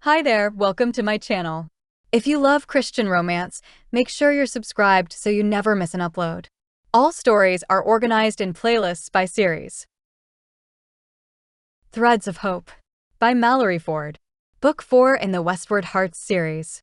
Hi there, welcome to my channel. If you love Christian romance, make sure you're subscribed so you never miss an upload. All stories are organized in playlists by series. Threads of Hope by Mallory Ford. Book 4 in the Westward Hearts series.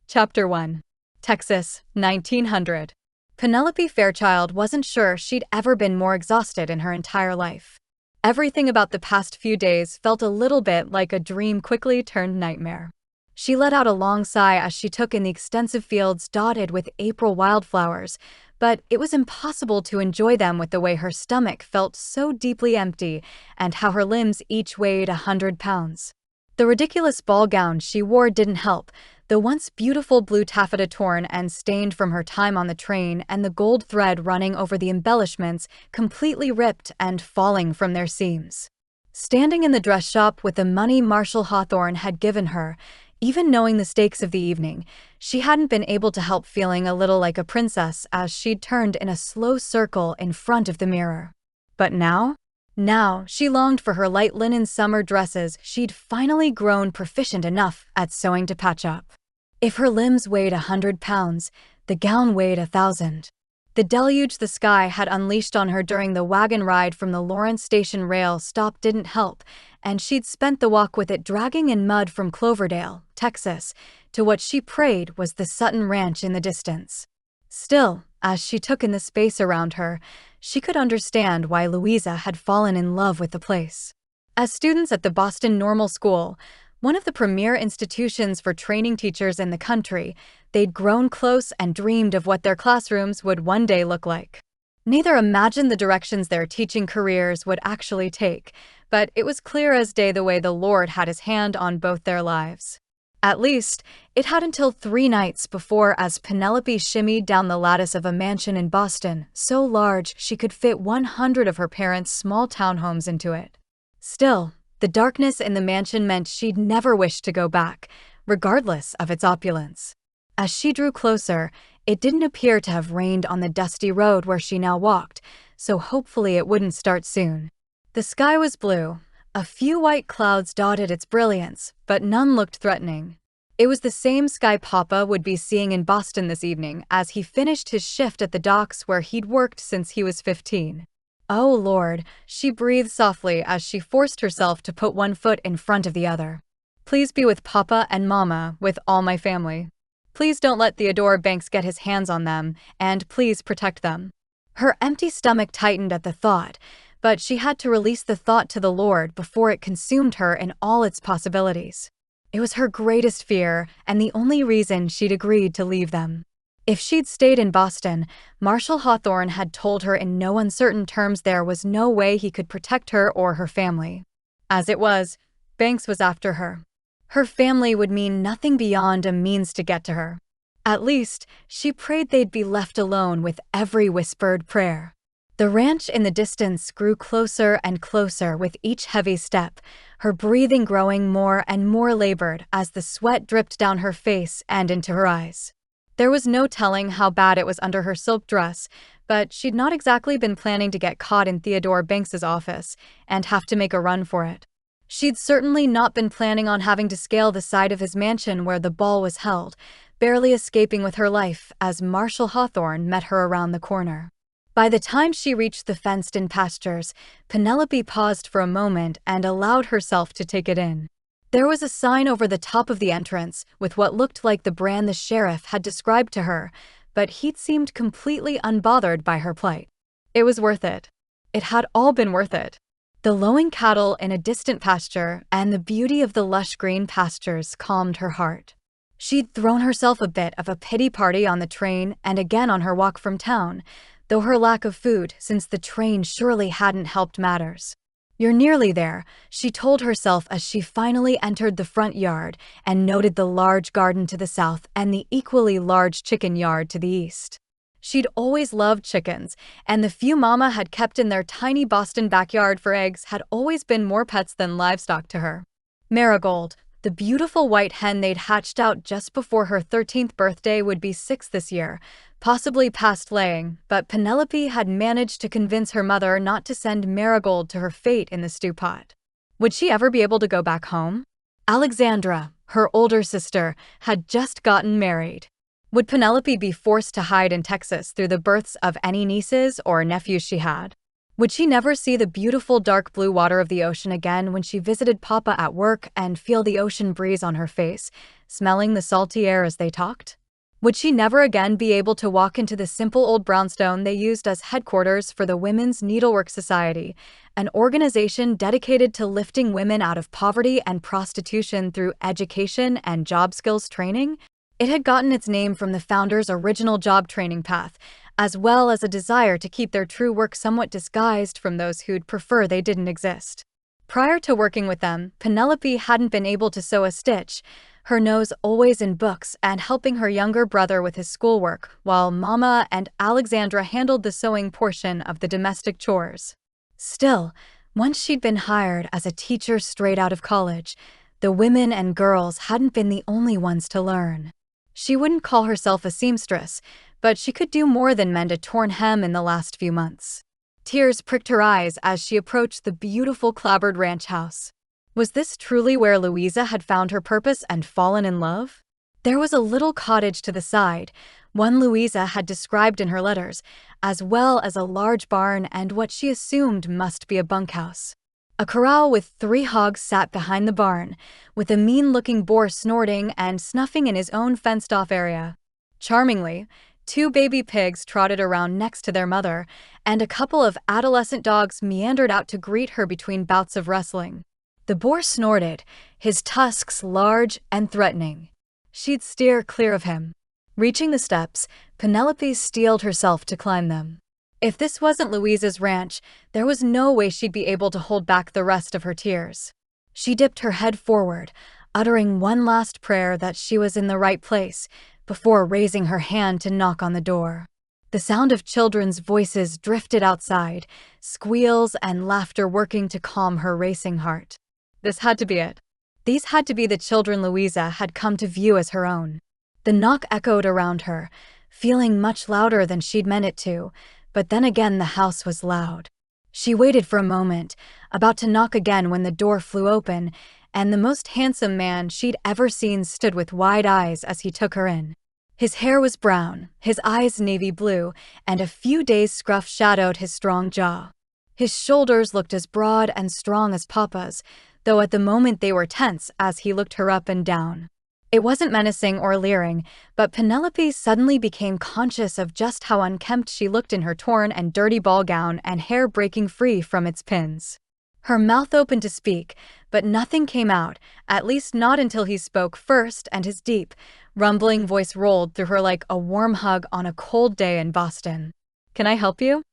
Chapter 1. Texas, 1900. Penelope Fairchild wasn't sure she'd ever been more exhausted in her entire life. Everything about the past few days felt a little bit like a dream quickly turned nightmare. She let out a long sigh as she took in the extensive fields dotted with April wildflowers, but it was impossible to enjoy them with the way her stomach felt so deeply empty and how her limbs each weighed 100 pounds. The ridiculous ball gown she wore didn't help, the once beautiful blue taffeta torn and stained from her time on the train and the gold thread running over the embellishments completely ripped and falling from their seams. Standing in the dress shop with the money Marshall Hawthorne had given her, even knowing the stakes of the evening, she hadn't been able to help feeling a little like a princess as she'd turned in a slow circle in front of the mirror. But now she longed for her light linen summer dresses she'd finally grown proficient enough at sewing to patch up. If her limbs weighed 100 pounds, the gown weighed 1,000. The deluge the sky had unleashed on her during the wagon ride from the Lawrence Station rail stop didn't help, and she'd spent the walk with it dragging in mud from Cloverdale, Texas, to what she prayed was the Sutton ranch in the distance. Still, as she took in the space around her, she could understand why Louisa had fallen in love with the place. As students at the Boston Normal School, one of the premier institutions for training teachers in the country, they'd grown close and dreamed of what their classrooms would one day look like. Neither imagined the directions their teaching careers would actually take, but it was clear as day the way the Lord had his hand on both their lives. At least, it had until 3 nights before as Penelope shimmied down the lattice of a mansion in Boston, so large she could fit 100 of her parents' small townhomes into it. Still, the darkness in the mansion meant she'd never wish to go back, regardless of its opulence. As she drew closer, it didn't appear to have rained on the dusty road where she now walked, so hopefully it wouldn't start soon. The sky was blue. A few white clouds dotted its brilliance, but none looked threatening. It was the same sky Papa would be seeing in Boston this evening as he finished his shift at the docks where he'd worked since he was 15. Oh Lord, she breathed softly as she forced herself to put one foot in front of the other. Please be with Papa and Mama, with all my family. Please don't let Theodore Banks get his hands on them, and please protect them. Her empty stomach tightened at the thought, but she had to release the thought to the Lord before it consumed her in all its possibilities. It was her greatest fear, and the only reason she'd agreed to leave them. If she'd stayed in Boston, Marshall Hawthorne had told her in no uncertain terms there was no way he could protect her or her family. As it was, Banks was after her. Her family would mean nothing beyond a means to get to her. At least, she prayed they'd be left alone with every whispered prayer. The ranch in the distance grew closer and closer with each heavy step, her breathing growing more and more labored as the sweat dripped down her face and into her eyes. There was no telling how bad it was under her silk dress, but she'd not exactly been planning to get caught in Theodore Banks's office and have to make a run for it. She'd certainly not been planning on having to scale the side of his mansion where the ball was held, barely escaping with her life as Marshall Hawthorne met her around the corner. By the time she reached the fenced-in pastures, Penelope paused for a moment and allowed herself to take it in. There was a sign over the top of the entrance with what looked like the brand the sheriff had described to her, but he'd seemed completely unbothered by her plight. It was worth it. It had all been worth it. The lowing cattle in a distant pasture and the beauty of the lush green pastures calmed her heart. She'd thrown herself a bit of a pity party on the train and again on her walk from town, though her lack of food since the train surely hadn't helped matters. You're nearly there, she told herself as she finally entered the front yard and noted the large garden to the south and the equally large chicken yard to the east. She'd always loved chickens, and the few Mama had kept in their tiny Boston backyard for eggs had always been more pets than livestock to her. Marigold, the beautiful white hen they'd hatched out just before her 13th birthday would be 6 this year, possibly past laying, but Penelope had managed to convince her mother not to send Marigold to her fate in the stew pot. Would she ever be able to go back home? Alexandra, her older sister, had just gotten married. Would Penelope be forced to hide in Texas through the births of any nieces or nephews she had? Would she never see the beautiful dark blue water of the ocean again when she visited Papa at work and feel the ocean breeze on her face, smelling the salty air as they talked? Would she never again be able to walk into the simple old brownstone they used as headquarters for the Women's Needlework Society, an organization dedicated to lifting women out of poverty and prostitution through education and job skills training? It had gotten its name from the founders' original job training path, as well as a desire to keep their true work somewhat disguised from those who'd prefer they didn't exist. Prior to working with them, Penelope hadn't been able to sew a stitch, her nose always in books and helping her younger brother with his schoolwork, while Mama and Alexandra handled the sewing portion of the domestic chores. Still, once she'd been hired as a teacher straight out of college, the women and girls hadn't been the only ones to learn. She wouldn't call herself a seamstress, but she could do more than mend a torn hem in the last few months. Tears pricked her eyes as she approached the beautiful clapboard ranch house. Was this truly where Louisa had found her purpose and fallen in love? There was a little cottage to the side, one Louisa had described in her letters, as well as a large barn and what she assumed must be a bunkhouse. A corral with 3 hogs sat behind the barn, with a mean-looking boar snorting and snuffing in his own fenced-off area. Charmingly, 2 baby pigs trotted around next to their mother, and a couple of adolescent dogs meandered out to greet her between bouts of wrestling. The boar snorted, his tusks large and threatening. She'd steer clear of him. Reaching the steps, Penelope steeled herself to climb them. If this wasn't Louisa's ranch, there was no way she'd be able to hold back the rest of her tears. She dipped her head forward, uttering one last prayer that she was in the right place, before raising her hand to knock on the door. The sound of children's voices drifted outside, squeals and laughter working to calm her racing heart. This had to be it. These had to be the children Louisa had come to view as her own. The knock echoed around her, feeling much louder than she'd meant it to, but then again the house was loud. She waited for a moment, about to knock again when the door flew open, and the most handsome man she'd ever seen stood with wide eyes as he took her in. His hair was brown, his eyes navy blue, and a few days' scruff shadowed his strong jaw. His shoulders looked as broad and strong as Papa's, though at the moment they were tense as he looked her up and down. It wasn't menacing or leering, but Penelope suddenly became conscious of just how unkempt she looked in her torn and dirty ball gown and hair breaking free from its pins. Her mouth opened to speak, but nothing came out, at least not until he spoke first, and his deep, rumbling voice rolled through her like a warm hug on a cold day in Boston. "Can I help you?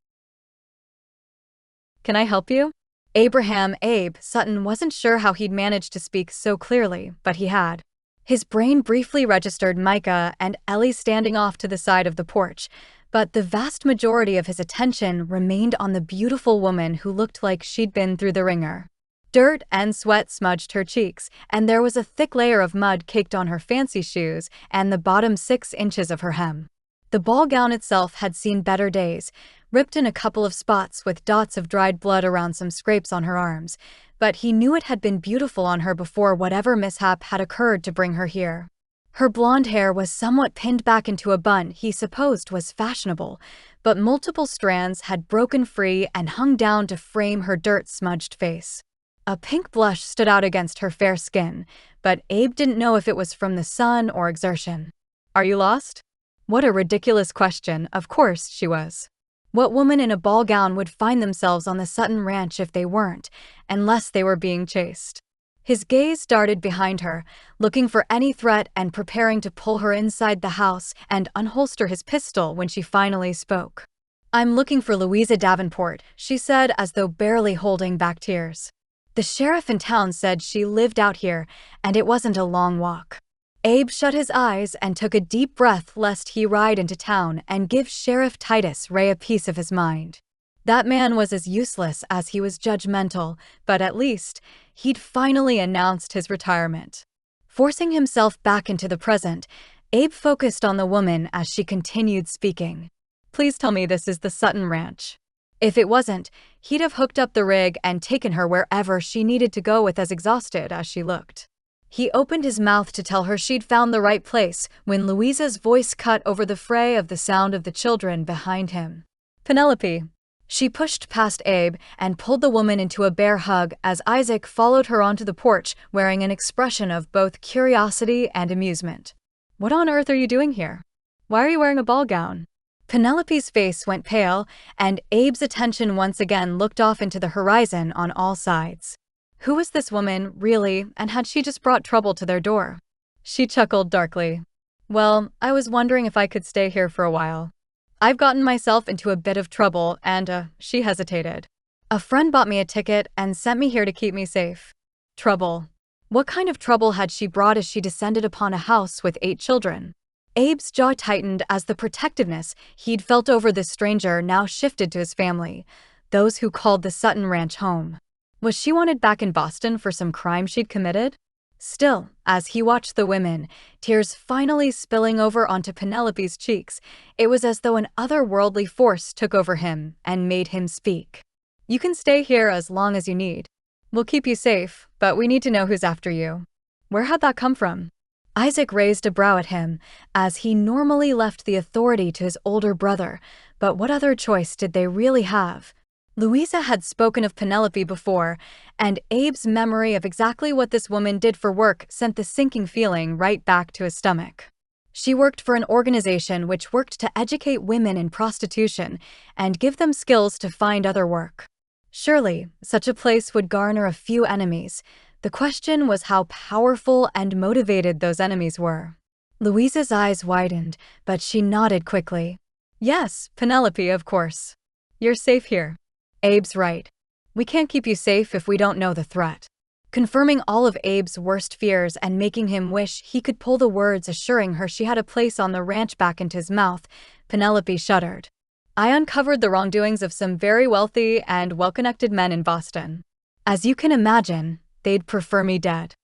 Can I help you?" Abe Sutton wasn't sure how he'd managed to speak so clearly, but he had. His brain briefly registered Micah and Ellie standing off to the side of the porch, but the vast majority of his attention remained on the beautiful woman who looked like she'd been through the ringer. Dirt and sweat smudged her cheeks, and there was a thick layer of mud caked on her fancy shoes and the bottom 6 inches of her hem. The ball gown itself had seen better days, ripped in a couple of spots with dots of dried blood around some scrapes on her arms, but he knew it had been beautiful on her before whatever mishap had occurred to bring her here. Her blonde hair was somewhat pinned back into a bun he supposed was fashionable, but multiple strands had broken free and hung down to frame her dirt-smudged face. A pink blush stood out against her fair skin, but Abe didn't know if it was from the sun or exertion. "Are you lost?" What a ridiculous question. Of course she was. What woman in a ball gown would find themselves on the Sutton ranch if they weren't, unless they were being chased? His gaze darted behind her, looking for any threat and preparing to pull her inside the house and unholster his pistol when she finally spoke. "I'm looking for Louisa Davenport," she said as though barely holding back tears. "The sheriff in town said she lived out here, and it wasn't a long walk." Abe shut his eyes and took a deep breath lest he ride into town and give Sheriff Titus Ray a piece of his mind. That man was as useless as he was judgmental, but at least he'd finally announced his retirement. Forcing himself back into the present, Abe focused on the woman as she continued speaking. "Please tell me this is the Sutton Ranch." If it wasn't, he'd have hooked up the rig and taken her wherever she needed to go with as exhausted as she looked. He opened his mouth to tell her she'd found the right place when Louisa's voice cut over the fray of the sound of the children behind him. Penelope. She pushed past Abe and pulled the woman into a bear hug as Isaac followed her onto the porch wearing an expression of both curiosity and amusement. What on earth are you doing here? Why are you wearing a ball gown? Penelope's face went pale, and Abe's attention once again looked off into the horizon on all sides. Who was this woman, really, and had she just brought trouble to their door? She chuckled darkly. Well, I was wondering if I could stay here for a while. I've gotten myself into a bit of trouble, and, she hesitated. A friend bought me a ticket and sent me here to keep me safe. Trouble. What kind of trouble had she brought as she descended upon a house with 8 children? Abe's jaw tightened as the protectiveness he'd felt over this stranger now shifted to his family, those who called the Sutton ranch home. Was she wanted back in Boston for some crime she'd committed? Still, as he watched the women, tears finally spilling over onto Penelope's cheeks, it was as though an otherworldly force took over him and made him speak. You can stay here as long as you need. We'll keep you safe, but we need to know who's after you. Where had that come from? Isaac raised a brow at him, as he normally left the authority to his older brother, but what other choice did they really have? Louisa had spoken of Penelope before, and Abe's memory of exactly what this woman did for work sent the sinking feeling right back to his stomach. She worked for an organization which worked to educate women in prostitution and give them skills to find other work. Surely, such a place would garner a few enemies. The question was how powerful and motivated those enemies were. Louisa's eyes widened, but she nodded quickly. Yes, Penelope, of course. You're safe here. Abe's right. We can't keep you safe if we don't know the threat. Confirming all of Abe's worst fears and making him wish he could pull the words assuring her she had a place on the ranch back into his mouth, Penelope shuddered. I uncovered the wrongdoings of some very wealthy and well-connected men in Boston. As you can imagine, they'd prefer me dead.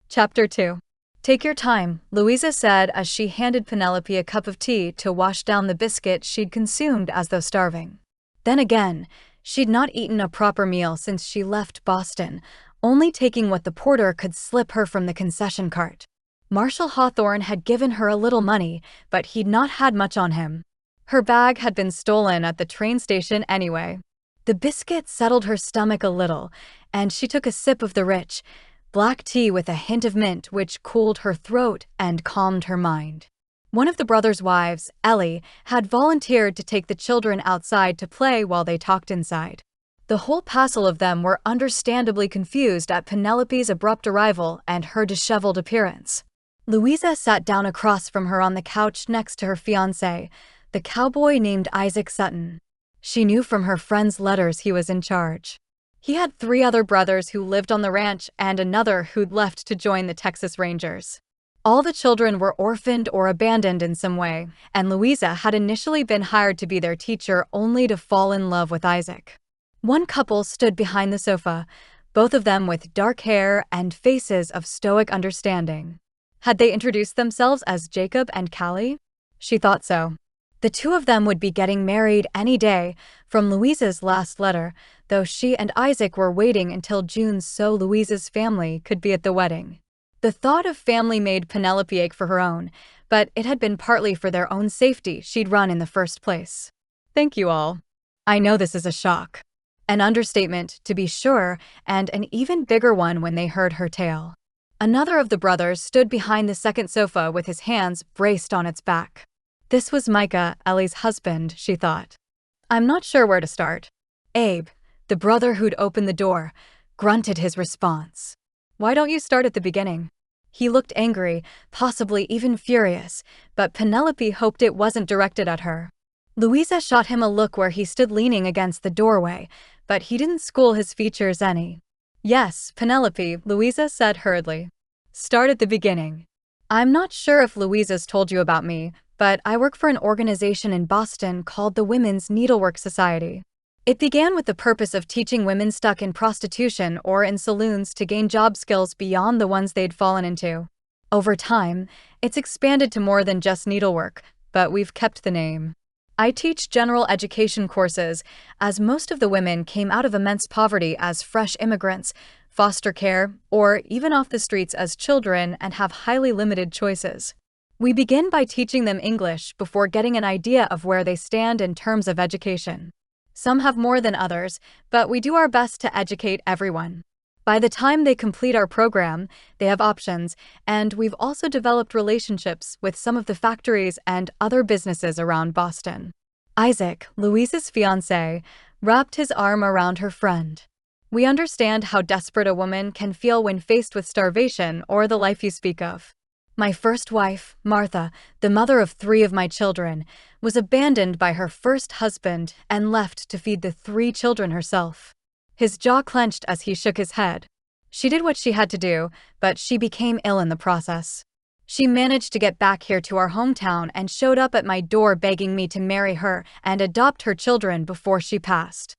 Chapter 2. Take your time, Louisa said as she handed Penelope a cup of tea to wash down the biscuit she'd consumed as though starving. Then again, she'd not eaten a proper meal since she left Boston, only taking what the porter could slip her from the concession cart. Marshall Hawthorne had given her a little money, but he'd not had much on him. Her bag had been stolen at the train station anyway. The biscuit settled her stomach a little, and she took a sip of the rich, black tea with a hint of mint which cooled her throat and calmed her mind. One of the brothers' wives, Ellie, had volunteered to take the children outside to play while they talked inside. The whole passel of them were understandably confused at Penelope's abrupt arrival and her disheveled appearance. Louisa sat down across from her on the couch next to her fiancé, the cowboy named Isaac Sutton. She knew from her friend's letters he was in charge. He had 3 other brothers who lived on the ranch and another who'd left to join the Texas Rangers. All the children were orphaned or abandoned in some way, and Louisa had initially been hired to be their teacher only to fall in love with Isaac. One couple stood behind the sofa, both of them with dark hair and faces of stoic understanding. Had they introduced themselves as Jacob and Callie? She thought so. The 2 of them would be getting married any day, from Louisa's last letter, though she and Isaac were waiting until June so Louisa's family could be at the wedding. The thought of family made Penelope ache for her own, but it had been partly for their own safety she'd run in the first place. Thank you all. I know this is a shock. An understatement, to be sure, and an even bigger one when they heard her tale. Another of the brothers stood behind the second sofa with his hands braced on its back. This was Micah, Ellie's husband, she thought. I'm not sure where to start. Abe, the brother who'd opened the door, grunted his response. Why don't you start at the beginning? He looked angry, possibly even furious, but Penelope hoped it wasn't directed at her. Louisa shot him a look where he stood leaning against the doorway, but he didn't school his features any. Yes, Penelope, Louisa said hurriedly. Start at the beginning. I'm not sure if Louisa's told you about me, but I work for an organization in Boston called the Women's Needlework Society. It began with the purpose of teaching women stuck in prostitution or in saloons to gain job skills beyond the ones they'd fallen into. Over time, it's expanded to more than just needlework, but we've kept the name. I teach general education courses, as most of the women came out of immense poverty as fresh immigrants, foster care, or even off the streets as children and have highly limited choices. We begin by teaching them English before getting an idea of where they stand in terms of education. Some have more than others, but we do our best to educate everyone. By the time they complete our program, they have options, and we've also developed relationships with some of the factories and other businesses around Boston. Isaac, Louise's fiancé, wrapped his arm around her friend. We understand how desperate a woman can feel when faced with starvation or the life you speak of. My first wife, Martha, the mother of 3 of my children, was abandoned by her first husband and left to feed the 3 children herself. His jaw clenched as he shook his head. She did what she had to do, but she became ill in the process. She managed to get back here to our hometown and showed up at my door begging me to marry her and adopt her children before she passed.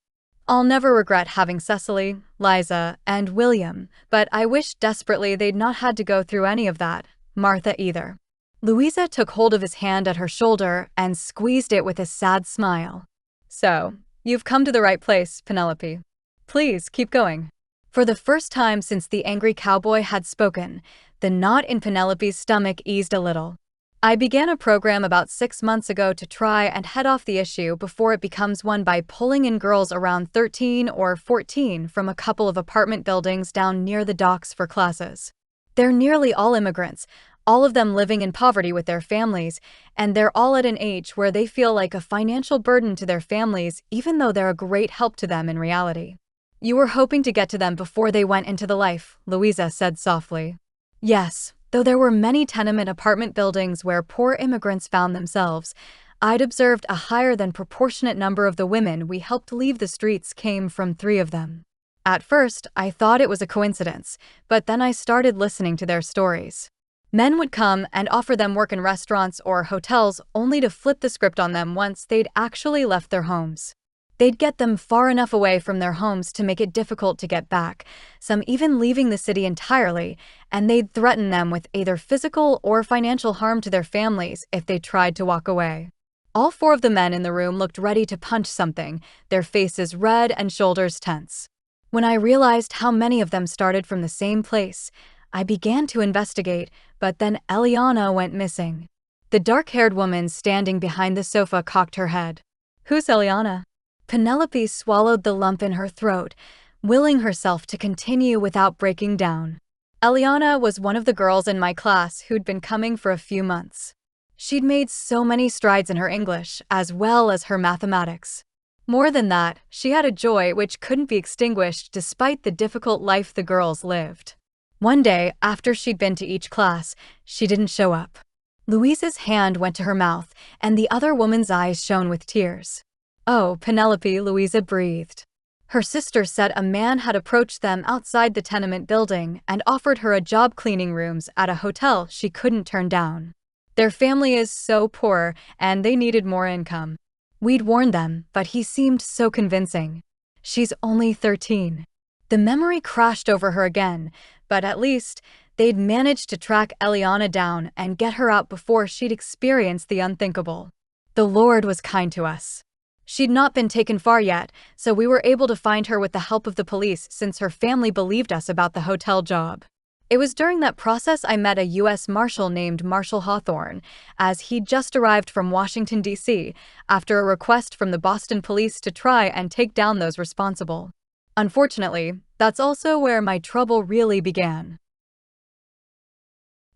I'll never regret having Cecily, Liza, and William, but I wish desperately they'd not had to go through any of that, Martha either. Louisa took hold of his hand at her shoulder and squeezed it with a sad smile. So, you've come to the right place, Penelope. Please keep going. For the first time since the angry cowboy had spoken, the knot in Penelope's stomach eased a little. I began a program about 6 months ago to try and head off the issue before it becomes one by pulling in girls around 13 or 14 from a couple of apartment buildings down near the docks for classes. They're nearly all immigrants, all of them living in poverty with their families, and they're all at an age where they feel like a financial burden to their families even though they're a great help to them in reality. You were hoping to get to them before they went into the life, Louisa said softly. Yes, though there were many tenement apartment buildings where poor immigrants found themselves, I'd observed a higher than proportionate number of the women we helped leave the streets came from 3 of them. At first, I thought it was a coincidence, but then I started listening to their stories. Men would come and offer them work in restaurants or hotels only to flip the script on them once they'd actually left their homes. They'd get them far enough away from their homes to make it difficult to get back, some even leaving the city entirely, and they'd threaten them with either physical or financial harm to their families if they tried to walk away. All 4 of the men in the room looked ready to punch something, their faces red and shoulders tense. When I realized how many of them started from the same place, I began to investigate, but then Eliana went missing. The dark-haired woman standing behind the sofa cocked her head. Who's Eliana? Penelope swallowed the lump in her throat, willing herself to continue without breaking down. Eliana was one of the girls in my class who'd been coming for a few months. She'd made so many strides in her English, as well as her mathematics. More than that, she had a joy which couldn't be extinguished despite the difficult life the girls lived. One day, after she'd been to each class, she didn't show up. Louisa's hand went to her mouth, and the other woman's eyes shone with tears. Oh, Penelope, Louisa breathed. Her sister said a man had approached them outside the tenement building and offered her a job cleaning rooms at a hotel she couldn't turn down. Their family is so poor, and they needed more income. We'd warned them, but he seemed so convincing. She's only 13. The memory crashed over her again, but at least they'd managed to track Eliana down and get her out before she'd experienced the unthinkable. The Lord was kind to us. She'd not been taken far yet, so we were able to find her with the help of the police since her family believed us about the hotel job. It was during that process I met a U.S. Marshal named Marshal Hawthorne, as he'd just arrived from Washington, D.C., after a request from the Boston police to try and take down those responsible. Unfortunately, that's also where my trouble really began.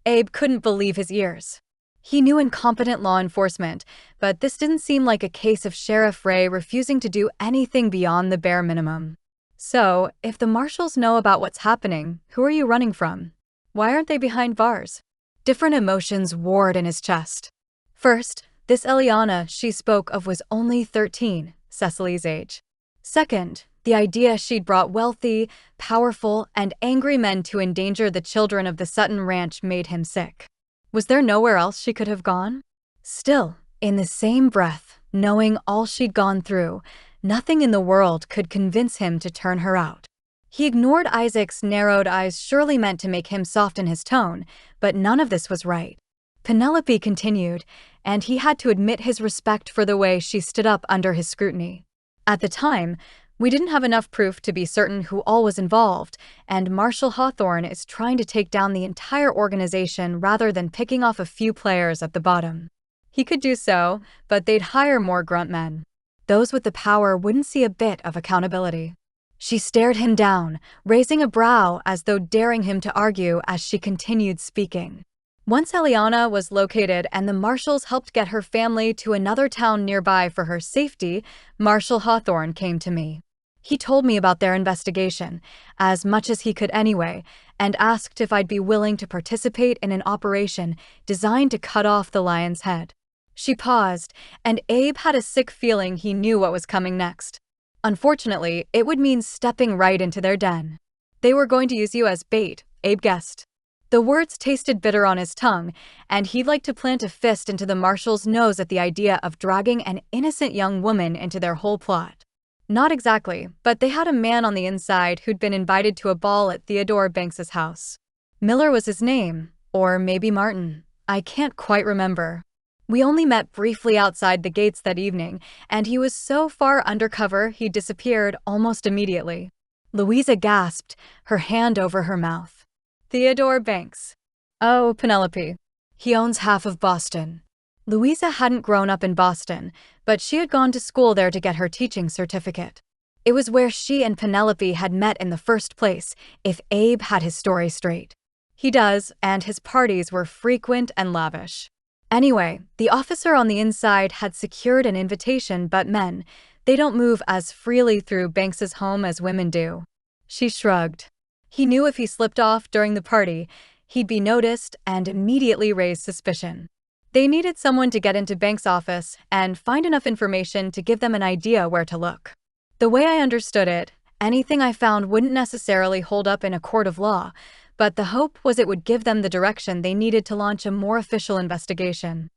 Abe couldn't believe his ears. He knew incompetent law enforcement, but this didn't seem like a case of Sheriff Ray refusing to do anything beyond the bare minimum. So, if the marshals know about what's happening, who are you running from? Why aren't they behind bars? Different emotions warred in his chest. First, this Eliana she spoke of was only 13, Cecily's age. Second, the idea she'd brought wealthy, powerful, and angry men to endanger the children of the Sutton ranch made him sick. Was there nowhere else she could have gone? Still, in the same breath, knowing all she'd gone through, nothing in the world could convince him to turn her out. He ignored Isaac's narrowed eyes, surely meant to make him soften his tone, but none of this was right. Penelope continued, and he had to admit his respect for the way she stood up under his scrutiny. At the time, We didn't have enough proof to be certain who all was involved, and Marshall Hawthorne is trying to take down the entire organization rather than picking off a few players at the bottom. He could do so, but they'd hire more grunt men. Those with the power wouldn't see a bit of accountability. She stared him down, raising a brow as though daring him to argue as she continued speaking. Once Eliana was located and the Marshalls helped get her family to another town nearby for her safety, Marshall Hawthorne came to me. He told me about their investigation, as much as he could anyway, and asked if I'd be willing to participate in an operation designed to cut off the lion's head. She paused, and Abe had a sick feeling he knew what was coming next. Unfortunately, it would mean stepping right into their den. They were going to use you as bait, Abe guessed. The words tasted bitter on his tongue, and he'd like to plant a fist into the Marshall's nose at the idea of dragging an innocent young woman into their whole plot. Not exactly, but they had a man on the inside who'd been invited to a ball at Theodore Banks's house. Miller was his name, or maybe Martin. I can't quite remember. We only met briefly outside the gates that evening, and he was so far undercover he disappeared almost immediately. Louisa gasped, her hand over her mouth. Theodore Banks. Oh, Penelope. He owns half of Boston. Louisa hadn't grown up in Boston, but she had gone to school there to get her teaching certificate. It was where she and Penelope had met in the first place, if Abe had his story straight. He does, and his parties were frequent and lavish. Anyway, the officer on the inside had secured an invitation, but men, they don't move as freely through Banks's home as women do. She shrugged. He knew if he slipped off during the party, he'd be noticed and immediately raise suspicion. They needed someone to get into Banks' office and find enough information to give them an idea where to look. The way I understood it, anything I found wouldn't necessarily hold up in a court of law, but the hope was it would give them the direction they needed to launch a more official investigation.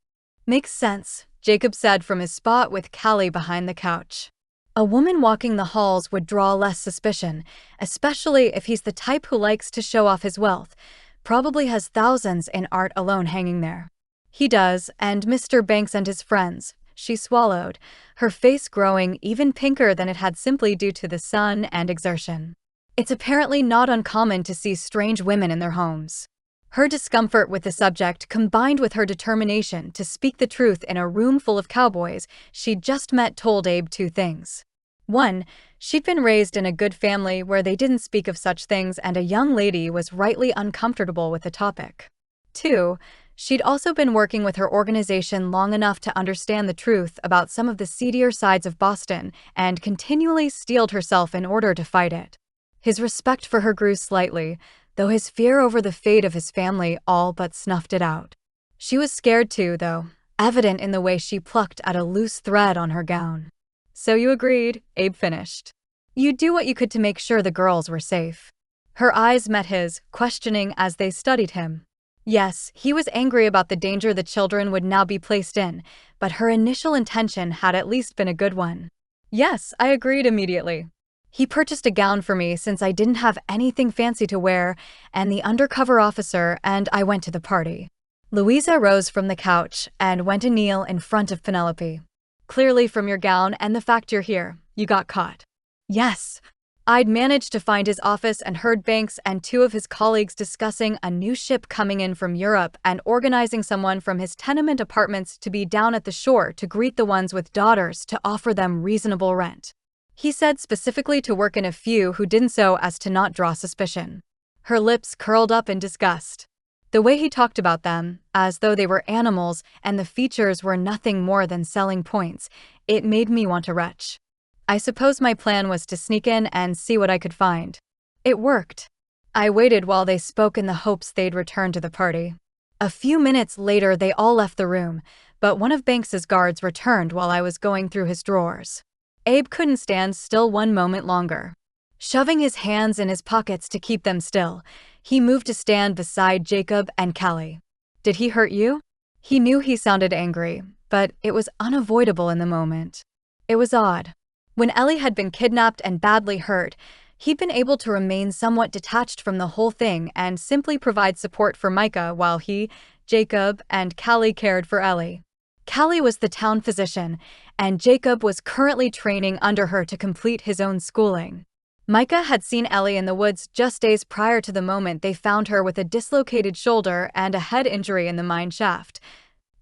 Makes sense, Jacob said from his spot with Callie behind the couch. A woman walking the halls would draw less suspicion, especially if he's the type who likes to show off his wealth, probably has thousands in art alone hanging there. He does, and Mr. Banks and his friends, she swallowed, her face growing even pinker than it had simply due to the sun and exertion. It's apparently not uncommon to see strange women in their homes. Her discomfort with the subject combined with her determination to speak the truth in a room full of cowboys she'd just met told Abe two things. One, she'd been raised in a good family where they didn't speak of such things and a young lady was rightly uncomfortable with the topic. Two, she'd also been working with her organization long enough to understand the truth about some of the seedier sides of Boston and continually steeled herself in order to fight it. His respect for her grew slightly, though his fear over the fate of his family all but snuffed it out. She was scared too, though, evident in the way she plucked at a loose thread on her gown. So you agreed, Abe finished. You'd do what you could to make sure the girls were safe. Her eyes met his, questioning as they studied him. Yes, he was angry about the danger the children would now be placed in, but her initial intention had at least been a good one. Yes, I agreed immediately. He purchased a gown for me since I didn't have anything fancy to wear, and the undercover officer and I went to the party. Louisa rose from the couch and went to kneel in front of Penelope. Clearly from your gown and the fact you're here, you got caught. Yes. I'd managed to find his office and heard Banks and two of his colleagues discussing a new ship coming in from Europe and organizing someone from his tenement apartments to be down at the shore to greet the ones with daughters to offer them reasonable rent. He said specifically to work in a few who didn't so as to not draw suspicion. Her lips curled up in disgust. The way he talked about them, as though they were animals and the features were nothing more than selling points, it made me want to retch. I suppose my plan was to sneak in and see what I could find. It worked. I waited while they spoke in the hopes they'd return to the party. A few minutes later they all left the room, but one of Banks's guards returned while I was going through his drawers. Abe couldn't stand still one moment longer. Shoving his hands in his pockets to keep them still, he moved to stand beside Jacob and Callie. Did he hurt you? He knew he sounded angry, but it was unavoidable in the moment. It was odd. When Ellie had been kidnapped and badly hurt, he'd been able to remain somewhat detached from the whole thing and simply provide support for Micah while he, Jacob, and Callie cared for Ellie. Callie was the town physician, and Jacob was currently training under her to complete his own schooling. Micah had seen Ellie in the woods just days prior to the moment they found her with a dislocated shoulder and a head injury in the mine shaft.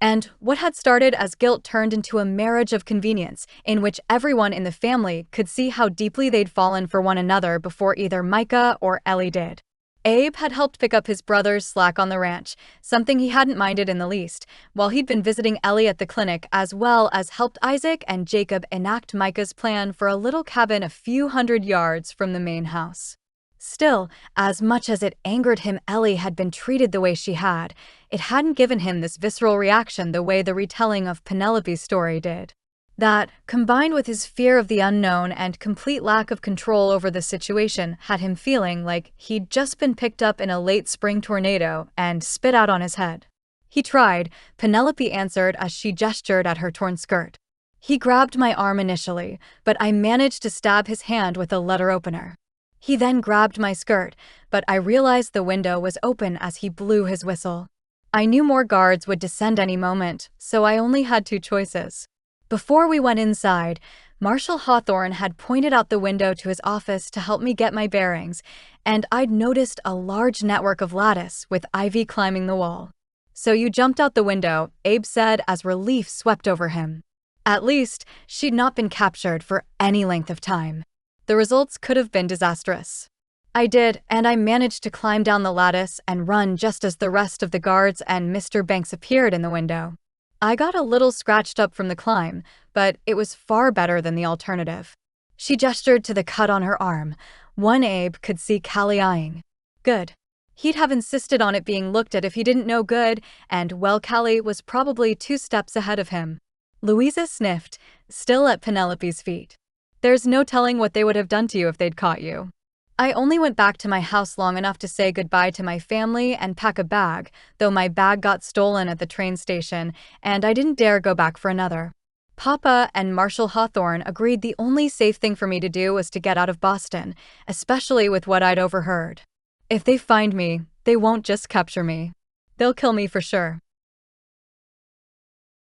And what had started as guilt turned into a marriage of convenience, in which everyone in the family could see how deeply they'd fallen for one another before either Micah or Ellie did. Abe had helped pick up his brother's slack on the ranch, something he hadn't minded in the least, while he'd been visiting Ellie at the clinic, as well as helped Isaac and Jacob enact Micah's plan for a little cabin a few hundred yards from the main house. Still, as much as it angered him Ellie had been treated the way she had, it hadn't given him this visceral reaction the way the retelling of Penelope's story did. That, combined with his fear of the unknown and complete lack of control over the situation, had him feeling like he'd just been picked up in a late spring tornado and spit out on his head. "He tried," Penelope answered as she gestured at her torn skirt. "He grabbed my arm initially, but I managed to stab his hand with a letter opener. He then grabbed my skirt, but I realized the window was open as he blew his whistle. I knew more guards would descend any moment, so I only had two choices. Before we went inside, Marshal Hawthorne had pointed out the window to his office to help me get my bearings, and I'd noticed a large network of lattice with ivy climbing the wall. So you jumped out the window," Abe said as relief swept over him. At least, she'd not been captured for any length of time. The results could have been disastrous. "I did, and I managed to climb down the lattice and run just as the rest of the guards and Mr. Banks appeared in the window. I got a little scratched up from the climb, but it was far better than the alternative." She gestured to the cut on her arm. One Abe could see Callie eyeing. Good. He'd have insisted on it being looked at if he didn't know good, and well, Callie was probably 2 steps ahead of him. Louisa sniffed, still at Penelope's feet. "There's no telling what they would have done to you if they'd caught you. I only went back to my house long enough to say goodbye to my family and pack a bag, though my bag got stolen at the train station, and I didn't dare go back for another. Papa and Marshal Hawthorne agreed the only safe thing for me to do was to get out of Boston, especially with what I'd overheard. If they find me, they won't just capture me. They'll kill me for sure."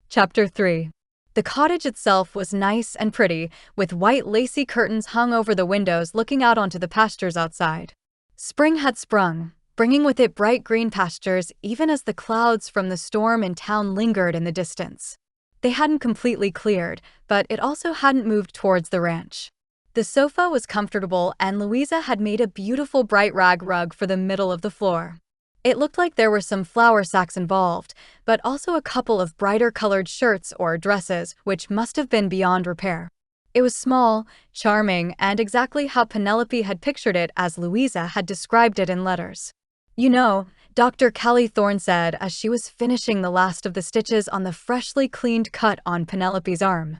Chapter 3. The cottage itself was nice and pretty, with white lacy curtains hung over the windows looking out onto the pastures outside. Spring had sprung, bringing with it bright green pastures even as the clouds from the storm in town lingered in the distance. They hadn't completely cleared, but it also hadn't moved towards the ranch. The sofa was comfortable, and Louisa had made a beautiful bright rag rug for the middle of the floor. It looked like there were some flour sacks involved, but also a couple of brighter colored shirts or dresses, which must have been beyond repair. It was small, charming, and exactly how Penelope had pictured it as Louisa had described it in letters. "You know," Dr. Callie Thorne said as she was finishing the last of the stitches on the freshly cleaned cut on Penelope's arm.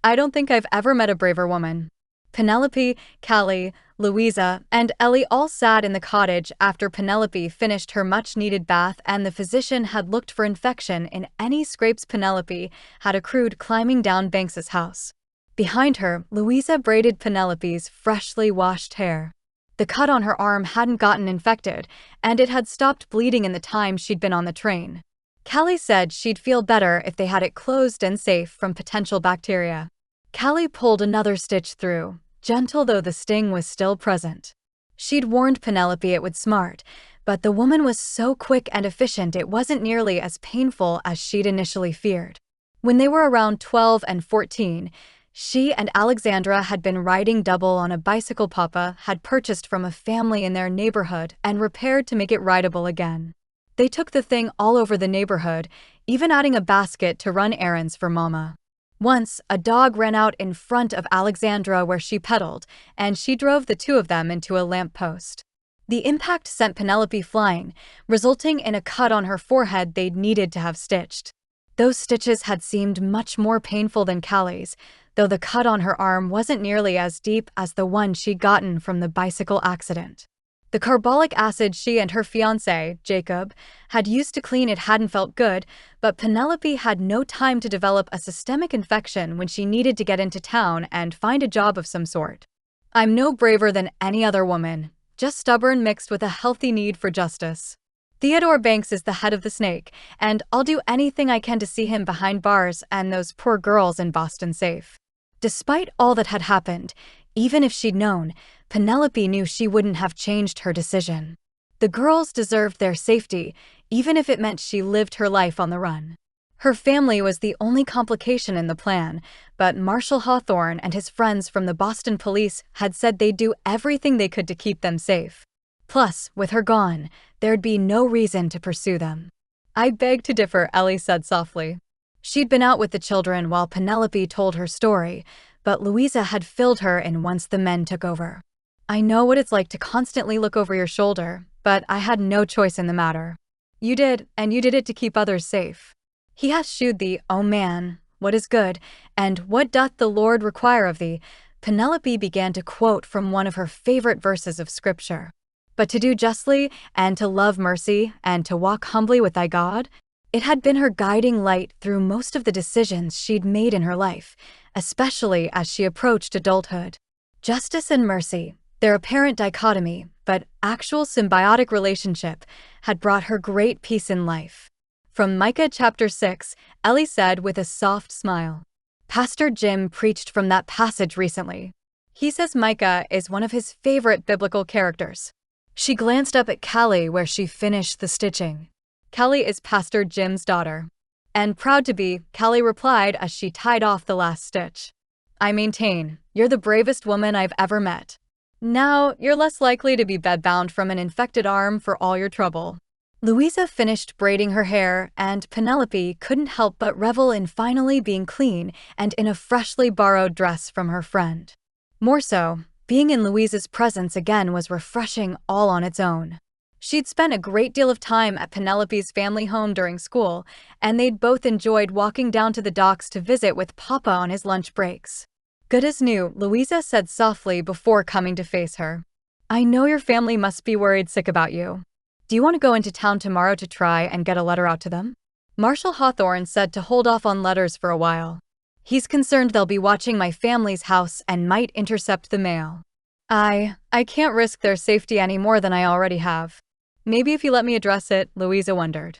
"I don't think I've ever met a braver woman." Penelope, Callie, Louisa, and Ellie all sat in the cottage after Penelope finished her much-needed bath, and the physician had looked for infection in any scrapes Penelope had accrued climbing down Banks's house. Behind her, Louisa braided Penelope's freshly washed hair. The cut on her arm hadn't gotten infected, and it had stopped bleeding in the time she'd been on the train. Callie said she'd feel better if they had it closed and safe from potential bacteria. Callie pulled another stitch through, gentle though the sting was still present. She'd warned Penelope it would smart, but the woman was so quick and efficient it wasn't nearly as painful as she'd initially feared. When they were around 12 and 14, she and Alexandra had been riding double on a bicycle Papa had purchased from a family in their neighborhood and repaired to make it rideable again. They took the thing all over the neighborhood, even adding a basket to run errands for Mama. Once, a dog ran out in front of Alexandra where she pedaled, and she drove the two of them into a lamppost. The impact sent Penelope flying, resulting in a cut on her forehead they'd needed to have stitched. Those stitches had seemed much more painful than Callie's, though the cut on her arm wasn't nearly as deep as the one she'd gotten from the bicycle accident. The carbolic acid she and her fiancé, Jacob, had used to clean it hadn't felt good, but Penelope had no time to develop a systemic infection when she needed to get into town and find a job of some sort. "I'm no braver than any other woman, just stubborn mixed with a healthy need for justice." Theodore Banks is the head of the snake, and I'll do anything I can to see him behind bars and those poor girls in Boston safe." Despite all that had happened, even if she'd known, Penelope knew she wouldn't have changed her decision. The girls deserved their safety, even if it meant she lived her life on the run. Her family was the only complication in the plan, but Marshall Hawthorne and his friends from the Boston police had said they'd do everything they could to keep them safe. Plus, with her gone, there'd be no reason to pursue them. "I beg to differ," Ellie said softly. She'd been out with the children while Penelope told her story, but Louisa had filled her in once the men took over. "I know what it's like to constantly look over your shoulder, but I had no choice in the matter. You did, and you did it to keep others safe. He hath shewed thee, O man, what is good, and what doth the Lord require of thee." Penelope began to quote from one of her favorite verses of Scripture. "But to do justly, and to love mercy, and to walk humbly with thy God." It had been her guiding light through most of the decisions she'd made in her life, especially as she approached adulthood. Justice and mercy, their apparent dichotomy, but actual symbiotic relationship, had brought her great peace in life. From Micah chapter 6, Ellie said with a soft smile. Pastor Jim preached from that passage recently. He says Micah is one of his favorite biblical characters. She glanced up at Callie where she finished the stitching. Callie is Pastor Jim's daughter. "And proud to be," Callie replied as she tied off the last stitch. "I maintain, you're the bravest woman I've ever met. Now, you're less likely to be bedbound from an infected arm for all your trouble." Louisa finished braiding her hair, and Penelope couldn't help but revel in finally being clean and in a freshly borrowed dress from her friend. More so, being in Louisa's presence again was refreshing all on its own. She'd spent a great deal of time at Penelope's family home during school, and they'd both enjoyed walking down to the docks to visit with Papa on his lunch breaks. "Good as new," Louisa said softly before coming to face her. "I know your family must be worried sick about you. Do you want to go into town tomorrow to try and get a letter out to them?" Marshall Hawthorne said to hold off on letters for a while. "He's concerned they'll be watching my family's house and might intercept the mail. I can't risk their safety any more than I already have. Maybe if you let me address it," Louisa wondered.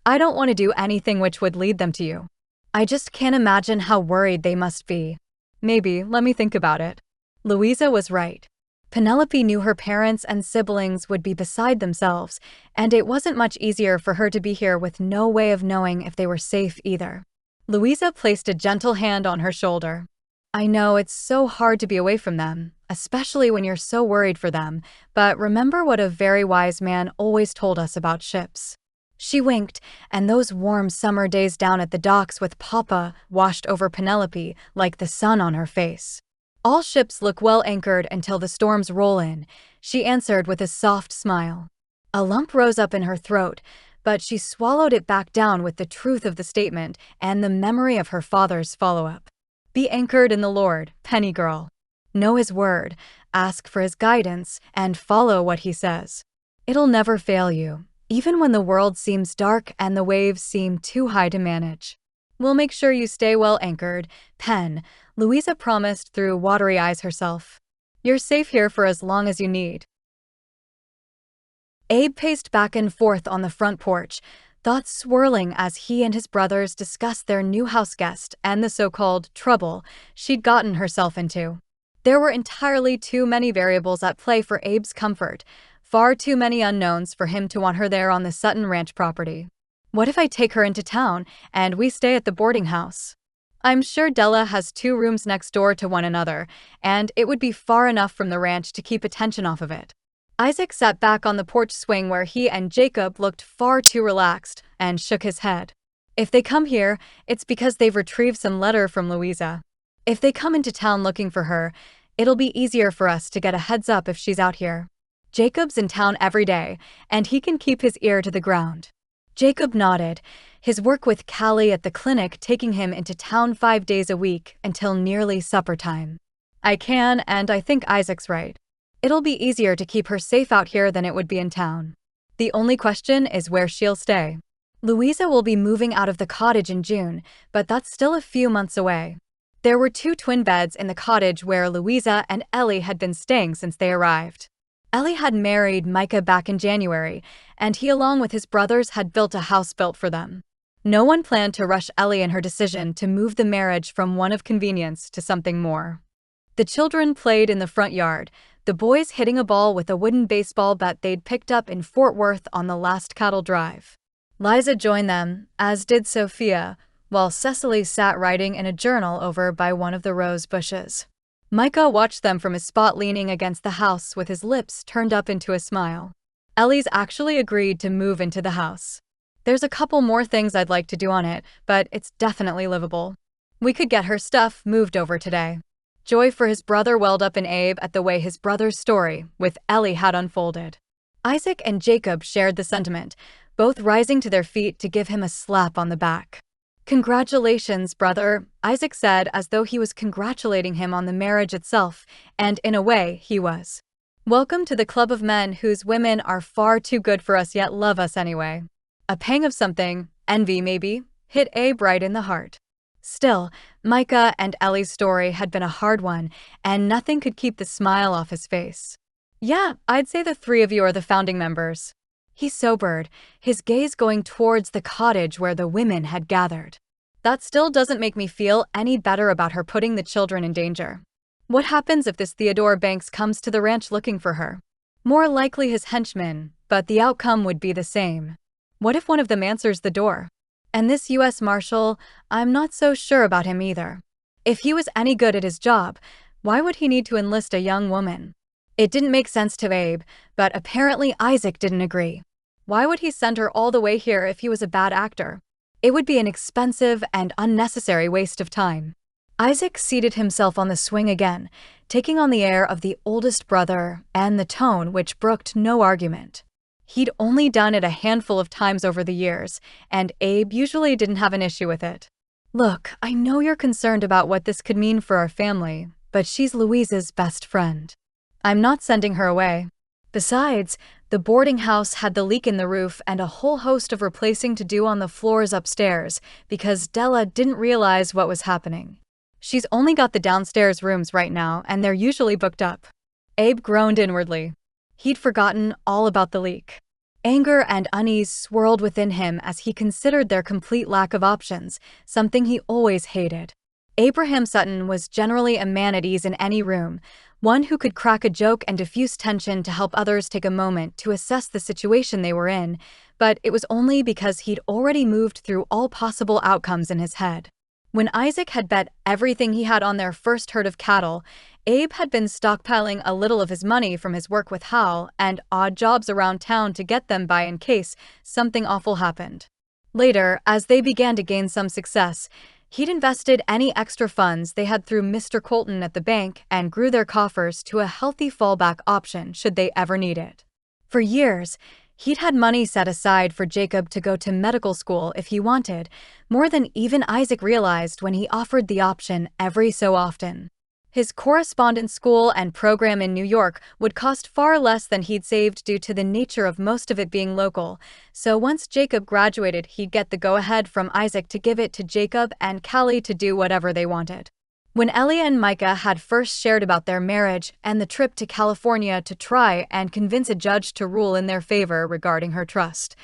"I don't want to do anything which would lead them to you. I just can't imagine how worried they must be. Maybe, let me think about it." Louisa was right. Penelope knew her parents and siblings would be beside themselves, and it wasn't much easier for her to be here with no way of knowing if they were safe either. Louisa placed a gentle hand on her shoulder. "I know it's so hard to be away from them, especially when you're so worried for them, but remember what a very wise man always told us about ships." She winked, and those warm summer days down at the docks with Papa washed over Penelope like the sun on her face. "All ships look well anchored until the storms roll in," she answered with a soft smile. A lump rose up in her throat, but she swallowed it back down with the truth of the statement and the memory of her father's follow-up. "Be anchored in the Lord, penny girl. Know his word, ask for his guidance, and follow what he says. It'll never fail you, even when the world seems dark and the waves seem too high to manage. We'll make sure you stay well anchored, Pen," Louisa promised through watery eyes herself. "You're safe here for as long as you need." Abe paced back and forth on the front porch, thoughts swirling as he and his brothers discussed their new house guest and the so-called trouble she'd gotten herself into. There were entirely too many variables at play for Abe's comfort, far too many unknowns for him to want her there on the Sutton ranch property. What if I take her into town and we stay at the boarding house? I'm sure Della has 2 rooms next door to one another, and it would be far enough from the ranch to keep attention off of it. Isaac sat back on the porch swing where he and Jacob looked far too relaxed and shook his head. If they come here, it's because they've retrieved some letter from Louisa. If they come into town looking for her, it'll be easier for us to get a heads up if she's out here. Jacob's in town every day, and he can keep his ear to the ground." Jacob nodded, his work with Callie at the clinic taking him into town 5 days a week until nearly supper time. "I can, and I think Isaac's right. It'll be easier to keep her safe out here than it would be in town. The only question is where she'll stay. Louisa will be moving out of the cottage in June, but that's still a few months away. There were 2 twin beds in the cottage where Louisa and Ellie had been staying since they arrived. Ellie had married Micah back in January, and he along with his brothers had built a house built for them. No one planned to rush Ellie in her decision to move the marriage from one of convenience to something more. The children played in the front yard, the boys hitting a ball with a wooden baseball bat they'd picked up in Fort Worth on the last cattle drive. Liza joined them, as did Sophia, while Cecily sat writing in a journal over by one of the rose bushes. Micah watched them from his spot leaning against the house with his lips turned up into a smile. Ellie's actually agreed to move into the house. There's a couple more things I'd like to do on it, but it's definitely livable. We could get her stuff moved over today. Joy for his brother welled up in Abe at the way his brother's story with Ellie had unfolded. Isaac and Jacob shared the sentiment, both rising to their feet to give him a slap on the back. "Congratulations, brother," Isaac said as though he was congratulating him on the marriage itself, and in a way, he was. "Welcome to the club of men whose women are far too good for us yet love us anyway." A pang of something, envy maybe, hit Abe right in the heart. Still, Micah and Ellie's story had been a hard one, and nothing could keep the smile off his face. "Yeah, I'd say the three of you are the founding members." He sobered, his gaze going towards the cottage where the women had gathered. "That still doesn't make me feel any better about her putting the children in danger. What happens if this Theodore Banks comes to the ranch looking for her? More likely his henchman, but the outcome would be the same. What if one of them answers the door? And this U.S. Marshal, I'm not so sure about him either. If he was any good at his job, why would he need to enlist a young woman?" It didn't make sense to Abe, but apparently Isaac didn't agree. Why would he send her all the way here if he was a bad actor? It would be an expensive and unnecessary waste of time. Isaac seated himself on the swing again, taking on the air of the oldest brother and the tone which brooked no argument. He'd only done it a handful of times over the years, and Abe usually didn't have an issue with it. "Look, I know you're concerned about what this could mean for our family, but she's Louise's best friend. I'm not sending her away. Besides, the boarding house had the leak in the roof and a whole host of replacing to do on the floors upstairs because Della didn't realize what was happening. She's only got the downstairs rooms right now, and they're usually booked up." Abe groaned inwardly. He'd forgotten all about the leak. Anger and unease swirled within him as he considered their complete lack of options, something he always hated. Abraham Sutton was generally a man at ease in any room, one who could crack a joke and diffuse tension to help others take a moment to assess the situation they were in, but it was only because he'd already moved through all possible outcomes in his head. When Isaac had bet everything he had on their first herd of cattle, Abe had been stockpiling a little of his money from his work with Hal and odd jobs around town to get them by in case something awful happened. Later, as they began to gain some success, he'd invested any extra funds they had through Mr. Colton at the bank and grew their coffers to a healthy fallback option should they ever need it. For years, he'd had money set aside for Jacob to go to medical school if he wanted, more than even Isaac realized when he offered the option every so often. His correspondence school and program in New York would cost far less than he'd saved due to the nature of most of it being local, so once Jacob graduated he'd get the go-ahead from Isaac to give it to Jacob and Callie to do whatever they wanted. When Ellie and Micah had first shared about their marriage and the trip to California to try and convince a judge to rule in their favor regarding her trust,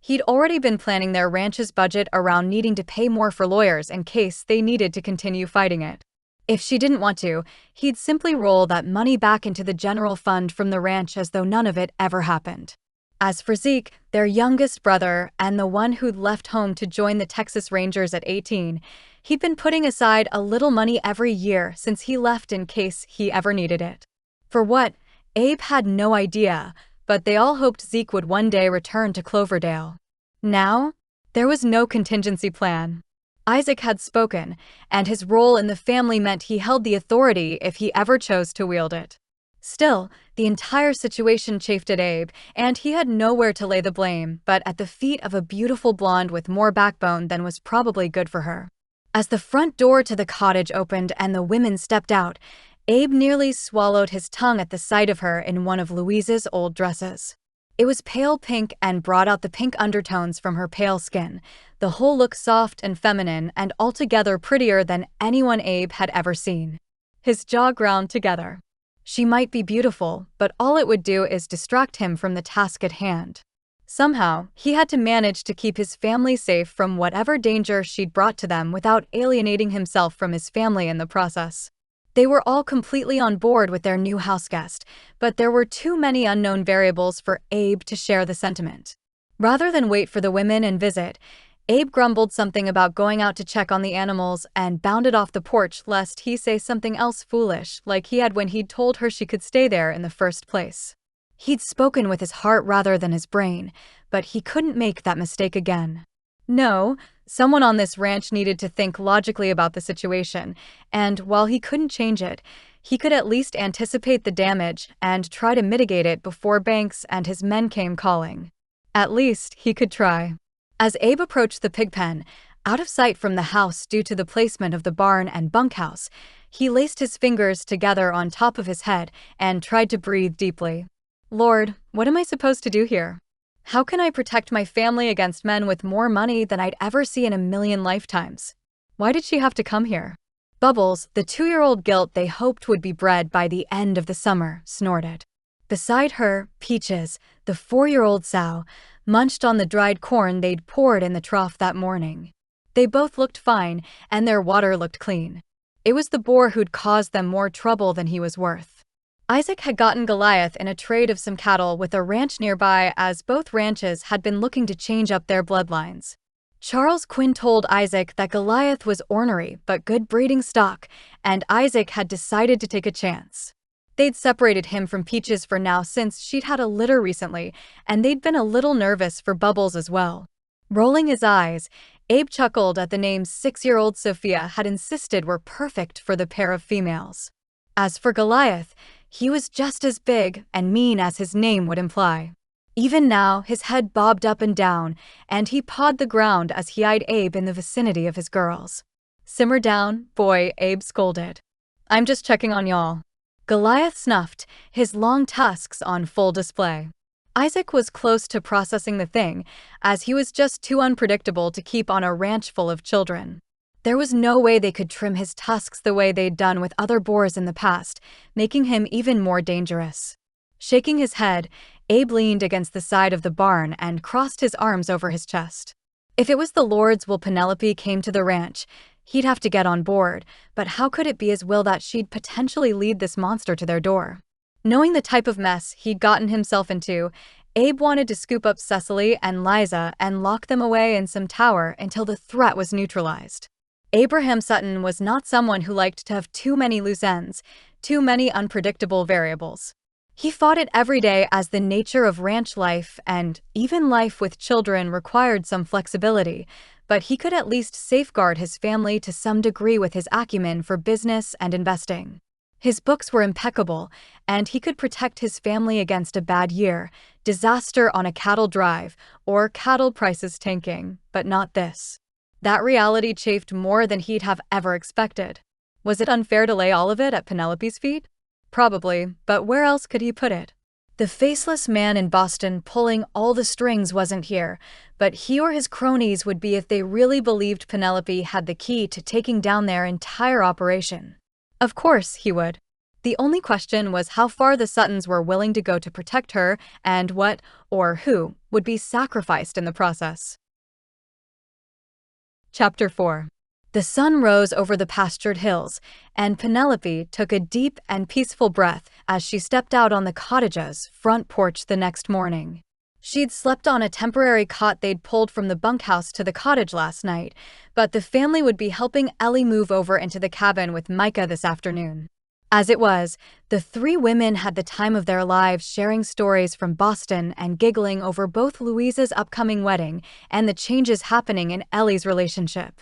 he'd already been planning their ranch's budget around needing to pay more for lawyers in case they needed to continue fighting it. If she didn't want to, he'd simply roll that money back into the general fund from the ranch as though none of it ever happened. As for Zeke, their youngest brother and the one who'd left home to join the Texas Rangers at 18, he'd been putting aside a little money every year since he left in case he ever needed it. For what? Abe had no idea, but they all hoped Zeke would one day return to Cloverdale. Now, there was no contingency plan. Isaac had spoken, and his role in the family meant he held the authority if he ever chose to wield it. Still, the entire situation chafed at Abe, and he had nowhere to lay the blame but at the feet of a beautiful blonde with more backbone than was probably good for her. As the front door to the cottage opened and the women stepped out, Abe nearly swallowed his tongue at the sight of her in one of Louise's old dresses. It was pale pink and brought out the pink undertones from her pale skin, the whole look soft and feminine and altogether prettier than anyone Abe had ever seen. His jaw ground together. She might be beautiful, but all it would do is distract him from the task at hand. Somehow, he had to manage to keep his family safe from whatever danger she'd brought to them without alienating himself from his family in the process. They were all completely on board with their new houseguest, but there were too many unknown variables for Abe to share the sentiment. Rather than wait for the women and visit, Abe grumbled something about going out to check on the animals and bounded off the porch lest he say something else foolish like he had when he'd told her she could stay there in the first place. He'd spoken with his heart rather than his brain, but he couldn't make that mistake again. No, someone on this ranch needed to think logically about the situation, and while he couldn't change it, he could at least anticipate the damage and try to mitigate it before Banks and his men came calling. At least he could try. As Abe approached the pig pen, out of sight from the house due to the placement of the barn and bunkhouse, he laced his fingers together on top of his head and tried to breathe deeply. Lord, what am I supposed to do here? How can I protect my family against men with more money than I'd ever see in a million lifetimes? Why did she have to come here? Bubbles, the 2-year-old gilt they hoped would be bred by the end of the summer, snorted. Beside her, Peaches, the 4-year-old sow, munched on the dried corn they'd poured in the trough that morning. They both looked fine, and their water looked clean. It was the boar who'd caused them more trouble than he was worth. Isaac had gotten Goliath in a trade of some cattle with a ranch nearby, as both ranches had been looking to change up their bloodlines. Charles Quinn told Isaac that Goliath was ornery but good breeding stock, and Isaac had decided to take a chance. They'd separated him from Peaches for now since she'd had a litter recently, and they'd been a little nervous for Bubbles as well. Rolling his eyes, Abe chuckled at the names 6-year-old Sophia had insisted were perfect for the pair of females. As for Goliath, he was just as big and mean as his name would imply. Even now, his head bobbed up and down, and he pawed the ground as he eyed Abe in the vicinity of his girls. "Simmer down, boy," Abe scolded. "I'm just checking on y'all." Goliath snuffed, his long tusks on full display. Isaac was close to processing the thing, as he was just too unpredictable to keep on a ranch full of children. There was no way they could trim his tusks the way they'd done with other boars in the past, making him even more dangerous. Shaking his head, Abe leaned against the side of the barn and crossed his arms over his chest. If it was the Lord's will Penelope came to the ranch, he'd have to get on board, but how could it be his will that she'd potentially lead this monster to their door? Knowing the type of mess he'd gotten himself into, Abe wanted to scoop up Cecily and Liza and lock them away in some tower until the threat was neutralized. Abraham Sutton was not someone who liked to have too many loose ends, too many unpredictable variables. He fought it every day as the nature of ranch life and even life with children required some flexibility, but he could at least safeguard his family to some degree with his acumen for business and investing. His books were impeccable, and he could protect his family against a bad year, disaster on a cattle drive, or cattle prices tanking, but not this. That reality chafed more than he'd have ever expected. Was it unfair to lay all of it at Penelope's feet? Probably, but where else could he put it? The faceless man in Boston pulling all the strings wasn't here, but he or his cronies would be if they really believed Penelope had the key to taking down their entire operation. Of course he would. The only question was how far the Suttons were willing to go to protect her and what, or who, would be sacrificed in the process. Chapter 4. The sun rose over the pastured hills, and Penelope took a deep and peaceful breath as she stepped out on the cottage's front porch the next morning. She'd slept on a temporary cot they'd pulled from the bunkhouse to the cottage last night, but the family would be helping Ellie move over into the cabin with Micah this afternoon. As it was, the 3 women had the time of their lives sharing stories from Boston and giggling over both Louisa's upcoming wedding and the changes happening in Ellie's relationship.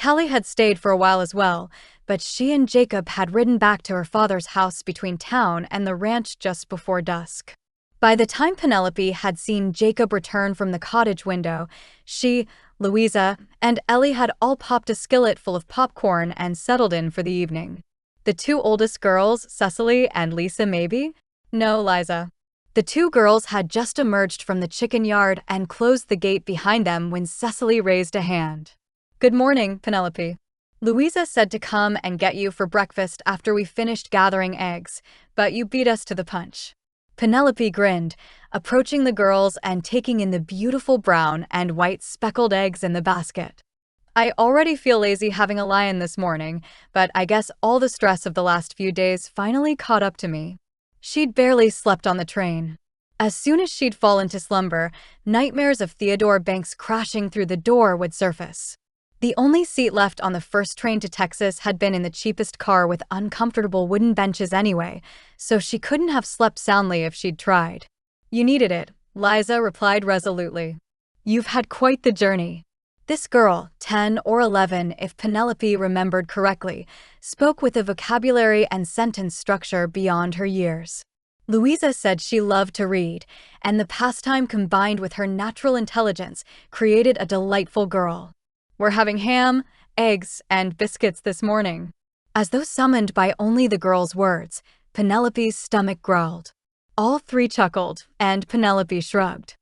Callie had stayed for a while as well, but she and Jacob had ridden back to her father's house between town and the ranch just before dusk. By the time Penelope had seen Jacob return from the cottage window, she, Louisa, and Ellie had all popped a skillet full of popcorn and settled in for the evening. The 2 oldest girls, Cecily and Lisa maybe? No, Liza. The 2 girls had just emerged from the chicken yard and closed the gate behind them when Cecily raised a hand. "Good morning, Penelope. Louisa said to come and get you for breakfast after we finished gathering eggs," but you beat us to the punch." Penelope grinned, approaching the girls and taking in the beautiful brown and white speckled eggs in the basket. "I already feel lazy having a lion this morning, but I guess all the stress of the last few days finally caught up to me." She'd barely slept on the train. As soon as she'd fall into slumber, nightmares of Theodore Banks crashing through the door would surface. The only seat left on the first train to Texas had been in the cheapest car with uncomfortable wooden benches anyway, so she couldn't have slept soundly if she'd tried. "You needed it," Liza replied resolutely. "You've had quite the journey." This girl, 10 or 11 if Penelope remembered correctly, spoke with a vocabulary and sentence structure beyond her years. Louisa said she loved to read, and the pastime combined with her natural intelligence created a delightful girl. "We're having ham, eggs, and biscuits this morning." As though summoned by only the girl's words, Penelope's stomach growled. All three chuckled, and Penelope shrugged.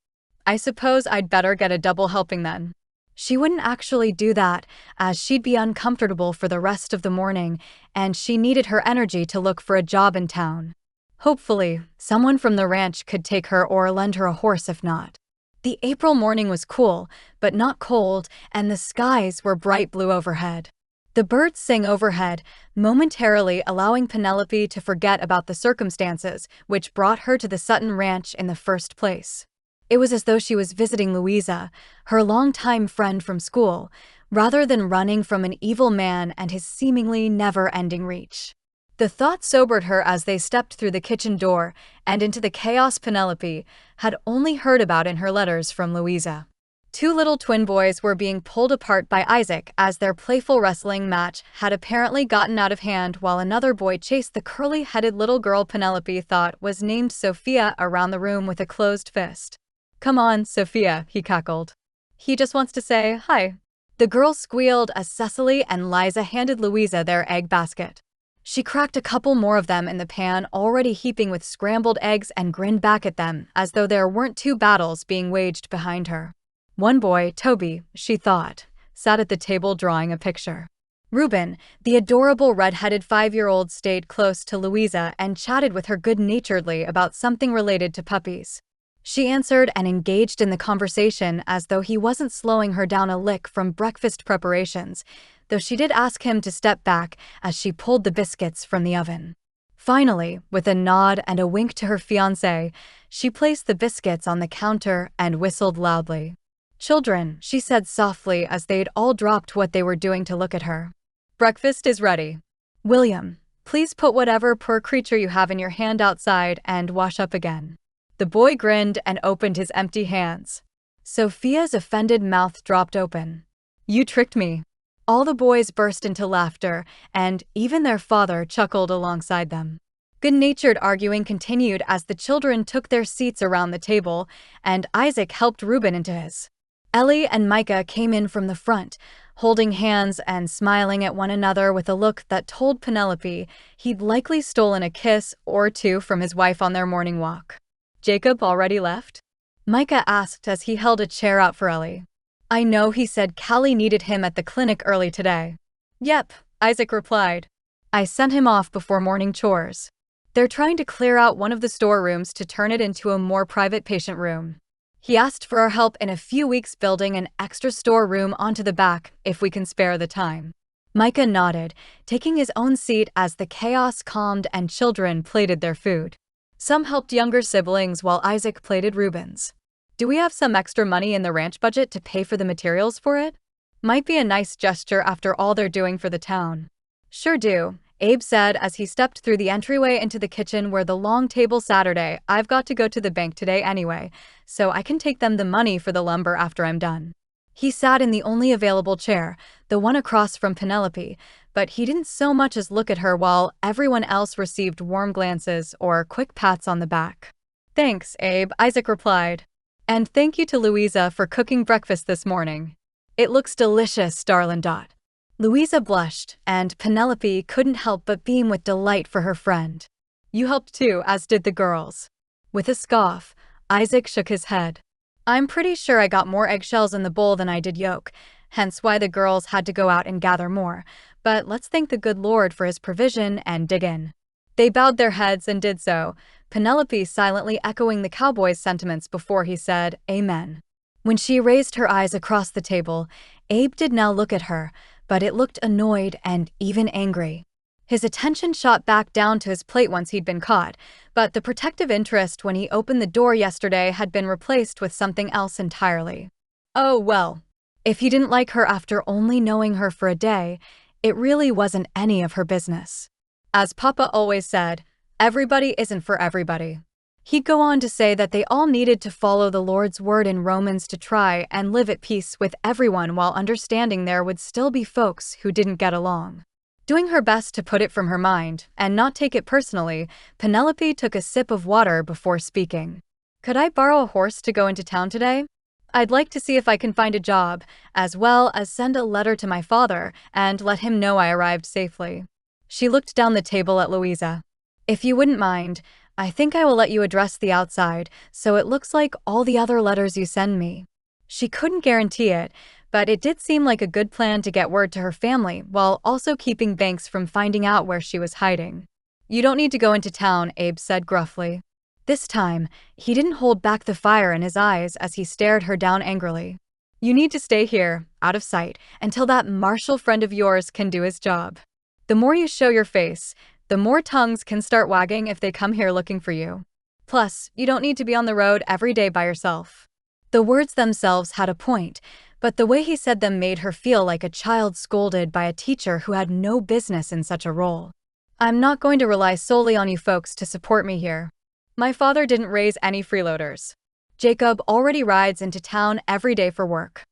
"I suppose I'd better get a double helping then." She wouldn't actually do that, as she'd be uncomfortable for the rest of the morning, and she needed her energy to look for a job in town. Hopefully, someone from the ranch could take her or lend her a horse if not. The April morning was cool, but not cold, and the skies were bright blue overhead. The birds sang overhead, momentarily allowing Penelope to forget about the circumstances which brought her to the Sutton ranch in the first place. It was as though she was visiting Louisa, her longtime friend from school, rather than running from an evil man and his seemingly never-ending reach. The thought sobered her as they stepped through the kitchen door and into the chaos Penelope had only heard about in her letters from Louisa. Two little twin boys were being pulled apart by Isaac as their playful wrestling match had apparently gotten out of hand, while another boy chased the curly-headed little girl Penelope thought was named Sophia around the room with a closed fist. "Come on, Sophia," he cackled. "He just wants to say hi." The girl squealed as Cecily and Liza handed Louisa their egg basket. She cracked a couple more of them in the pan already heaping with scrambled eggs and grinned back at them as though there weren't two battles being waged behind her. One boy, Toby, she thought, sat at the table drawing a picture. Reuben, the adorable red-headed 5-year-old, stayed close to Louisa and chatted with her good-naturedly about something related to puppies. She answered and engaged in the conversation as though he wasn't slowing her down a lick from breakfast preparations, though she did ask him to step back as she pulled the biscuits from the oven. Finally, with a nod and a wink to her fiancé, she placed the biscuits on the counter and whistled loudly. "Children," she said softly as they'd all dropped what they were doing to look at her. "Breakfast is ready. William, please put whatever poor creature you have in your hand outside and wash up again." The boy grinned and opened his empty hands. Sophia's offended mouth dropped open. "You tricked me." All the boys burst into laughter, and even their father chuckled alongside them. Good-natured arguing continued as the children took their seats around the table, and Isaac helped Reuben into his. Ellie and Micah came in from the front, holding hands and smiling at one another with a look that told Penelope he'd likely stolen a kiss or two from his wife on their morning walk. "Jacob already left?" Micah asked as he held a chair out for Ellie. "I know, he said Callie needed him at the clinic early today." "Yep," Isaac replied. "I sent him off before morning chores. They're trying to clear out one of the storerooms to turn it into a more private patient room. He asked for our help in a few weeks building an extra storeroom onto the back if we can spare the time." Micah nodded, taking his own seat as the chaos calmed and children plated their food. Some helped younger siblings while Isaac plated Reuben's. "Do we have some extra money in the ranch budget to pay for the materials for it? Might be a nice gesture after all they're doing for the town." "Sure do," Abe said as he stepped through the entryway into the kitchen where the long table Saturday. "I've got to go to the bank today anyway, so I can take them the money for the lumber after I'm done." He sat in the only available chair, the one across from Penelope, but he didn't so much as look at her while everyone else received warm glances or quick pats on the back. "Thanks, Abe," Isaac replied. "And thank you to Louisa for cooking breakfast this morning. It looks delicious, darling dot." Louisa blushed, and Penelope couldn't help but beam with delight for her friend. "You helped too, as did the girls." With a scoff, Isaac shook his head. "I'm pretty sure I got more eggshells in the bowl than I did yolk, hence why the girls had to go out and gather more, but let's thank the good Lord for his provision and dig in." They bowed their heads and did so, Penelope silently echoing the cowboy's sentiments before he said, "Amen." When she raised her eyes across the table, Abe did now look at her, but it looked annoyed and even angry. His attention shot back down to his plate once he'd been caught, but the protective interest when he opened the door yesterday had been replaced with something else entirely. Oh well. If he didn't like her after only knowing her for a day, it really wasn't any of her business. As Papa always said, everybody isn't for everybody. He'd go on to say that they all needed to follow the Lord's word in Romans to try and live at peace with everyone while understanding there would still be folks who didn't get along. Doing her best to put it from her mind and not take it personally, Penelope took a sip of water before speaking. "Could I borrow a horse to go into town today? I'd like to see if I can find a job, as well as send a letter to my father and let him know I arrived safely." She looked down the table at Louisa. "If you wouldn't mind, I think I will let you address the outside, so it looks like all the other letters you send me." She couldn't guarantee it, but it did seem like a good plan to get word to her family while also keeping Banks from finding out where she was hiding. "You don't need to go into town," Abe said gruffly. This time, he didn't hold back the fire in his eyes as he stared her down angrily. "You need to stay here, out of sight, until that Marshall friend of yours can do his job. The more you show your face, the more tongues can start wagging if they come here looking for you. Plus, you don't need to be on the road every day by yourself." The words themselves had a point, but the way he said them made her feel like a child scolded by a teacher who had no business in such a role. "I'm not going to rely solely on you folks to support me here. My father didn't raise any freeloaders. Jacob already rides into town every day for work.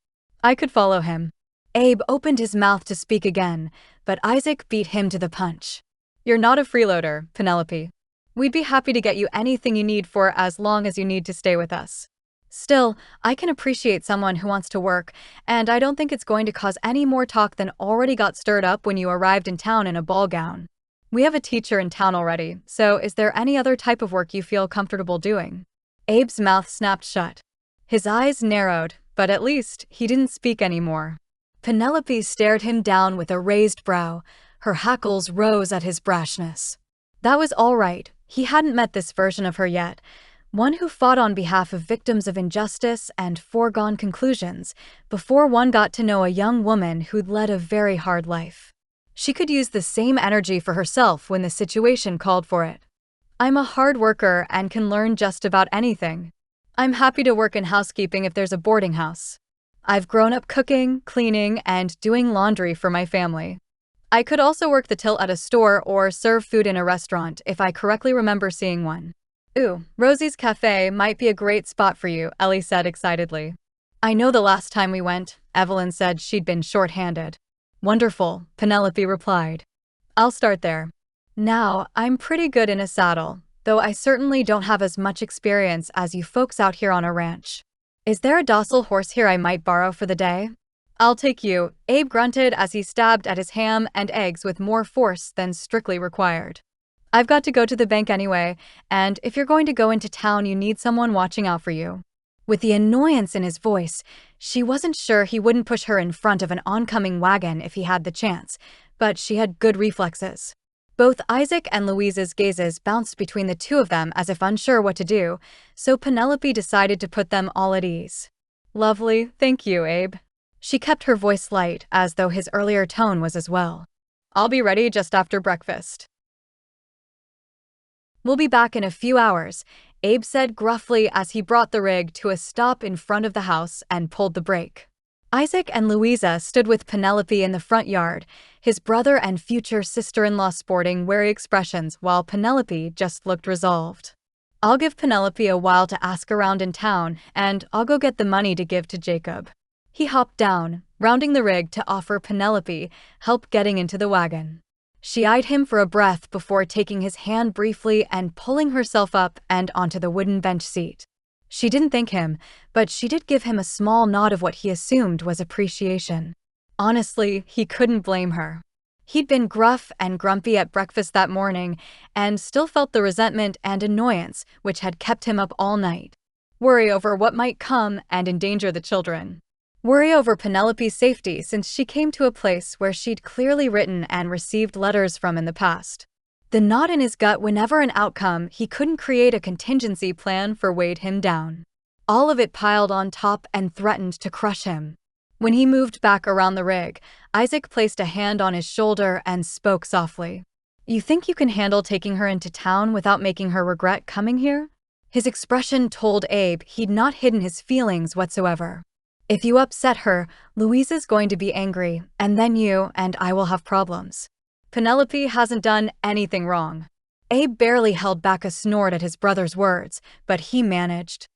I could follow him." Abe opened his mouth to speak again, but Isaac beat him to the punch. "You're not a freeloader, Penelope. We'd be happy to get you anything you need for as long as you need to stay with us. Still, I can appreciate someone who wants to work, and I don't think it's going to cause any more talk than already got stirred up when you arrived in town in a ball gown. We have a teacher in town already, so is there any other type of work you feel comfortable doing?" Abe's mouth snapped shut. His eyes narrowed, but at least he didn't speak anymore. Penelope stared him down with a raised brow. Her hackles rose at his brashness. That was all right. He hadn't met this version of her yet, one who fought on behalf of victims of injustice and foregone conclusions, before one got to know a young woman who'd led a very hard life. She could use the same energy for herself when the situation called for it. "I'm a hard worker and can learn just about anything. I'm happy to work in housekeeping if there's a boarding house. I've grown up cooking, cleaning, and doing laundry for my family. I could also work the till at a store or serve food in a restaurant if I correctly remember seeing one." "Ooh, Rosie's Cafe might be a great spot for you," Ellie said excitedly. "I know the last time we went, Evelyn said she'd been short-handed." "Wonderful," Penelope replied. "I'll start there. Now, I'm pretty good in a saddle, though I certainly don't have as much experience as you folks out here on a ranch. Is there a docile horse here I might borrow for the day?" "I'll take you," Abe grunted as he stabbed at his ham and eggs with more force than strictly required. "I've got to go to the bank anyway, and if you're going to go into town you need someone watching out for you." With the annoyance in his voice, she wasn't sure he wouldn't push her in front of an oncoming wagon if he had the chance, but she had good reflexes. Both Isaac and Louisa's gazes bounced between the two of them as if unsure what to do, so Penelope decided to put them all at ease. "Lovely, thank you, Abe." She kept her voice light, as though his earlier tone was as well. "I'll be ready just after breakfast." "We'll be back in a few hours," Abe said gruffly as he brought the rig to a stop in front of the house and pulled the brake. Isaac and Louisa stood with Penelope in the front yard, his brother and future sister-in-law sporting wary expressions while Penelope just looked resolved. "I'll give Penelope a while to ask around in town, and I'll go get the money to give to Jacob." He hopped down, rounding the rig to offer Penelope help getting into the wagon. She eyed him for a breath before taking his hand briefly and pulling herself up and onto the wooden bench seat. She didn't thank him, but she did give him a small nod of what he assumed was appreciation. Honestly, he couldn't blame her. He'd been gruff and grumpy at breakfast that morning and still felt the resentment and annoyance which had kept him up all night. Worry over what might come and endanger the children. Worry over Penelope's safety since she came to a place where she'd clearly written and received letters from in the past. The knot in his gut whenever an outcome he couldn't create a contingency plan for weighed him down. All of it piled on top and threatened to crush him. When he moved back around the rig, Isaac placed a hand on his shoulder and spoke softly. "You think you can handle taking her into town without making her regret coming here?" His expression told Abe he'd not hidden his feelings whatsoever. "If you upset her, Louisa's going to be angry, and then you and I will have problems. Penelope hasn't done anything wrong." Abe barely held back a snort at his brother's words, but he managed.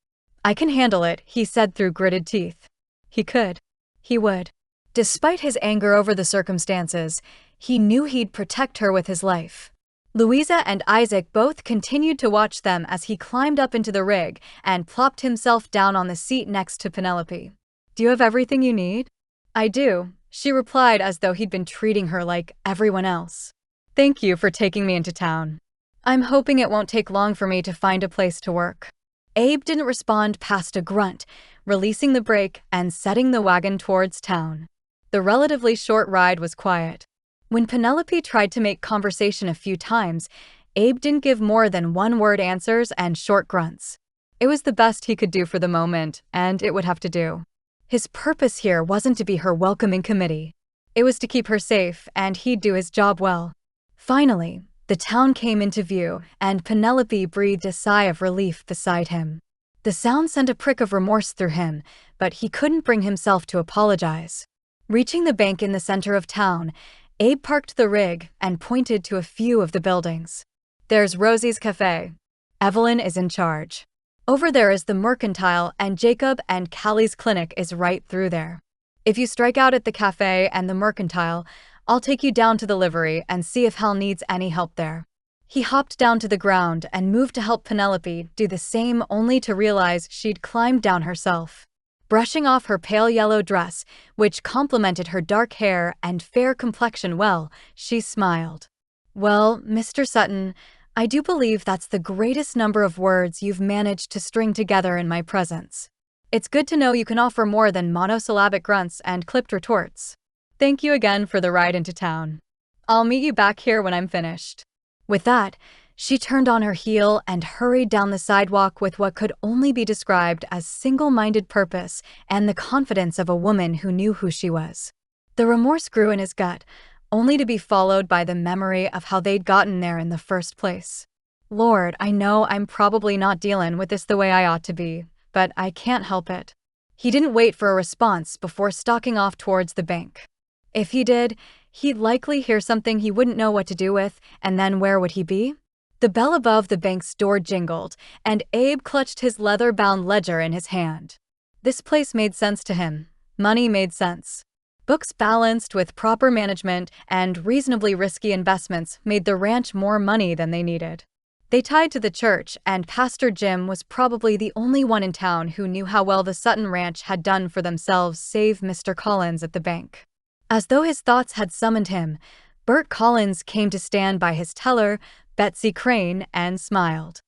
"I can handle it," he said through gritted teeth. He could. He would. Despite his anger over the circumstances, he knew he'd protect her with his life. Louisa and Isaac both continued to watch them as he climbed up into the rig and plopped himself down on the seat next to Penelope. "Do you have everything you need?" "I do," she replied as though he'd been treating her like everyone else. "Thank you for taking me into town. I'm hoping it won't take long for me to find a place to work." Abe didn't respond past a grunt, releasing the brake and setting the wagon towards town. The relatively short ride was quiet. When Penelope tried to make conversation a few times, Abe didn't give more than one-word answers and short grunts. It was the best he could do for the moment, and it would have to do. His purpose here wasn't to be her welcoming committee. It was to keep her safe, and he'd do his job well. Finally, the town came into view, and Penelope breathed a sigh of relief beside him. The sound sent a prick of remorse through him, but he couldn't bring himself to apologize. Reaching the bank in the center of town, Abe parked the rig and pointed to a few of the buildings. "There's Rosie's Cafe. Evelyn is in charge. Over there is the Mercantile, and Jacob and Callie's clinic is right through there. If you strike out at the cafe and the Mercantile, I'll take you down to the livery and see if Hal needs any help there." He hopped down to the ground and moved to help Penelope do the same, only to realize she'd climbed down herself. Brushing off her pale yellow dress, which complemented her dark hair and fair complexion well, she smiled. "Well, Mr. Sutton, I do believe that's the greatest number of words you've managed to string together in my presence. It's good to know you can offer more than monosyllabic grunts and clipped retorts. Thank you again for the ride into town. I'll meet you back here when I'm finished." With that, she turned on her heel and hurried down the sidewalk with what could only be described as single-minded purpose and the confidence of a woman who knew who she was. The remorse grew in his gut, only to be followed by the memory of how they'd gotten there in the first place. "Lord, I know I'm probably not dealing with this the way I ought to be, but I can't help it." He didn't wait for a response before stalking off towards the bank. If he did, he'd likely hear something he wouldn't know what to do with, and then where would he be? The bell above the bank's door jingled, and Abe clutched his leather-bound ledger in his hand. This place made sense to him. Money made sense. Books balanced with proper management and reasonably risky investments made the ranch more money than they needed. They tied to the church, and Pastor Jim was probably the only one in town who knew how well the Sutton Ranch had done for themselves, save Mr. Collins at the bank. As though his thoughts had summoned him, Bert Collins came to stand by his teller, Betsy Crane, and smiled.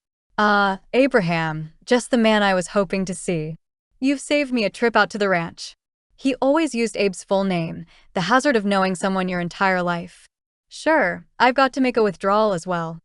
Abraham, just the man I was hoping to see. You've saved me a trip out to the ranch." He always used Abe's full name, the hazard of knowing someone your entire life. "Sure, I've got to make a withdrawal as well.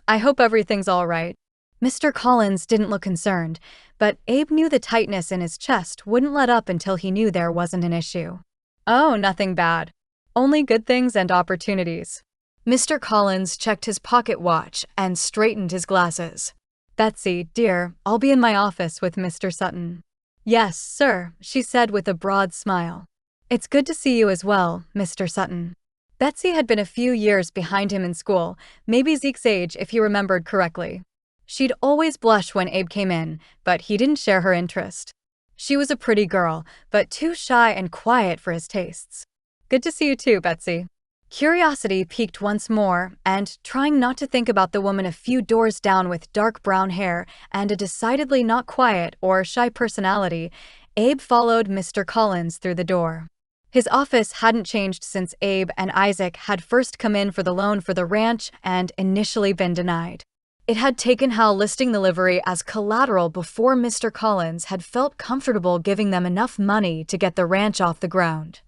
I hope everything's all right." Mr. Collins didn't look concerned, but Abe knew the tightness in his chest wouldn't let up until he knew there wasn't an issue. "Oh, nothing bad. Only good things and opportunities." Mr. Collins checked his pocket watch and straightened his glasses. "Betsy, dear, I'll be in my office with Mr. Sutton." "Yes, sir," she said with a broad smile. "It's good to see you as well, Mr. Sutton." Betsy had been a few years behind him in school, maybe Zeke's age if he remembered correctly. She'd always blush when Abe came in, but he didn't share her interest. She was a pretty girl, but too shy and quiet for his tastes. "Good to see you too, Betsy." Curiosity piqued once more, and trying not to think about the woman a few doors down with dark brown hair and a decidedly not quiet or shy personality, Abe followed Mr. Collins through the door. His office hadn't changed since Abe and Isaac had first come in for the loan for the ranch and initially been denied. It had taken Hal listing the livery as collateral before Mr. Collins had felt comfortable giving them enough money to get the ranch off the ground.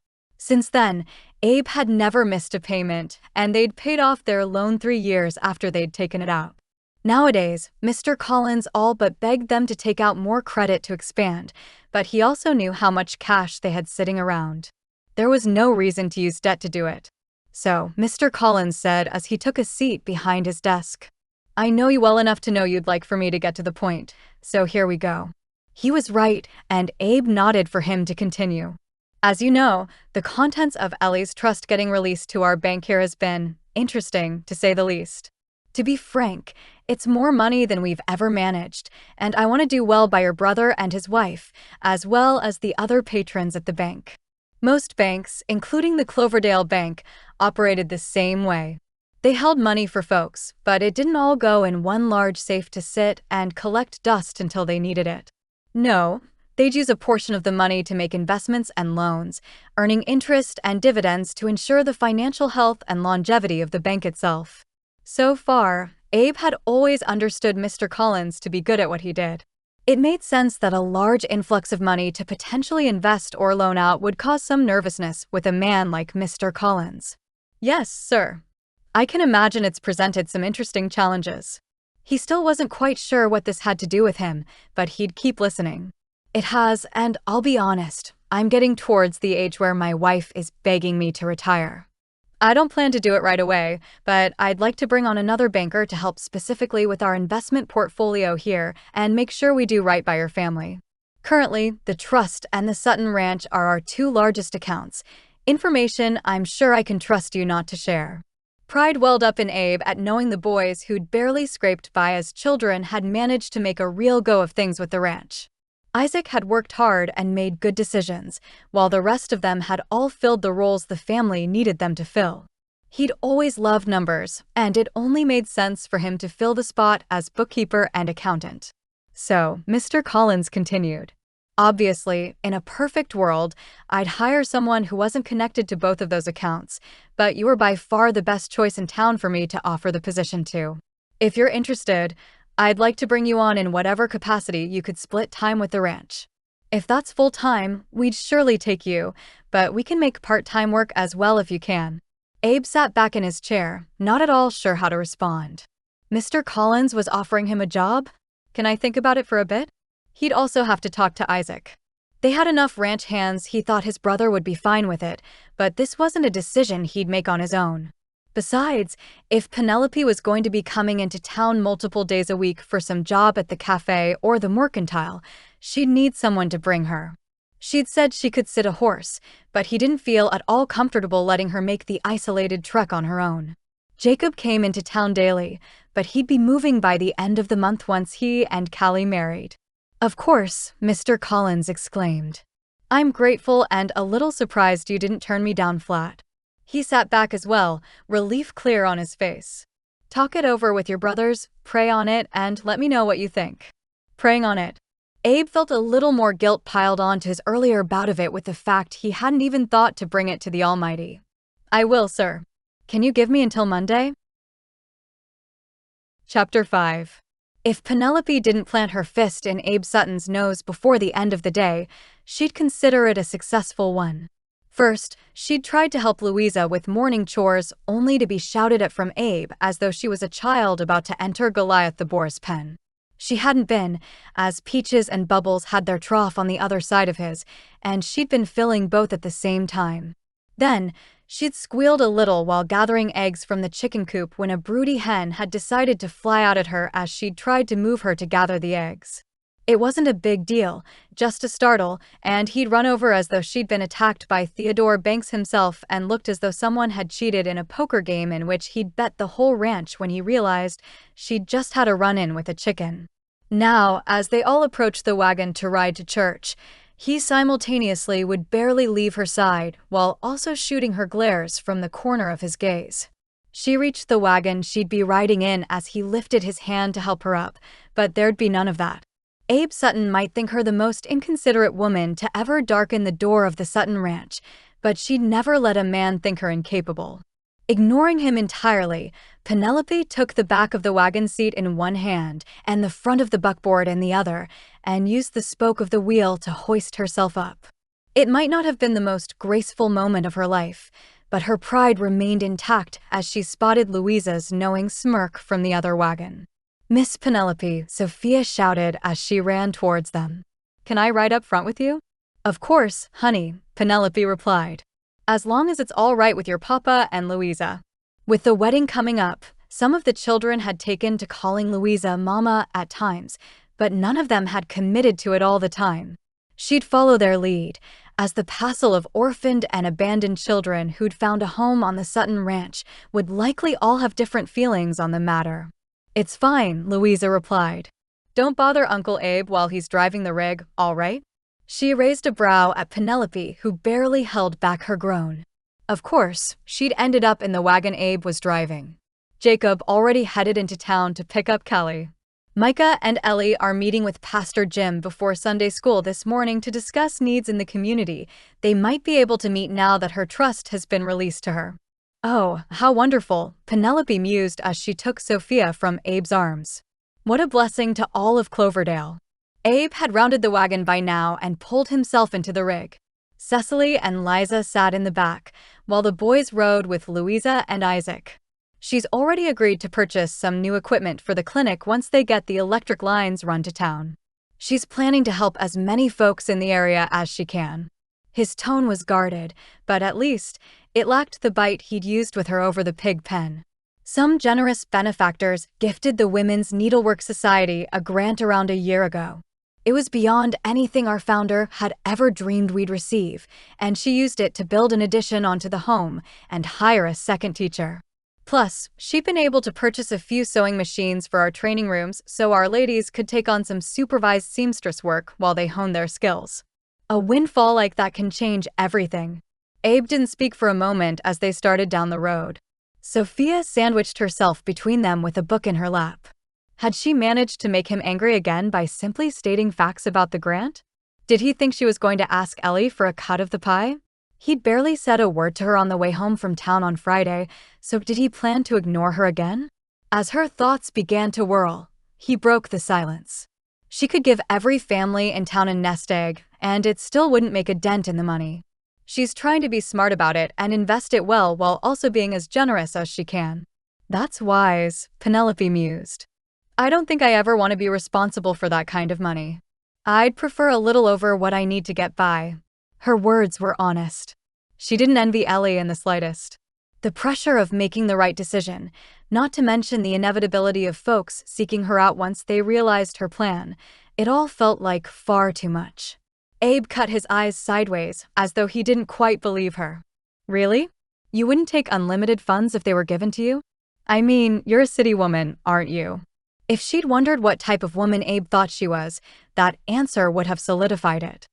Since then, Abe had never missed a payment, and they'd paid off their loan 3 years after they'd taken it out. Nowadays, Mr. Collins all but begged them to take out more credit to expand, but he also knew how much cash they had sitting around. There was no reason to use debt to do it. So, Mr. Collins said as he took a seat behind his desk, "I know you well enough to know you'd like for me to get to the point, so here we go." He was right, and Abe nodded for him to continue. "As you know, the contents of Ellie's trust getting released to our bank here has been interesting, to say the least. To be frank, it's more money than we've ever managed, and I want to do well by your brother and his wife, as well as the other patrons at the bank." Most banks, including the Cloverdale Bank, operated the same way. They held money for folks, but it didn't all go in one large safe to sit and collect dust until they needed it. No, they'd use a portion of the money to make investments and loans, earning interest and dividends to ensure the financial health and longevity of the bank itself. So far, Abe had always understood Mr. Collins to be good at what he did. It made sense that a large influx of money to potentially invest or loan out would cause some nervousness with a man like Mr. Collins. "Yes, sir. I can imagine it's presented some interesting challenges." He still wasn't quite sure what this had to do with him, but he'd keep listening. "It has, and I'll be honest, I'm getting towards the age where my wife is begging me to retire. I don't plan to do it right away, but I'd like to bring on another banker to help specifically with our investment portfolio here and make sure we do right by your family. Currently, the trust and the Sutton Ranch are our two largest accounts. Information I'm sure I can trust you not to share." Pride welled up in Abe at knowing the boys who'd barely scraped by as children had managed to make a real go of things with the ranch. Isaac had worked hard and made good decisions, while the rest of them had all filled the roles the family needed them to fill. He'd always loved numbers, and it only made sense for him to fill the spot as bookkeeper and accountant. So, Mr. Collins continued, "Obviously, in a perfect world, I'd hire someone who wasn't connected to both of those accounts, but you were by far the best choice in town for me to offer the position to. If you're interested, I'd like to bring you on in whatever capacity you could split time with the ranch. If that's full-time, we'd surely take you, but we can make part-time work as well if you can." Abe sat back in his chair, not at all sure how to respond. Mr. Collins was offering him a job? Can I think about it for a bit? He'd also have to talk to Isaac. They had enough ranch hands he thought his brother would be fine with it, but this wasn't a decision he'd make on his own. Besides, if Penelope was going to be coming into town multiple days a week for some job at the cafe or the mercantile, she'd need someone to bring her. She'd said she could sit a horse, but he didn't feel at all comfortable letting her make the isolated trek on her own. Jacob came into town daily, but he'd be moving by the end of the month once he and Callie married. "Of course," Mr. Collins exclaimed. "I'm grateful and a little surprised you didn't turn me down flat." He sat back as well, relief clear on his face. "Talk it over with your brothers, pray on it, and let me know what you think." Praying on it. Abe felt a little more guilt piled on to his earlier bout of it with the fact he hadn't even thought to bring it to the Almighty. "I will, sir. Can you give me until Monday?" Chapter 5. If Penelope didn't plant her fist in Abe Sutton's nose before the end of the day, she'd consider it a successful one. First, she'd tried to help Louisa with morning chores only to be shouted at from Abe as though she was a child about to enter Goliath the boar's pen. She hadn't been, as Peaches and Bubbles had their trough on the other side of his, and she'd been filling both at the same time. Then, she'd squealed a little while gathering eggs from the chicken coop when a broody hen had decided to fly out at her as she'd tried to move her to gather the eggs. It wasn't a big deal, just a startle, and he'd run over as though she'd been attacked by Theodore Banks himself and looked as though someone had cheated in a poker game in which he'd bet the whole ranch when he realized she'd just had a run-in with a chicken. Now, as they all approached the wagon to ride to church, he simultaneously would barely leave her side while also shooting her glares from the corner of his gaze. She reached the wagon she'd be riding in as he lifted his hand to help her up, but there'd be none of that. Abe Sutton might think her the most inconsiderate woman to ever darken the door of the Sutton Ranch, but she'd never let a man think her incapable. Ignoring him entirely, Penelope took the back of the wagon seat in one hand and the front of the buckboard in the other, and used the spoke of the wheel to hoist herself up. It might not have been the most graceful moment of her life, but her pride remained intact as she spotted Louisa's knowing smirk from the other wagon. "Miss Penelope," Sophia shouted as she ran towards them. "Can I ride up front with you?" "Of course, honey," Penelope replied. "As long as it's all right with your papa and Louisa." With the wedding coming up, some of the children had taken to calling Louisa Mama at times, but none of them had committed to it all the time. She'd follow their lead, as the passel of orphaned and abandoned children who'd found a home on the Sutton ranch would likely all have different feelings on the matter. "It's fine," Louisa replied. "Don't bother Uncle Abe while he's driving the rig, all right?" She raised a brow at Penelope, who barely held back her groan. Of course, she'd ended up in the wagon Abe was driving. Jacob already headed into town to pick up Kelly. Micah and Ellie are meeting with Pastor Jim before Sunday school this morning to discuss needs in the community they might be able to meet now that her trust has been released to her. "Oh, how wonderful," Penelope mused as she took Sophia from Abe's arms. What a blessing to all of Cloverdale. Abe had rounded the wagon by now and pulled himself into the rig. Cecily and Liza sat in the back, while the boys rode with Louisa and Isaac. She's already agreed to purchase some new equipment for the clinic once they get the electric lines run to town. She's planning to help as many folks in the area as she can. His tone was guarded, but at least it lacked the bite he'd used with her over the pig pen. Some generous benefactors gifted the Women's Needlework Society a grant around a year ago. It was beyond anything our founder had ever dreamed we'd receive, and she used it to build an addition onto the home and hire a second teacher. Plus, she'd been able to purchase a few sewing machines for our training rooms so our ladies could take on some supervised seamstress work while they hone their skills. A windfall like that can change everything. Abe didn't speak for a moment as they started down the road. Sophia sandwiched herself between them with a book in her lap. Had she managed to make him angry again by simply stating facts about the grant? Did he think she was going to ask Ellie for a cut of the pie? He'd barely said a word to her on the way home from town on Friday, so did he plan to ignore her again? As her thoughts began to whirl, he broke the silence. She could give every family in town a nest egg, and it still wouldn't make a dent in the money. She's trying to be smart about it and invest it well while also being as generous as she can. "That's wise," Penelope mused. "I don't think I ever want to be responsible for that kind of money. I'd prefer a little over what I need to get by." Her words were honest. She didn't envy Ellie in the slightest. The pressure of making the right decision, not to mention the inevitability of folks seeking her out once they realized her plan, it all felt like far too much. Abe cut his eyes sideways, as though he didn't quite believe her. "Really? You wouldn't take unlimited funds if they were given to you? I mean, you're a city woman, aren't you?" If she'd wondered what type of woman Abe thought she was, that answer would have solidified it.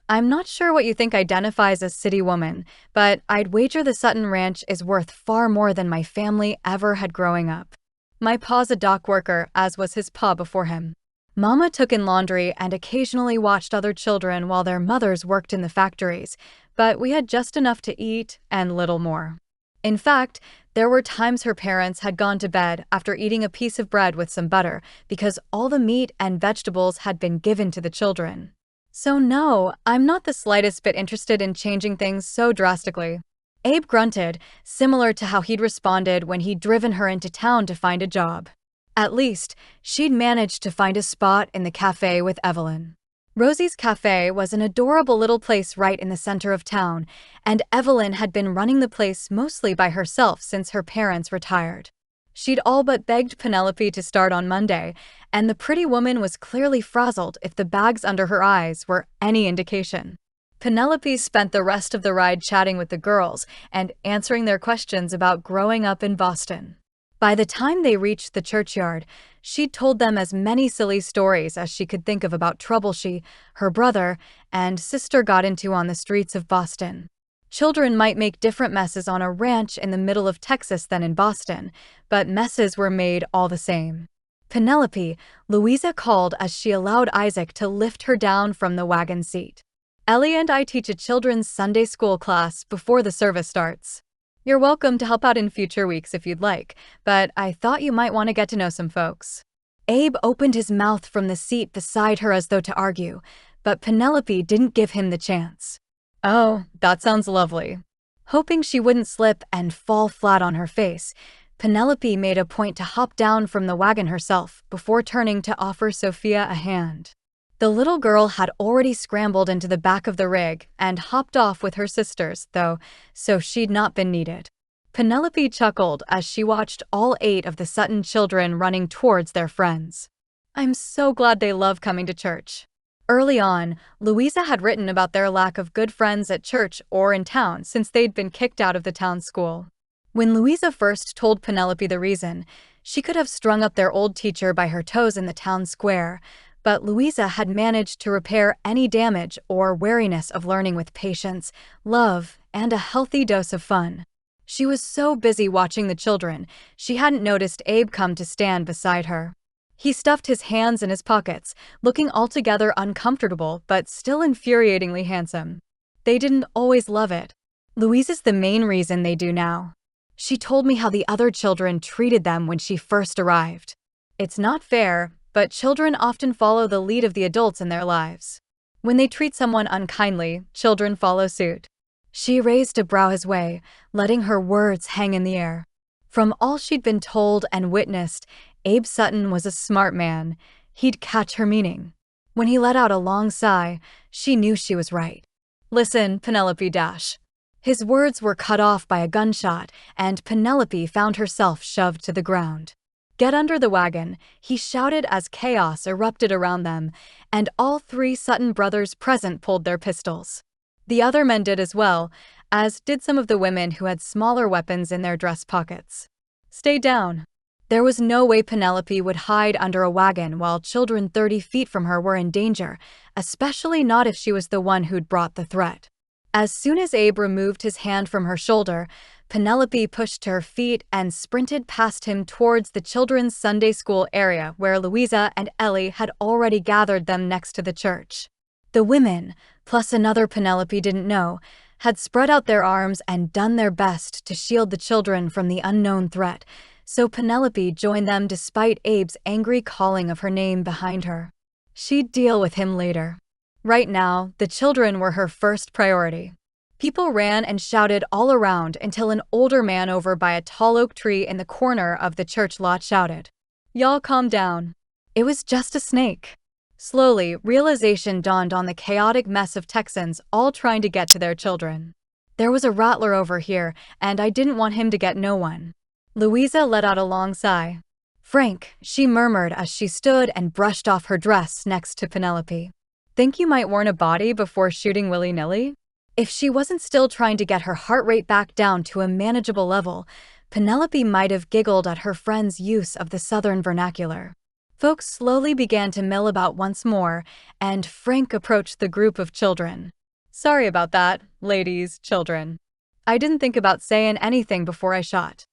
"I'm not sure what you think identifies as city woman, but I'd wager the Sutton Ranch is worth far more than my family ever had growing up. My pa's a dock worker, as was his pa before him. Mama took in laundry and occasionally watched other children while their mothers worked in the factories, but we had just enough to eat and little more. In fact, there were times her parents had gone to bed after eating a piece of bread with some butter because all the meat and vegetables had been given to the children. So no, I'm not the slightest bit interested in changing things so drastically." Abe grunted, similar to how he'd responded when he'd driven her into town to find a job. At least, she'd managed to find a spot in the cafe with Evelyn. Rosie's Cafe was an adorable little place right in the center of town, and Evelyn had been running the place mostly by herself since her parents retired. She'd all but begged Penelope to start on Monday, and the pretty woman was clearly frazzled if the bags under her eyes were any indication. Penelope spent the rest of the ride chatting with the girls and answering their questions about growing up in Boston. By the time they reached the churchyard, she'd told them as many silly stories as she could think of about trouble she, her brother, and sister got into on the streets of Boston. Children might make different messes on a ranch in the middle of Texas than in Boston, but messes were made all the same. "Penelope," Louisa called as she allowed Isaac to lift her down from the wagon seat. "Ellie and I teach a children's Sunday school class before the service starts. You're welcome to help out in future weeks if you'd like, but I thought you might want to get to know some folks." Abe opened his mouth from the seat beside her as though to argue, but Penelope didn't give him the chance. Oh, that sounds lovely. Hoping she wouldn't slip and fall flat on her face, Penelope made a point to hop down from the wagon herself before turning to offer Sophia a hand. The little girl had already scrambled into the back of the rig and hopped off with her sisters, though, so she'd not been needed. Penelope chuckled as she watched all 8 of the Sutton children running towards their friends. I'm so glad they love coming to church. Early on, Louisa had written about their lack of good friends at church or in town since they'd been kicked out of the town school. When Louisa first told Penelope the reason, she could have strung up their old teacher by her toes in the town square, but Louisa had managed to repair any damage or weariness of learning with patience, love, and a healthy dose of fun. She was so busy watching the children, she hadn't noticed Abe come to stand beside her. He stuffed his hands in his pockets, looking altogether uncomfortable but still infuriatingly handsome. They didn't always love it. Louisa's the main reason they do now. She told me how the other children treated them when she first arrived. It's not fair, but children often follow the lead of the adults in their lives. When they treat someone unkindly, children follow suit. She raised a brow his way, letting her words hang in the air. From all she'd been told and witnessed, Abe Sutton was a smart man. He'd catch her meaning. When he let out a long sigh, she knew she was right. Listen, Penelope Dash. His words were cut off by a gunshot, and Penelope found herself shoved to the ground. Get under the wagon, he shouted as chaos erupted around them, and all 3 Sutton brothers present pulled their pistols. The other men did as well, as did some of the women who had smaller weapons in their dress pockets. Stay down. There was no way Penelope would hide under a wagon while children 30 feet from her were in danger, especially not if she was the one who'd brought the threat. As soon as Abe removed his hand from her shoulder, Penelope pushed to her feet and sprinted past him towards the children's Sunday school area where Louisa and Ellie had already gathered them next to the church. The women, plus another Penelope didn't know, had spread out their arms and done their best to shield the children from the unknown threat, so Penelope joined them despite Abe's angry calling of her name behind her. She'd deal with him later. Right now, the children were her first priority. People ran and shouted all around until an older man over by a tall oak tree in the corner of the church lot shouted, "Y'all calm down. It was just a snake." Slowly, realization dawned on the chaotic mess of Texans all trying to get to their children. There was a rattler over here, and I didn't want him to get no one. Louisa let out a long sigh. Frank, she murmured as she stood and brushed off her dress next to Penelope. Think you might warn a body before shooting willy-nilly? If she wasn't still trying to get her heart rate back down to a manageable level, Penelope might have giggled at her friend's use of the southern vernacular. Folks slowly began to mill about once more, and Frank approached the group of children. Sorry about that, ladies, children. I didn't think about saying anything before I shot.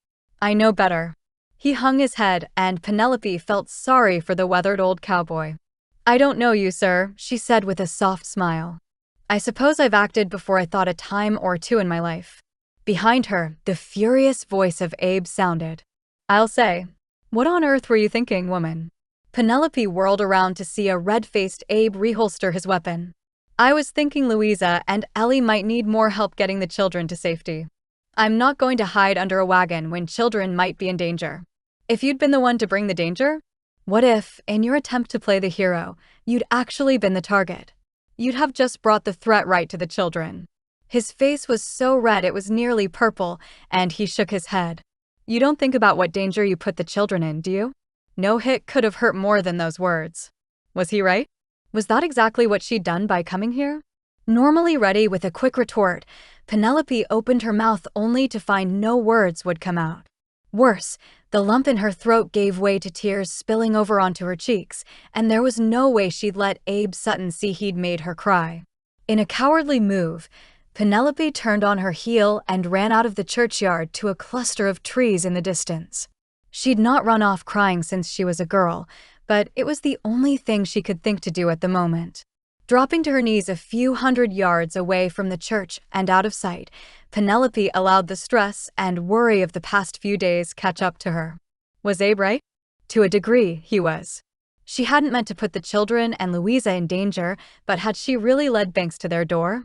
I know better. He hung his head, and Penelope felt sorry for the weathered old cowboy. I don't know you, sir, she said with a soft smile. I suppose I've acted before I thought a time or two in my life. Behind her, the furious voice of Abe sounded. I'll say, what on earth were you thinking, woman? Penelope whirled around to see a red-faced Abe reholster his weapon. I was thinking Louisa and Ellie might need more help getting the children to safety. I'm not going to hide under a wagon when children might be in danger. If you'd been the one to bring the danger? What if, in your attempt to play the hero, you'd actually been the target? You'd have just brought the threat right to the children. His face was so red it was nearly purple, and he shook his head. You don't think about what danger you put the children in, do you? No hit could have hurt more than those words. Was he right? Was that exactly what she'd done by coming here? Normally ready with a quick retort, Penelope opened her mouth only to find no words would come out. Worse, the lump in her throat gave way to tears spilling over onto her cheeks, and there was no way she'd let Abe Sutton see he'd made her cry. In a cowardly move, Penelope turned on her heel and ran out of the churchyard to a cluster of trees in the distance. She'd not run off crying since she was a girl, but it was the only thing she could think to do at the moment. Dropping to her knees a few hundred yards away from the church and out of sight, Penelope allowed the stress and worry of the past few days catch up to her. Was Abe right? To a degree, he was. She hadn't meant to put the children and Louisa in danger, but had she really led Banks to their door?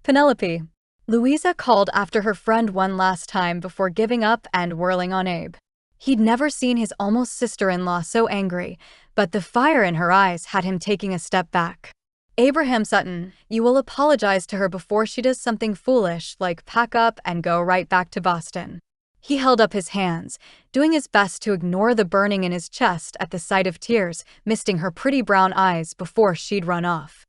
Penelope. Louisa called after her friend one last time before giving up and whirling on Abe. He'd never seen his almost sister-in-law so angry, but the fire in her eyes had him taking a step back. Abraham Sutton, you will apologize to her before she does something foolish like pack up and go right back to Boston. He held up his hands, doing his best to ignore the burning in his chest at the sight of tears misting her pretty brown eyes before she'd run off.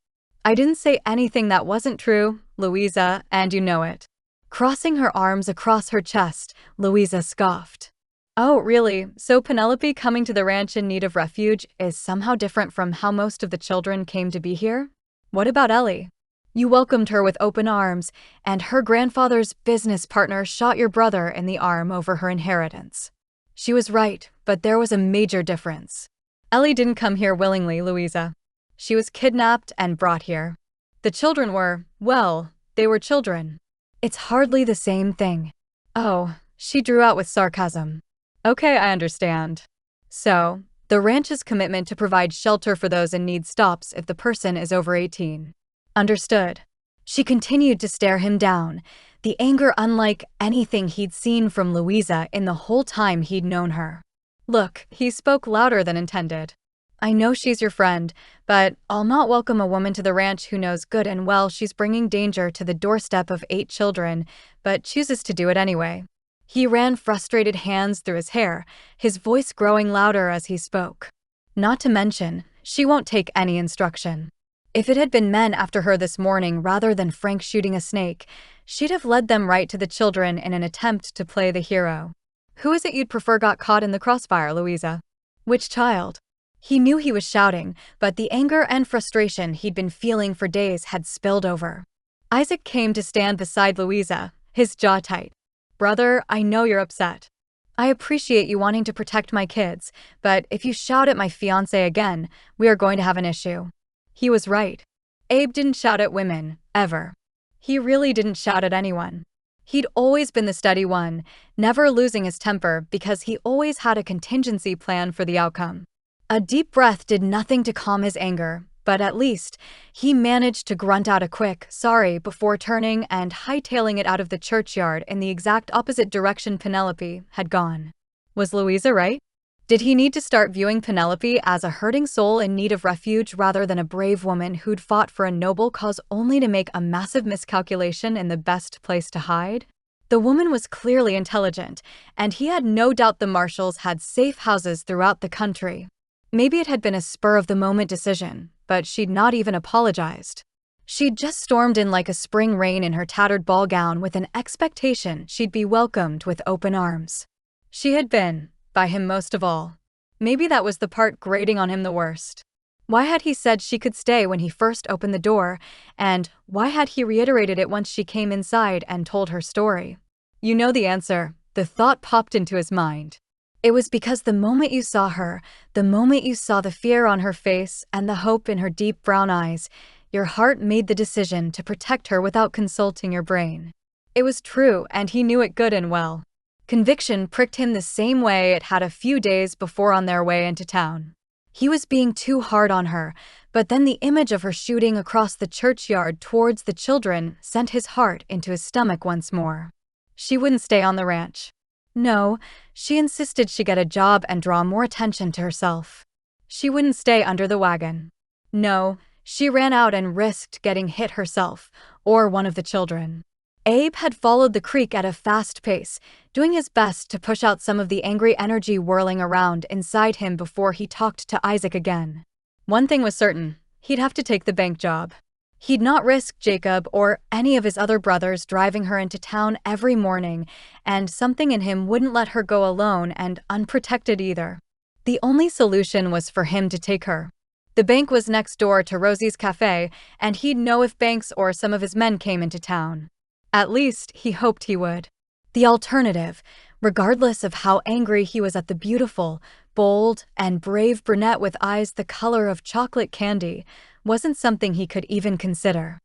I didn't say anything that wasn't true, Louisa, and you know it. Crossing her arms across her chest, Louisa scoffed. Oh, really? So Penelope coming to the ranch in need of refuge is somehow different from how most of the children came to be here? What about Ellie? You welcomed her with open arms, and her grandfather's business partner shot your brother in the arm over her inheritance. She was right, but there was a major difference. Ellie didn't come here willingly, Louisa. She was kidnapped and brought here. The children were, well, they were children. It's hardly the same thing. Oh, she drew out with sarcasm. Okay, I understand. So, the ranch's commitment to provide shelter for those in need stops if the person is over 18. Understood. She continued to stare him down, the anger unlike anything he'd seen from Louisa in the whole time he'd known her. Look, he spoke louder than intended. I know she's your friend, but I'll not welcome a woman to the ranch who knows good and well she's bringing danger to the doorstep of 8 children, but chooses to do it anyway. He ran frustrated hands through his hair, his voice growing louder as he spoke. Not to mention, she won't take any instruction. If it had been men after her this morning rather than Frank shooting a snake, she'd have led them right to the children in an attempt to play the hero. Who is it you'd prefer got caught in the crossfire, Louisa? Which child? He knew he was shouting, but the anger and frustration he'd been feeling for days had spilled over. Isaac came to stand beside Louisa, his jaw tight. Brother, I know you're upset. I appreciate you wanting to protect my kids, but if you shout at my fiancé again, we are going to have an issue. He was right. Abe didn't shout at women, ever. He really didn't shout at anyone. He'd always been the steady one, never losing his temper because he always had a contingency plan for the outcome. A deep breath did nothing to calm his anger, but at least he managed to grunt out a quick sorry before turning and hightailing it out of the churchyard in the exact opposite direction Penelope had gone. Was Louisa right? Did he need to start viewing Penelope as a hurting soul in need of refuge rather than a brave woman who'd fought for a noble cause only to make a massive miscalculation in the best place to hide? The woman was clearly intelligent, and he had no doubt the marshals had safe houses throughout the country. Maybe it had been a spur-of-the-moment decision, but she'd not even apologized. She'd just stormed in like a spring rain in her tattered ball gown with an expectation she'd be welcomed with open arms. She had been, by him most of all. Maybe that was the part grating on him the worst. Why had he said she could stay when he first opened the door, and why had he reiterated it once she came inside and told her story? You know the answer. The thought popped into his mind. It was because the moment you saw her, the moment you saw the fear on her face and the hope in her deep brown eyes, your heart made the decision to protect her without consulting your brain. It was true, and he knew it good and well. Conviction pricked him the same way it had a few days before on their way into town. He was being too hard on her, but then the image of her shooting across the churchyard towards the children sent his heart into his stomach once more. She wouldn't stay on the ranch. No, she insisted she get a job and draw more attention to herself. She wouldn't stay under the wagon. No, she ran out and risked getting hit herself, or one of the children. Abe had followed the creek at a fast pace, doing his best to push out some of the angry energy whirling around inside him before he talked to Isaac again. One thing was certain, he'd have to take the bank job. He'd not risk Jacob or any of his other brothers driving her into town every morning, and something in him wouldn't let her go alone and unprotected either. The only solution was for him to take her. The bank was next door to Rosie's cafe, and he'd know if Banks or some of his men came into town. At least, he hoped he would. The alternative, regardless of how angry he was at the beautiful, bold, and brave brunette with eyes the color of chocolate candy, wasn't something he could even consider.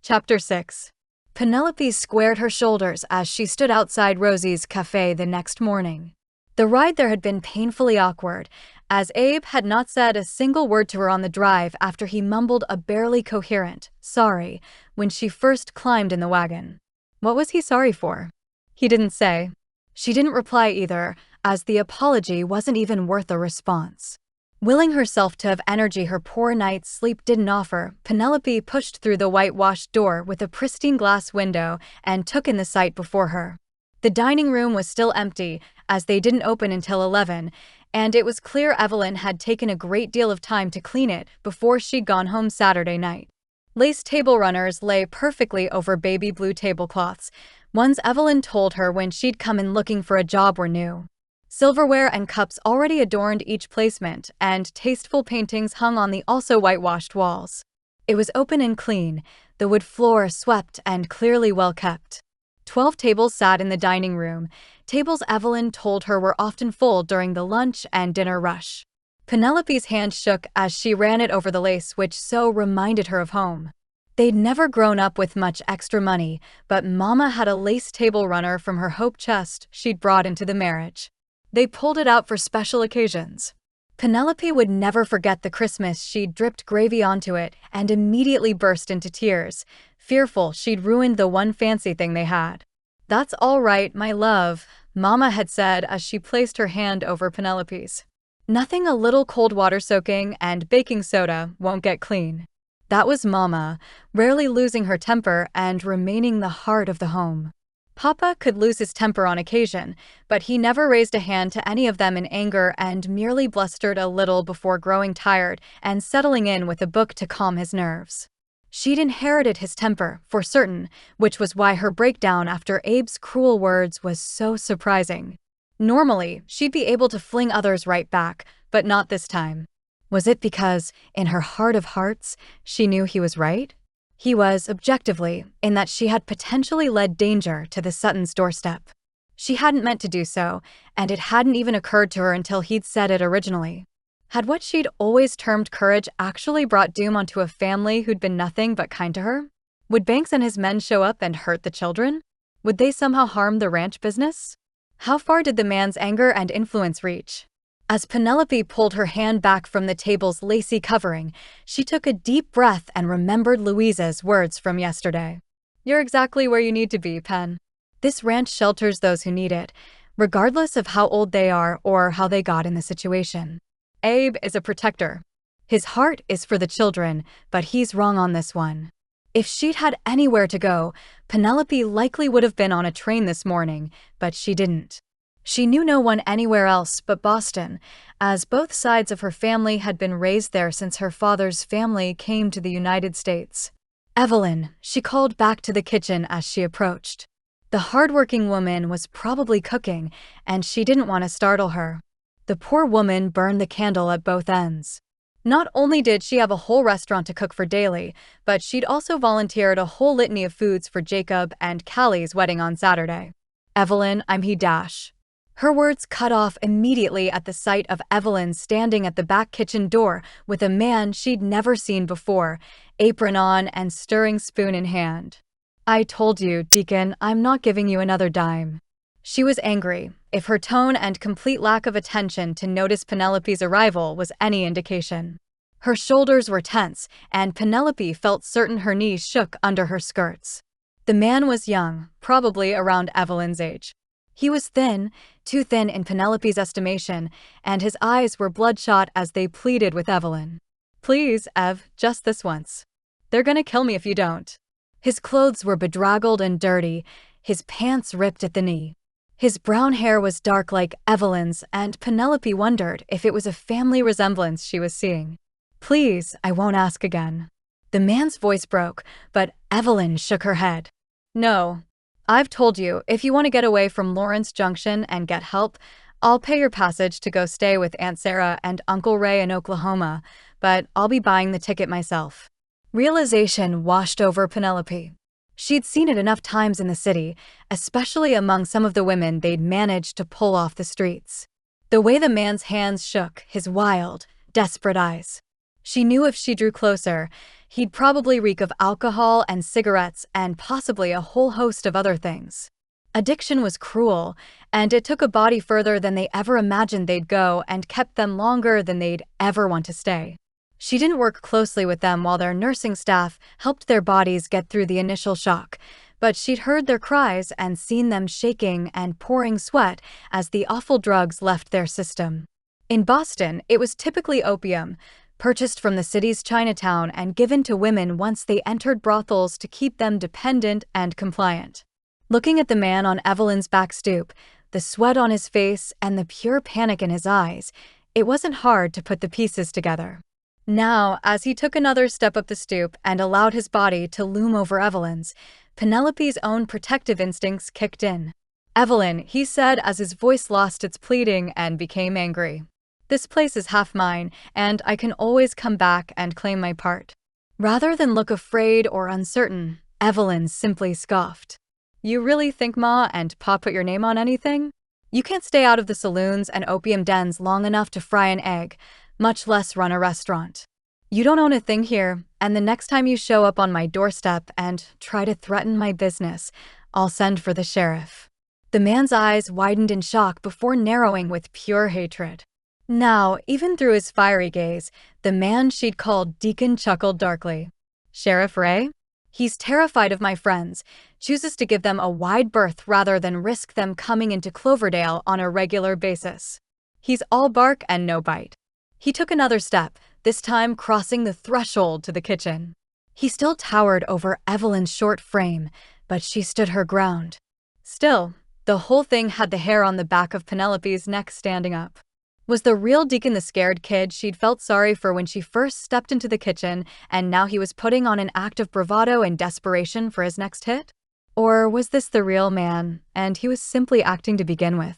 Chapter 6. Penelope squared her shoulders as she stood outside Rosie's cafe the next morning. The ride there had been painfully awkward, as Abe had not said a single word to her on the drive after he mumbled a barely coherent "sorry" when she first climbed in the wagon. What was he sorry for? He didn't say. She didn't reply either, as the apology wasn't even worth a response. Willing herself to have energy her poor night's sleep didn't offer, Penelope pushed through the whitewashed door with a pristine glass window and took in the sight before her. The dining room was still empty, as they didn't open until 11, and it was clear Evelyn had taken a great deal of time to clean it before she'd gone home Saturday night. Lace table runners lay perfectly over baby blue tablecloths, ones Evelyn told her when she'd come in looking for a job were new. Silverware and cups already adorned each placement, and tasteful paintings hung on the also whitewashed walls. It was open and clean, the wood floor swept and clearly well kept. 12 tables sat in the dining room, tables Evelyn told her were often full during the lunch and dinner rush. Penelope's hand shook as she ran it over the lace which so reminded her of home. They'd never grown up with much extra money, but Mama had a lace table runner from her hope chest she'd brought into the marriage. They pulled it out for special occasions. Penelope would never forget the Christmas she'd dripped gravy onto it and immediately burst into tears, fearful she'd ruined the one fancy thing they had. "That's all right, my love," Mama had said as she placed her hand over Penelope's. "Nothing a little cold water soaking and baking soda won't get clean." That was Mama, rarely losing her temper and remaining the heart of the home. Papa could lose his temper on occasion, but he never raised a hand to any of them in anger and merely blustered a little before growing tired and settling in with a book to calm his nerves. She'd inherited his temper, for certain, which was why her breakdown after Abe's cruel words was so surprising. Normally, she'd be able to fling others right back, but not this time. Was it because, in her heart of hearts, she knew he was right? He was, objectively, in that she had potentially led danger to the Suttons' doorstep. She hadn't meant to do so, and it hadn't even occurred to her until he'd said it originally. Had what she'd always termed courage actually brought doom onto a family who'd been nothing but kind to her? Would Banks and his men show up and hurt the children? Would they somehow harm the ranch business? How far did the man's anger and influence reach? As Penelope pulled her hand back from the table's lacy covering, she took a deep breath and remembered Louisa's words from yesterday. "You're exactly where you need to be, Pen. This ranch shelters those who need it, regardless of how old they are or how they got in the situation. Abe is a protector. His heart is for the children, but he's wrong on this one." If she'd had anywhere to go, Penelope likely would have been on a train this morning, but she didn't. She knew no one anywhere else but Boston, as both sides of her family had been raised there since her father's family came to the United States. "Evelyn," she called back to the kitchen as she approached. The hardworking woman was probably cooking, and she didn't want to startle her. The poor woman burned the candle at both ends. Not only did she have a whole restaurant to cook for daily, but she'd also volunteered a whole litany of foods for Jacob and Callie's wedding on Saturday. "Evelyn, I'm he dash." Her words cut off immediately at the sight of Evelyn standing at the back kitchen door with a man she'd never seen before, apron on and stirring spoon in hand. "I told you, Deacon, I'm not giving you another dime." She was angry, if her tone and complete lack of attention to notice Penelope's arrival was any indication. Her shoulders were tense, and Penelope felt certain her knees shook under her skirts. The man was young, probably around Evelyn's age. He was thin, too thin in Penelope's estimation, and his eyes were bloodshot as they pleaded with Evelyn. "Please, Ev, just this once. They're gonna kill me if you don't." His clothes were bedraggled and dirty, his pants ripped at the knee. His brown hair was dark like Evelyn's, and Penelope wondered if it was a family resemblance she was seeing. "Please, I won't ask again." The man's voice broke, but Evelyn shook her head. "No. I've told you, if you want to get away from Lawrence Junction and get help, I'll pay your passage to go stay with Aunt Sarah and Uncle Ray in Oklahoma, but I'll be buying the ticket myself." Realization washed over Penelope. She'd seen it enough times in the city, especially among some of the women they'd managed to pull off the streets. The way the man's hands shook, his wild, desperate eyes. She knew if she drew closer, he'd probably reek of alcohol and cigarettes and possibly a whole host of other things. Addiction was cruel, and it took a body further than they ever imagined they'd go and kept them longer than they'd ever want to stay. She didn't work closely with them while their nursing staff helped their bodies get through the initial shock, but she'd heard their cries and seen them shaking and pouring sweat as the awful drugs left their system. In Boston, it was typically opium, purchased from the city's Chinatown and given to women once they entered brothels to keep them dependent and compliant. Looking at the man on Evelyn's back stoop, the sweat on his face and the pure panic in his eyes, it wasn't hard to put the pieces together. Now, as he took another step up the stoop and allowed his body to loom over Evelyn's, Penelope's own protective instincts kicked in. "Evelyn," he said as his voice lost its pleading and became angry. "This place is half mine, and I can always come back and claim my part." Rather than look afraid or uncertain, Evelyn simply scoffed. "You really think Ma and Pa put your name on anything? You can't stay out of the saloons and opium dens long enough to fry an egg, much less run a restaurant. You don't own a thing here, and the next time you show up on my doorstep and try to threaten my business, I'll send for the sheriff." The man's eyes widened in shock before narrowing with pure hatred. Now, even through his fiery gaze, the man she'd called Deacon chuckled darkly. "Sheriff Ray? He's terrified of my friends, chooses to give them a wide berth rather than risk them coming into Cloverdale on a regular basis. He's all bark and no bite." He took another step, this time crossing the threshold to the kitchen. He still towered over Evelyn's short frame, but she stood her ground. Still, the whole thing had the hair on the back of Penelope's neck standing up. Was the real Deacon the scared kid she'd felt sorry for when she first stepped into the kitchen, and now he was putting on an act of bravado and desperation for his next hit? Or was this the real man, and he was simply acting to begin with?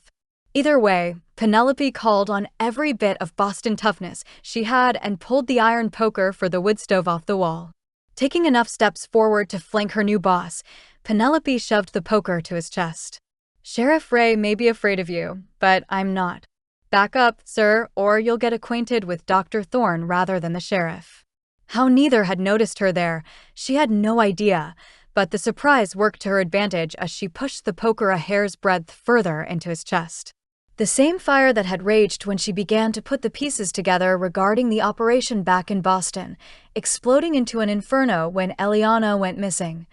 Either way, Penelope called on every bit of Boston toughness she had and pulled the iron poker for the wood stove off the wall. Taking enough steps forward to flank her new boss, Penelope shoved the poker to his chest. "Sheriff Ray may be afraid of you, but I'm not. Back up, sir, or you'll get acquainted with Dr. Thorne rather than the sheriff." How neither had noticed her there, she had no idea, but the surprise worked to her advantage as she pushed the poker a hair's breadth further into his chest. The same fire that had raged when she began to put the pieces together regarding the operation back in Boston, exploding into an inferno when Eliana went missing,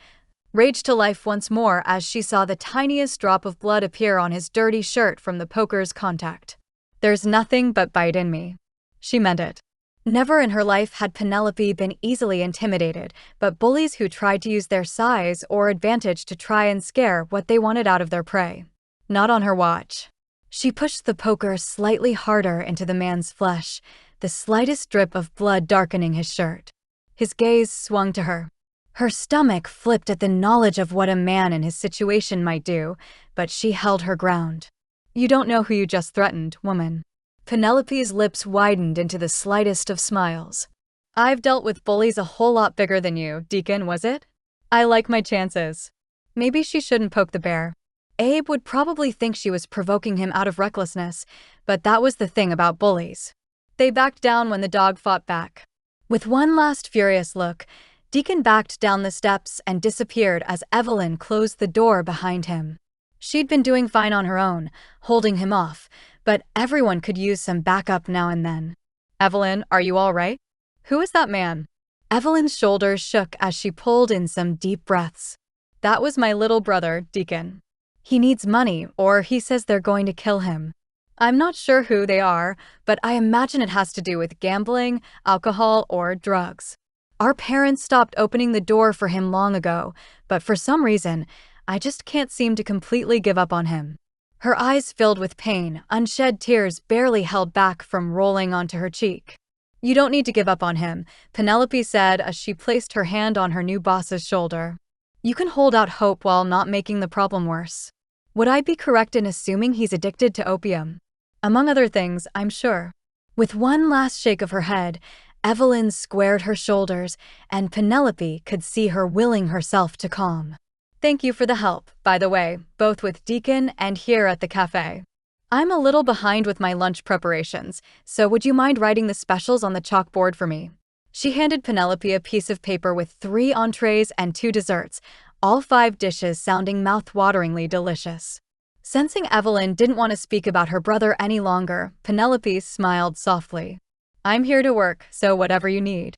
raged to life once more as she saw the tiniest drop of blood appear on his dirty shirt from the poker's contact. "There's nothing but bite in me." She meant it. Never in her life had Penelope been easily intimidated, but bullies who tried to use their size or advantage to try and scare what they wanted out of their prey. Not on her watch. She pushed the poker slightly harder into the man's flesh, the slightest drip of blood darkening his shirt. His gaze swung to her. Her stomach flipped at the knowledge of what a man in his situation might do, but she held her ground. "You don't know who you just threatened, woman." Penelope's lips widened into the slightest of smiles. "I've dealt with bullies a whole lot bigger than you, Deacon, was it? I like my chances." Maybe she shouldn't poke the bear. Abe would probably think she was provoking him out of recklessness, but that was the thing about bullies. They backed down when the dog fought back. With one last furious look, Deacon backed down the steps and disappeared as Evelyn closed the door behind him. She'd been doing fine on her own, holding him off, but everyone could use some backup now and then. "Evelyn, are you all right? Who is that man?" Evelyn's shoulders shook as she pulled in some deep breaths. "That was my little brother, Deacon. He needs money, or he says they're going to kill him. I'm not sure who they are, but I imagine it has to do with gambling, alcohol, or drugs. Our parents stopped opening the door for him long ago, but for some reason, I just can't seem to completely give up on him." Her eyes filled with pain, unshed tears barely held back from rolling onto her cheek. "You don't need to give up on him," Penelope said as she placed her hand on her new boss's shoulder. "You can hold out hope while not making the problem worse. Would I be correct in assuming he's addicted to opium? Among other things, I'm sure." With one last shake of her head, Evelyn squared her shoulders, and Penelope could see her willing herself to calm. "Thank you for the help, by the way, both with Deacon and here at the cafe. I'm a little behind with my lunch preparations, so would you mind writing the specials on the chalkboard for me?" She handed Penelope a piece of paper with 3 entrees and 2 desserts, all 5 dishes sounding mouth-wateringly delicious. Sensing Evelyn didn't want to speak about her brother any longer, Penelope smiled softly. "I'm here to work, so whatever you need."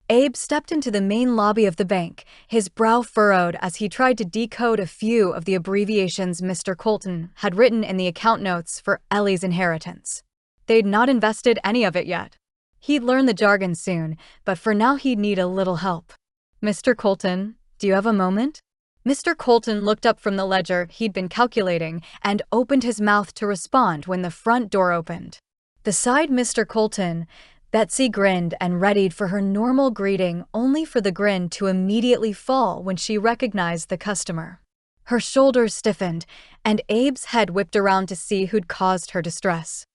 Abe stepped into the main lobby of the bank, his brow furrowed as he tried to decode a few of the abbreviations Mr. Colton had written in the account notes for Ellie's inheritance. They'd not invested any of it yet. He'd learn the jargon soon, but for now he'd need a little help. "Mr. Colton, do you have a moment?" Mr. Colton looked up from the ledger he'd been calculating and opened his mouth to respond when the front door opened. Beside Mr. Colton, Betsy grinned and readied for her normal greeting, only for the grin to immediately fall when she recognized the customer. Her shoulders stiffened, and Abe's head whipped around to see who'd caused her distress.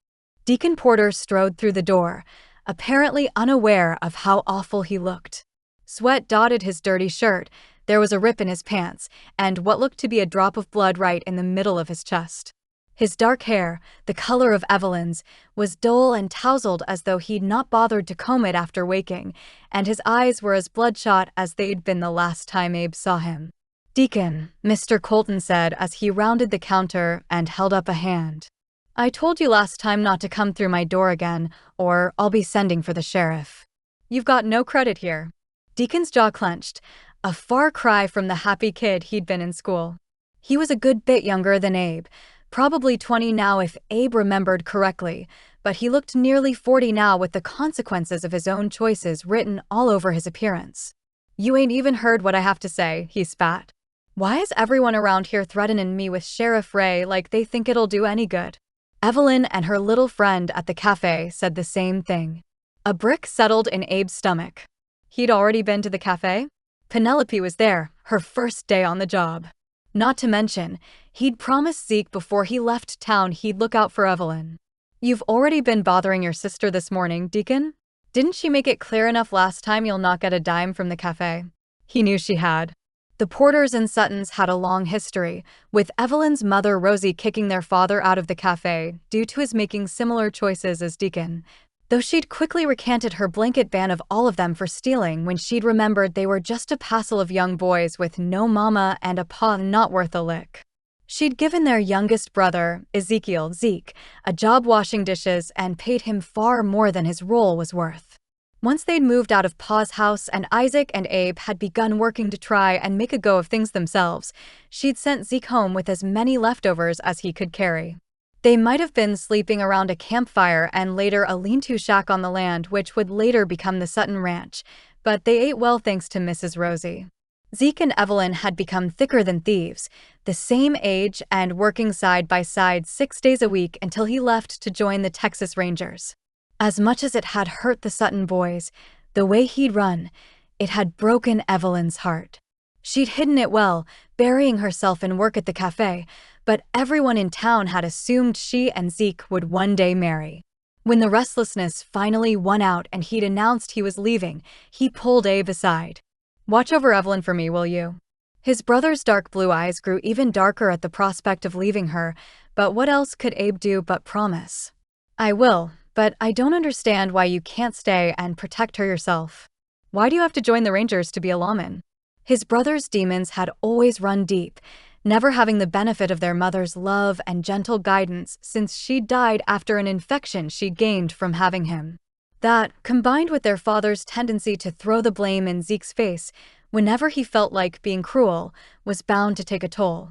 Deacon Porter strode through the door, apparently unaware of how awful he looked. Sweat dotted his dirty shirt, there was a rip in his pants, and what looked to be a drop of blood right in the middle of his chest. His dark hair, the color of Evelyn's, was dull and tousled as though he'd not bothered to comb it after waking, and his eyes were as bloodshot as they'd been the last time Abe saw him. "Deacon," Mr. Colton said as he rounded the counter and held up a hand. "I told you last time not to come through my door again, or I'll be sending for the sheriff. You've got no credit here." Deacon's jaw clenched, a far cry from the happy kid he'd been in school. He was a good bit younger than Abe, probably 20 now if Abe remembered correctly, but he looked nearly 40 now with the consequences of his own choices written all over his appearance. "You ain't even heard what I have to say," he spat. "Why is everyone around here threatening me with Sheriff Ray like they think it'll do any good?" Evelyn and her little friend at the cafe said the same thing. A brick settled in Abe's stomach. He'd already been to the cafe? Penelope was there, her first day on the job. Not to mention, he'd promised Zeke before he left town he'd look out for Evelyn. "You've already been bothering your sister this morning, Deacon? Didn't she make it clear enough last time you'll not get a dime from the cafe?" He knew she had. The Porters and Suttons had a long history, with Evelyn's mother Rosie kicking their father out of the cafe due to his making similar choices as Deacon, though she'd quickly recanted her blanket ban of all of them for stealing when she'd remembered they were just a passel of young boys with no mama and a pa not worth a lick. She'd given their youngest brother, Ezekiel, Zeke, a job washing dishes and paid him far more than his role was worth. Once they'd moved out of Pa's house and Isaac and Abe had begun working to try and make a go of things themselves, she'd sent Zeke home with as many leftovers as he could carry. They might have been sleeping around a campfire and later a lean-to shack on the land which would later become the Sutton Ranch, but they ate well thanks to Mrs. Rosie. Zeke and Evelyn had become thicker than thieves, the same age and working side by side 6 days a week until he left to join the Texas Rangers. As much as it had hurt the Sutton boys, the way he'd run, it had broken Evelyn's heart. She'd hidden it well, burying herself in work at the cafe, but everyone in town had assumed she and Zeke would one day marry. When the restlessness finally won out and he'd announced he was leaving, he pulled Abe aside. "Watch over Evelyn for me, will you?" His brother's dark blue eyes grew even darker at the prospect of leaving her, but what else could Abe do but promise? "I will, but I don't understand why you can't stay and protect her yourself. Why do you have to join the Rangers to be a lawman?" His brother's demons had always run deep, never having the benefit of their mother's love and gentle guidance since she died after an infection she gained from having him. That, combined with their father's tendency to throw the blame in Zeke's face whenever he felt like being cruel, was bound to take a toll.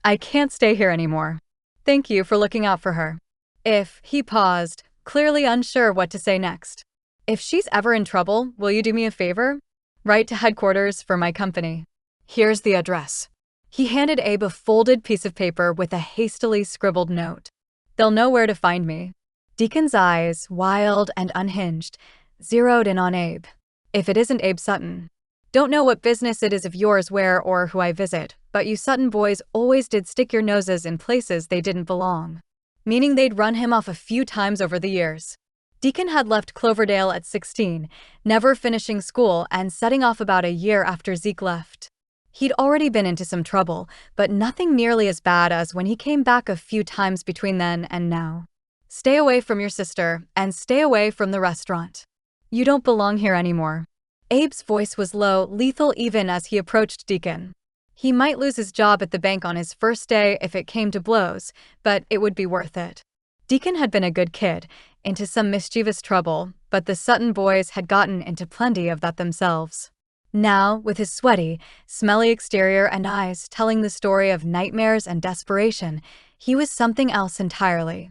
"I can't stay here anymore. Thank you for looking out for her." He paused, clearly unsure what to say next. "If she's ever in trouble, will you do me a favor? Write to headquarters for my company. Here's the address." He handed Abe a folded piece of paper with a hastily scribbled note. "They'll know where to find me." Deacon's eyes, wild and unhinged, zeroed in on Abe. "If it isn't Abe Sutton. Don't know what business it is of yours where or who I visit, but you Sutton boys always did stick your noses in places they didn't belong." Meaning they'd run him off a few times over the years. Deacon had left Cloverdale at 16, never finishing school and setting off about a year after Zeke left. He'd already been into some trouble, but nothing nearly as bad as when he came back a few times between then and now. "Stay away from your sister, and stay away from the restaurant. You don't belong here anymore." Abe's voice was low, lethal even as he approached Deacon. He might lose his job at the bank on his first day if it came to blows, but it would be worth it. Deacon had been a good kid, into some mischievous trouble, but the Sutton boys had gotten into plenty of that themselves. Now, with his sweaty, smelly exterior and eyes telling the story of nightmares and desperation, he was something else entirely.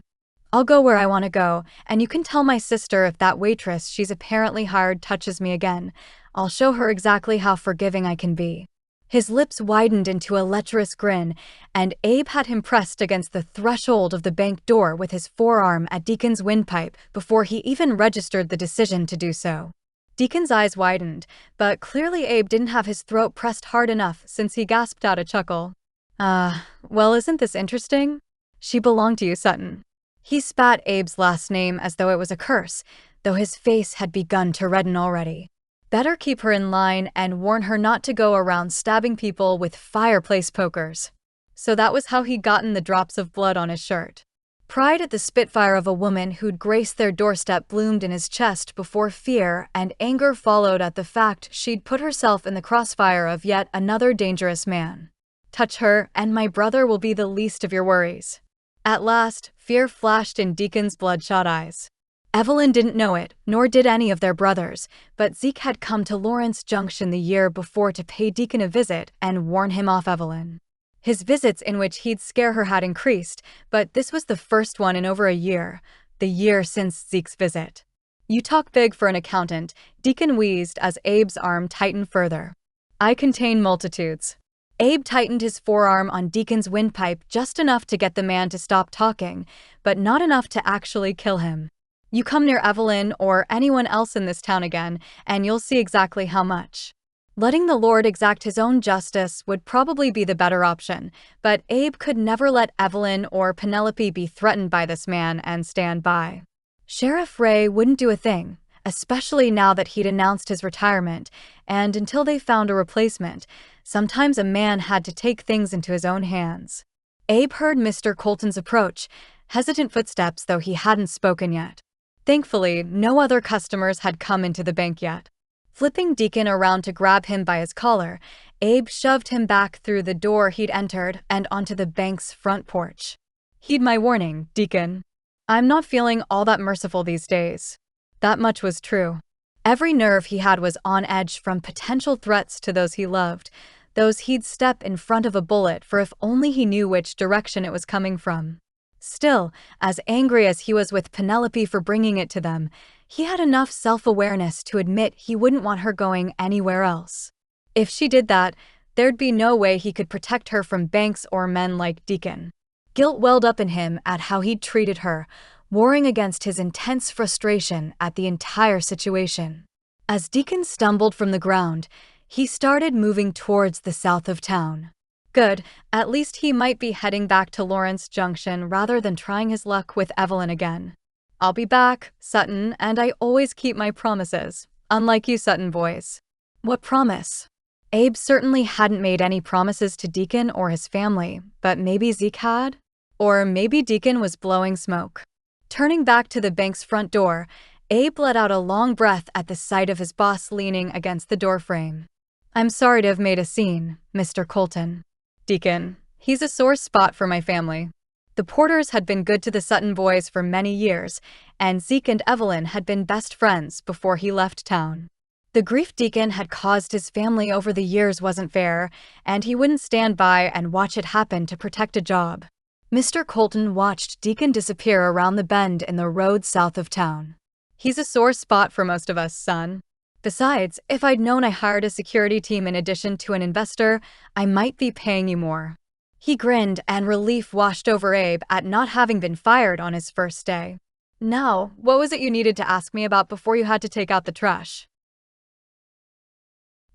I'll go where I want to go, and you can tell my sister if that waitress she's apparently hired touches me again. I'll show her exactly how forgiving I can be. His lips widened into a lecherous grin, and Abe had him pressed against the threshold of the bank door with his forearm at Deacon's windpipe before he even registered the decision to do so. Deacon's eyes widened, but clearly Abe didn't have his throat pressed hard enough since he gasped out a chuckle. Well, isn't this interesting? She belonged to you, Sutton. He spat Abe's last name as though it was a curse, though his face had begun to redden already. Better keep her in line and warn her not to go around stabbing people with fireplace pokers. So that was how he'd gotten the drops of blood on his shirt. Pride at the spitfire of a woman who'd graced their doorstep bloomed in his chest before fear and anger followed at the fact she'd put herself in the crossfire of yet another dangerous man. Touch her, and my brother will be the least of your worries. At last, fear flashed in Deacon's bloodshot eyes. Evelyn didn't know it, nor did any of their brothers, but Zeke had come to Lawrence Junction the year before to pay Deacon a visit and warn him off Evelyn. His visits in which he'd scare her had increased, but this was the first one in over a year, the year since Zeke's visit. You talk big for an accountant, Deacon wheezed as Abe's arm tightened further. I contain multitudes. Abe tightened his forearm on Deacon's windpipe just enough to get the man to stop talking, but not enough to actually kill him. You come near Evelyn or anyone else in this town again, and you'll see exactly how much. Letting the Lord exact his own justice would probably be the better option, but Abe could never let Evelyn or Penelope be threatened by this man and stand by. Sheriff Ray wouldn't do a thing, especially now that he'd announced his retirement, and until they found a replacement, sometimes a man had to take things into his own hands. Abe heard Mr. Colton's approach, hesitant footsteps though he hadn't spoken yet. Thankfully, no other customers had come into the bank yet. Flipping Deacon around to grab him by his collar, Abe shoved him back through the door he'd entered and onto the bank's front porch. Heed my warning, Deacon. I'm not feeling all that merciful these days. That much was true. Every nerve he had was on edge from potential threats to those he loved, those he'd step in front of a bullet for if only he knew which direction it was coming from. Still, as angry as he was with Penelope for bringing it to them, he had enough self-awareness to admit he wouldn't want her going anywhere else. If she did that, there'd be no way he could protect her from banks or men like Deacon. Guilt welled up in him at how he'd treated her, warring against his intense frustration at the entire situation. As Deacon stumbled from the ground, he started moving towards the south of town. Good, at least he might be heading back to Lawrence Junction rather than trying his luck with Evelyn again. I'll be back, Sutton, and I always keep my promises, unlike you Sutton boys. What promise? Abe certainly hadn't made any promises to Deacon or his family, but maybe Zeke had? Or maybe Deacon was blowing smoke. Turning back to the bank's front door, Abe let out a long breath at the sight of his boss leaning against the doorframe. I'm sorry to have made a scene, Mr. Colton. Deacon, he's a sore spot for my family. The Porters had been good to the Sutton boys for many years, and Zeke and Evelyn had been best friends before he left town. The grief Deacon had caused his family over the years wasn't fair, and he wouldn't stand by and watch it happen to protect a job. Mr. Colton watched Deacon disappear around the bend in the road south of town. He's a sore spot for most of us, son. Besides, if I'd known I hired a security team in addition to an investor, I might be paying you more. He grinned, and relief washed over Abe at not having been fired on his first day. Now, what was it you needed to ask me about before you had to take out the trash?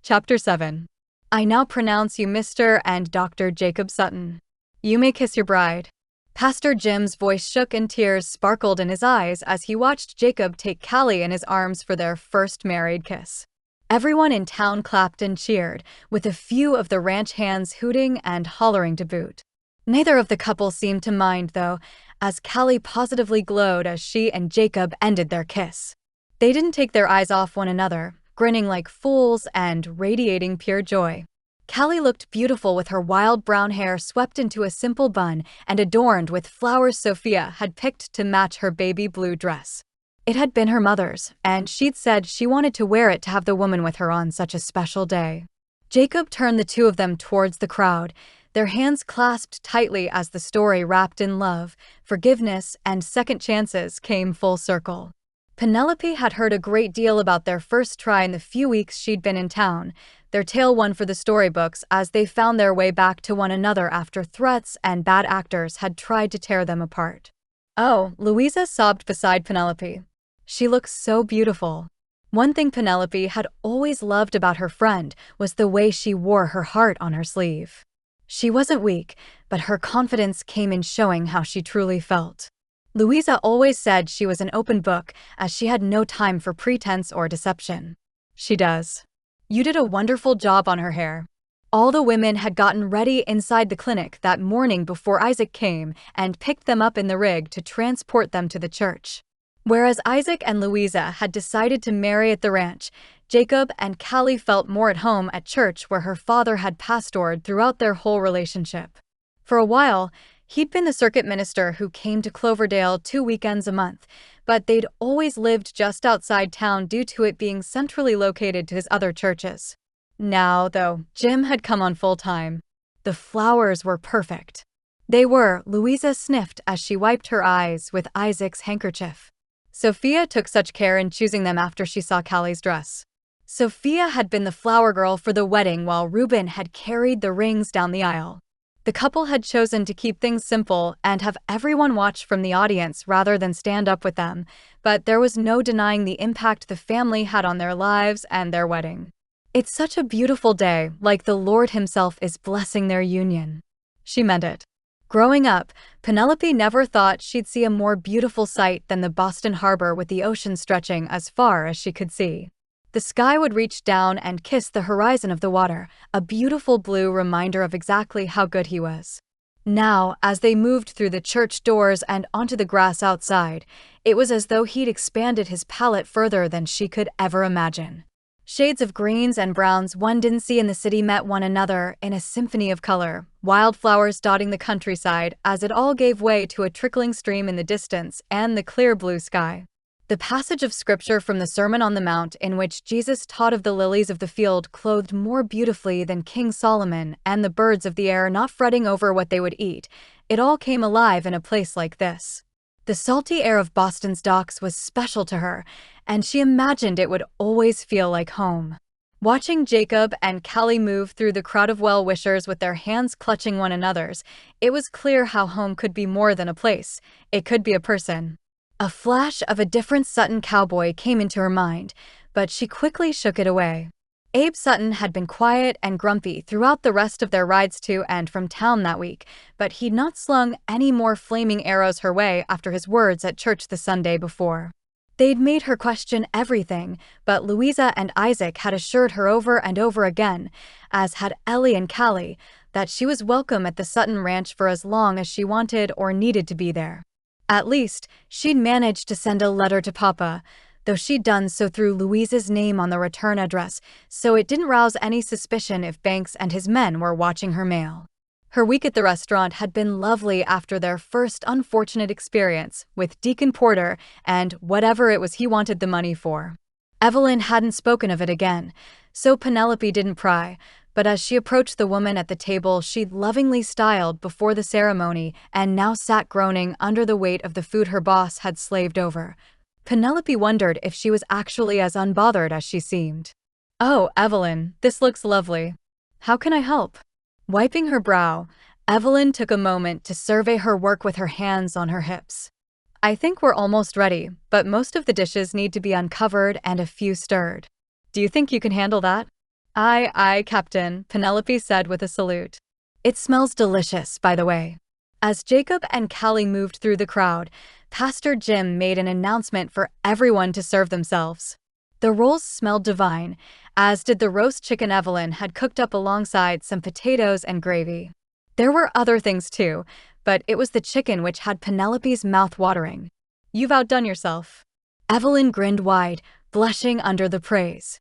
Chapter 7. I now pronounce you Mr. and Dr. Jacob Sutton. You may kiss your bride. Pastor Jim's voice shook and tears sparkled in his eyes as he watched Jacob take Callie in his arms for their first married kiss. Everyone in town clapped and cheered, with a few of the ranch hands hooting and hollering to boot. Neither of the couple seemed to mind, though, as Callie positively glowed as she and Jacob ended their kiss. They didn't take their eyes off one another, grinning like fools and radiating pure joy. Callie looked beautiful with her wild brown hair swept into a simple bun and adorned with flowers Sophia had picked to match her baby blue dress. It had been her mother's, and she'd said she wanted to wear it to have the woman with her on such a special day. Jacob turned the two of them towards the crowd, their hands clasped tightly as the story wrapped in love, forgiveness, and second chances came full circle. Penelope had heard a great deal about their first try in the few weeks she'd been in town, their tale one for the storybooks as they found their way back to one another after threats and bad actors had tried to tear them apart. "Oh," Louisa sobbed beside Penelope. "She looks so beautiful." One thing Penelope had always loved about her friend was the way she wore her heart on her sleeve. She wasn't weak, but her confidence came in showing how she truly felt. Louisa always said she was an open book, as she had no time for pretense or deception. "She does. You did a wonderful job on her hair." All the women had gotten ready inside the clinic that morning before Isaac came and picked them up in the rig to transport them to the church. Whereas Isaac and Louisa had decided to marry at the ranch, Jacob and Callie felt more at home at church where her father had pastored throughout their whole relationship. For a while, he'd been the circuit minister who came to Cloverdale 2 weekends a month, but they'd always lived just outside town due to it being centrally located to his other churches. Now, though, Jim had come on full-time. The flowers were perfect. They were, Louisa sniffed as she wiped her eyes with Isaac's handkerchief. Sophia took such care in choosing them after she saw Callie's dress. Sophia had been the flower girl for the wedding while Reuben had carried the rings down the aisle. The couple had chosen to keep things simple and have everyone watch from the audience rather than stand up with them, but there was no denying the impact the family had on their lives and their wedding. "It's such a beautiful day, like the Lord himself is blessing their union." She meant it. Growing up, Penelope never thought she'd see a more beautiful sight than the Boston Harbor with the ocean stretching as far as she could see. The sky would reach down and kiss the horizon of the water, a beautiful blue reminder of exactly how good he was. Now, as they moved through the church doors and onto the grass outside, it was as though he'd expanded his palette further than she could ever imagine. Shades of greens and browns one didn't see in the city met one another in a symphony of color, wildflowers dotting the countryside as it all gave way to a trickling stream in the distance and the clear blue sky. The passage of scripture from the Sermon on the Mount in which Jesus taught of the lilies of the field clothed more beautifully than King Solomon and the birds of the air not fretting over what they would eat, it all came alive in a place like this. The salty air of Boston's docks was special to her, and she imagined it would always feel like home. Watching Jacob and Callie move through the crowd of well-wishers with their hands clutching one another's, it was clear how home could be more than a place. It could be a person. A flash of a different Sutton cowboy came into her mind, but she quickly shook it away. Abe Sutton had been quiet and grumpy throughout the rest of their rides to and from town that week, but he'd not slung any more flaming arrows her way after his words at church the Sunday before. They'd made her question everything, but Louisa and Isaac had assured her over and over again, as had Ellie and Callie, that she was welcome at the Sutton Ranch for as long as she wanted or needed to be there. At least, she'd managed to send a letter to Papa, though she'd done so through Louisa's name on the return address, so it didn't rouse any suspicion if Banks and his men were watching her mail. Her week at the restaurant had been lovely after their first unfortunate experience with Deacon Porter and whatever it was he wanted the money for. Evelyn hadn't spoken of it again, so Penelope didn't pry, but as she approached the woman at the table she'd lovingly styled before the ceremony and now sat groaning under the weight of the food her boss had slaved over, Penelope wondered if she was actually as unbothered as she seemed. "Oh, Evelyn, this looks lovely. How can I help?" Wiping her brow, Evelyn took a moment to survey her work with her hands on her hips. "I think we're almost ready, but most of the dishes need to be uncovered and a few stirred. Do you think you can handle that?" "Aye, aye, Captain," Penelope said with a salute. "It smells delicious, by the way." As Jacob and Callie moved through the crowd, Pastor Jim made an announcement for everyone to serve themselves. The rolls smelled divine, as did the roast chicken Evelyn had cooked up alongside some potatoes and gravy. There were other things too, but it was the chicken which had Penelope's mouth watering. "You've outdone yourself." Evelyn grinned wide, blushing under the praise.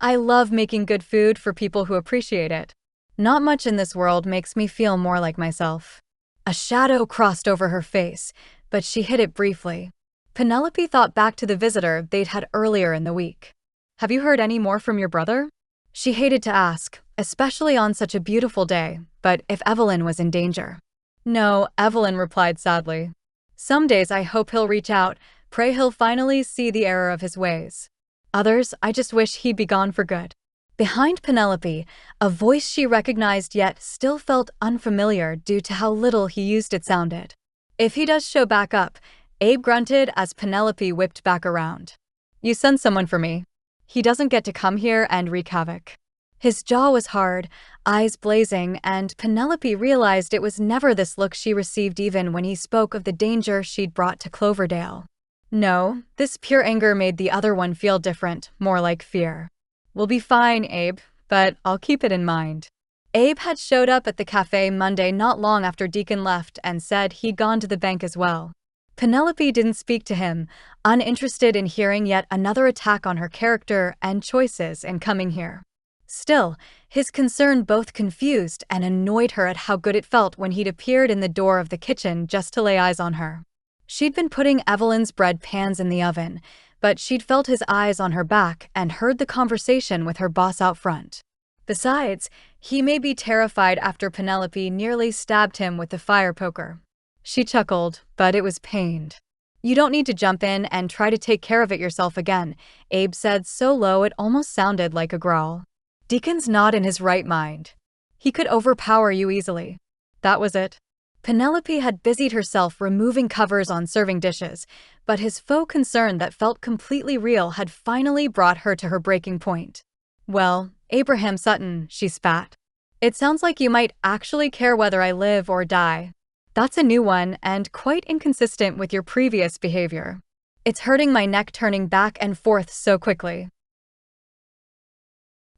I love making good food for people who appreciate it. Not much in this world makes me feel more like myself." A shadow crossed over her face, but she hid it briefly. Penelope thought back to the visitor they'd had earlier in the week. "Have you heard any more from your brother?" She hated to ask, especially on such a beautiful day, but if Evelyn was in danger. "No," Evelyn replied sadly. "Some days I hope he'll reach out, pray he'll finally see the error of his ways. Others, I just wish he'd be gone for good." Behind Penelope, a voice she recognized yet still felt unfamiliar due to how little he used it sounded. "If he does show back up," Abe grunted as Penelope whipped back around. "You send someone for me. He doesn't get to come here and wreak havoc." His jaw was hard, eyes blazing, and Penelope realized it was never this look she received even when he spoke of the danger she'd brought to Cloverdale. No, this pure anger made the other one feel different, more like fear. "We'll be fine, Abe, but I'll keep it in mind." Abe had showed up at the cafe Monday not long after Deacon left and said he'd gone to the bank as well. Penelope didn't speak to him, uninterested in hearing yet another attack on her character and choices in coming here. Still, his concern both confused and annoyed her at how good it felt when he'd appeared in the door of the kitchen just to lay eyes on her. She'd been putting Evelyn's bread pans in the oven, but she'd felt his eyes on her back and heard the conversation with her boss out front. Besides, he may be terrified after Penelope nearly stabbed him with the fire poker. She chuckled, but it was pained. "You don't need to jump in and try to take care of it yourself again," Abe said so low it almost sounded like a growl. "Deacon's not in his right mind. He could overpower you easily." That was it. Penelope had busied herself removing covers on serving dishes, but his faux concern that felt completely real had finally brought her to her breaking point. "Well, Abraham Sutton," she spat. "It sounds like you might actually care whether I live or die. That's a new one and quite inconsistent with your previous behavior. It's hurting my neck turning back and forth so quickly."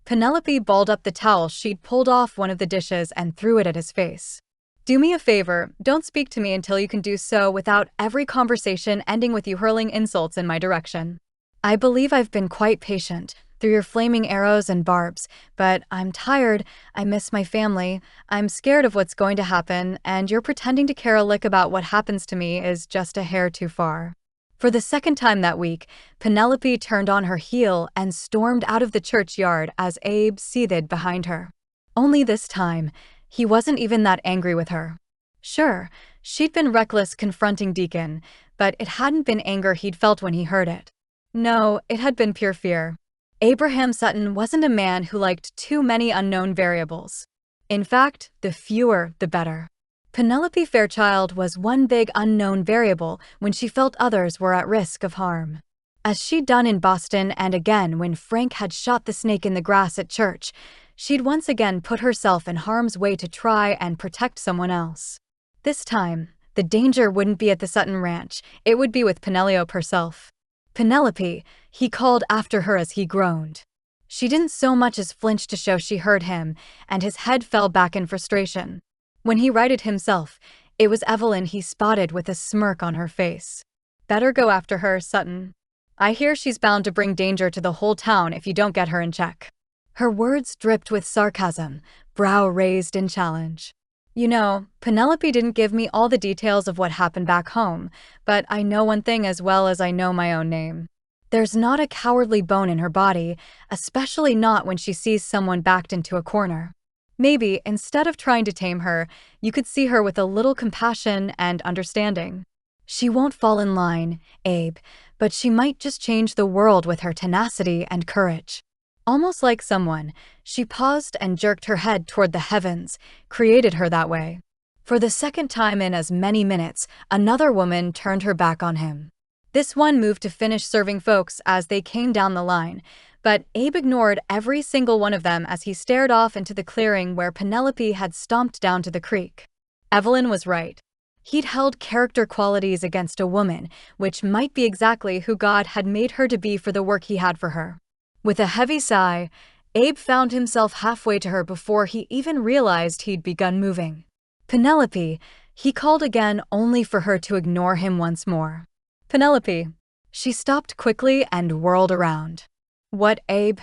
Penelope balled up the towel she'd pulled off one of the dishes and threw it at his face. "Do me a favor, don't speak to me until you can do so without every conversation ending with you hurling insults in my direction. I believe I've been quite patient through your flaming arrows and barbs, but I'm tired, I miss my family, I'm scared of what's going to happen, and you're pretending to care a lick about what happens to me is just a hair too far." For the second time that week, Penelope turned on her heel and stormed out of the churchyard as Abe seethed behind her. Only this time, he wasn't even that angry with her. Sure, she'd been reckless confronting Deacon, but it hadn't been anger he'd felt when he heard it. No, it had been pure fear. Abraham Sutton wasn't a man who liked too many unknown variables. In fact, the fewer, the better. Penelope Fairchild was one big unknown variable when she felt others were at risk of harm. As she'd done in Boston and again when Frank had shot the snake in the grass at church, she'd once again put herself in harm's way to try and protect someone else. This time, the danger wouldn't be at the Sutton Ranch, it would be with Penelope herself. "Penelope," he called after her as he groaned. She didn't so much as flinch to show she heard him, and his head fell back in frustration. When he righted himself, it was Evelyn he spotted with a smirk on her face. "Better go after her, Sutton. I hear she's bound to bring danger to the whole town if you don't get her in check." Her words dripped with sarcasm, brow raised in challenge. "You know, Penelope didn't give me all the details of what happened back home, but I know one thing as well as I know my own name. There's not a cowardly bone in her body, especially not when she sees someone backed into a corner. Maybe, instead of trying to tame her, you could see her with a little compassion and understanding. She won't fall in line, Abe, but she might just change the world with her tenacity and courage." Almost like someone, she paused and jerked her head toward the heavens, created her that way. For the second time in as many minutes, another woman turned her back on him. This one moved to finish serving folks as they came down the line, but Abe ignored every single one of them as he stared off into the clearing where Penelope had stomped down to the creek. Evelyn was right. He'd held character qualities against a woman, which might be exactly who God had made her to be for the work he had for her. With a heavy sigh, Abe found himself halfway to her before he even realized he'd begun moving. "Penelope," he called again only for her to ignore him once more. "Penelope." She stopped quickly and whirled around. "What, Abe?"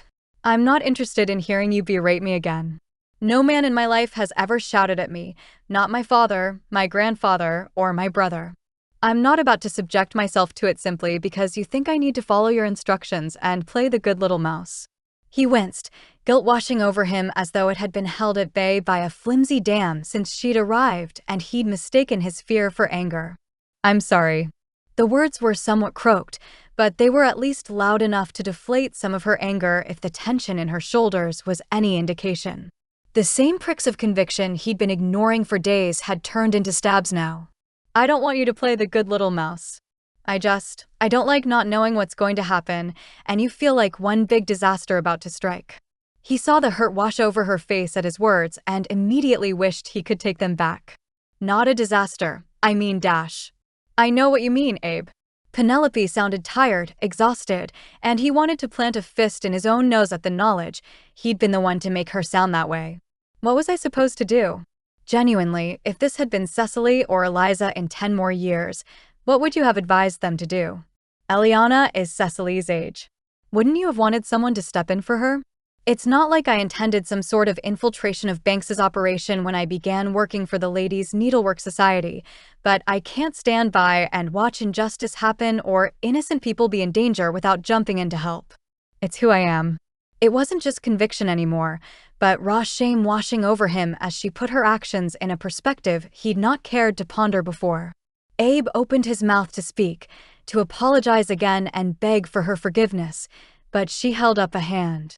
I'm not interested in hearing you berate me again. No man in my life has ever shouted at me, not my father, my grandfather, or my brother. I'm not about to subject myself to it simply because you think I need to follow your instructions and play the good little mouse. He winced, guilt washing over him as though it had been held at bay by a flimsy dam since she'd arrived and he'd mistaken his fear for anger. I'm sorry. The words were somewhat croaked, but they were at least loud enough to deflate some of her anger if the tension in her shoulders was any indication. The same pricks of conviction he'd been ignoring for days had turned into stabs now. I don't want you to play the good little mouse. I don't like not knowing what's going to happen, and you feel like one big disaster about to strike. He saw the hurt wash over her face at his words and immediately wished he could take them back. Not a disaster, I mean dash. I know what you mean, Abe. Penelope sounded tired, exhausted, and he wanted to plant a fist in his own nose at the knowledge he'd been the one to make her sound that way. What was I supposed to do? Genuinely, if this had been Cecily or Eliza in 10 more years, what would you have advised them to do? Eliana is Cecily's age. Wouldn't you have wanted someone to step in for her? It's not like I intended some sort of infiltration of Banks's operation when I began working for the Ladies' Needlework Society, but I can't stand by and watch injustice happen or innocent people be in danger without jumping in to help. It's who I am. It wasn't just conviction anymore, but raw shame washing over him as she put her actions in a perspective he'd not cared to ponder before. Abe opened his mouth to speak, to apologize again and beg for her forgiveness, but she held up a hand.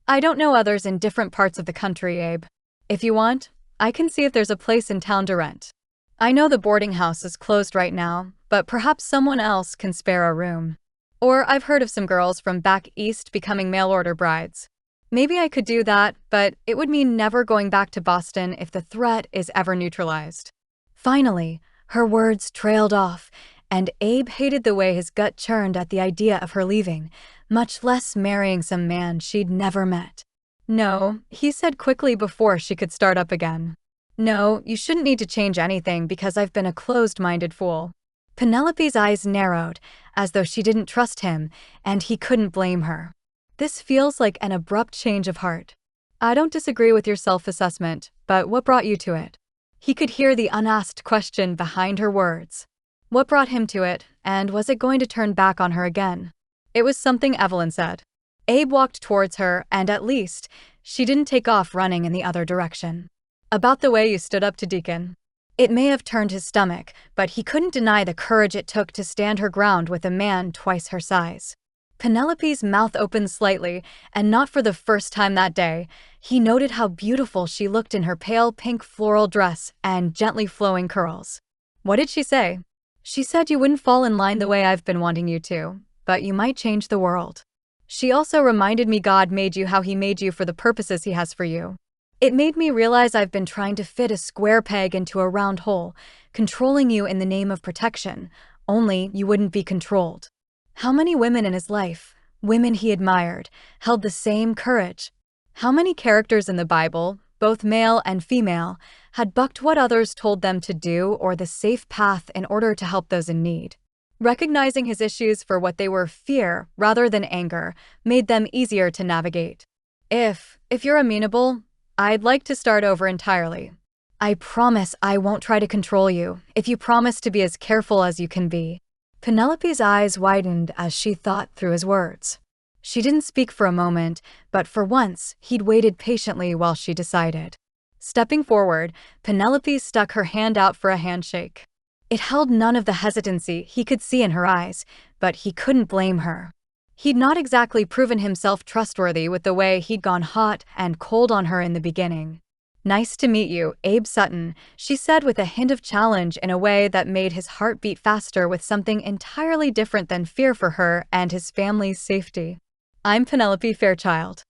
I don't know others in different parts of the country, Abe. If you want, I can see if there's a place in town to rent. I know the boarding house is closed right now, but perhaps someone else can spare a room. Or I've heard of some girls from back east becoming mail-order brides. Maybe I could do that, but it would mean never going back to Boston if the threat is ever neutralized. Finally, her words trailed off, and Abe hated the way his gut churned at the idea of her leaving, much less marrying some man she'd never met. No, he said quickly before she could start up again. No, you shouldn't need to change anything because I've been a closed-minded fool. Penelope's eyes narrowed, as though she didn't trust him, and he couldn't blame her. This feels like an abrupt change of heart. I don't disagree with your self-assessment, but what brought you to it? He could hear the unasked question behind her words. What brought him to it, and was it going to turn back on her again? It was something Evelyn said. Abe walked towards her, and at least, she didn't take off running in the other direction. About the way you stood up to Deacon. It may have turned his stomach, but he couldn't deny the courage it took to stand her ground with a man twice her size. Penelope's mouth opened slightly, and not for the first time that day. He noted how beautiful she looked in her pale pink floral dress and gently flowing curls. What did she say? She said you wouldn't fall in line the way I've been wanting you to, but you might change the world. She also reminded me God made you how he made you for the purposes he has for you. It made me realize I've been trying to fit a square peg into a round hole, controlling you in the name of protection, only you wouldn't be controlled. How many women in his life, women he admired, held the same courage? How many characters in the Bible, both male and female, had bucked what others told them to do or the safe path in order to help those in need? Recognizing his issues for what they were, fear rather than anger, made them easier to navigate. If you're amenable, I'd like to start over entirely. I promise I won't try to control you, if you promise to be as careful as you can be. Penelope's eyes widened as she thought through his words. She didn't speak for a moment, but for once, he'd waited patiently while she decided. Stepping forward, Penelope stuck her hand out for a handshake. It held none of the hesitancy he could see in her eyes, but he couldn't blame her. He'd not exactly proven himself trustworthy with the way he'd gone hot and cold on her in the beginning. Nice to meet you, Abe Sutton, she said with a hint of challenge in a way that made his heart beat faster with something entirely different than fear for her and his family's safety. I'm Penelope Fairchild.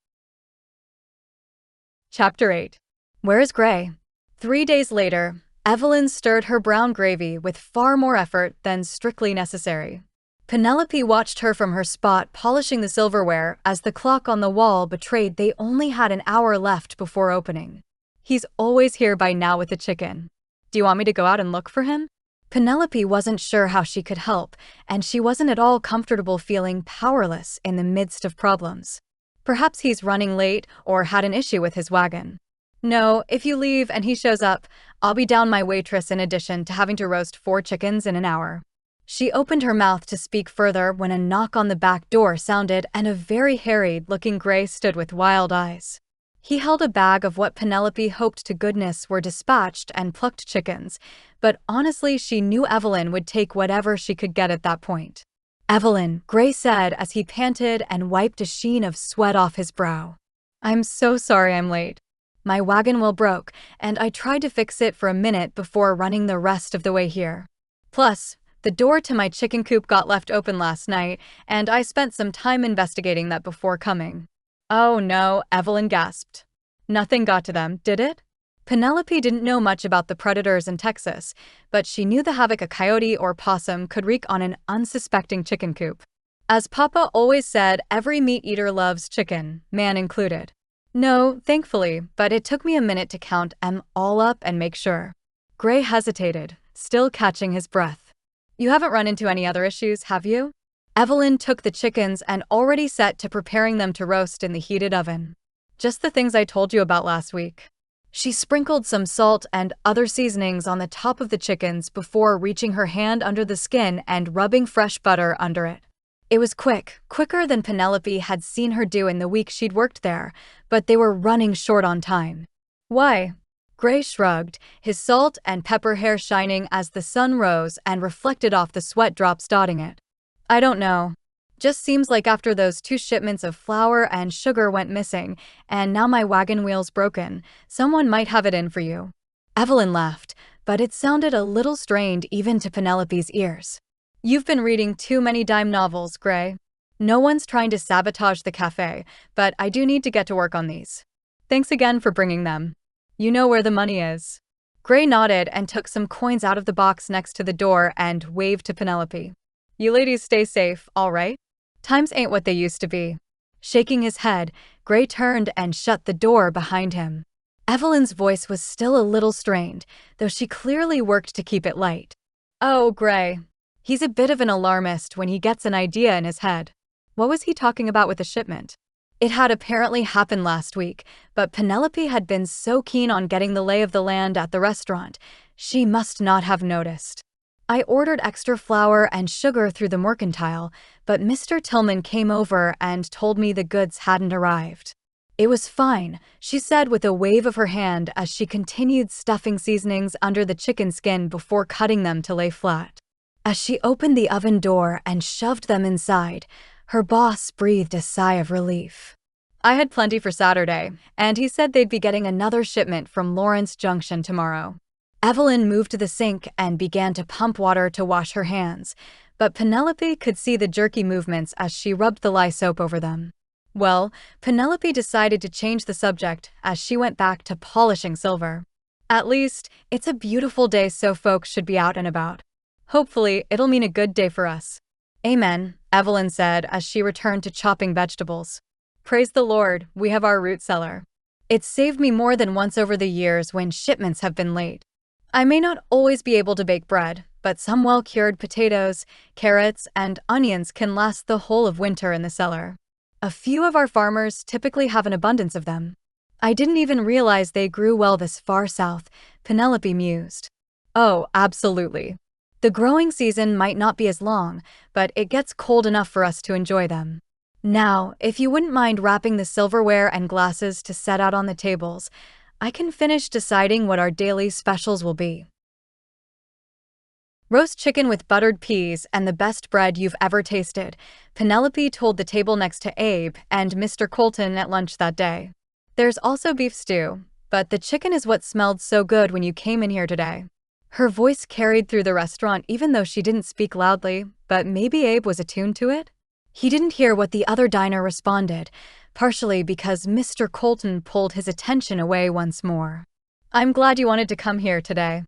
Chapter 8. Where is Gray? 3 days later, Evelyn stirred her brown gravy with far more effort than strictly necessary. Penelope watched her from her spot polishing the silverware as the clock on the wall betrayed they only had an hour left before opening. He's always here by now with the chicken. Do you want me to go out and look for him? Penelope wasn't sure how she could help, and she wasn't at all comfortable feeling powerless in the midst of problems. Perhaps he's running late or had an issue with his wagon. No, if you leave and he shows up, I'll be down my waitress in addition to having to roast 4 chickens in an hour. She opened her mouth to speak further when a knock on the back door sounded and a very harried-looking Gray stood with wild eyes. He held a bag of what Penelope hoped to goodness were dispatched and plucked chickens, but honestly she knew Evelyn would take whatever she could get at that point. "Evelyn," Gray said as he panted and wiped a sheen of sweat off his brow. "I'm so sorry I'm late. My wagon wheel broke, and I tried to fix it for a minute before running the rest of the way here. Plus, the door to my chicken coop got left open last night, and I spent some time investigating that before coming." "Oh no," Evelyn gasped. "Nothing got to them, did it?" Penelope didn't know much about the predators in Texas, but she knew the havoc a coyote or possum could wreak on an unsuspecting chicken coop. As Papa always said, every meat eater loves chicken, man included. "No, thankfully, but it took me a minute to count 'em all up and make sure." Gray hesitated, still catching his breath. "You haven't run into any other issues, have you?" Evelyn took the chickens and already set to preparing them to roast in the heated oven. "Just the things I told you about last week." She sprinkled some salt and other seasonings on the top of the chickens before reaching her hand under the skin and rubbing fresh butter under it. It was quick, quicker than Penelope had seen her do in the week she'd worked there, but they were running short on time. "Why?" Gray shrugged, his salt and pepper hair shining as the sun rose and reflected off the sweat drops dotting it. "I don't know. Just seems like after those 2 shipments of flour and sugar went missing, and now my wagon wheel's broken, someone might have it in for you." Evelyn laughed, but it sounded a little strained even to Penelope's ears. "You've been reading too many dime novels, Gray. No one's trying to sabotage the cafe, but I do need to get to work on these. Thanks again for bringing them. You know where the money is." Gray nodded and took some coins out of the box next to the door and waved to Penelope. "You ladies stay safe, all right? Times ain't what they used to be." Shaking his head, Gray turned and shut the door behind him. Evelyn's voice was still a little strained, though she clearly worked to keep it light. "Oh, Gray. He's a bit of an alarmist when he gets an idea in his head." What was he talking about with the shipment? It had apparently happened last week, but Penelope had been so keen on getting the lay of the land at the restaurant, she must not have noticed. "I ordered extra flour and sugar through the mercantile, but Mr. Tillman came over and told me the goods hadn't arrived." "It was fine," she said with a wave of her hand as she continued stuffing seasonings under the chicken skin before cutting them to lay flat. As she opened the oven door and shoved them inside, her boss breathed a sigh of relief. "I had plenty for Saturday, and he said they'd be getting another shipment from Lawrence Junction tomorrow." Evelyn moved to the sink and began to pump water to wash her hands, but Penelope could see the jerky movements as she rubbed the lye soap over them. Well, Penelope decided to change the subject as she went back to polishing silver. "At least, it's a beautiful day, so folks should be out and about. Hopefully, it'll mean a good day for us." "Amen," Evelyn said as she returned to chopping vegetables. "Praise the Lord, we have our root cellar. It's saved me more than once over the years when shipments have been late. I may not always be able to bake bread, but some well-cured potatoes, carrots, and onions can last the whole of winter in the cellar. A few of our farmers typically have an abundance of them. I didn't even realize they grew well this far south," Penelope mused. "Oh, absolutely. The growing season might not be as long, but it gets cold enough for us to enjoy them. Now, if you wouldn't mind wrapping the silverware and glasses to set out on the tables, I can finish deciding what our daily specials will be." "Roast chicken with buttered peas and the best bread you've ever tasted," Penelope told the table next to Abe and Mr. Colton at lunch that day. "There's also beef stew, but the chicken is what smelled so good when you came in here today." Her voice carried through the restaurant even though she didn't speak loudly, but maybe Abe was attuned to it? He didn't hear what the other diner responded, partially because Mr. Colton pulled his attention away once more. "I'm glad you wanted to come here today.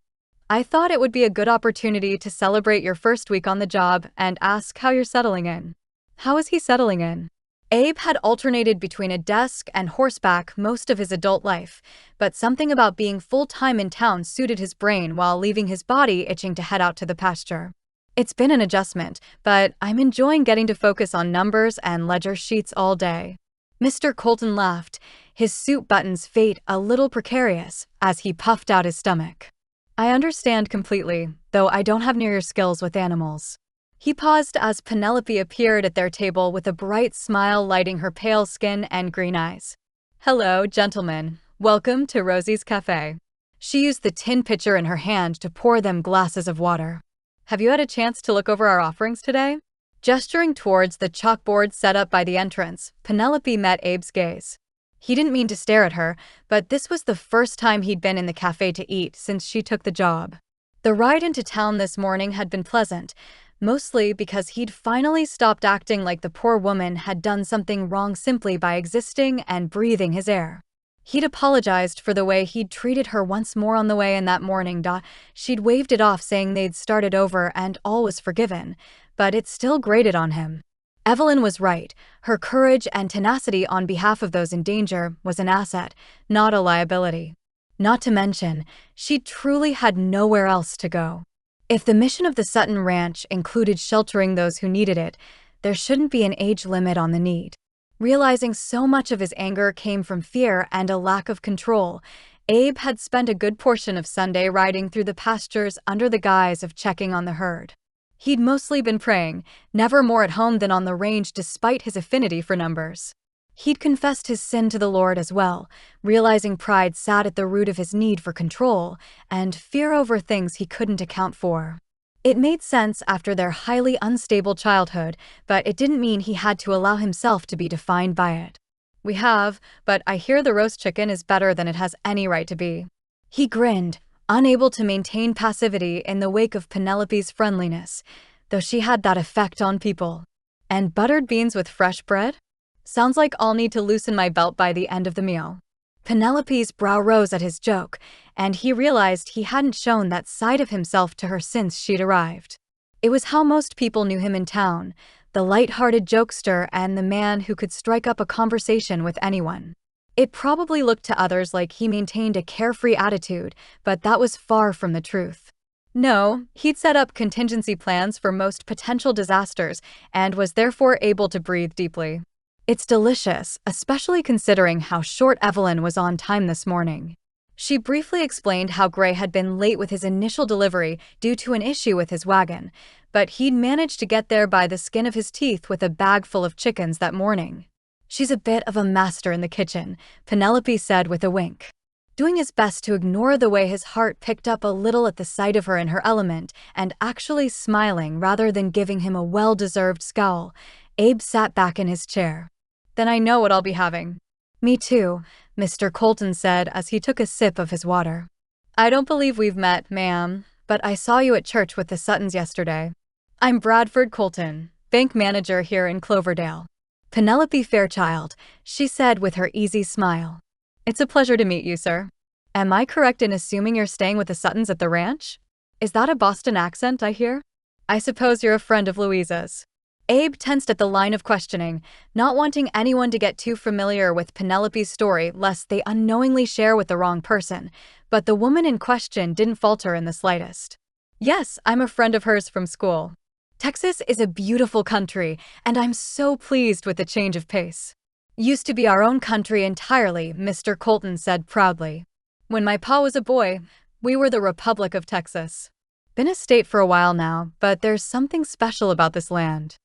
I thought it would be a good opportunity to celebrate your first week on the job and ask how you're settling in." How is he settling in? Abe had alternated between a desk and horseback most of his adult life, but something about being full-time in town suited his brain while leaving his body itching to head out to the pasture. "It's been an adjustment, but I'm enjoying getting to focus on numbers and ledger sheets all day." Mr. Colton laughed, his suit buttons fate a little precarious as he puffed out his stomach. I understand completely, though I don't have near your skills with animals. He paused as Penelope appeared at their table with a bright smile lighting her pale skin and green eyes. Hello, gentlemen. Welcome to Rosie's Cafe. She used the tin pitcher in her hand to pour them glasses of water. Have you had a chance to look over our offerings today? Gesturing towards the chalkboard set up by the entrance, Penelope met Abe's gaze. He didn't mean to stare at her, but this was the first time he'd been in the cafe to eat since she took the job. The ride into town this morning had been pleasant, mostly because he'd finally stopped acting like the poor woman had done something wrong simply by existing and breathing his air. He'd apologized for the way he'd treated her once more on the way in that morning. She'd waved it off, saying they'd started over and all was forgiven, but it still grated on him. Evelyn was right. Her courage and tenacity on behalf of those in danger was an asset, not a liability. Not to mention, she truly had nowhere else to go. If the mission of the Sutton Ranch included sheltering those who needed it, there shouldn't be an age limit on the need. Realizing so much of his anger came from fear and a lack of control, Abe had spent a good portion of Sunday riding through the pastures under the guise of checking on the herd. He'd mostly been praying, never more at home than on the range despite his affinity for numbers. He'd confessed his sin to the Lord as well, realizing pride sat at the root of his need for control and fear over things he couldn't account for. It made sense after their highly unstable childhood, but it didn't mean he had to allow himself to be defined by it. We have, but I hear the roast chicken is better than it has any right to be. He grinned, unable to maintain passivity in the wake of Penelope's friendliness, though she had that effect on people. And buttered beans with fresh bread? Sounds like I'll need to loosen my belt by the end of the meal. Penelope's brow rose at his joke, and he realized he hadn't shown that side of himself to her since she'd arrived. It was how most people knew him in town, the light-hearted jokester and the man who could strike up a conversation with anyone. It probably looked to others like he maintained a carefree attitude, but that was far from the truth. No, he'd set up contingency plans for most potential disasters and was therefore able to breathe deeply. It's delicious, especially considering how short Evelyn was on time this morning. She briefly explained how Gray had been late with his initial delivery due to an issue with his wagon, but he'd managed to get there by the skin of his teeth with a bag full of chickens that morning. She's a bit of a master in the kitchen, Penelope said with a wink. Doing his best to ignore the way his heart picked up a little at the sight of her in her element and actually smiling rather than giving him a well-deserved scowl, Abe sat back in his chair. Then I know what I'll be having. Me too, Mr. Colton said as he took a sip of his water. I don't believe we've met, ma'am, but I saw you at church with the Suttons yesterday. I'm Bradford Colton, bank manager here in Cloverdale. Penelope Fairchild, she said with her easy smile. It's a pleasure to meet you, sir. Am I correct in assuming you're staying with the Suttons at the ranch? Is that a Boston accent I hear? I suppose you're a friend of Louisa's. Abe tensed at the line of questioning, not wanting anyone to get too familiar with Penelope's story lest they unknowingly share with the wrong person, but the woman in question didn't falter in the slightest. Yes, I'm a friend of hers from school. Texas is a beautiful country, and I'm so pleased with the change of pace. Used to be our own country entirely, Mr. Colton said proudly. When my pa was a boy, we were the Republic of Texas. Been a state for a while now, but there's something special about this land.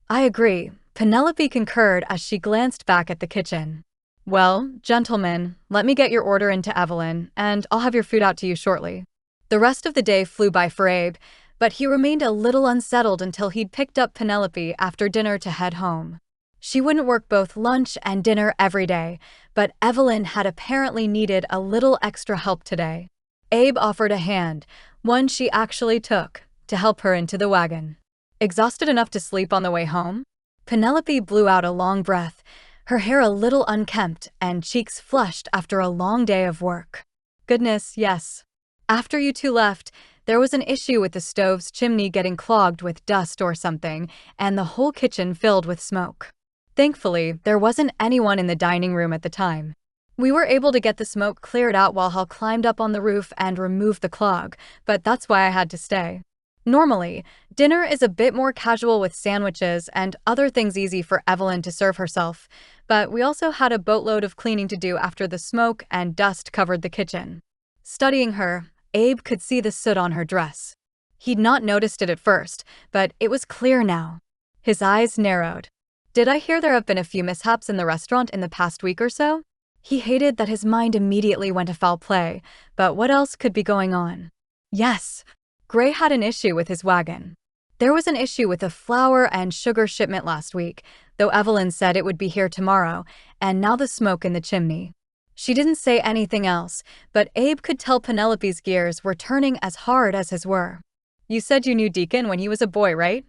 I agree, Penelope concurred as she glanced back at the kitchen. Well, gentlemen, let me get your order into Evelyn, and I'll have your food out to you shortly. The rest of the day flew by for Abe, but he remained a little unsettled until he'd picked up Penelope after dinner to head home. She wouldn't work both lunch and dinner every day, but Evelyn had apparently needed a little extra help today. Abe offered a hand, one she actually took, to help her into the wagon. Exhausted enough to sleep on the way home? Penelope blew out a long breath, her hair a little unkempt and cheeks flushed after a long day of work. Goodness, yes. After you two left, there was an issue with the stove's chimney getting clogged with dust or something, and the whole kitchen filled with smoke. Thankfully, there wasn't anyone in the dining room at the time. We were able to get the smoke cleared out while Hal climbed up on the roof and removed the clog, but that's why I had to stay. Normally, Dinner is a bit more casual with sandwiches and other things easy for Evelyn to serve herself, but we also had a boatload of cleaning to do after the smoke and dust covered the kitchen. Studying her, Abe could see the soot on her dress. He'd not noticed it at first, but it was clear now. His eyes narrowed. Did I hear there have been a few mishaps in the restaurant in the past week or so? He hated that his mind immediately went to foul play, but what else could be going on? Yes, Gray had an issue with his wagon. There was an issue with a flour and sugar shipment last week, though Evelyn said it would be here tomorrow, and now the smoke in the chimney. She didn't say anything else, but Abe could tell Penelope's gears were turning as hard as his were. You said you knew Deacon when he was a boy, right?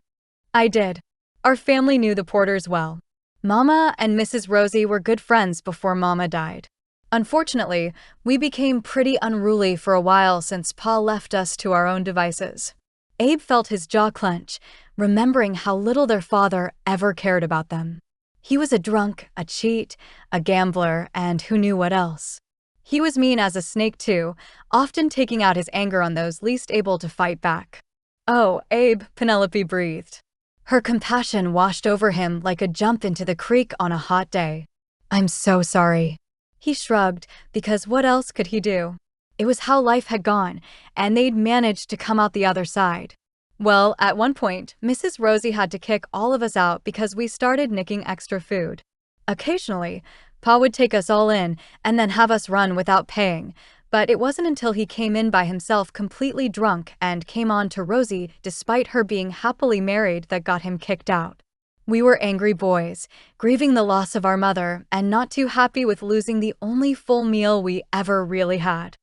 I did. Our family knew the Porters well. Mama and Mrs. Rosie were good friends before Mama died. Unfortunately, we became pretty unruly for a while since Pa left us to our own devices. Abe felt his jaw clench, remembering how little their father ever cared about them. He was a drunk, a cheat, a gambler, and who knew what else. He was mean as a snake too, often taking out his anger on those least able to fight back. Oh, Abe, Penelope breathed. Her compassion washed over him like a jump into the creek on a hot day. I'm so sorry. He shrugged, because what else could he do? It was how life had gone, and they'd managed to come out the other side. Well, at one point, Mrs. Rosie had to kick all of us out because we started nicking extra food. Occasionally, Pa would take us all in and then have us run without paying, but it wasn't until he came in by himself completely drunk and came on to Rosie despite her being happily married that got him kicked out. We were angry boys, grieving the loss of our mother and not too happy with losing the only full meal we ever really had.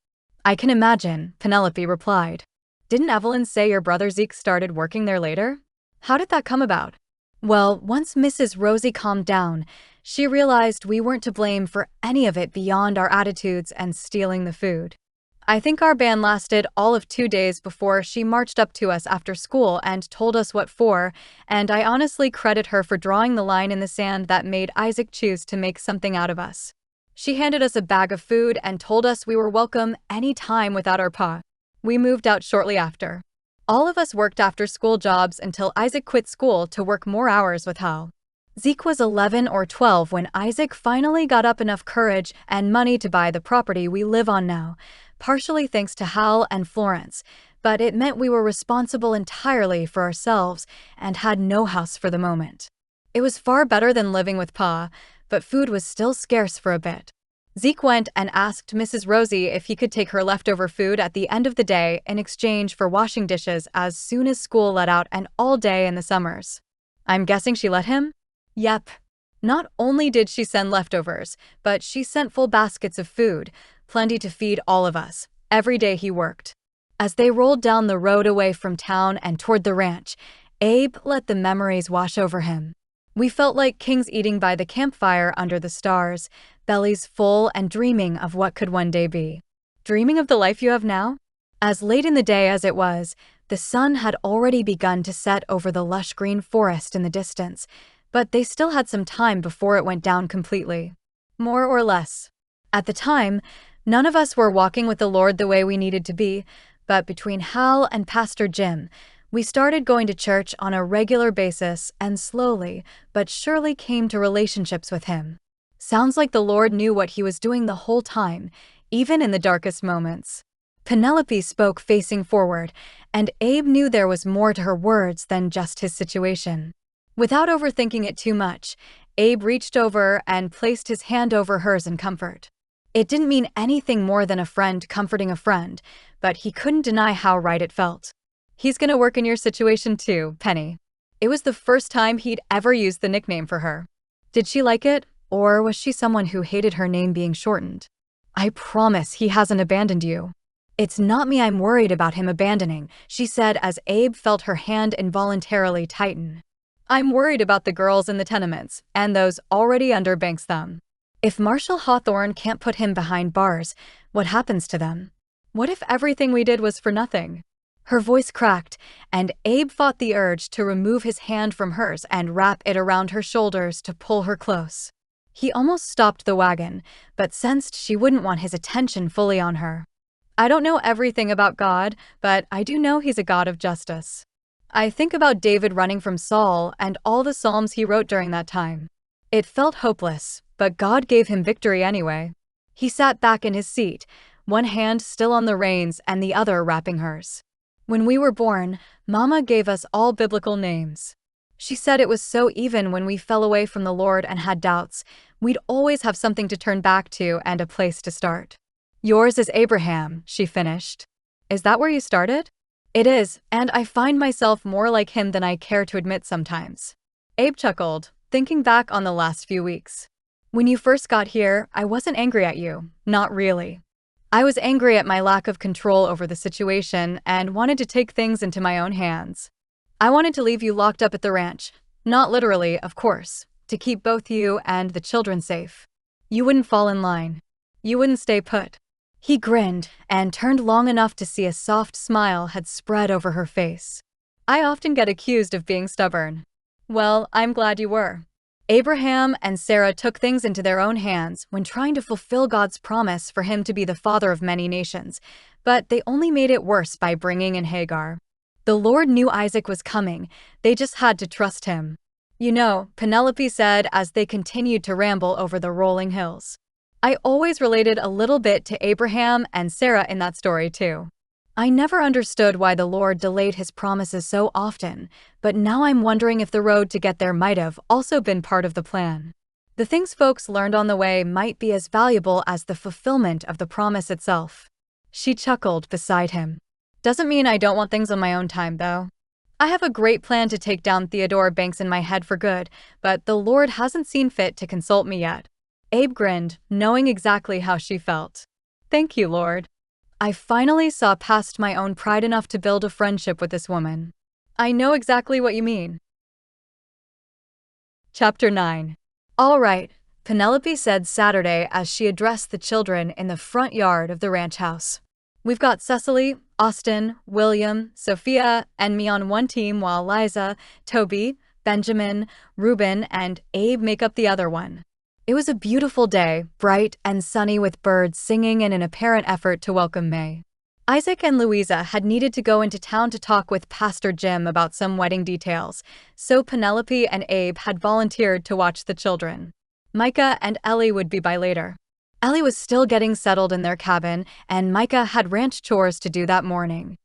I can imagine, Penelope replied. Didn't Evelyn say your brother Zeke started working there later? How did that come about? Well, once Mrs. Rosie calmed down, she realized we weren't to blame for any of it beyond our attitudes and stealing the food. I think our ban lasted all of 2 days before she marched up to us after school and told us what for, and I honestly credit her for drawing the line in the sand that made Isaac choose to make something out of us. She handed us a bag of food and told us we were welcome any time without our pa. We moved out shortly after. All of us worked after-school jobs until Isaac quit school to work more hours with Hal. Zeke was 11 or 12 when Isaac finally got up enough courage and money to buy the property we live on now, partially thanks to Hal and Florence, but it meant we were responsible entirely for ourselves and had no house for the moment. It was far better than living with Pa, but food was still scarce for a bit. Zeke went and asked Mrs. Rosie if he could take her leftover food at the end of the day in exchange for washing dishes as soon as school let out and all day in the summers. I'm guessing she let him? Yep. Not only did she send leftovers, but she sent full baskets of food, plenty to feed all of us, every day he worked. As they rolled down the road away from town and toward the ranch, Abe let the memories wash over him. We felt like kings eating by the campfire under the stars, bellies full and dreaming of what could one day be. Dreaming of the life you have now? As late in the day as it was, the sun had already begun to set over the lush green forest in the distance, but they still had some time before it went down completely. More or less. At the time, none of us were walking with the Lord the way we needed to be, but between Hal and Pastor Jim, we started going to church on a regular basis and slowly but surely came to relationships with him. Sounds like the Lord knew what he was doing the whole time, even in the darkest moments. Penelope spoke facing forward, and Abe knew there was more to her words than just his situation. Without overthinking it too much, Abe reached over and placed his hand over hers in comfort. It didn't mean anything more than a friend comforting a friend, but he couldn't deny how right it felt. He's gonna work in your situation too, Penny. It was the first time he'd ever used the nickname for her. Did she like it, or was she someone who hated her name being shortened? I promise he hasn't abandoned you. It's not me I'm worried about him abandoning, she said as Abe felt her hand involuntarily tighten. I'm worried about the girls in the tenements, and those already under Bank's thumb. If Marshall Hawthorne can't put him behind bars, what happens to them? What if everything we did was for nothing? Her voice cracked, and Abe fought the urge to remove his hand from hers and wrap it around her shoulders to pull her close. He almost stopped the wagon, but sensed she wouldn't want his attention fully on her. I don't know everything about God, but I do know he's a God of justice. I think about David running from Saul and all the psalms he wrote during that time. It felt hopeless, but God gave him victory anyway. He sat back in his seat, one hand still on the reins and the other wrapping hers. When we were born, Mama gave us all biblical names. She said it was so even when we fell away from the Lord and had doubts, we'd always have something to turn back to and a place to start. Yours is Abraham, she finished. Is that where you started? It is, and I find myself more like him than I care to admit sometimes. Abe chuckled, thinking back on the last few weeks. When you first got here, I wasn't angry at you, not really. I was angry at my lack of control over the situation and wanted to take things into my own hands. I wanted to leave you locked up at the ranch, not literally, of course, to keep both you and the children safe. You wouldn't fall in line. You wouldn't stay put. He grinned and turned long enough to see a soft smile had spread over her face. I often get accused of being stubborn. Well, I'm glad you were. Abraham and Sarah took things into their own hands when trying to fulfill God's promise for him to be the father of many nations, but they only made it worse by bringing in Hagar. The Lord knew Isaac was coming, they just had to trust him. You know, Penelope said as they continued to ramble over the rolling hills. I always related a little bit to Abraham and Sarah in that story too. I never understood why the Lord delayed his promises so often, but now I'm wondering if the road to get there might have also been part of the plan. The things folks learned on the way might be as valuable as the fulfillment of the promise itself. She chuckled beside him. Doesn't mean I don't want things on my own time, though. I have a great plan to take down Theodore Banks in my head for good, but the Lord hasn't seen fit to consult me yet. Abe grinned, knowing exactly how she felt. Thank you, Lord. I finally saw past my own pride enough to build a friendship with this woman. I know exactly what you mean. Chapter 9. All right, Penelope said Saturday as she addressed the children in the front yard of the ranch house. We've got Cecily, Austin, William, Sophia, and me on one team while Liza, Toby, Benjamin, Reuben, and Abe make up the other one. It was a beautiful day, bright and sunny with birds singing in an apparent effort to welcome May. Isaac and Louisa had needed to go into town to talk with Pastor Jim about some wedding details, so Penelope and Abe had volunteered to watch the children. Micah and Ellie would be by later. Ellie was still getting settled in their cabin, and Micah had ranch chores to do that morning.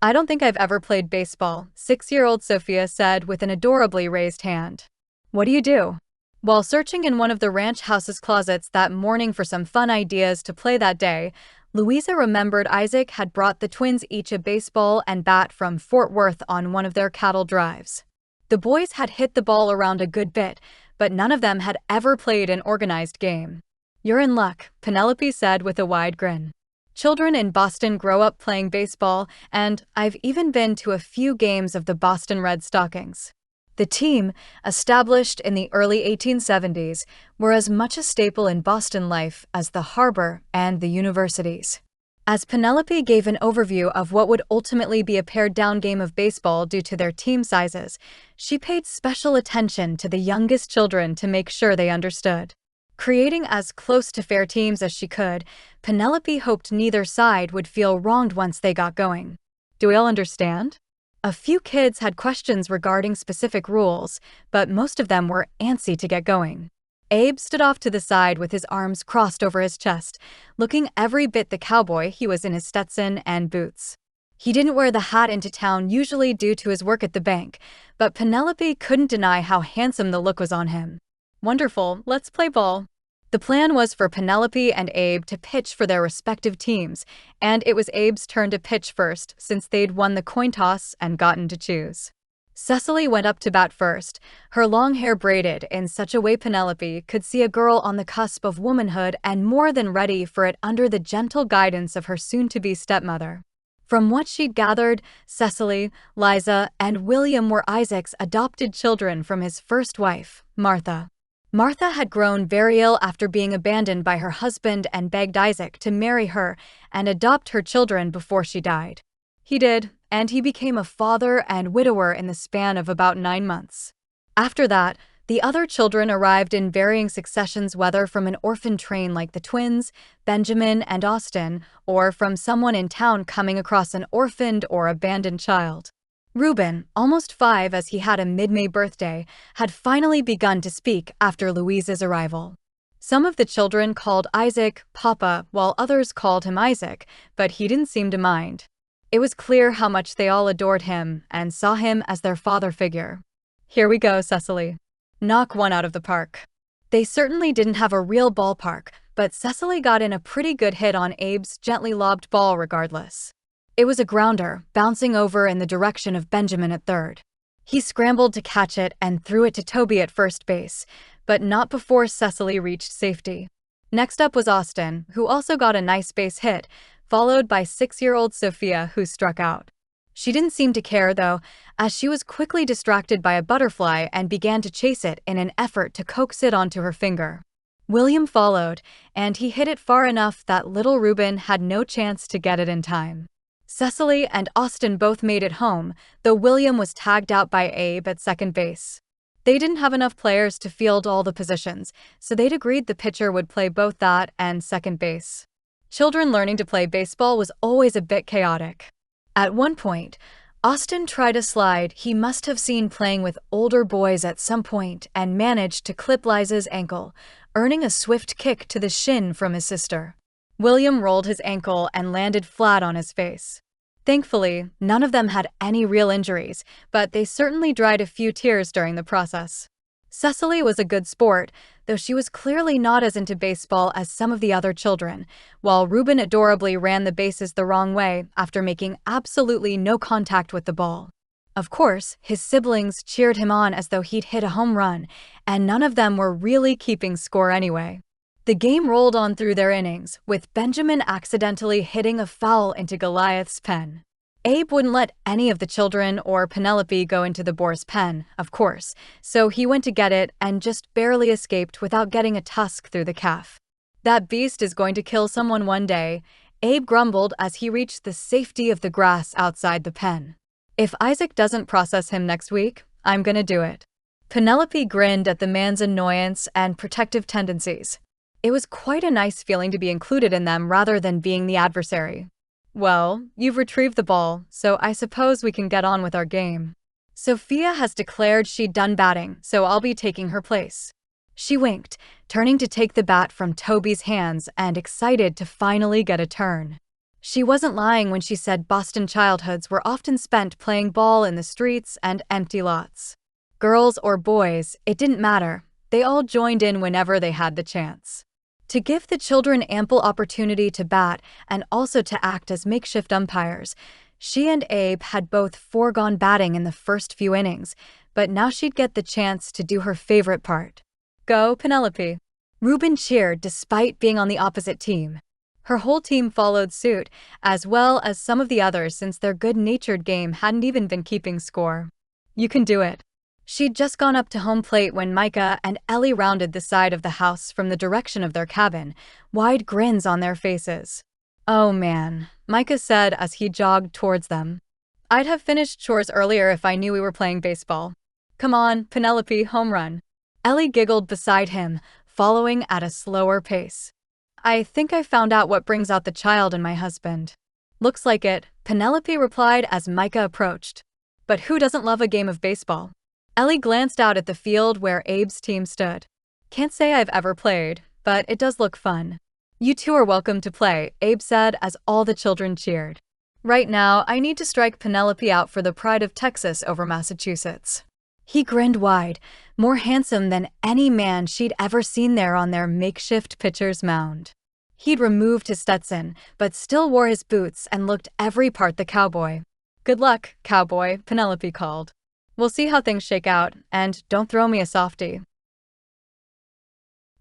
I don't think I've ever played baseball, 6-year-old Sophia said with an adorably raised hand. What do you do? While searching in one of the ranch house's closets that morning for some fun ideas to play that day, Louisa remembered Isaac had brought the twins each a baseball and bat from Fort Worth on one of their cattle drives. The boys had hit the ball around a good bit, but none of them had ever played an organized game. You're in luck, Penelope said with a wide grin. Children in Boston grow up playing baseball, and I've even been to a few games of the Boston Red Stockings. The team, established in the early 1870s, were as much a staple in Boston life as the harbor and the universities. As Penelope gave an overview of what would ultimately be a pared-down game of baseball due to their team sizes, she paid special attention to the youngest children to make sure they understood. Creating as close to fair teams as she could, Penelope hoped neither side would feel wronged once they got going. Do we all understand? A few kids had questions regarding specific rules, but most of them were antsy to get going. Abe stood off to the side with his arms crossed over his chest, looking every bit the cowboy he was in his Stetson and boots. He didn't wear the hat into town usually due to his work at the bank, but Penelope couldn't deny how handsome the look was on him. Wonderful, let's play ball. The plan was for Penelope and Abe to pitch for their respective teams, and it was Abe's turn to pitch first since they'd won the coin toss and gotten to choose. Cecily went up to bat first, her long hair braided in such a way Penelope could see a girl on the cusp of womanhood and more than ready for it under the gentle guidance of her soon-to-be stepmother. From what she'd gathered, Cecily, Liza, and William were Isaac's adopted children from his first wife, Martha. Martha had grown very ill after being abandoned by her husband and begged Isaac to marry her and adopt her children before she died. He did, and he became a father and widower in the span of about 9 months. After that, the other children arrived in varying successions, whether from an orphan train like the twins, Benjamin and Austin, or from someone in town coming across an orphaned or abandoned child. Reuben, almost 5 as he had a mid-May birthday, had finally begun to speak after Louise's arrival. Some of the children called Isaac Papa, while others called him Isaac, but he didn't seem to mind. It was clear how much they all adored him and saw him as their father figure. "Here we go, Cecily. Knock one out of the park." They certainly didn't have a real ballpark, but Cecily got in a pretty good hit on Abe's gently lobbed ball regardless. It was a grounder, bouncing over in the direction of Benjamin at third. He scrambled to catch it and threw it to Toby at first base, but not before Cecily reached safety. Next up was Austin, who also got a nice base hit, followed by 6-year-old Sophia, who struck out. She didn't seem to care, though, as she was quickly distracted by a butterfly and began to chase it in an effort to coax it onto her finger. William followed, and he hit it far enough that little Reuben had no chance to get it in time. Cecily and Austin both made it home, though William was tagged out by Abe at second base. They didn't have enough players to field all the positions, so they'd agreed the pitcher would play both that and second base. Children learning to play baseball was always a bit chaotic. At one point, Austin tried a slide he must have seen playing with older boys at some point and managed to clip Liza's ankle, earning a swift kick to the shin from his sister. William rolled his ankle and landed flat on his face. Thankfully, none of them had any real injuries, but they certainly dried a few tears during the process. Cecily was a good sport, though she was clearly not as into baseball as some of the other children, while Reuben adorably ran the bases the wrong way after making absolutely no contact with the ball. Of course, his siblings cheered him on as though he'd hit a home run, and none of them were really keeping score anyway. The game rolled on through their innings, with Benjamin accidentally hitting a foul into Goliath's pen. Abe wouldn't let any of the children or Penelope go into the boar's pen, of course, so he went to get it and just barely escaped without getting a tusk through the calf. "That beast is going to kill someone one day," Abe grumbled as he reached the safety of the grass outside the pen. "If Isaac doesn't process him next week, I'm gonna do it." Penelope grinned at the man's annoyance and protective tendencies. It was quite a nice feeling to be included in them rather than being the adversary. "Well, you've retrieved the ball, so I suppose we can get on with our game. Sophia has declared she'd done batting, so I'll be taking her place." She winked, turning to take the bat from Toby's hands and excited to finally get a turn. She wasn't lying when she said Boston childhoods were often spent playing ball in the streets and empty lots. Girls or boys, it didn't matter. They all joined in whenever they had the chance. To give the children ample opportunity to bat and also to act as makeshift umpires, she and Abe had both foregone batting in the first few innings, but now she'd get the chance to do her favorite part. "Go, Penelope." Reuben cheered despite being on the opposite team. Her whole team followed suit, as well as some of the others since their good-natured game hadn't even been keeping score. "You can do it." She'd just gone up to home plate when Micah and Ellie rounded the side of the house from the direction of their cabin, wide grins on their faces. "Oh man," Micah said as he jogged towards them. "I'd have finished chores earlier if I knew we were playing baseball." "Come on, Penelope, home run." Ellie giggled beside him, following at a slower pace. "I think I found out what brings out the child in my husband." "Looks like it," Penelope replied as Micah approached. "But who doesn't love a game of baseball?" Ellie glanced out at the field where Abe's team stood. "Can't say I've ever played, but it does look fun." "You two are welcome to play," Abe said as all the children cheered. "Right now, I need to strike Penelope out for the pride of Texas over Massachusetts." He grinned wide, more handsome than any man she'd ever seen there on their makeshift pitcher's mound. He'd removed his Stetson, but still wore his boots and looked every part the cowboy. "Good luck, cowboy," Penelope called. "We'll see how things shake out, and don't throw me a softie."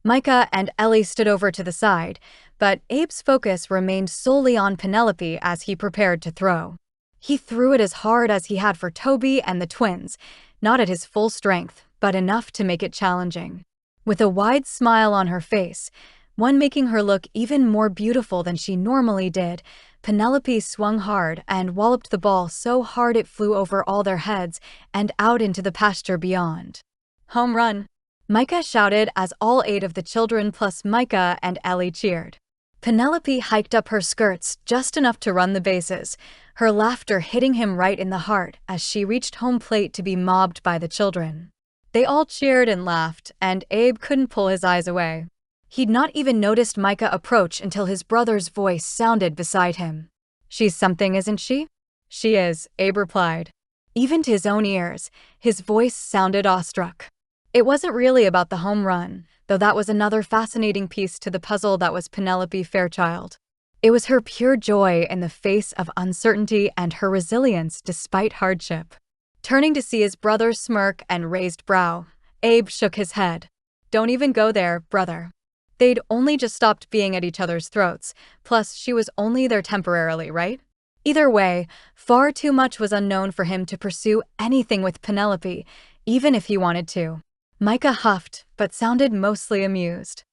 Micah and Ellie stood over to the side, but Abe's focus remained solely on Penelope as he prepared to throw. He threw it as hard as he had for Toby and the twins, not at his full strength, but enough to make it challenging. With a wide smile on her face, one making her look even more beautiful than she normally did, Penelope swung hard and walloped the ball so hard it flew over all their heads and out into the pasture beyond. "Home run," Micah shouted as all 8 of the children plus Micah and Ellie cheered. Penelope hiked up her skirts just enough to run the bases, her laughter hitting him right in the heart as she reached home plate to be mobbed by the children. They all cheered and laughed, and Abe couldn't pull his eyes away. He'd not even noticed Micah approach until his brother's voice sounded beside him. "She's something, isn't she?" "She is," Abe replied. Even to his own ears, his voice sounded awestruck. It wasn't really about the home run, though that was another fascinating piece to the puzzle that was Penelope Fairchild. It was her pure joy in the face of uncertainty and her resilience despite hardship. Turning to see his brother's smirk and raised brow, Abe shook his head. "Don't even go there, brother." They'd only just stopped being at each other's throats, plus she was only there temporarily, right? Either way, far too much was unknown for him to pursue anything with Penelope, even if he wanted to. Micah huffed, but sounded mostly amused.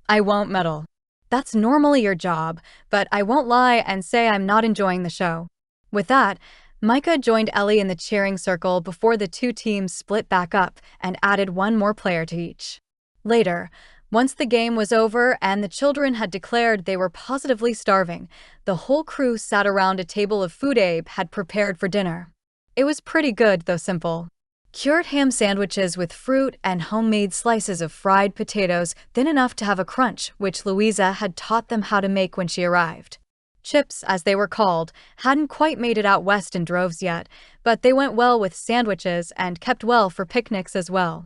"I won't meddle. That's normally your job, but I won't lie and say I'm not enjoying the show." With that, Micah joined Ellie in the cheering circle before the two teams split back up and added one more player to each. Later, once the game was over and the children had declared they were positively starving, the whole crew sat around a table of food Abe had prepared for dinner. It was pretty good, though simple. Cured ham sandwiches with fruit and homemade slices of fried potatoes thin enough to have a crunch, which Louisa had taught them how to make when she arrived. Chips, as they were called, hadn't quite made it out west in droves yet, but they went well with sandwiches and kept well for picnics as well.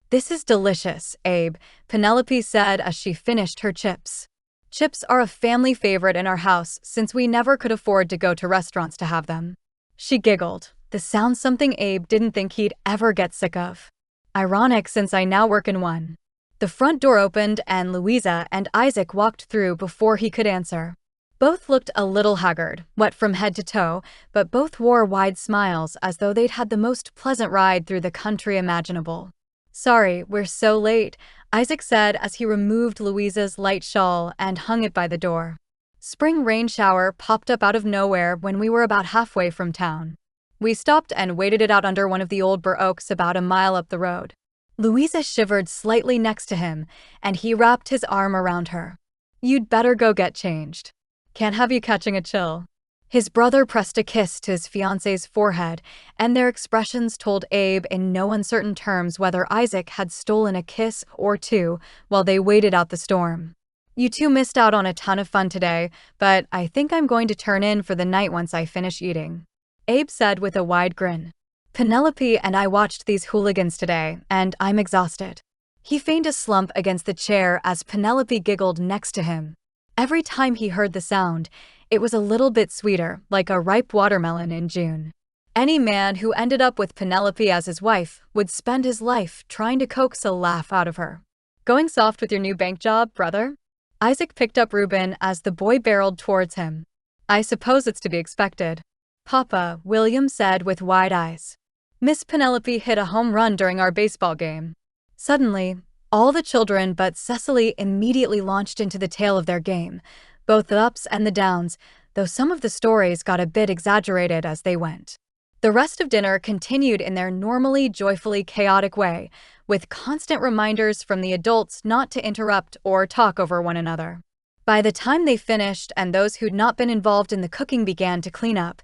"This is delicious, Abe," Penelope said as she finished her chips. "Chips are a family favorite in our house since we never could afford to go to restaurants to have them." She giggled. The sound's something Abe didn't think he'd ever get sick of. Ironic since I now work in one. The front door opened and Louisa and Isaac walked through before he could answer. Both looked a little haggard, wet from head to toe, but both wore wide smiles as though they'd had the most pleasant ride through the country imaginable. "Sorry, we're so late," Isaac said as he removed Louisa's light shawl and hung it by the door. Spring rain shower popped up out of nowhere when we were about halfway from town. We stopped and waited it out under one of the old bur oaks about a mile up the road. Louisa shivered slightly next to him, and he wrapped his arm around her. "You'd better go get changed. Can't have you catching a chill." His brother pressed a kiss to his fiancée's forehead, and their expressions told Abe in no uncertain terms whether Isaac had stolen a kiss or two while they waited out the storm. "You two missed out on a ton of fun today, but I think I'm going to turn in for the night once I finish eating," Abe said with a wide grin. "Penelope and I watched these hooligans today, and I'm exhausted." He feigned a slump against the chair as Penelope giggled next to him. Every time he heard the sound, it was a little bit sweeter, like a ripe watermelon in June. Any man who ended up with Penelope as his wife would spend his life trying to coax a laugh out of her. "Going soft with your new bank job, brother?" Isaac picked up Reuben as the boy barreled towards him. "I suppose it's to be expected." "Papa," William said with wide eyes. "Miss Penelope hit a home run during our baseball game." Suddenly, all the children but Cecily immediately launched into the tale of their game, both the ups and the downs, though some of the stories got a bit exaggerated as they went. The rest of dinner continued in their normally joyfully chaotic way, with constant reminders from the adults not to interrupt or talk over one another. By the time they finished and those who'd not been involved in the cooking began to clean up,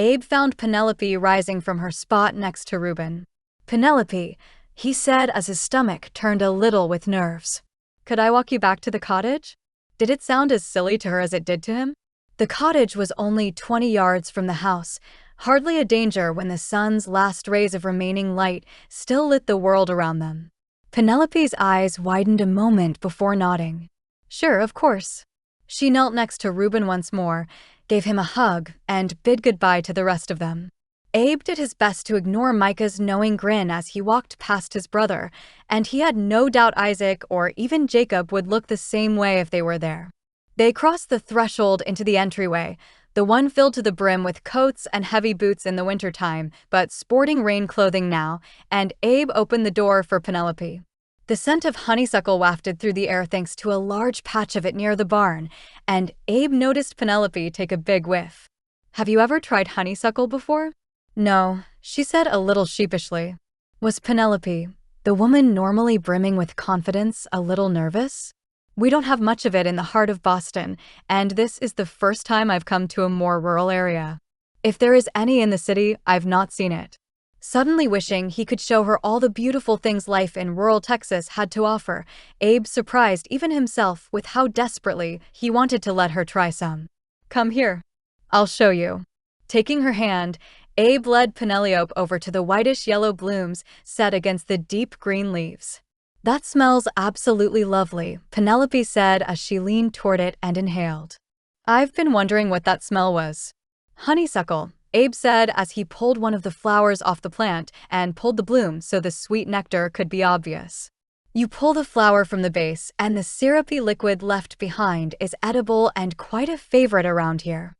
Abe found Penelope rising from her spot next to Reuben. "Penelope," he said as his stomach turned a little with nerves. "Could I walk you back to the cottage?" Did it sound as silly to her as it did to him? The cottage was only 20 yards from the house, hardly a danger when the sun's last rays of remaining light still lit the world around them. Penelope's eyes widened a moment before nodding. "Sure, of course." She knelt next to Reuben once more, gave him a hug, and bid goodbye to the rest of them. Abe did his best to ignore Micah's knowing grin as he walked past his brother, and he had no doubt Isaac or even Jacob would look the same way if they were there. They crossed the threshold into the entryway, the one filled to the brim with coats and heavy boots in the wintertime, but sporting rain clothing now, and Abe opened the door for Penelope. The scent of honeysuckle wafted through the air thanks to a large patch of it near the barn, and Abe noticed Penelope take a big whiff. "Have you ever tried honeysuckle before?" "No," she said a little sheepishly. Was Penelope, the woman normally brimming with confidence, a little nervous? We don't have much of it in the heart of Boston, and this is the first time I've come to a more rural area. If there is any in the city, I've not seen it. Suddenly wishing he could show her all the beautiful things life in rural Texas had to offer, Abe surprised even himself with how desperately he wanted to let her try some. Come here. I'll show you. Taking her hand, Abe led Penelope over to the whitish-yellow blooms set against the deep green leaves. That smells absolutely lovely, Penelope said as she leaned toward it and inhaled. I've been wondering what that smell was. Honeysuckle, Abe said as he pulled one of the flowers off the plant and pulled the bloom so the sweet nectar could be obvious. You pull the flower from the base and the syrupy liquid left behind is edible and quite a favorite around here.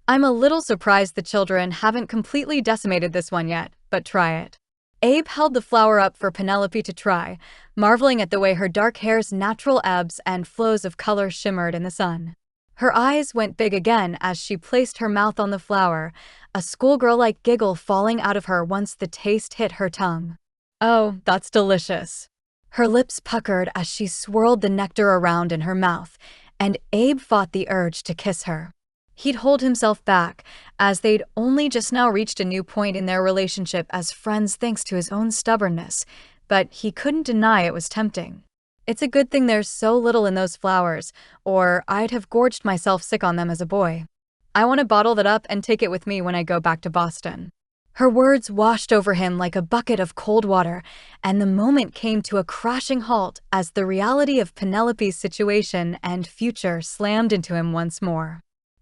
I'm a little surprised the children haven't completely decimated this one yet, but try it. Abe held the flower up for Penelope to try, marveling at the way her dark hair's natural ebbs and flows of color shimmered in the sun. Her eyes went big again as she placed her mouth on the flower, a schoolgirl-like giggle falling out of her once the taste hit her tongue. Oh, that's delicious. Her lips puckered as she swirled the nectar around in her mouth, and Abe fought the urge to kiss her. He'd hold himself back, as they'd only just now reached a new point in their relationship as friends thanks to his own stubbornness, but he couldn't deny it was tempting. It's a good thing there's so little in those flowers, or I'd have gorged myself sick on them as a boy. I want to bottle that up and take it with me when I go back to Boston. Her words washed over him like a bucket of cold water, and the moment came to a crashing halt as the reality of Penelope's situation and future slammed into him once more.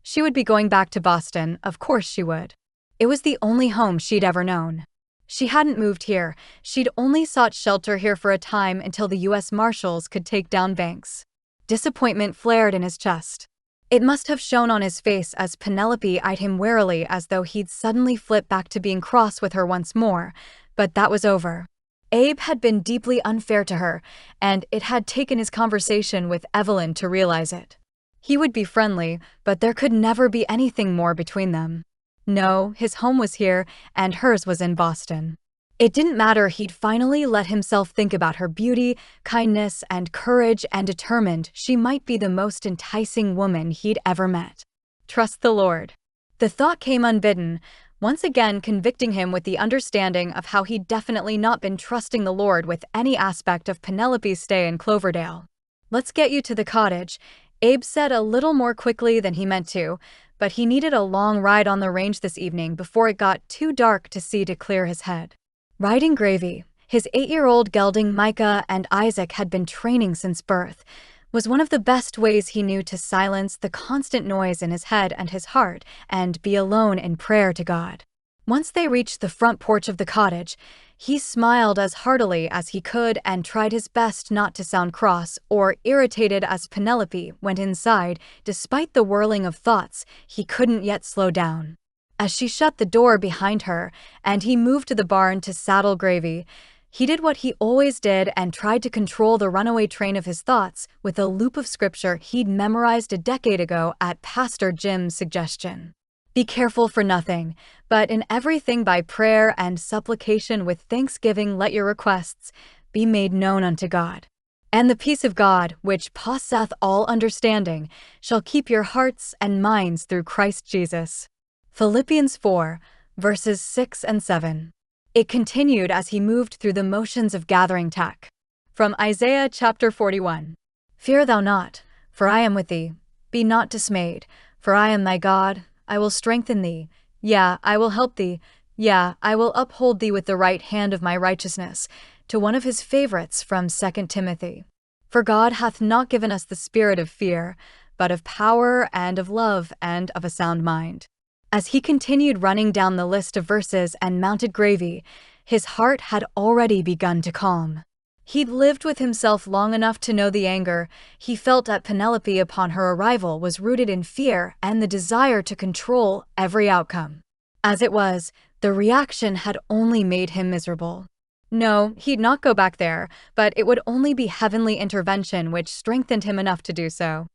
She would be going back to Boston, of course she would. It was the only home she'd ever known. She hadn't moved here, she'd only sought shelter here for a time until the U.S. Marshals could take down Banks. Disappointment flared in his chest. It must have shown on his face as Penelope eyed him warily as though he'd suddenly flipped back to being cross with her once more, but that was over. Abe had been deeply unfair to her, and it had taken his conversation with Evelyn to realize it. He would be friendly, but there could never be anything more between them. No, his home was here, and hers was in Boston. It didn't matter, he'd finally let himself think about her beauty, kindness, and courage, and determined she might be the most enticing woman he'd ever met. Trust the Lord. The thought came unbidden, once again convicting him with the understanding of how he'd definitely not been trusting the Lord with any aspect of Penelope's stay in Cloverdale. Let's get you to the cottage, Abe said a little more quickly than he meant to, but he needed a long ride on the range this evening before it got too dark to see to clear his head. Riding Gravy, his 8-year-old gelding Micah and Isaac had been training since birth, was one of the best ways he knew to silence the constant noise in his head and his heart and be alone in prayer to God. Once they reached the front porch of the cottage, he smiled as heartily as he could and tried his best not to sound cross or irritated as Penelope went inside, despite the whirling of thoughts he couldn't yet slow down. As she shut the door behind her and he moved to the barn to saddle Gravy, he did what he always did and tried to control the runaway train of his thoughts with a loop of scripture he'd memorized a decade ago at Pastor Jim's suggestion. Be careful for nothing, but in everything by prayer and supplication with thanksgiving let your requests be made known unto God. And the peace of God, which passeth all understanding, shall keep your hearts and minds through Christ Jesus. Philippians 4, verses 6 and 7. It continued as he moved through the motions of gathering tack. From Isaiah chapter 41. Fear thou not, for I am with thee. Be not dismayed, for I am thy God. I will strengthen thee. Yea, I will help thee. Yea, I will uphold thee with the right hand of my righteousness, to one of his favorites from 2 Timothy. For God hath not given us the spirit of fear, but of power and of love and of a sound mind. As he continued running down the list of verses and mounted Gravy, his heart had already begun to calm. He'd lived with himself long enough to know the anger he felt at Penelope upon her arrival was rooted in fear and the desire to control every outcome. As it was, the reaction had only made him miserable. No, he'd not go back there, but it would only be heavenly intervention which strengthened him enough to do so.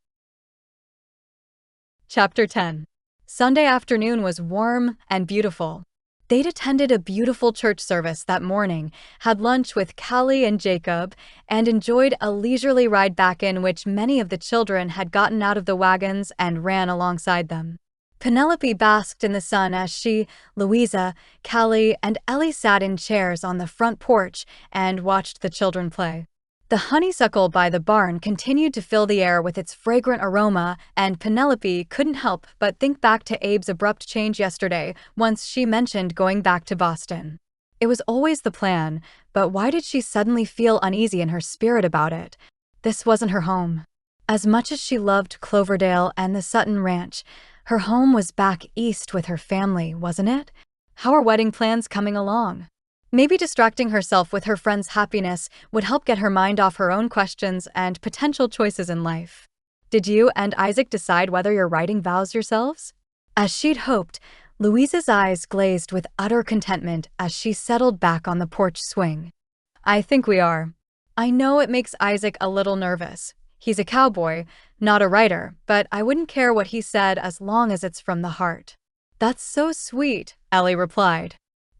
Chapter 10. Sunday afternoon was warm and beautiful. They'd attended a beautiful church service that morning, had lunch with Callie and Jacob, and enjoyed a leisurely ride back in which many of the children had gotten out of the wagons and ran alongside them. Penelope basked in the sun as she, Louisa, Callie, and Ellie sat in chairs on the front porch and watched the children play. The honeysuckle by the barn continued to fill the air with its fragrant aroma, and Penelope couldn't help but think back to Abe's abrupt change yesterday once she mentioned going back to Boston. It was always the plan, but why did she suddenly feel uneasy in her spirit about it? This wasn't her home. As much as she loved Cloverdale and the Sutton ranch, her home was back east with her family, wasn't it? How are wedding plans coming along? Maybe distracting herself with her friend's happiness would help get her mind off her own questions and potential choices in life. Did you and Isaac decide whether you're writing vows yourselves? As she'd hoped, Louisa's eyes glazed with utter contentment as she settled back on the porch swing. I think we are. I know it makes Isaac a little nervous. He's a cowboy, not a writer, but I wouldn't care what he said as long as it's from the heart. That's so sweet, Ellie replied.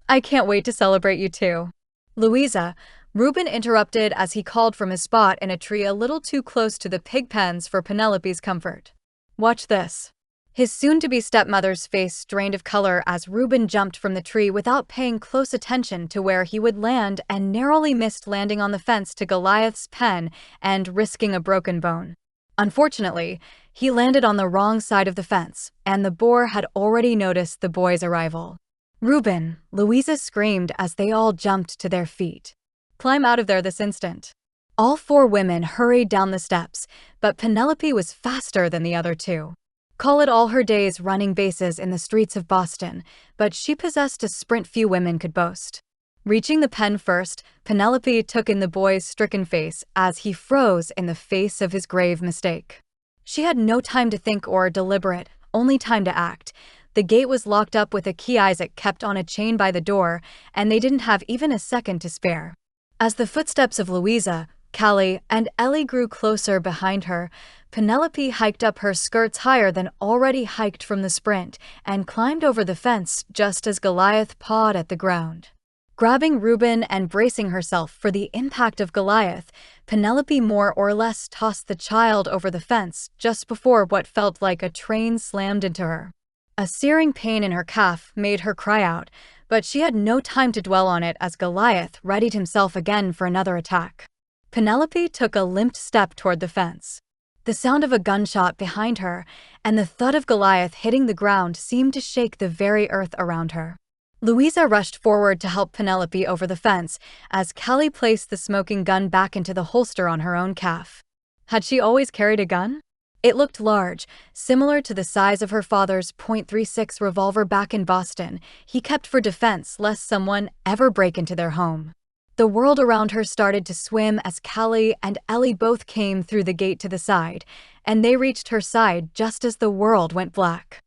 I can't wait to celebrate you too. Louisa, Reuben interrupted as he called from his spot in a tree a little too close to the pig pens for Penelope's comfort. Watch this. His soon-to-be stepmother's face strained of color as Reuben jumped from the tree without paying close attention to where he would land and narrowly missed landing on the fence to Goliath's pen and risking a broken bone. Unfortunately, he landed on the wrong side of the fence, and the boar had already noticed the boy's arrival. Reuben, Louisa screamed as they all jumped to their feet. Climb out of there this instant. All four women hurried down the steps, but Penelope was faster than the other two. Call it all her days running bases in the streets of Boston, but she possessed a sprint few women could boast. Reaching the pen first, Penelope took in the boy's stricken face as he froze in the face of his grave mistake. She had no time to think or deliberate, only time to act. The gate was locked up with a key Isaac kept on a chain by the door, and they didn't have even a second to spare. As the footsteps of Louisa, Callie, and Ellie grew closer behind her, Penelope hiked up her skirts higher than already hiked from the sprint and climbed over the fence just as Goliath pawed at the ground. Grabbing Reuben and bracing herself for the impact of Goliath, Penelope more or less tossed the child over the fence just before what felt like a train slammed into her. A searing pain in her calf made her cry out, but she had no time to dwell on it as Goliath readied himself again for another attack. Penelope took a limp step toward the fence. The sound of a gunshot behind her and the thud of Goliath hitting the ground seemed to shake the very earth around her. Louisa rushed forward to help Penelope over the fence as Callie placed the smoking gun back into the holster on her own calf. Had she always carried a gun? It looked large, similar to the size of her father's .36 revolver back in Boston he kept for defense lest someone ever break into their home. The world around her started to swim as Callie and Ellie both came through the gate to the side, and they reached her side just as the world went black.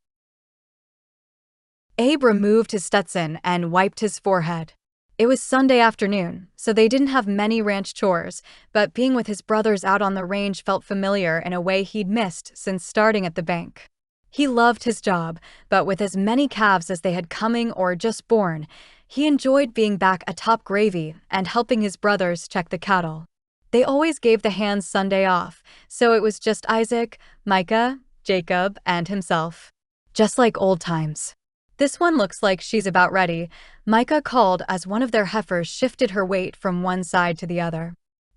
Abe removed his Stetson and wiped his forehead. It was Sunday afternoon, so they didn't have many ranch chores, but being with his brothers out on the range felt familiar in a way he'd missed since starting at the bank. He loved his job, but with as many calves as they had coming or just born, he enjoyed being back atop gravy and helping his brothers check the cattle. They always gave the hands Sunday off, so it was just Isaac, Micah, Jacob, and himself. Just like old times. This one looks like she's about ready, Micah called as one of their heifers shifted her weight from one side to the other.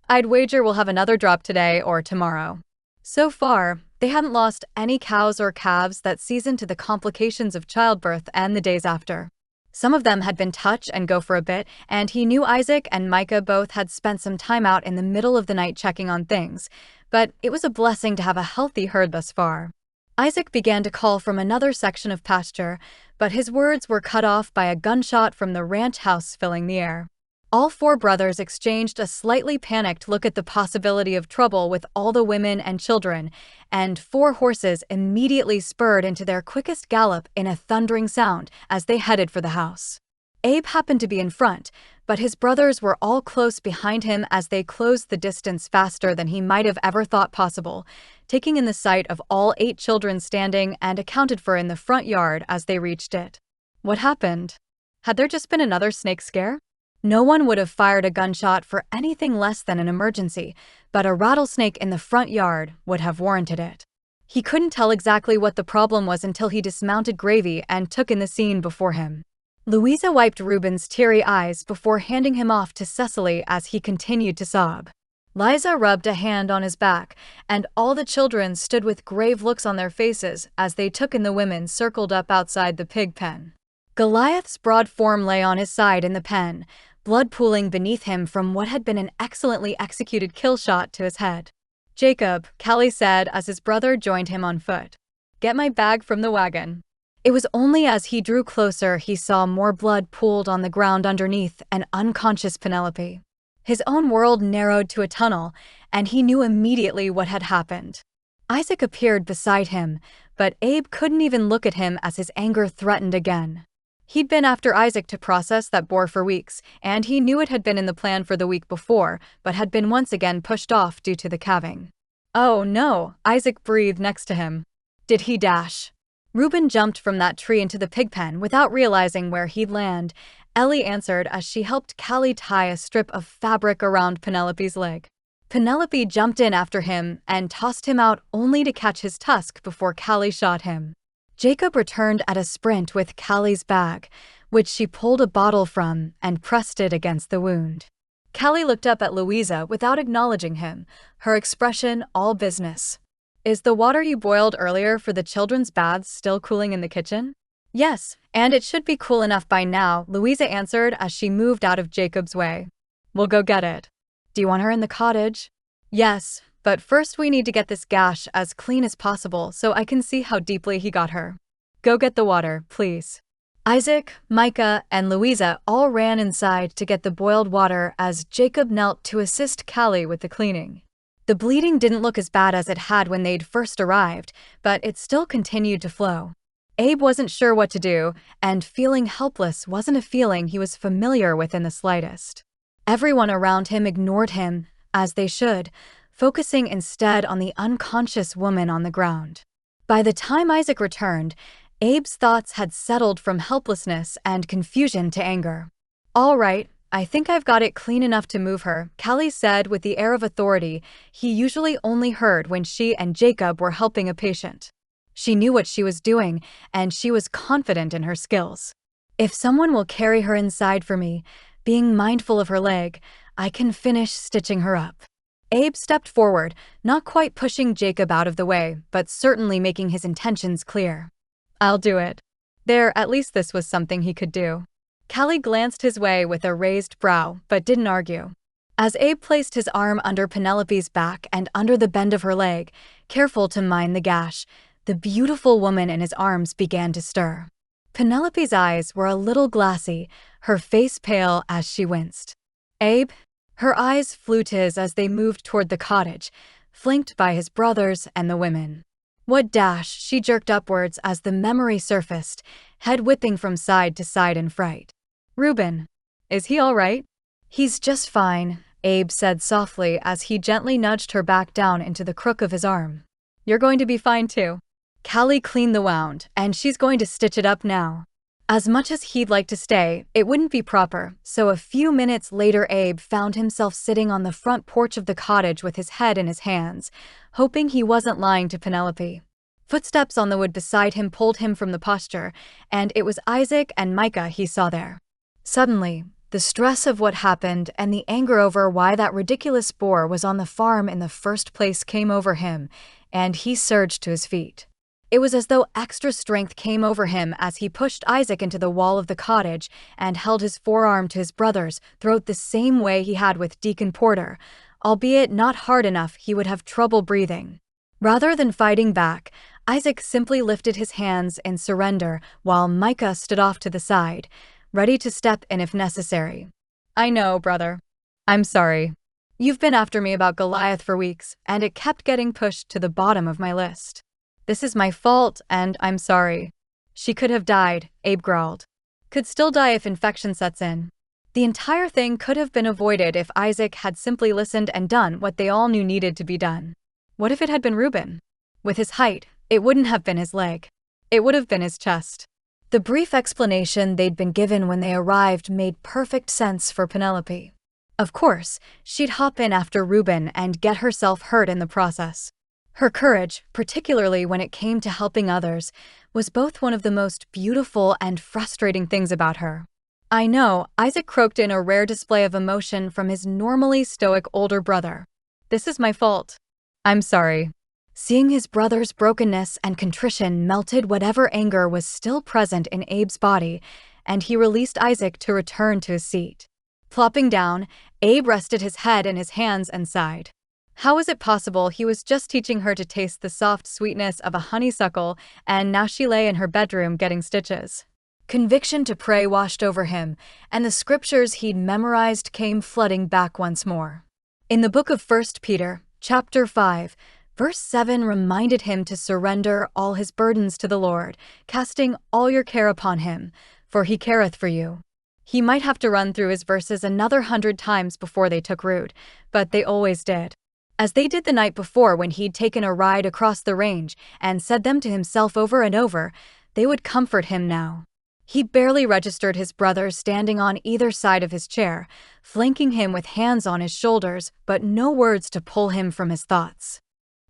I'd wager we'll have another drop today or tomorrow. So far, they hadn't lost any cows or calves that season to the complications of childbirth and the days after. Some of them had been touch and go for a bit, and he knew Isaac and Micah both had spent some time out in the middle of the night checking on things, but it was a blessing to have a healthy herd thus far. Isaac began to call from another section of pasture, but his words were cut off by a gunshot from the ranch house filling the air. All four brothers exchanged a slightly panicked look at the possibility of trouble with all the women and children, and four horses immediately spurred into their quickest gallop in a thundering sound as they headed for the house. Abe happened to be in front, but his brothers were all close behind him as they closed the distance faster than he might have ever thought possible, taking in the sight of all 8 children standing and accounted for in the front yard as they reached it. What happened? Had there just been another snake scare? No one would have fired a gunshot for anything less than an emergency, but a rattlesnake in the front yard would have warranted it. He couldn't tell exactly what the problem was until he dismounted Gravy and took in the scene before him. Louisa wiped Reuben's teary eyes before handing him off to Cecily as he continued to sob. Liza rubbed a hand on his back, and all the children stood with grave looks on their faces as they took in the women circled up outside the pig pen. Goliath's broad form lay on his side in the pen, blood pooling beneath him from what had been an excellently executed kill shot to his head. "Jacob," Callie said as his brother joined him on foot. "Get my bag from the wagon." It was only as he drew closer he saw more blood pooled on the ground underneath an unconscious Penelope. His own world narrowed to a tunnel, and he knew immediately what had happened. Isaac appeared beside him, but Abe couldn't even look at him as his anger threatened again. He'd been after Isaac to process that boar for weeks, and he knew it had been in the plan for the week before, but had been once again pushed off due to the calving. "Oh no," Isaac breathed next to him. Did he dash? Reuben jumped from that tree into the pig pen without realizing where he'd land. Ellie answered as she helped Callie tie a strip of fabric around Penelope's leg. Penelope jumped in after him and tossed him out only to catch his tusk before Callie shot him. Jacob returned at a sprint with Callie's bag, which she pulled a bottle from and pressed it against the wound. Callie looked up at Louisa without acknowledging him, her expression all business. "Is the water you boiled earlier for the children's baths still cooling in the kitchen?" "Yes, and it should be cool enough by now," Louisa answered as she moved out of Jacob's way. "We'll go get it." "Do you want her in the cottage?" "Yes, but first we need to get this gash as clean as possible so I can see how deeply he got her." "Go get the water, please." Isaac, Micah, and Louisa all ran inside to get the boiled water as Jacob knelt to assist Callie with the cleaning. The bleeding didn't look as bad as it had when they'd first arrived, but it still continued to flow. Abe wasn't sure what to do, and feeling helpless wasn't a feeling he was familiar with in the slightest. Everyone around him ignored him, as they should, focusing instead on the unconscious woman on the ground. By the time Isaac returned, Abe's thoughts had settled from helplessness and confusion to anger. "All right, I think I've got it clean enough to move her," Callie said with the air of authority he usually only heard when she and Jacob were helping a patient. She knew what she was doing, and she was confident in her skills. "If someone will carry her inside for me, being mindful of her leg, I can finish stitching her up." Abe stepped forward, not quite pushing Jacob out of the way, but certainly making his intentions clear. "I'll do it." There, at least this was something he could do. Callie glanced his way with a raised brow, but didn't argue. As Abe placed his arm under Penelope's back and under the bend of her leg, careful to mind the gash, the beautiful woman in his arms began to stir. Penelope's eyes were a little glassy, her face pale as she winced. "Abe?" Her eyes flew to his as they moved toward the cottage, flanked by his brothers and the women. "What dash?" She jerked upwards as the memory surfaced, head whipping from side to side in fright. "Reuben. Is he all right?" "He's just fine," Abe said softly as he gently nudged her back down into the crook of his arm. "You're going to be fine too." Callie cleaned the wound, and she's going to stitch it up now. As much as he'd like to stay, it wouldn't be proper, so a few minutes later Abe found himself sitting on the front porch of the cottage with his head in his hands, hoping he wasn't lying to Penelope. Footsteps on the wood beside him pulled him from the posture, and it was Isaac and Micah he saw there. Suddenly, the stress of what happened and the anger over why that ridiculous boar was on the farm in the first place came over him, and he surged to his feet. It was as though extra strength came over him as he pushed Isaac into the wall of the cottage and held his forearm to his brother's throat the same way he had with Deacon Porter, albeit not hard enough he would have trouble breathing. Rather than fighting back, Isaac simply lifted his hands in surrender while Micah stood off to the side, ready to step in if necessary. "I know, brother. I'm sorry. You've been after me about Goliath for weeks, and it kept getting pushed to the bottom of my list. This is my fault, and I'm sorry." "She could have died," Abe growled. "Could still die if infection sets in." The entire thing could have been avoided if Isaac had simply listened and done what they all knew needed to be done. What if it had been Reuben? With his height, it wouldn't have been his leg. It would have been his chest. The brief explanation they'd been given when they arrived made perfect sense for Penelope. Of course, she'd hop in after Reuben and get herself hurt in the process. Her courage, particularly when it came to helping others, was both one of the most beautiful and frustrating things about her. I know, Isaac croaked in a rare display of emotion from his normally stoic older brother. This is my fault. I'm sorry. Seeing his brother's brokenness and contrition melted whatever anger was still present in Abe's body, and he released Isaac to return to his seat. Plopping down, Abe rested his head in his hands and sighed. How was it possible he was just teaching her to taste the soft sweetness of a honeysuckle, and now she lay in her bedroom getting stitches? Conviction to pray washed over him, and the scriptures he'd memorized came flooding back once more. In the book of 1 Peter, chapter 5, verse 7 reminded him to surrender all his burdens to the Lord, casting all your care upon him, for he careth for you. He might have to run through his verses another 100 times before they took root, but they always did. As they did the night before when he'd taken a ride across the range and said them to himself over and over, they would comfort him now. He barely registered his brothers standing on either side of his chair, flanking him with hands on his shoulders, but no words to pull him from his thoughts.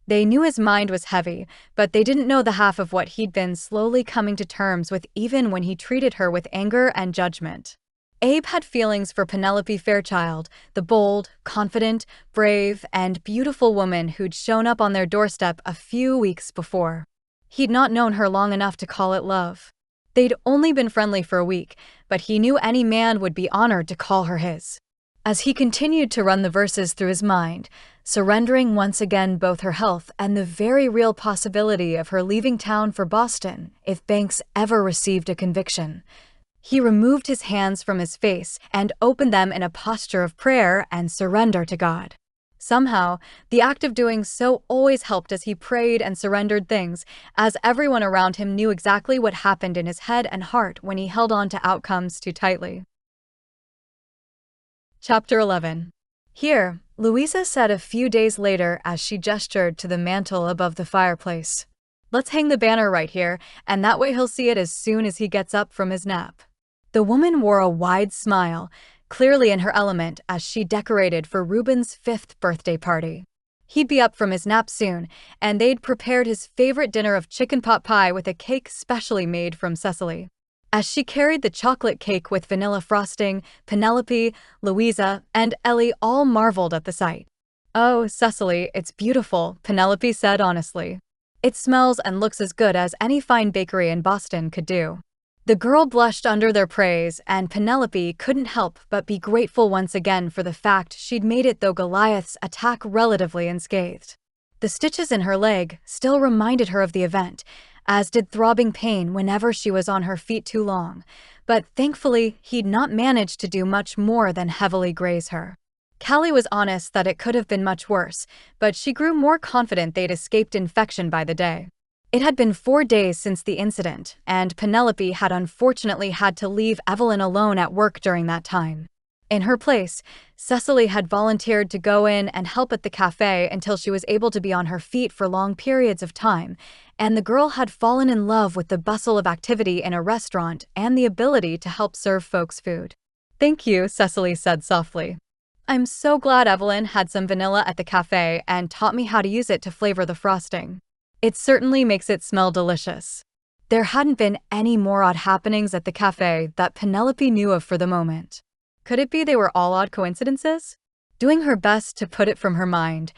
They knew his mind was heavy, but they didn't know the half of what he'd been slowly coming to terms with even when he treated her with anger and judgment. Abe had feelings for Penelope Fairchild, the bold, confident, brave, and beautiful woman who'd shown up on their doorstep a few weeks before. He'd not known her long enough to call it love. They'd only been friendly for a week, but he knew any man would be honored to call her his. As he continued to run the verses through his mind, surrendering once again both her health and the very real possibility of her leaving town for Boston if Banks ever received a conviction, he removed his hands from his face and opened them in a posture of prayer and surrender to God. Somehow, the act of doing so always helped as he prayed and surrendered things, as everyone around him knew exactly what happened in his head and heart when he held on to outcomes too tightly. Chapter 11. Here, Louisa said a few days later as she gestured to the mantel above the fireplace. Let's hang the banner right here, and that way he'll see it as soon as he gets up from his nap. The woman wore a wide smile, clearly in her element as she decorated for Reuben's 5th birthday party. He'd be up from his nap soon, and they'd prepared his favorite dinner of chicken pot pie with a cake specially made from Cecily. As she carried the chocolate cake with vanilla frosting, Penelope, Louisa, and Ellie all marveled at the sight. "Oh, Cecily, it's beautiful," Penelope said honestly. "It smells and looks as good as any fine bakery in Boston could do." The girl blushed under their praise, and Penelope couldn't help but be grateful once again for the fact she'd made it through Goliath's attack relatively unscathed. The stitches in her leg still reminded her of the event, as did throbbing pain whenever she was on her feet too long, but thankfully he'd not managed to do much more than heavily graze her. Callie was honest that it could have been much worse, but she grew more confident they'd escaped infection by the day. It had been 4 days since the incident, and Penelope had unfortunately had to leave Evelyn alone at work during that time. In her place, Cecily had volunteered to go in and help at the cafe until she was able to be on her feet for long periods of time, and the girl had fallen in love with the bustle of activity in a restaurant and the ability to help serve folks food. "Thank you," Cecily said softly. "I'm so glad Evelyn had some vanilla at the cafe and taught me how to use it to flavor the frosting. It certainly makes it smell delicious." There hadn't been any more odd happenings at the cafe that Penelope knew of for the moment. Could it be they were all odd coincidences? Doing her best to put it from her mind,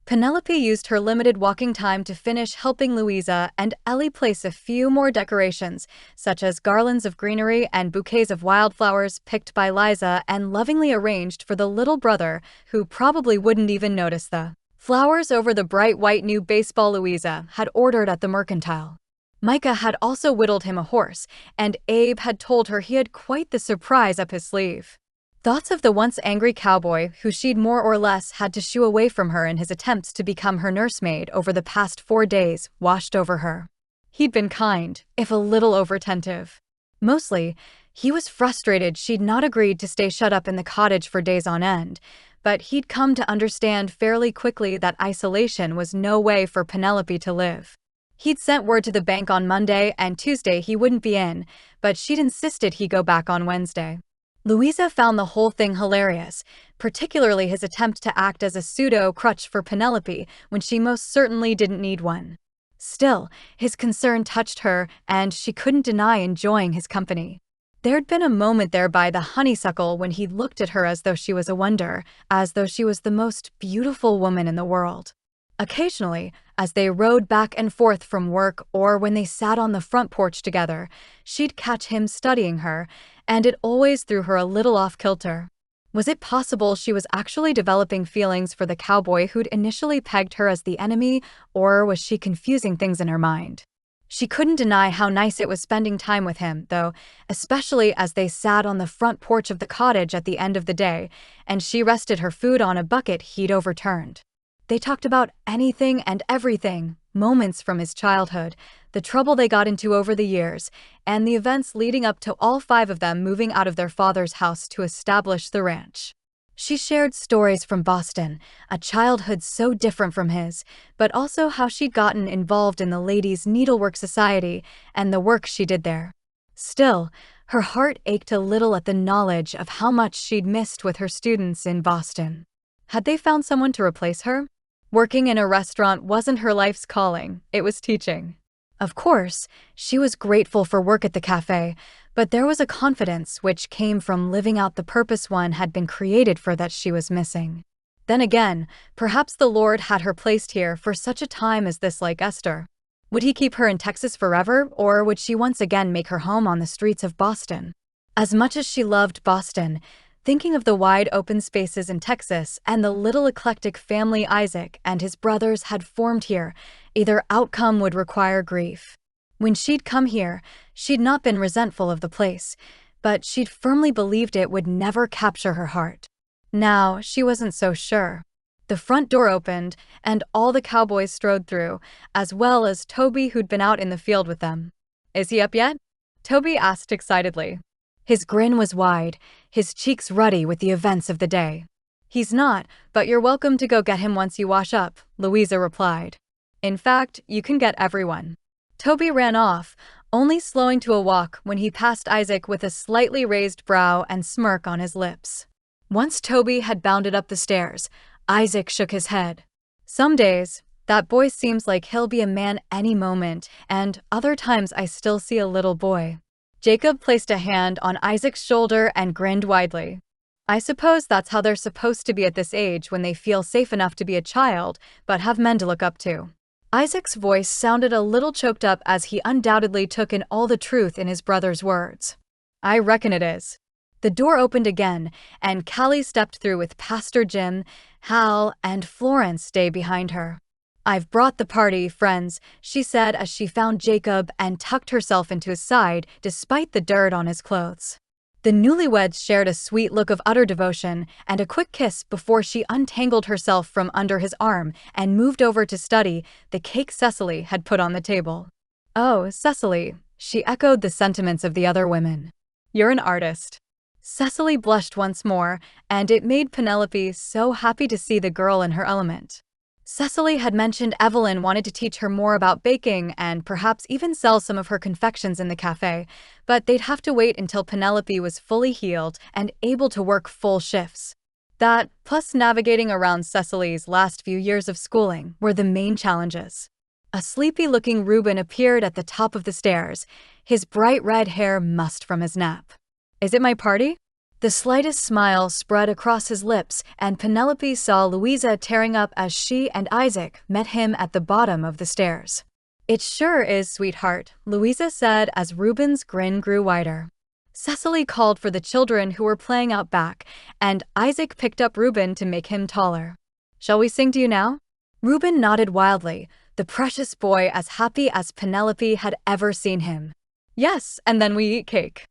Penelope used her limited walking time to finish helping Louisa and Ellie place a few more decorations, such as garlands of greenery and bouquets of wildflowers picked by Liza and lovingly arranged for the little brother, who probably wouldn't even notice the flowers over the bright white new baseball Louisa had ordered at the Mercantile. Micah had also whittled him a horse, and Abe had told her he had quite the surprise up his sleeve. Thoughts of the once angry cowboy who she'd more or less had to shoo away from her in his attempts to become her nursemaid over the past 4 days washed over her. He'd been kind, if a little overattentive. Mostly, he was frustrated she'd not agreed to stay shut up in the cottage for days on end, but he'd come to understand fairly quickly that isolation was no way for Penelope to live. He'd sent word to the bank on Monday, and Tuesday he wouldn't be in, but she'd insisted he go back on Wednesday. Louisa found the whole thing hilarious, particularly his attempt to act as a pseudo-crutch for Penelope when she most certainly didn't need one. Still, his concern touched her, and she couldn't deny enjoying his company. There'd been a moment there by the honeysuckle when he looked at her as though she was a wonder, as though she was the most beautiful woman in the world. Occasionally, as they rode back and forth from work or when they sat on the front porch together, she'd catch him studying her, and it always threw her a little off-kilter. Was it possible she was actually developing feelings for the cowboy who'd initially pegged her as the enemy, or was she confusing things in her mind? She couldn't deny how nice it was spending time with him, though, especially as they sat on the front porch of the cottage at the end of the day, and she rested her food on a bucket he'd overturned. They talked about anything and everything, moments from his childhood, the trouble they got into over the years, and the events leading up to all 5 of them moving out of their father's house to establish the ranch. She shared stories from Boston, a childhood so different from his, but also how she'd gotten involved in the Ladies' Needlework Society and the work she did there. Still, her heart ached a little at the knowledge of how much she'd missed with her students in Boston. Had they found someone to replace her? Working in a restaurant wasn't her life's calling, it was teaching. Of course, she was grateful for work at the cafe, but there was a confidence which came from living out the purpose one had been created for that she was missing. Then again, perhaps the Lord had her placed here for such a time as this, like Esther. Would he keep her in Texas forever, or would she once again make her home on the streets of Boston? As much as she loved Boston, thinking of the wide open spaces in Texas and the little eclectic family Isaac and his brothers had formed here, either outcome would require grief. When she'd come here, she'd not been resentful of the place, but she'd firmly believed it would never capture her heart. Now, she wasn't so sure. The front door opened, and all the cowboys strode through, as well as Toby, who'd been out in the field with them. "Is he up yet?" Toby asked excitedly. His grin was wide, his cheeks ruddy with the events of the day. "He's not, but you're welcome to go get him once you wash up," Louisa replied. "In fact, you can get everyone." Toby ran off, only slowing to a walk when he passed Isaac with a slightly raised brow and smirk on his lips. Once Toby had bounded up the stairs, Isaac shook his head. "Some days, that boy seems like he'll be a man any moment, and other times I still see a little boy." Jacob placed a hand on Isaac's shoulder and grinned widely. "I suppose that's how they're supposed to be at this age when they feel safe enough to be a child, but have men to look up to." Isaac's voice sounded a little choked up as he undoubtedly took in all the truth in his brother's words. "I reckon it is." The door opened again, and Callie stepped through with Pastor Jim, Hal, and Florence Day behind her. "I've brought the party, friends," she said as she found Jacob and tucked herself into his side despite the dirt on his clothes. The newlyweds shared a sweet look of utter devotion and a quick kiss before she untangled herself from under his arm and moved over to study the cake Cecily had put on the table. "Oh, Cecily," she echoed the sentiments of the other women. "You're an artist." Cecily blushed once more, and it made Penelope so happy to see the girl in her element. Cecily had mentioned Evelyn wanted to teach her more about baking and perhaps even sell some of her confections in the cafe, but they'd have to wait until Penelope was fully healed and able to work full shifts. That, plus navigating around Cecily's last few years of schooling, were the main challenges. A sleepy-looking Reuben appeared at the top of the stairs, his bright red hair mussed from his nap. "Is it my party?" The slightest smile spread across his lips, and Penelope saw Louisa tearing up as she and Isaac met him at the bottom of the stairs. "It sure is, sweetheart," Louisa said as Reuben's grin grew wider. Cecily called for the children who were playing out back, and Isaac picked up Reuben to make him taller. "Shall we sing to you now?" Reuben nodded wildly, the precious boy as happy as Penelope had ever seen him. "Yes, and then we eat cake."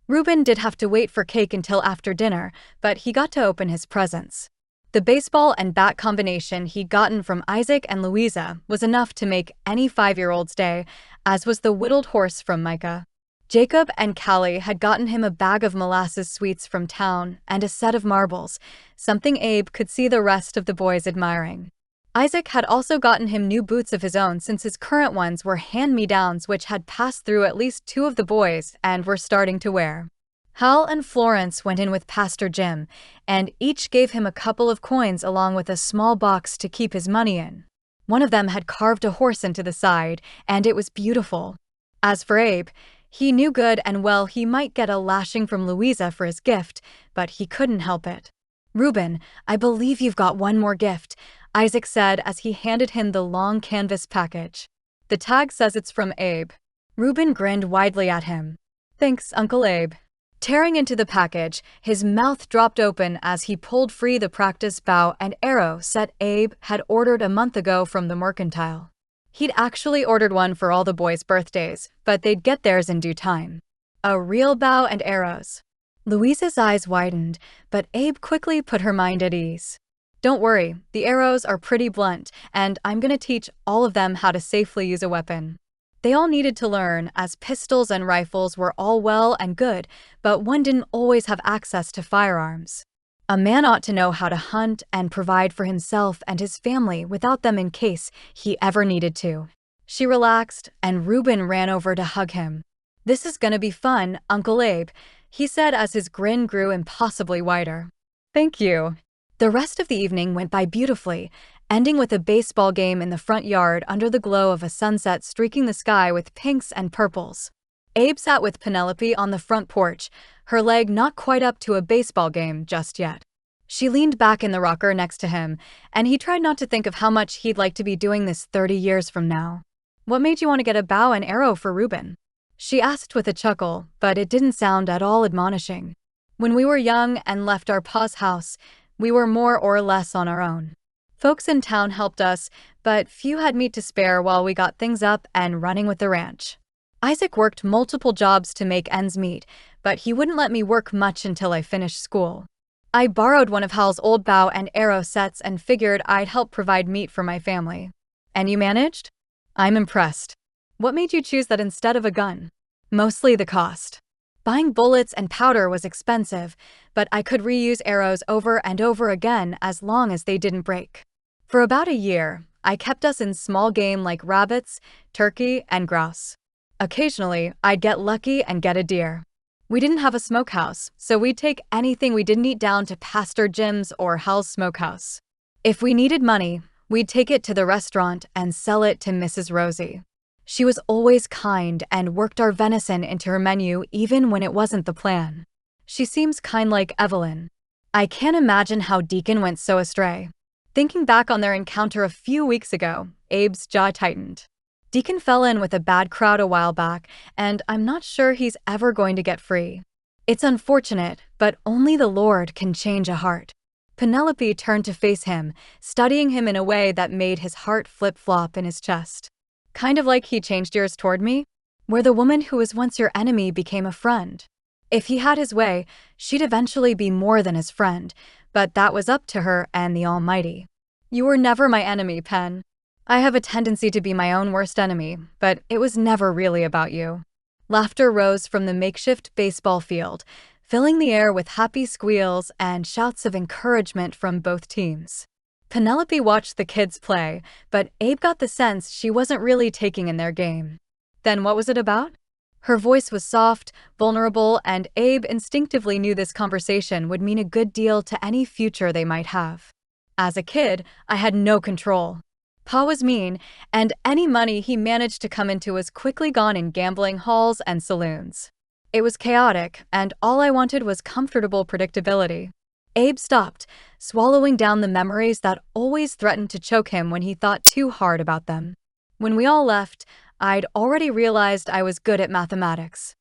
Reuben did have to wait for cake until after dinner, but he got to open his presents. The baseball and bat combination he'd gotten from Isaac and Louisa was enough to make any 5-year-old's day, as was the whittled horse from Micah. Jacob and Callie had gotten him a bag of molasses sweets from town and a set of marbles, something Abe could see the rest of the boys admiring. Isaac had also gotten him new boots of his own since his current ones were hand-me-downs which had passed through at least two of the boys and were starting to wear. Hal and Florence went in with Pastor Jim, and each gave him a couple of coins along with a small box to keep his money in. One of them had carved a horse into the side, and it was beautiful. As for Abe, he knew good and well he might get a lashing from Louisa for his gift, but he couldn't help it. "Reuben, I believe you've got one more gift," Isaac said as he handed him the long canvas package. "The tag says it's from Abe." Reuben grinned widely at him. "Thanks, Uncle Abe." Tearing into the package, his mouth dropped open as he pulled free the practice bow and arrow set Abe had ordered a month ago from the mercantile. He'd actually ordered one for all the boys' birthdays, but they'd get theirs in due time. A real bow and arrows. Louisa's eyes widened, but Abe quickly put her mind at ease. "Don't worry, the arrows are pretty blunt, and I'm gonna teach all of them how to safely use a weapon." They all needed to learn, as pistols and rifles were all well and good, but one didn't always have access to firearms. A man ought to know how to hunt and provide for himself and his family without them in case he ever needed to. She relaxed, and Reuben ran over to hug him. "This is gonna be fun, Uncle Abe," he said as his grin grew impossibly wider. "Thank you." The rest of the evening went by beautifully, ending with a baseball game in the front yard under the glow of a sunset streaking the sky with pinks and purples. Abe sat with Penelope on the front porch, her leg not quite up to a baseball game just yet. She leaned back in the rocker next to him, and he tried not to think of how much he'd like to be doing this 30 years from now. "What made you want to get a bow and arrow for Reuben?" she asked with a chuckle, but it didn't sound at all admonishing. "When we were young and left our pa's house, we were more or less on our own. Folks in town helped us, but few had meat to spare while we got things up and running with the ranch. Isaac worked multiple jobs to make ends meet, but he wouldn't let me work much until I finished school. I borrowed one of Hal's old bow and arrow sets and figured I'd help provide meat for my family." "And you managed?" "I'm impressed." "What made you choose that instead of a gun?" "Mostly the cost. Buying bullets and powder was expensive, but I could reuse arrows over and over again as long as they didn't break. For about a year, I kept us in small game like rabbits, turkey, and grouse. Occasionally, I'd get lucky and get a deer. We didn't have a smokehouse, so we'd take anything we didn't eat down to Pastor Jim's or Hal's smokehouse. If we needed money, we'd take it to the restaurant and sell it to Mrs. Rosie. She was always kind and worked our venison into her menu even when it wasn't the plan. She seems kind like Evelyn. I can't imagine how Deacon went so astray." Thinking back on their encounter a few weeks ago, Abe's jaw tightened. Deacon fell in with a bad crowd a while back, and I'm not sure he's ever going to get free. It's unfortunate, but only the Lord can change a heart. Penelope turned to face him, studying him in a way that made his heart flip-flop in his chest. "Kind of like he changed yours toward me? Where the woman who was once your enemy became a friend. If he had his way, she'd eventually be more than his friend, but that was up to her and the Almighty. You were never my enemy, Pen. I have a tendency to be my own worst enemy, but it was never really about you." Laughter rose from the makeshift baseball field, filling the air with happy squeals and shouts of encouragement from both teams. Penelope watched the kids play, but Abe got the sense she wasn't really taking in their game. "Then what was it about?" Her voice was soft, vulnerable, and Abe instinctively knew this conversation would mean a good deal to any future they might have. "As a kid, I had no control. Pa was mean, and any money he managed to come into was quickly gone in gambling halls and saloons. It was chaotic, and all I wanted was comfortable predictability." Abe stopped, swallowing down the memories that always threatened to choke him when he thought too hard about them. "When we all left, I'd already realized I was good at mathematics.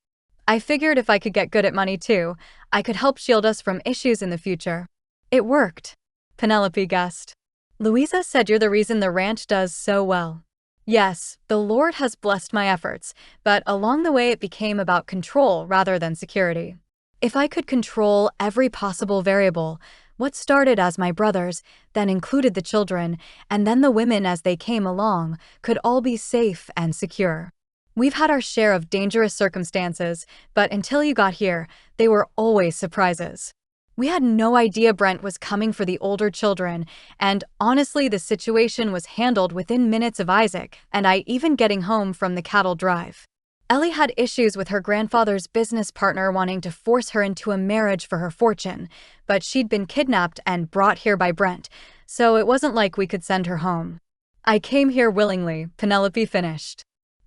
I figured if I could get good at money too, I could help shield us from issues in the future. It worked." Penelope guessed. "Louisa said you're the reason the ranch does so well." "Yes, the Lord has blessed my efforts, but along the way it became about control rather than security. If I could control every possible variable, what started as my brothers, then included the children, and then the women as they came along, could all be safe and secure. We've had our share of dangerous circumstances, but until you got here, they were always surprises. We had no idea Brent was coming for the older children, and honestly, the situation was handled within minutes of Isaac and I even getting home from the cattle drive. Ellie had issues with her grandfather's business partner wanting to force her into a marriage for her fortune, but she'd been kidnapped and brought here by Brent, so it wasn't like we could send her home. I came here willingly, Penelope finished.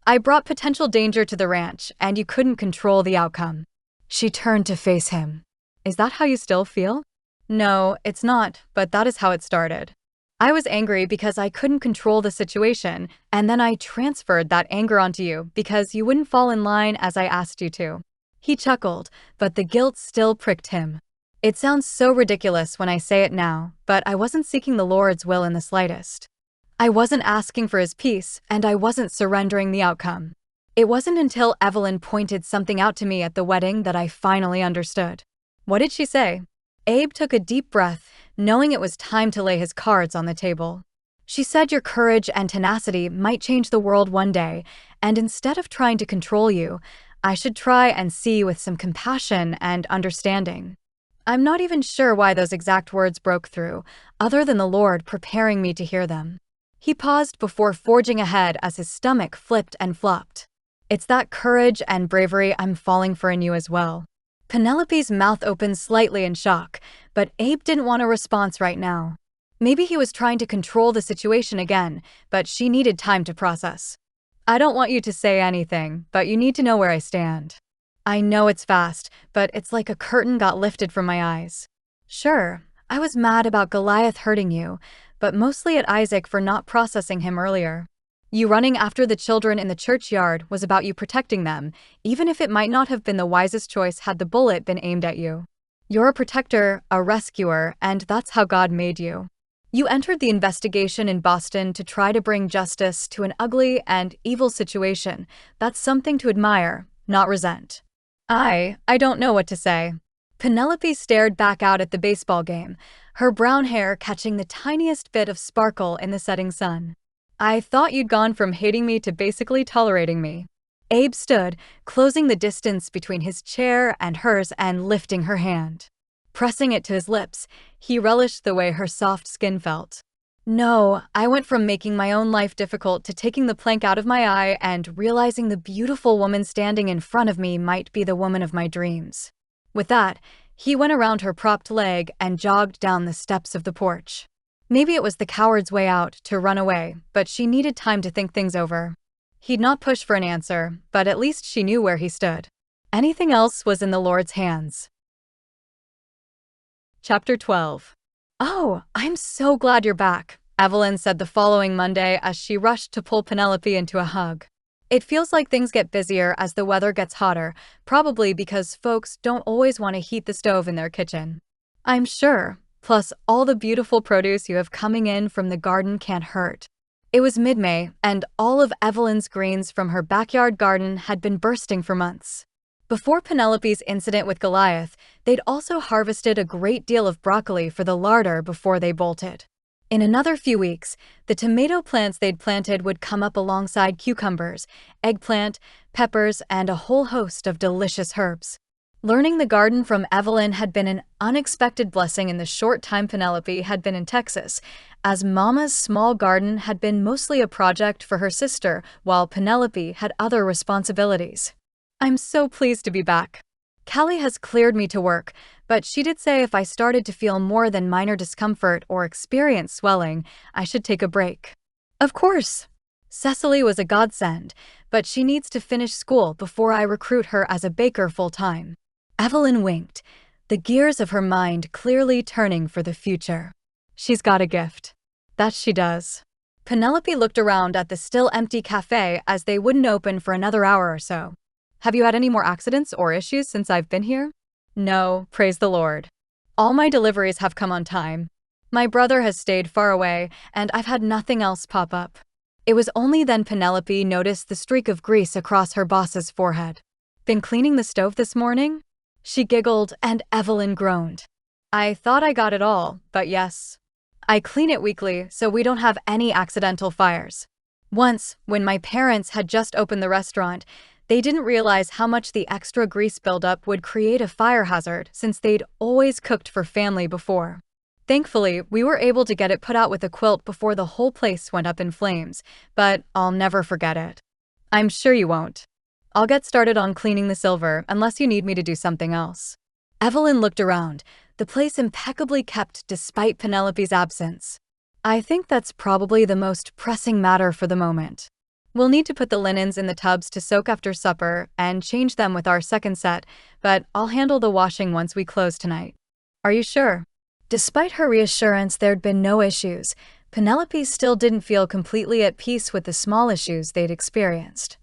I brought potential danger to the ranch, and you couldn't control the outcome. She turned to face him. Is that how you still feel? No, it's not, but that is how it started. I was angry because I couldn't control the situation, and then I transferred that anger onto you because you wouldn't fall in line as I asked you to. He chuckled, but the guilt still pricked him. It sounds so ridiculous when I say it now, but I wasn't seeking the Lord's will in the slightest. I wasn't asking for his peace, and I wasn't surrendering the outcome. It wasn't until Evelyn pointed something out to me at the wedding that I finally understood. What did she say? Abe took a deep breath, knowing it was time to lay his cards on the table. She said your courage and tenacity might change the world one day, and instead of trying to control you, I should try and see you with some compassion and understanding. I'm not even sure why those exact words broke through, other than the Lord preparing me to hear them. He paused before forging ahead as his stomach flipped and flopped. It's that courage and bravery I'm falling for in you as well. Penelope's mouth opened slightly in shock, but Abe didn't want a response right now. Maybe he was trying to control the situation again, but she needed time to process. I don't want you to say anything, but you need to know where I stand. I know it's fast, but it's like a curtain got lifted from my eyes. Sure, I was mad about Goliath hurting you, but mostly at Isaac for not processing him earlier. You running after the children in the churchyard was about you protecting them, even if it might not have been the wisest choice had the bullet been aimed at you. You're a protector, a rescuer, and that's how God made you. You entered the investigation in Boston to try to bring justice to an ugly and evil situation. That's something to admire, not resent. I don't know what to say. Penelope stared back out at the baseball game, her brown hair catching the tiniest bit of sparkle in the setting sun. I thought you'd gone from hating me to basically tolerating me. Abe stood, closing the distance between his chair and hers and lifting her hand. Pressing it to his lips, he relished the way her soft skin felt. No, I went from making my own life difficult to taking the plank out of my eye and realizing the beautiful woman standing in front of me might be the woman of my dreams. With that, he went around her propped leg and jogged down the steps of the porch. Maybe it was the coward's way out, to run away, but she needed time to think things over. He'd not push for an answer, but at least she knew where he stood. Anything else was in the Lord's hands. Chapter 12. Oh, I'm so glad you're back, Evelyn said the following Monday as she rushed to pull Penelope into a hug. It feels like things get busier as the weather gets hotter, probably because folks don't always want to heat the stove in their kitchen. I'm sure. Plus, all the beautiful produce you have coming in from the garden can't hurt. It was mid-May, and all of Evelyn's greens from her backyard garden had been bursting for months. Before Penelope's incident with Goliath, they'd also harvested a great deal of broccoli for the larder before they bolted. In another few weeks, the tomato plants they'd planted would come up alongside cucumbers, eggplant, peppers, and a whole host of delicious herbs. Learning the garden from Evelyn had been an unexpected blessing in the short time Penelope had been in Texas, as Mama's small garden had been mostly a project for her sister while Penelope had other responsibilities. I'm so pleased to be back. Callie has cleared me to work, but she did say if I started to feel more than minor discomfort or experience swelling, I should take a break. Of course. Cecily was a godsend, but she needs to finish school before I recruit her as a baker full-time. Evelyn winked, the gears of her mind clearly turning for the future. She's got a gift. That she does. Penelope looked around at the still empty cafe as they wouldn't open for another hour or so. Have you had any more accidents or issues since I've been here? No, praise the Lord. All my deliveries have come on time. My brother has stayed far away, and I've had nothing else pop up. It was only then Penelope noticed the streak of grease across her boss's forehead. Been cleaning the stove this morning? She giggled, and Evelyn groaned. I thought I got it all, but yes. I clean it weekly so we don't have any accidental fires. Once, when my parents had just opened the restaurant, They didn't realize how much the extra grease buildup would create a fire hazard since they'd always cooked for family before. Thankfully, we were able to get it put out with a quilt before the whole place went up in flames, but I'll never forget it. I'm sure you won't. I'll get started on cleaning the silver unless you need me to do something else. Evelyn looked around, the place impeccably kept despite Penelope's absence. I think that's probably the most pressing matter for the moment. We'll need to put the linens in the tubs to soak after supper and change them with our second set, but I'll handle the washing once we close tonight. Are you sure? Despite her reassurance there'd been no issues, Penelope still didn't feel completely at peace with the small issues they'd experienced.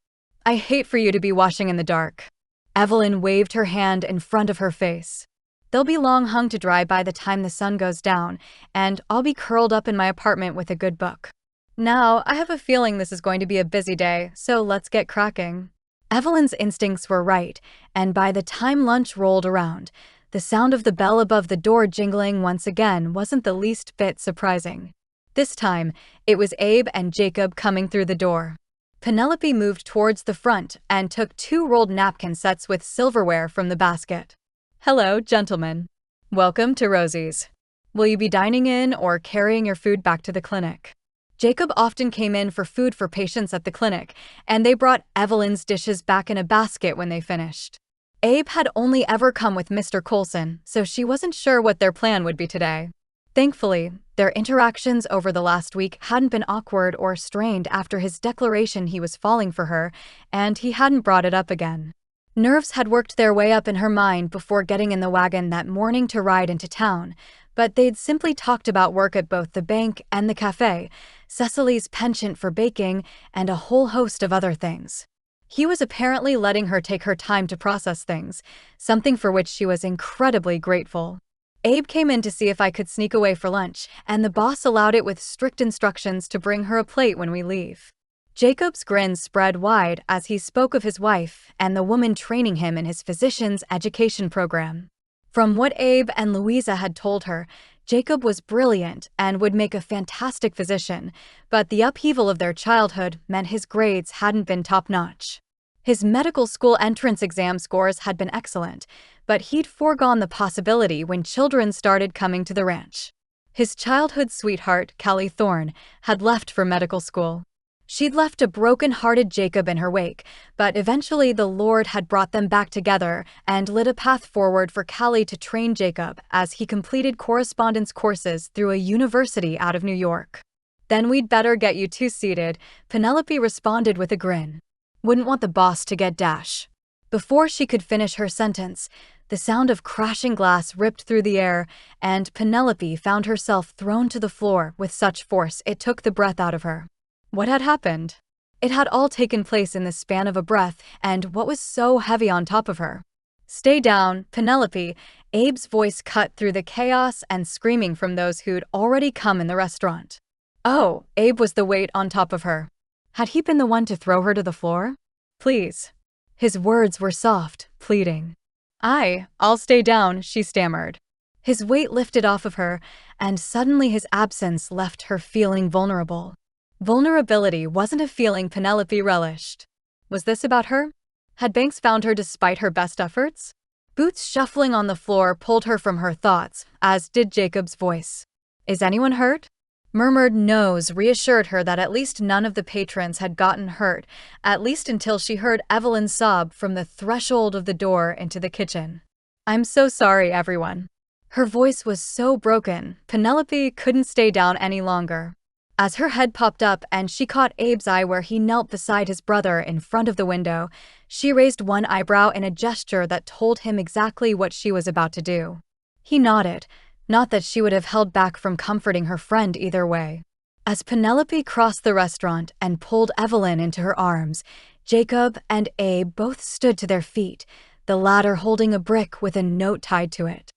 I hate for you to be washing in the dark. Evelyn waved her hand in front of her face. They'll be long hung to dry by the time the sun goes down, and I'll be curled up in my apartment with a good book. Now, I have a feeling this is going to be a busy day, so let's get cracking. Evelyn's instincts were right, and by the time lunch rolled around, the sound of the bell above the door jingling once again wasn't the least bit surprising. This time, it was Abe and Jacob coming through the door. Penelope moved towards the front and took 2 rolled napkin sets with silverware from the basket. Hello, gentlemen. Welcome to Rosie's. Will you be dining in or carrying your food back to the clinic? Jacob often came in for food for patients at the clinic, and they brought Evelyn's dishes back in a basket when they finished. Abe had only ever come with Mr. Coulson, so she wasn't sure what their plan would be today. Thankfully, their interactions over the last week hadn't been awkward or strained after his declaration he was falling for her, and he hadn't brought it up again. Nerves had worked their way up in her mind before getting in the wagon that morning to ride into town, but they'd simply talked about work at both the bank and the cafe, Cecily's penchant for baking, and a whole host of other things. He was apparently letting her take her time to process things, something for which she was incredibly grateful. Abe came in to see if I could sneak away for lunch, and the boss allowed it with strict instructions to bring her a plate when we leave. Jacob's grin spread wide as he spoke of his wife and the woman training him in his physician's education program. From what Abe and Louisa had told her, Jacob was brilliant and would make a fantastic physician, but the upheaval of their childhood meant his grades hadn't been top-notch. His medical school entrance exam scores had been excellent, but he'd foregone the possibility when children started coming to the ranch. His childhood sweetheart, Callie Thorne, had left for medical school. She'd left a broken-hearted Jacob in her wake, but eventually the Lord had brought them back together and lit a path forward for Callie to train Jacob as he completed correspondence courses through a university out of New York. Then we'd better get you 2 seated, Penelope responded with a grin. Wouldn't want the boss to get dash. Before she could finish her sentence, the sound of crashing glass ripped through the air, and Penelope found herself thrown to the floor with such force it took the breath out of her. What had happened? It had all taken place in the span of a breath, and what was so heavy on top of her? Stay down, Penelope. Abe's voice cut through the chaos and screaming from those who'd already come in the restaurant. Oh, Abe was the weight on top of her. Had he been the one to throw her to the floor? Please. His words were soft, pleading. I'll stay down, she stammered. His weight lifted off of her, and suddenly his absence left her feeling vulnerable. Vulnerability wasn't a feeling Penelope relished. Was this about her? Had Banks found her despite her best efforts? Boots shuffling on the floor pulled her from her thoughts, as did Jacob's voice. Is anyone hurt? Murmured no's reassured her that at least none of the patrons had gotten hurt, at least until she heard Evelyn sob from the threshold of the door into the kitchen. I'm so sorry, everyone. Her voice was so broken, Penelope couldn't stay down any longer. As her head popped up and she caught Abe's eye where he knelt beside his brother in front of the window, she raised one eyebrow in a gesture that told him exactly what she was about to do. He nodded. Not that she would have held back from comforting her friend either way. As Penelope crossed the restaurant and pulled Evelyn into her arms, Jacob and Abe both stood to their feet, the latter holding a brick with a note tied to it.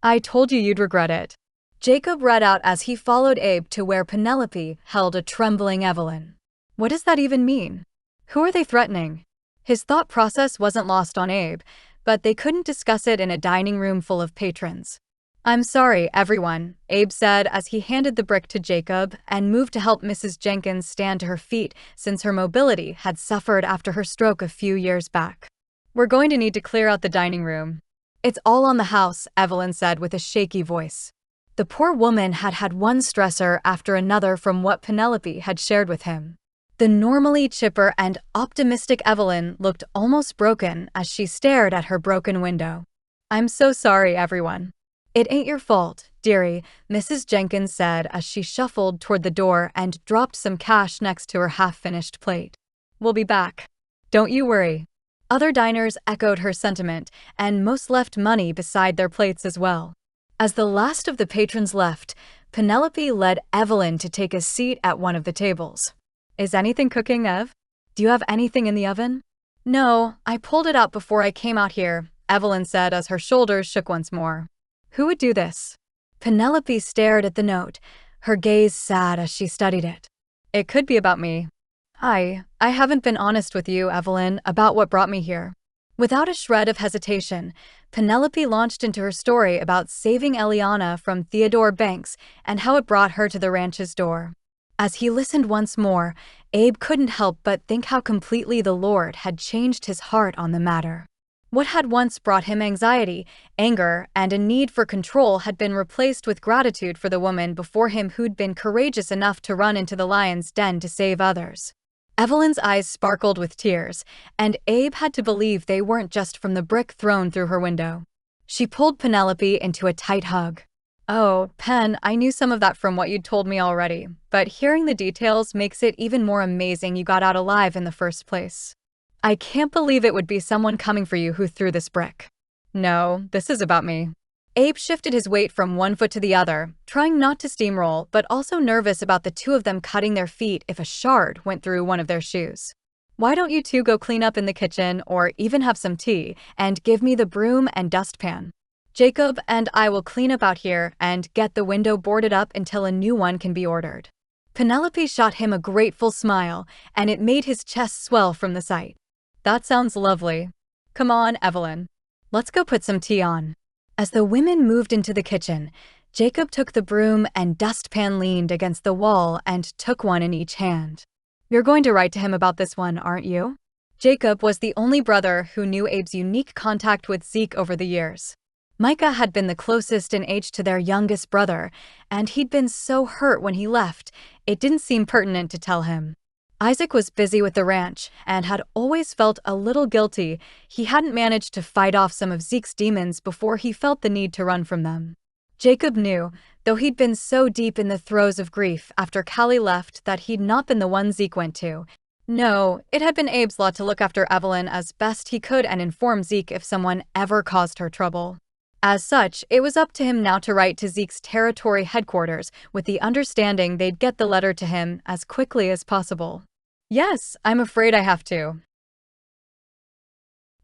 I told you you'd regret it. Jacob read out as he followed Abe to where Penelope held a trembling Evelyn. What does that even mean? Who are they threatening? His thought process wasn't lost on Abe, but they couldn't discuss it in a dining room full of patrons. "I'm sorry, everyone," Abe said as he handed the brick to Jacob and moved to help Mrs. Jenkins stand to her feet since her mobility had suffered after her stroke a few years back. "We're going to need to clear out the dining room." "It's all on the house," Evelyn said with a shaky voice. The poor woman had had one stressor after another from what Penelope had shared with him. The normally chipper and optimistic Evelyn looked almost broken as she stared at her broken window. "I'm so sorry, everyone." "It ain't your fault, dearie," Mrs. Jenkins said as she shuffled toward the door and dropped some cash next to her half-finished plate. "We'll be back. Don't you worry." Other diners echoed her sentiment, and most left money beside their plates as well. As the last of the patrons left, Penelope led Evelyn to take a seat at one of the tables. "Is anything cooking, Ev? Do you have anything in the oven?" "No, I pulled it out before I came out here," Evelyn said as her shoulders shook once more. "Who would do this?" Penelope stared at the note, her gaze sad as she studied it. "It could be about me." I haven't been honest with you, Evelyn, about what brought me here." Without a shred of hesitation, Penelope launched into her story about saving Eliana from Theodore Banks and how it brought her to the ranch's door. As he listened once more, Abe couldn't help but think how completely the Lord had changed his heart on the matter. What had once brought him anxiety, anger, and a need for control had been replaced with gratitude for the woman before him who'd been courageous enough to run into the lion's den to save others. Evelyn's eyes sparkled with tears, and Abe had to believe they weren't just from the brick thrown through her window. She pulled Penelope into a tight hug. "Oh, Pen, I knew some of that from what you'd told me already, but hearing the details makes it even more amazing you got out alive in the first place. I can't believe it would be someone coming for you who threw this brick." "No, this is about me." Abe shifted his weight from one foot to the other, trying not to steamroll, but also nervous about the two of them cutting their feet if a shard went through one of their shoes. "Why don't you two go clean up in the kitchen or even have some tea and give me the broom and dustpan? Jacob and I will clean up out here and get the window boarded up until a new one can be ordered." Penelope shot him a grateful smile, and it made his chest swell from the sight. "That sounds lovely. Come on, Evelyn. Let's go put some tea on." As the women moved into the kitchen, Jacob took the broom and dustpan, leaned against the wall, and took one in each hand. "You're going to write to him about this one, aren't you?" Jacob was the only brother who knew Abe's unique contact with Zeke over the years. Micah had been the closest in age to their youngest brother, and he'd been so hurt when he left, it didn't seem pertinent to tell him. Isaac was busy with the ranch and had always felt a little guilty he hadn't managed to fight off some of Zeke's demons before he felt the need to run from them. Jacob knew, though he'd been so deep in the throes of grief after Callie left, that he'd not been the one Zeke went to. No, it had been Abe's lot to look after Evelyn as best he could and inform Zeke if someone ever caused her trouble. As such, it was up to him now to write to Zeke's territory headquarters with the understanding they'd get the letter to him as quickly as possible. "Yes, I'm afraid I have to."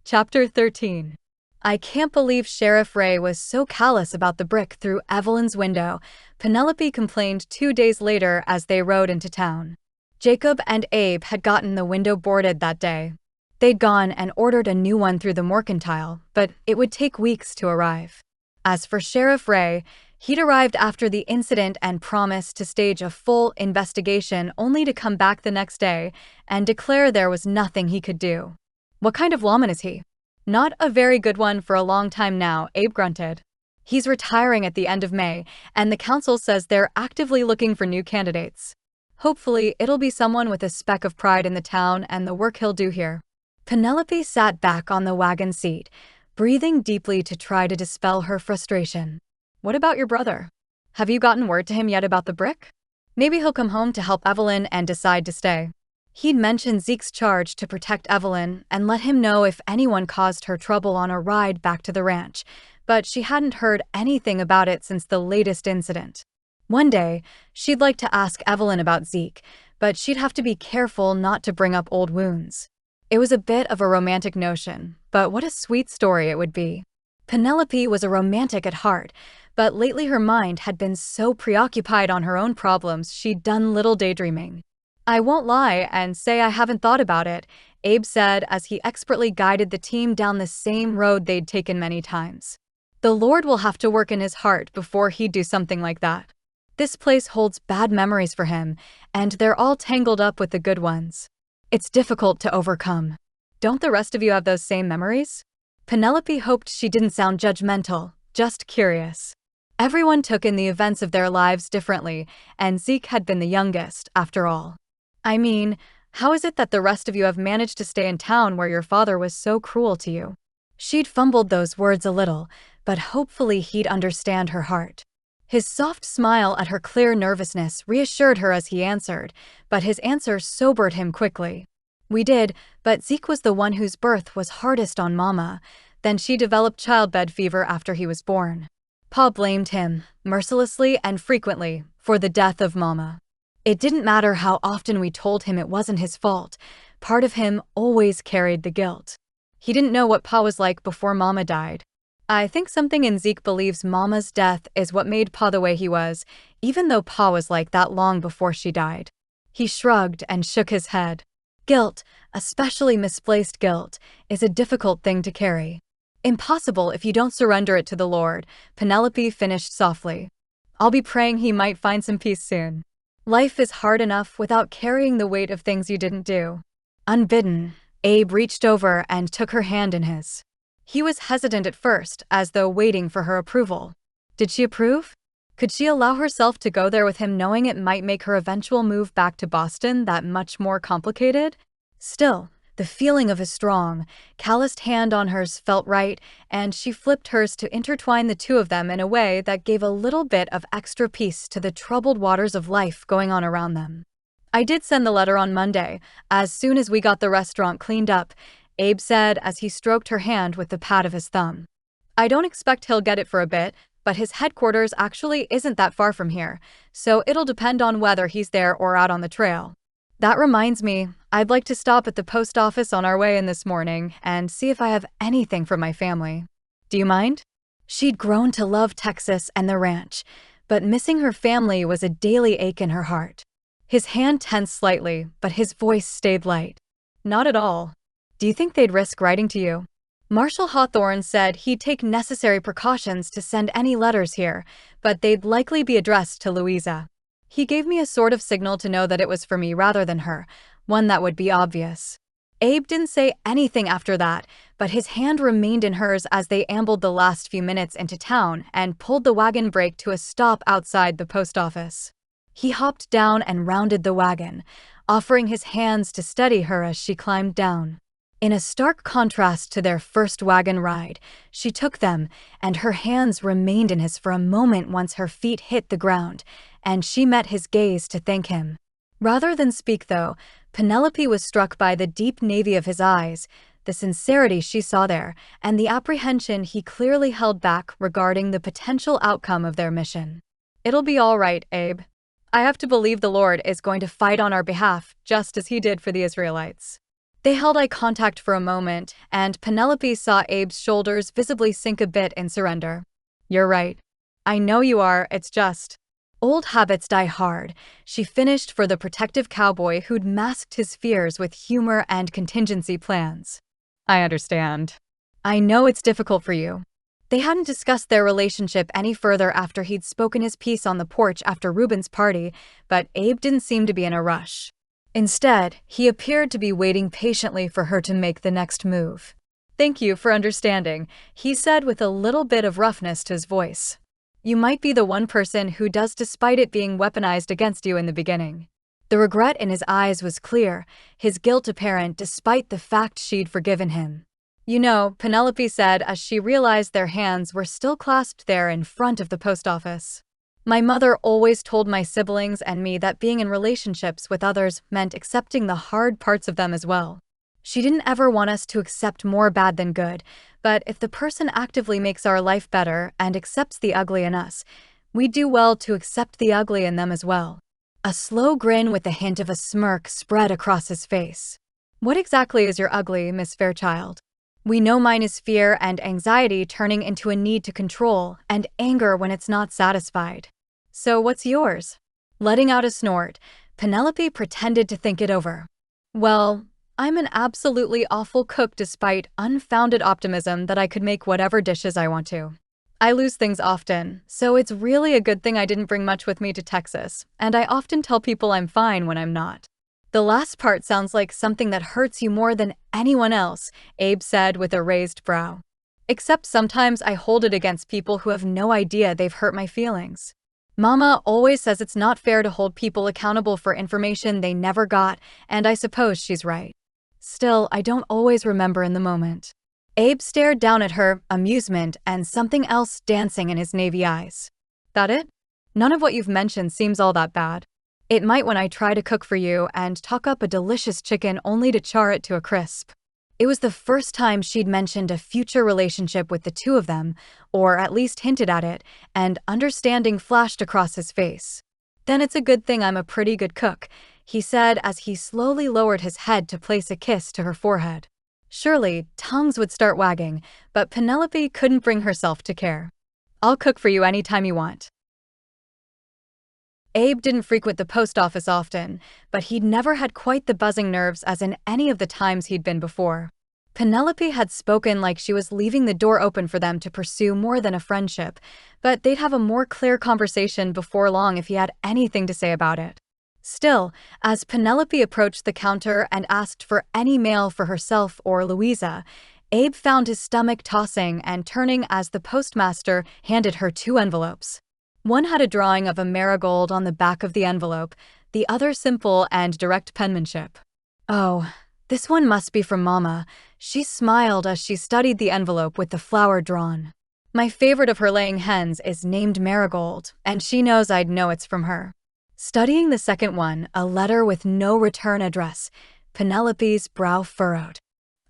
Chapter 13. I can't believe Sheriff Ray was so callous about the brick through Evelyn's window, Penelope complained 2 days later as they rode into town. Jacob and Abe had gotten the window boarded that day. They'd gone and ordered a new one through the mercantile, but it would take weeks to arrive. As for Sheriff Ray, he'd arrived after the incident and promised to stage a full investigation, only to come back the next day and declare there was nothing he could do. "What kind of lawman is he?" "Not a very good one for a long time now," Abe grunted. "He's retiring at the end of May, and the council says they're actively looking for new candidates. Hopefully, it'll be someone with a speck of pride in the town and the work he'll do here." Penelope sat back on the wagon seat, breathing deeply to try to dispel her frustration. "What about your brother? Have you gotten word to him yet about the brick? Maybe he'll come home to help Evelyn and decide to stay." He'd mentioned Zeke's charge to protect Evelyn and let him know if anyone caused her trouble on a ride back to the ranch, but she hadn't heard anything about it since the latest incident. One day, she'd like to ask Evelyn about Zeke, but she'd have to be careful not to bring up old wounds. It was a bit of a romantic notion, but what a sweet story it would be. Penelope was a romantic at heart, but lately her mind had been so preoccupied on her own problems she'd done little daydreaming. "I won't lie and say I haven't thought about it," Abe said as he expertly guided the team down the same road they'd taken many times. The Lord will have to work in his heart before he'd do something like that. This place holds bad memories for him, and they're all tangled up with the good ones. It's difficult to overcome. Don't the rest of you have those same memories? Penelope hoped she didn't sound judgmental, just curious. Everyone took in the events of their lives differently, and Zeke had been the youngest, after all. I mean, how is it that the rest of you have managed to stay in town where your father was so cruel to you? She'd fumbled those words a little, but hopefully he'd understand her heart. His soft smile at her clear nervousness reassured her as he answered, but his answer sobered him quickly. We did, but Zeke was the one whose birth was hardest on Mama. Then she developed childbed fever after he was born. Pa blamed him, mercilessly and frequently, for the death of Mama. It didn't matter how often we told him it wasn't his fault. Part of him always carried the guilt. He didn't know what Pa was like before Mama died. I think something in Zeke believes Mama's death is what made Pa the way he was, even though Pa was like that long before she died. He shrugged and shook his head. Guilt, especially misplaced guilt, is a difficult thing to carry. Impossible if you don't surrender it to the Lord, Penelope finished softly. I'll be praying he might find some peace soon. Life is hard enough without carrying the weight of things you didn't do. Unbidden, Abe reached over and took her hand in his. He was hesitant at first, as though waiting for her approval. Did she approve? Could she allow herself to go there with him knowing it might make her eventual move back to Boston that much more complicated? Still, the feeling of his strong, calloused hand on hers felt right, and she flipped hers to intertwine the two of them in a way that gave a little bit of extra peace to the troubled waters of life going on around them. I did send the letter on Monday, as soon as we got the restaurant cleaned up, Abe said as he stroked her hand with the pad of his thumb. I don't expect he'll get it for a bit, but his headquarters actually isn't that far from here, so it'll depend on whether he's there or out on the trail. That reminds me, I'd like to stop at the post office on our way in this morning and see if I have anything for my family. Do you mind? She'd grown to love Texas and the ranch, but missing her family was a daily ache in her heart. His hand tensed slightly, but his voice stayed light. Not at all. Do you think they'd risk writing to you? Marshal Hawthorne said he'd take necessary precautions to send any letters here, but they'd likely be addressed to Louisa. He gave me a sort of signal to know that it was for me rather than her, one that would be obvious. Abe didn't say anything after that, but his hand remained in hers as they ambled the last few minutes into town and pulled the wagon brake to a stop outside the post office. He hopped down and rounded the wagon, offering his hands to steady her as she climbed down. In a stark contrast to their first wagon ride, she took them, and her hands remained in his for a moment once her feet hit the ground, and she met his gaze to thank him. Rather than speak, though, Penelope was struck by the deep navy of his eyes, the sincerity she saw there, and the apprehension he clearly held back regarding the potential outcome of their mission. It'll be all right, Abe. I have to believe the Lord is going to fight on our behalf, just as he did for the Israelites. They held eye contact for a moment, and Penelope saw Abe's shoulders visibly sink a bit in surrender. You're right. I know you are, it's just. Old habits die hard, she finished for the protective cowboy who'd masked his fears with humor and contingency plans. I understand. I know it's difficult for you. They hadn't discussed their relationship any further after he'd spoken his piece on the porch after Reuben's party, but Abe didn't seem to be in a rush. Instead, he appeared to be waiting patiently for her to make the next move. Thank you for understanding, he said with a little bit of roughness to his voice. You might be the one person who does despite it being weaponized against you in the beginning. The regret in his eyes was clear, his guilt apparent despite the fact she'd forgiven him. You know, Penelope said as she realized their hands were still clasped there in front of the post office. My mother always told my siblings and me that being in relationships with others meant accepting the hard parts of them as well. She didn't ever want us to accept more bad than good, but if the person actively makes our life better and accepts the ugly in us, we do well to accept the ugly in them as well. A slow grin with a hint of a smirk spread across his face. What exactly is your ugly, Miss Fairchild? We know mine is fear and anxiety turning into a need to control, and anger when it's not satisfied. So what's yours? Letting out a snort, Penelope pretended to think it over. Well, I'm an absolutely awful cook despite unfounded optimism that I could make whatever dishes I want to. I lose things often, so it's really a good thing I didn't bring much with me to Texas, and I often tell people I'm fine when I'm not. The last part sounds like something that hurts you more than anyone else, Abe said with a raised brow. Except sometimes I hold it against people who have no idea they've hurt my feelings. Mama always says it's not fair to hold people accountable for information they never got, and I suppose she's right. Still, I don't always remember in the moment. Abe stared down at her, amusement and something else dancing in his navy eyes. That it? None of what you've mentioned seems all that bad. It might when I try to cook for you and talk up a delicious chicken only to char it to a crisp. It was the first time she'd mentioned a future relationship with the two of them, or at least hinted at it, and understanding flashed across his face. Then it's a good thing I'm a pretty good cook, he said as he slowly lowered his head to place a kiss to her forehead. Surely, tongues would start wagging, but Penelope couldn't bring herself to care. I'll cook for you anytime you want. Abe didn't frequent the post office often, but he'd never had quite the buzzing nerves as in any of the times he'd been before. Penelope had spoken like she was leaving the door open for them to pursue more than a friendship, but they'd have a more clear conversation before long if he had anything to say about it. Still, as Penelope approached the counter and asked for any mail for herself or Louisa, Abe found his stomach tossing and turning as the postmaster handed her 2 envelopes. One had a drawing of a marigold on the back of the envelope, the other simple and direct penmanship. Oh, this one must be from Mama. She smiled as she studied the envelope with the flower drawn. My favorite of her laying hens is named Marigold, and she knows I'd know it's from her. Studying the second one, a letter with no return address, Penelope's brow furrowed.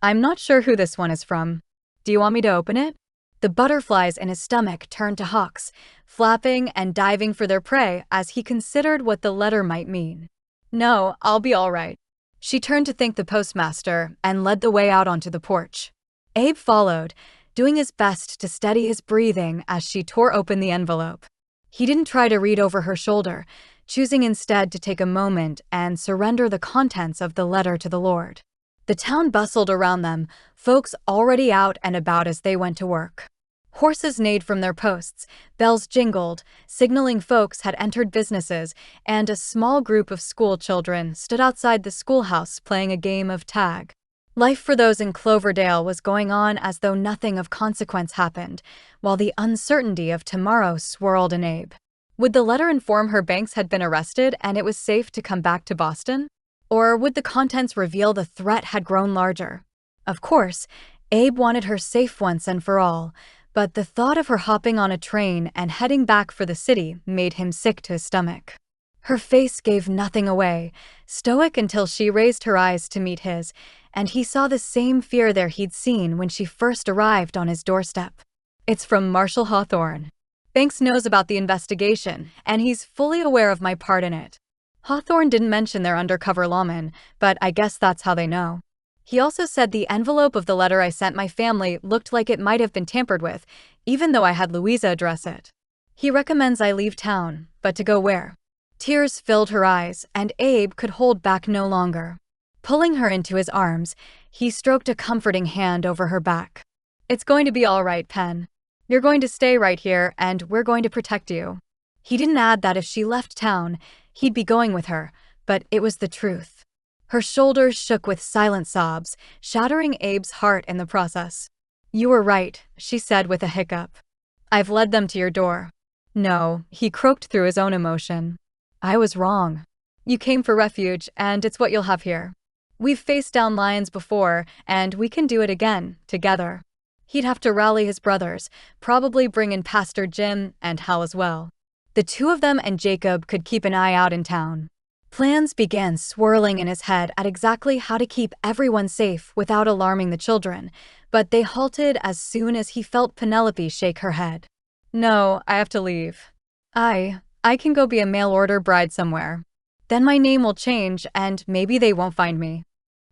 I'm not sure who this one is from. Do you want me to open it? The butterflies in his stomach turned to hawks, flapping and diving for their prey as he considered what the letter might mean. No, I'll be all right. She turned to thank the postmaster and led the way out onto the porch. Abe followed, doing his best to steady his breathing as she tore open the envelope. He didn't try to read over her shoulder, choosing instead to take a moment and surrender the contents of the letter to the Lord. The town bustled around them, folks already out and about as they went to work. Horses neighed from their posts, bells jingled, signaling folks had entered businesses, and a small group of school children stood outside the schoolhouse playing a game of tag. Life for those in Cloverdale was going on as though nothing of consequence happened, while the uncertainty of tomorrow swirled in Abe. Would the letter inform her Banks had been arrested and it was safe to come back to Boston? Or would the contents reveal the threat had grown larger? Of course, Abe wanted her safe once and for all, but the thought of her hopping on a train and heading back for the city made him sick to his stomach. Her face gave nothing away, stoic until she raised her eyes to meet his, and he saw the same fear there he'd seen when she first arrived on his doorstep. It's from Marshall Hawthorne. Banks knows about the investigation, and he's fully aware of my part in it. Hawthorne didn't mention their undercover lawman, but I guess that's how they know. He also said the envelope of the letter I sent my family looked like it might have been tampered with, even though I had Louisa address it. He recommends I leave town, but to go where? Tears filled her eyes, and Abe could hold back no longer. Pulling her into his arms, he stroked a comforting hand over her back. It's going to be all right, Pen. You're going to stay right here, and we're going to protect you. He didn't add that if she left town, he'd be going with her, but it was the truth. Her shoulders shook with silent sobs, shattering Abe's heart in the process. You were right, she said with a hiccup. I've led them to your door. No, he croaked through his own emotion. I was wrong. You came for refuge, and it's what you'll have here. We've faced down lions before, and we can do it again, together. He'd have to rally his brothers, probably bring in Pastor Jim and Hal as well. The two of them and Jacob could keep an eye out in town. Plans began swirling in his head at exactly how to keep everyone safe without alarming the children, but they halted as soon as he felt Penelope shake her head. No, I have to leave. I can go be a mail-order bride somewhere. Then my name will change and maybe they won't find me.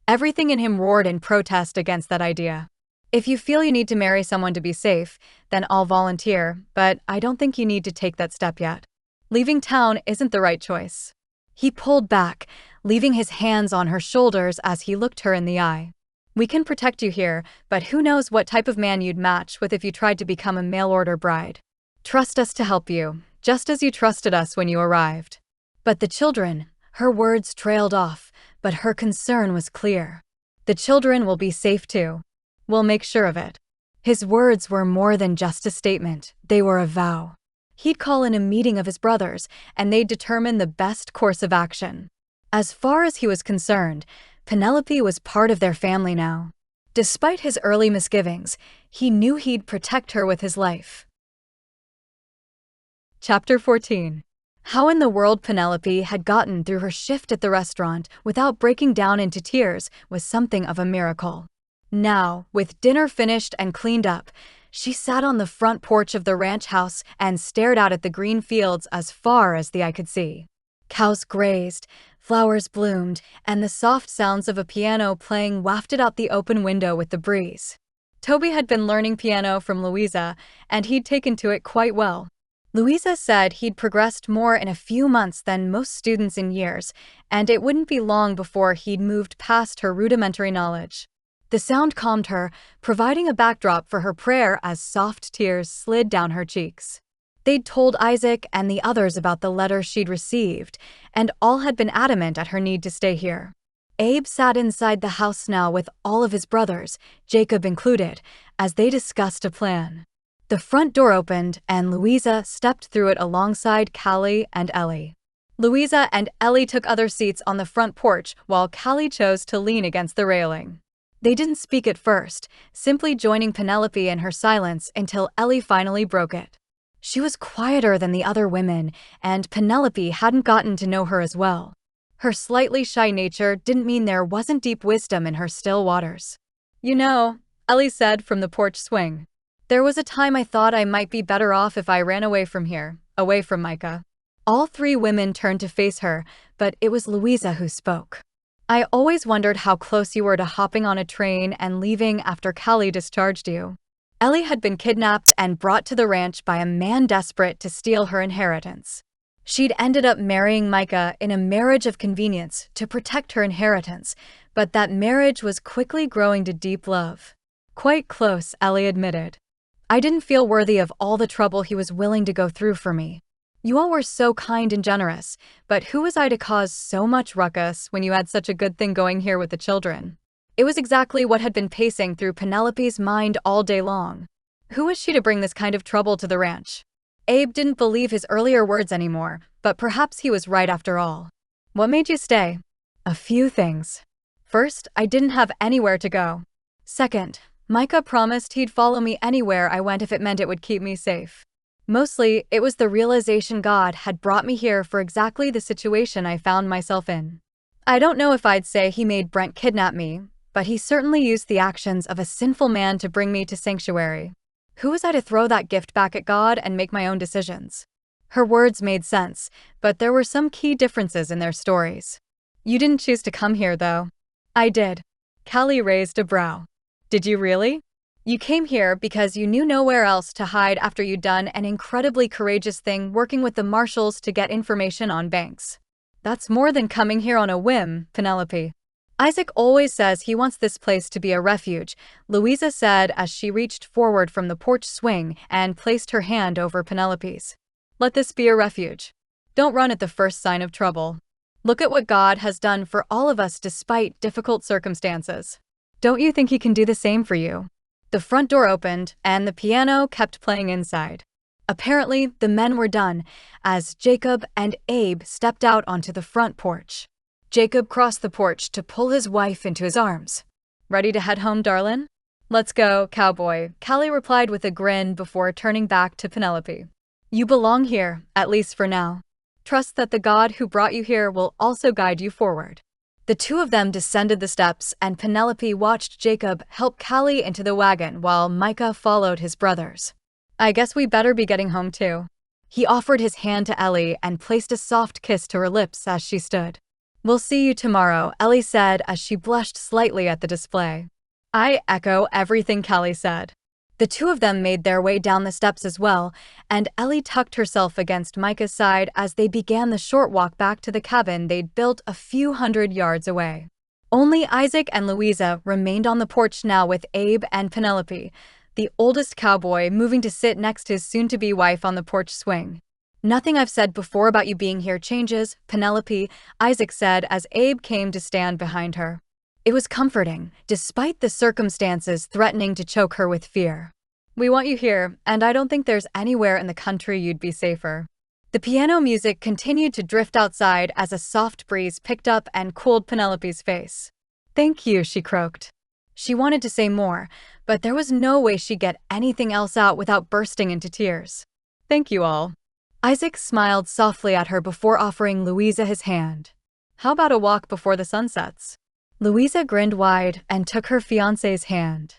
Everything in him roared in protest against that idea. If you feel you need to marry someone to be safe, then I'll volunteer, but I don't think you need to take that step yet. Leaving town isn't the right choice. He pulled back, leaving his hands on her shoulders as he looked her in the eye. We can protect you here, but who knows what type of man you'd match with if you tried to become a mail-order bride. Trust us to help you, just as you trusted us when you arrived. But the children, her words trailed off, but her concern was clear. The children will be safe too. We'll make sure of it. His words were more than just a statement, they were a vow. He'd call in a meeting of his brothers, and they'd determine the best course of action. As far as he was concerned, Penelope was part of their family now. Despite his early misgivings, he knew he'd protect her with his life. Chapter 14. How in the world Penelope had gotten through her shift at the restaurant without breaking down into tears was something of a miracle. Now, with dinner finished and cleaned up, she sat on the front porch of the ranch house and stared out at the green fields as far as the eye could see. Cows grazed, flowers bloomed, and the soft sounds of a piano playing wafted out the open window with the breeze. Toby had been learning piano from Louisa, and he'd taken to it quite well. Louisa said he'd progressed more in a few months than most students in years, and it wouldn't be long before he'd moved past her rudimentary knowledge. The sound calmed her, providing a backdrop for her prayer as soft tears slid down her cheeks. They'd told Isaac and the others about the letter she'd received, and all had been adamant at her need to stay here. Abe sat inside the house now with all of his brothers, Jacob included, as they discussed a plan. The front door opened, and Louisa stepped through it alongside Callie and Ellie. Louisa and Ellie took other seats on the front porch, while Callie chose to lean against the railing. They didn't speak at first, simply joining Penelope in her silence until Ellie finally broke it. She was quieter than the other women, and Penelope hadn't gotten to know her as well. Her slightly shy nature didn't mean there wasn't deep wisdom in her still waters. "You know," Ellie said from the porch swing, "there was a time I thought I might be better off if I ran away from here, away from Micah." All three women turned to face her, but it was Louisa who spoke. "I always wondered how close you were to hopping on a train and leaving after Callie discharged you." Ellie had been kidnapped and brought to the ranch by a man desperate to steal her inheritance. She'd ended up marrying Micah in a marriage of convenience to protect her inheritance, but that marriage was quickly growing to deep love. "Quite close," Ellie admitted. "I didn't feel worthy of all the trouble he was willing to go through for me. You all were so kind and generous, but who was I to cause so much ruckus when you had such a good thing going here with the children?" It was exactly what had been pacing through Penelope's mind all day long. Who was she to bring this kind of trouble to the ranch? Abe didn't believe his earlier words anymore, but perhaps he was right after all. "What made you stay?" "A few things. First, I didn't have anywhere to go. Second, Micah promised he'd follow me anywhere I went if it meant it would keep me safe. Mostly, it was the realization God had brought me here for exactly the situation I found myself in. I don't know if I'd say he made Brent kidnap me, but he certainly used the actions of a sinful man to bring me to sanctuary. Who was I to throw that gift back at God and make my own decisions?" Her words made sense, but there were some key differences in their stories. "You didn't choose to come here, though." "I did." Callie raised a brow. "Did you really? You came here because you knew nowhere else to hide after you'd done an incredibly courageous thing working with the marshals to get information on banks." "That's more than coming here on a whim, Penelope." "Isaac always says he wants this place to be a refuge," Louisa said as she reached forward from the porch swing and placed her hand over Penelope's. "Let this be a refuge. Don't run at the first sign of trouble. Look at what God has done for all of us despite difficult circumstances. Don't you think he can do the same for you?" The front door opened, and the piano kept playing inside. Apparently, the men were done, as Jacob and Abe stepped out onto the front porch. Jacob crossed the porch to pull his wife into his arms. "Ready to head home, darlin'?" "Let's go, cowboy," Callie replied with a grin before turning back to Penelope. "You belong here, at least for now. Trust that the God who brought you here will also guide you forward." The two of them descended the steps, and Penelope watched Jacob help Callie into the wagon while Micah followed his brothers. "I guess we better be getting home too." He offered his hand to Ellie and placed a soft kiss to her lips as she stood. "We'll see you tomorrow," Ellie said as she blushed slightly at the display. "I echo everything Callie said." The two of them made their way down the steps as well, and Ellie tucked herself against Micah's side as they began the short walk back to the cabin they'd built a few hundred yards away. Only Isaac and Louisa remained on the porch now with Abe and Penelope, the oldest cowboy moving to sit next his soon-to-be wife on the porch swing. "Nothing I've said before about you being here changes, Penelope," Isaac said as Abe came to stand behind her. It was comforting, despite the circumstances threatening to choke her with fear. "We want you here, and I don't think there's anywhere in the country you'd be safer." The piano music continued to drift outside as a soft breeze picked up and cooled Penelope's face. "Thank you," she croaked. She wanted to say more, but there was no way she'd get anything else out without bursting into tears. "Thank you all." Isaac smiled softly at her before offering Louisa his hand. "How about a walk before the sun sets?" Louisa grinned wide and took her fiancé's hand.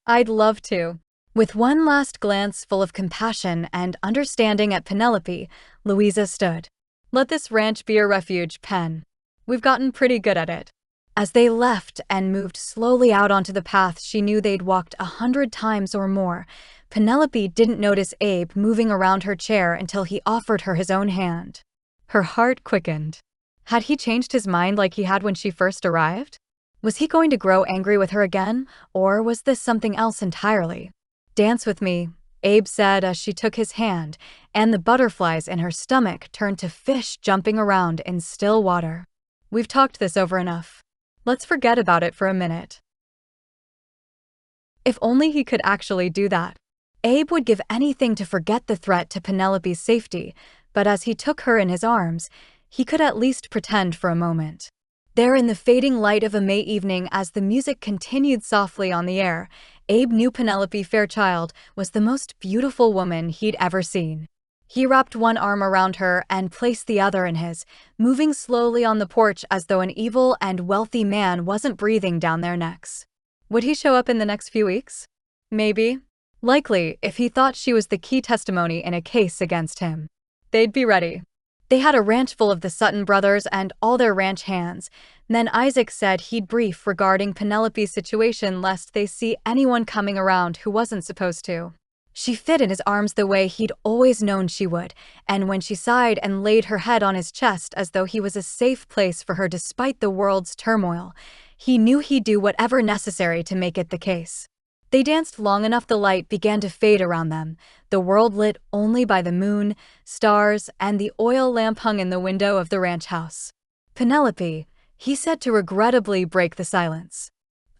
"I'd love to." With one last glance full of compassion and understanding at Penelope, Louisa stood. "Let this ranch be your refuge, Pen. We've gotten pretty good at it." As they left and moved slowly out onto the path she knew they'd walked 100 times or more, Penelope didn't notice Abe moving around her chair until he offered her his own hand. Her heart quickened. Had he changed his mind like he had when she first arrived? Was he going to grow angry with her again, or was this something else entirely? "Dance with me," Abe said as she took his hand, and the butterflies in her stomach turned to fish jumping around in still water. "We've talked this over enough. Let's forget about it for a minute." If only he could actually do that. Abe would give anything to forget the threat to Penelope's safety, but as he took her in his arms, he could at least pretend for a moment. There in the fading light of a May evening as the music continued softly on the air, Abe knew Penelope Fairchild was the most beautiful woman he'd ever seen. He wrapped one arm around her and placed the other in his, moving slowly on the porch as though an evil and wealthy man wasn't breathing down their necks. Would he show up in the next few weeks? Maybe. Likely, if he thought she was the key testimony in a case against him. They'd be ready. They had a ranch full of the Sutton brothers and all their ranch hands. Then Isaac said he'd brief regarding Penelope's situation lest they see anyone coming around who wasn't supposed to. She fit in his arms the way he'd always known she would, and when she sighed and laid her head on his chest as though he was a safe place for her despite the world's turmoil, he knew he'd do whatever necessary to make it the case. They danced long enough the light began to fade around them, the world lit only by the moon, stars, and the oil lamp hung in the window of the ranch house. "Penelope," he said to regrettably break the silence.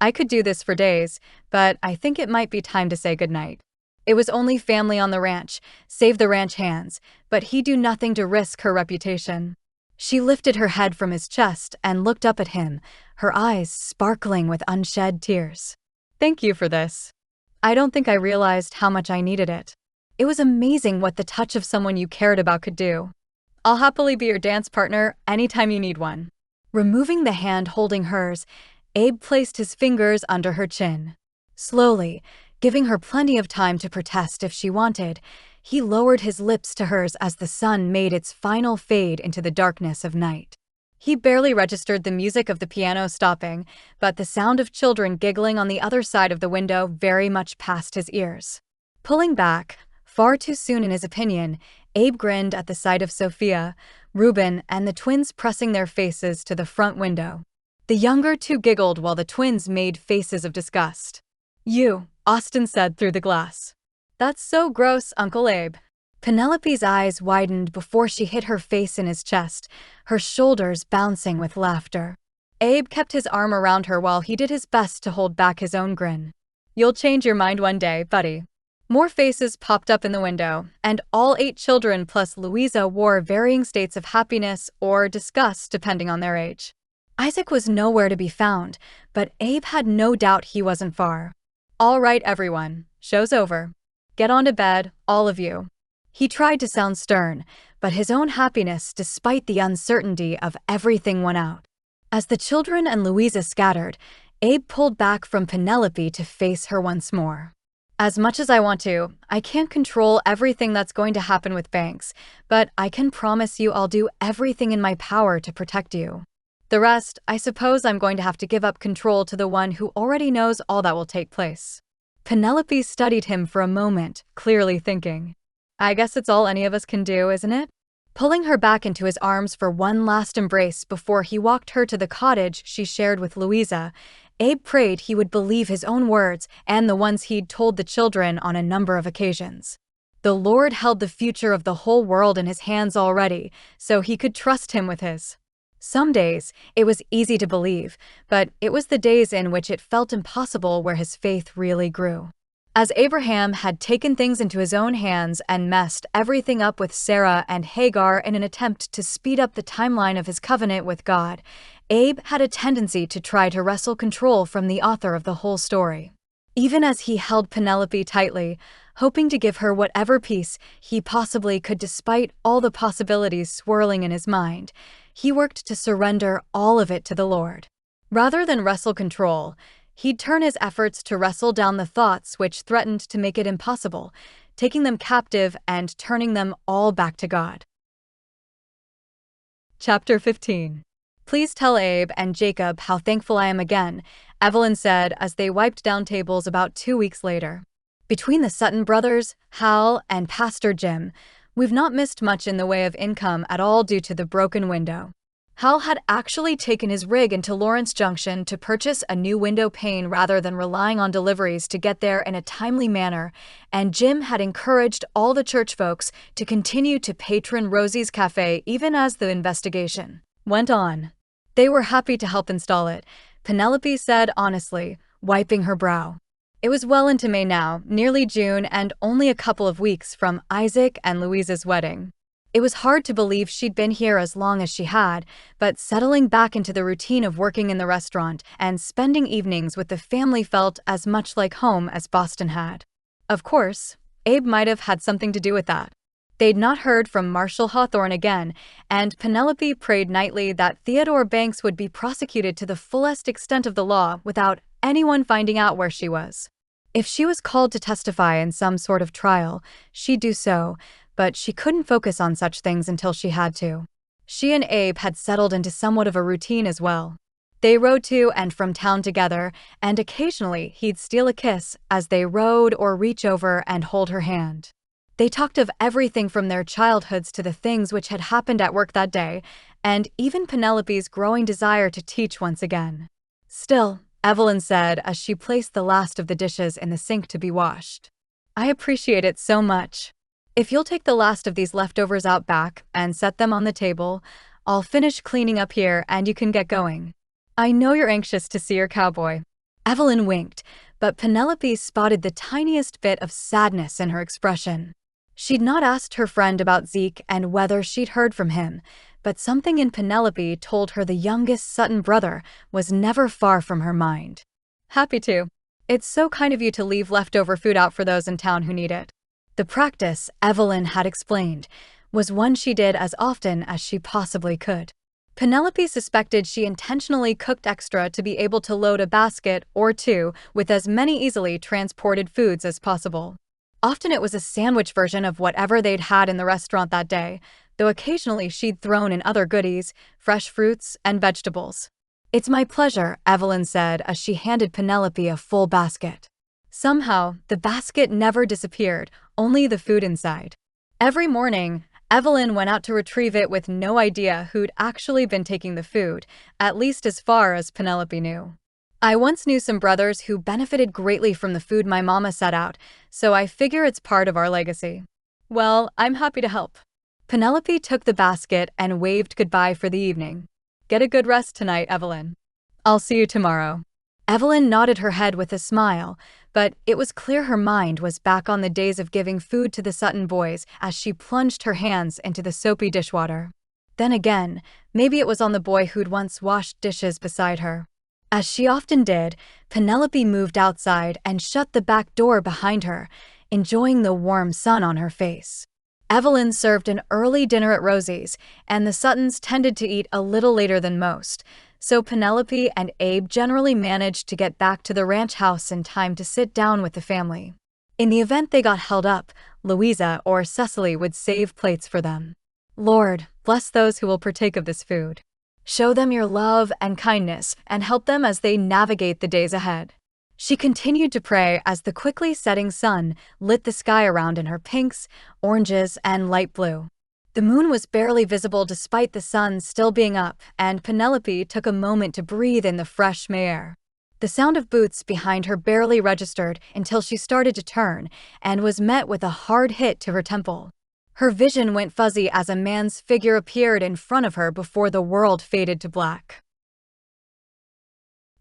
"I could do this for days, but I think it might be time to say goodnight. It was only family on the ranch, save the ranch hands, but he'd do nothing to risk her reputation." She lifted her head from his chest and looked up at him, her eyes sparkling with unshed tears. "Thank you for this. I don't think I realized how much I needed it. It was amazing what the touch of someone you cared about could do. I'll happily be your dance partner anytime you need one." Removing the hand holding hers, Abe placed his fingers under her chin. Slowly, giving her plenty of time to protest if she wanted, he lowered his lips to hers as the sun made its final fade into the darkness of night. He barely registered the music of the piano stopping, but the sound of children giggling on the other side of the window very much passed his ears. Pulling back, far too soon in his opinion, Abe grinned at the sight of Sophia, Reuben, and the twins pressing their faces to the front window. The younger two giggled while the twins made faces of disgust. "You," Austin said through the glass. "That's so gross, Uncle Abe." Penelope's eyes widened before she hid her face in his chest, her shoulders bouncing with laughter. Abe kept his arm around her while he did his best to hold back his own grin. "You'll change your mind one day, buddy." More faces popped up in the window, and all 8 children plus Louisa wore varying states of happiness or disgust depending on their age. Isaac was nowhere to be found, but Abe had no doubt he wasn't far. "All right, everyone, show's over. Get on to bed, all of you." He tried to sound stern, but his own happiness, despite the uncertainty of everything, won out. As the children and Louisa scattered, Abe pulled back from Penelope to face her once more. "As much as I want to, I can't control everything that's going to happen with Banks, but I can promise you I'll do everything in my power to protect you. The rest, I suppose I'm going to have to give up control to the one who already knows all that will take place." Penelope studied him for a moment, clearly thinking. "I guess it's all any of us can do, isn't it?" pulling her back into his arms for one last embrace before he walked her to the cottage she shared with Louisa. Abe prayed he would believe his own words and the ones he'd told the children on a number of occasions. The Lord held the future of the whole world in his hands already, so he could trust him with his. Some days, it was easy to believe, but it was the days in which it felt impossible where his faith really grew. As Abraham had taken things into his own hands and messed everything up with Sarah and Hagar in an attempt to speed up the timeline of his covenant with God, Abe had a tendency to try to wrestle control from the author of the whole story. Even as he held Penelope tightly, hoping to give her whatever peace he possibly could despite all the possibilities swirling in his mind, he worked to surrender all of it to the Lord. Rather than wrestle control, he'd turn his efforts to wrestle down the thoughts which threatened to make it impossible, taking them captive and turning them all back to God. Chapter 15. Please tell Abe and Jacob how thankful I am again, Evelyn said as they wiped down tables about 2 weeks later. Between the Sutton brothers, Hal, and Pastor Jim, we've not missed much in the way of income at all due to the broken window. Hal had actually taken his rig into Lawrence Junction to purchase a new window pane rather than relying on deliveries to get there in a timely manner, and Jim had encouraged all the church folks to continue to patron Rosie's Cafe even as the investigation went on. They were happy to help install it, Penelope said honestly, wiping her brow. It was well into May now, nearly June, and only a couple of weeks from Isaac and Louisa's wedding. It was hard to believe she'd been here as long as she had, but settling back into the routine of working in the restaurant and spending evenings with the family felt as much like home as Boston had. Of course, Abe might have had something to do with that. They'd not heard from Marshall Hawthorne again, and Penelope prayed nightly that Theodore Banks would be prosecuted to the fullest extent of the law without anyone finding out where she was. If she was called to testify in some sort of trial, she'd do so, but she couldn't focus on such things until she had to. She and Abe had settled into somewhat of a routine as well. They rode to and from town together, and occasionally he'd steal a kiss as they rode or reach over and hold her hand. They talked of everything from their childhoods to the things which had happened at work that day, and even Penelope's growing desire to teach once again. Still, Evelyn said as she placed the last of the dishes in the sink to be washed, I appreciate it so much. If you'll take the last of these leftovers out back and set them on the table, I'll finish cleaning up here and you can get going. I know you're anxious to see your cowboy. Evelyn winked, but Penelope spotted the tiniest bit of sadness in her expression. She'd not asked her friend about Zeke and whether she'd heard from him, but something in Penelope told her the youngest Sutton brother was never far from her mind. Happy to. It's so kind of you to leave leftover food out for those in town who need it. The practice, Evelyn had explained, was one she did as often as she possibly could. Penelope suspected she intentionally cooked extra to be able to load a basket or two with as many easily transported foods as possible. Often it was a sandwich version of whatever they'd had in the restaurant that day, though occasionally she'd thrown in other goodies, fresh fruits and vegetables. It's my pleasure, Evelyn said as she handed Penelope a full basket. Somehow, the basket never disappeared, only the food inside. Every morning, Evelyn went out to retrieve it with no idea who'd actually been taking the food, at least as far as Penelope knew. I once knew some brothers who benefited greatly from the food my mama set out, so I figure it's part of our legacy. Well, I'm happy to help. Penelope took the basket and waved goodbye for the evening. Get a good rest tonight, Evelyn. I'll see you tomorrow. Evelyn nodded her head with a smile, but it was clear her mind was back on the days of giving food to the Sutton boys as she plunged her hands into the soapy dishwater. Then again, maybe it was on the boy who'd once washed dishes beside her. As she often did, Penelope moved outside and shut the back door behind her, enjoying the warm sun on her face. Evelyn served an early dinner at Rosie's, and the Suttons tended to eat a little later than most, so Penelope and Abe generally managed to get back to the ranch house in time to sit down with the family. In the event they got held up, Louisa or Cecily would save plates for them. Lord, bless those who will partake of this food. Show them your love and kindness and help them as they navigate the days ahead. She continued to pray as the quickly setting sun lit the sky around in her pinks, oranges, and light blue. The moon was barely visible despite the sun still being up, and Penelope took a moment to breathe in the fresh air. The sound of boots behind her barely registered until she started to turn and was met with a hard hit to her temple. Her vision went fuzzy as a man's figure appeared in front of her before the world faded to black.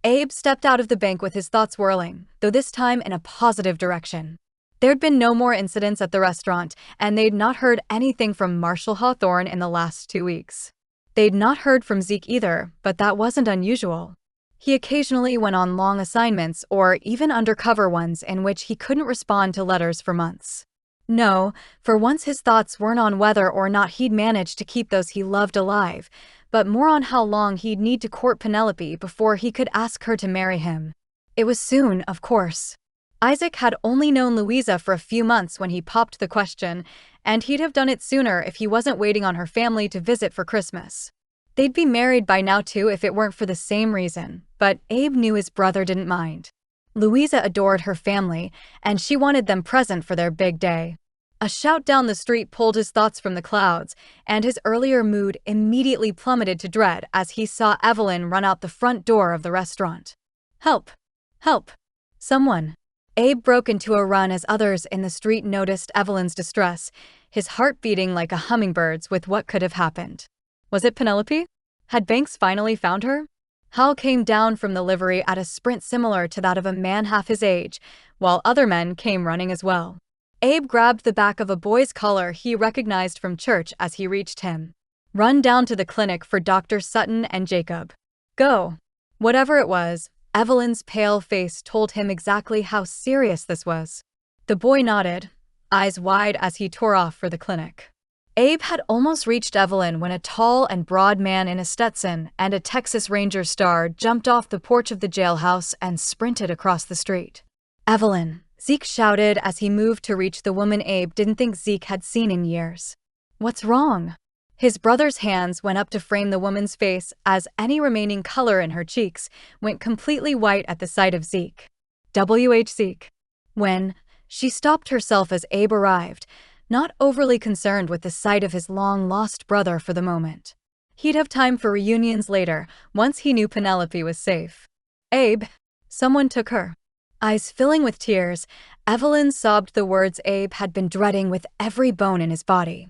Abe stepped out of the bank with his thoughts whirling, though this time in a positive direction. There'd been no more incidents at the restaurant, and they'd not heard anything from Marshall Hawthorne in the last 2 weeks. They'd not heard from Zeke either, but that wasn't unusual. He occasionally went on long assignments or even undercover ones in which he couldn't respond to letters for months. No, for once his thoughts weren't on whether or not he'd manage to keep those he loved alive, but more on how long he'd need to court Penelope before he could ask her to marry him. It was soon, of course. Isaac had only known Louisa for a few months when he popped the question, and he'd have done it sooner if he wasn't waiting on her family to visit for Christmas. They'd be married by now too if it weren't for the same reason, but Abe knew his brother didn't mind. Louisa adored her family, and she wanted them present for their big day. A shout down the street pulled his thoughts from the clouds, and his earlier mood immediately plummeted to dread as he saw Evelyn run out the front door of the restaurant. Help! Help! Someone! Abe broke into a run as others in the street noticed Evelyn's distress, his heart beating like a hummingbird's with what could have happened. Was it Penelope? Had Banks finally found her? Hal came down from the livery at a sprint similar to that of a man half his age, while other men came running as well. Abe grabbed the back of a boy's collar he recognized from church as he reached him. Run down to the clinic for Dr. Sutton and Jacob. Go. Whatever it was, Evelyn's pale face told him exactly how serious this was. The boy nodded, eyes wide as he tore off for the clinic. Abe had almost reached Evelyn when a tall and broad man in a Stetson and a Texas Ranger star jumped off the porch of the jailhouse and sprinted across the street. Evelyn, Zeke shouted as he moved to reach the woman Abe didn't think Zeke had seen in years. What's wrong? His brother's hands went up to frame the woman's face as any remaining color in her cheeks went completely white at the sight of Zeke. W.H. Zeke. When she stopped herself as Abe arrived, not overly concerned with the sight of his long-lost brother for the moment. He'd have time for reunions later, once he knew Penelope was safe. Abe. Someone took her. Eyes filling with tears, Evelyn sobbed the words Abe had been dreading with every bone in his body.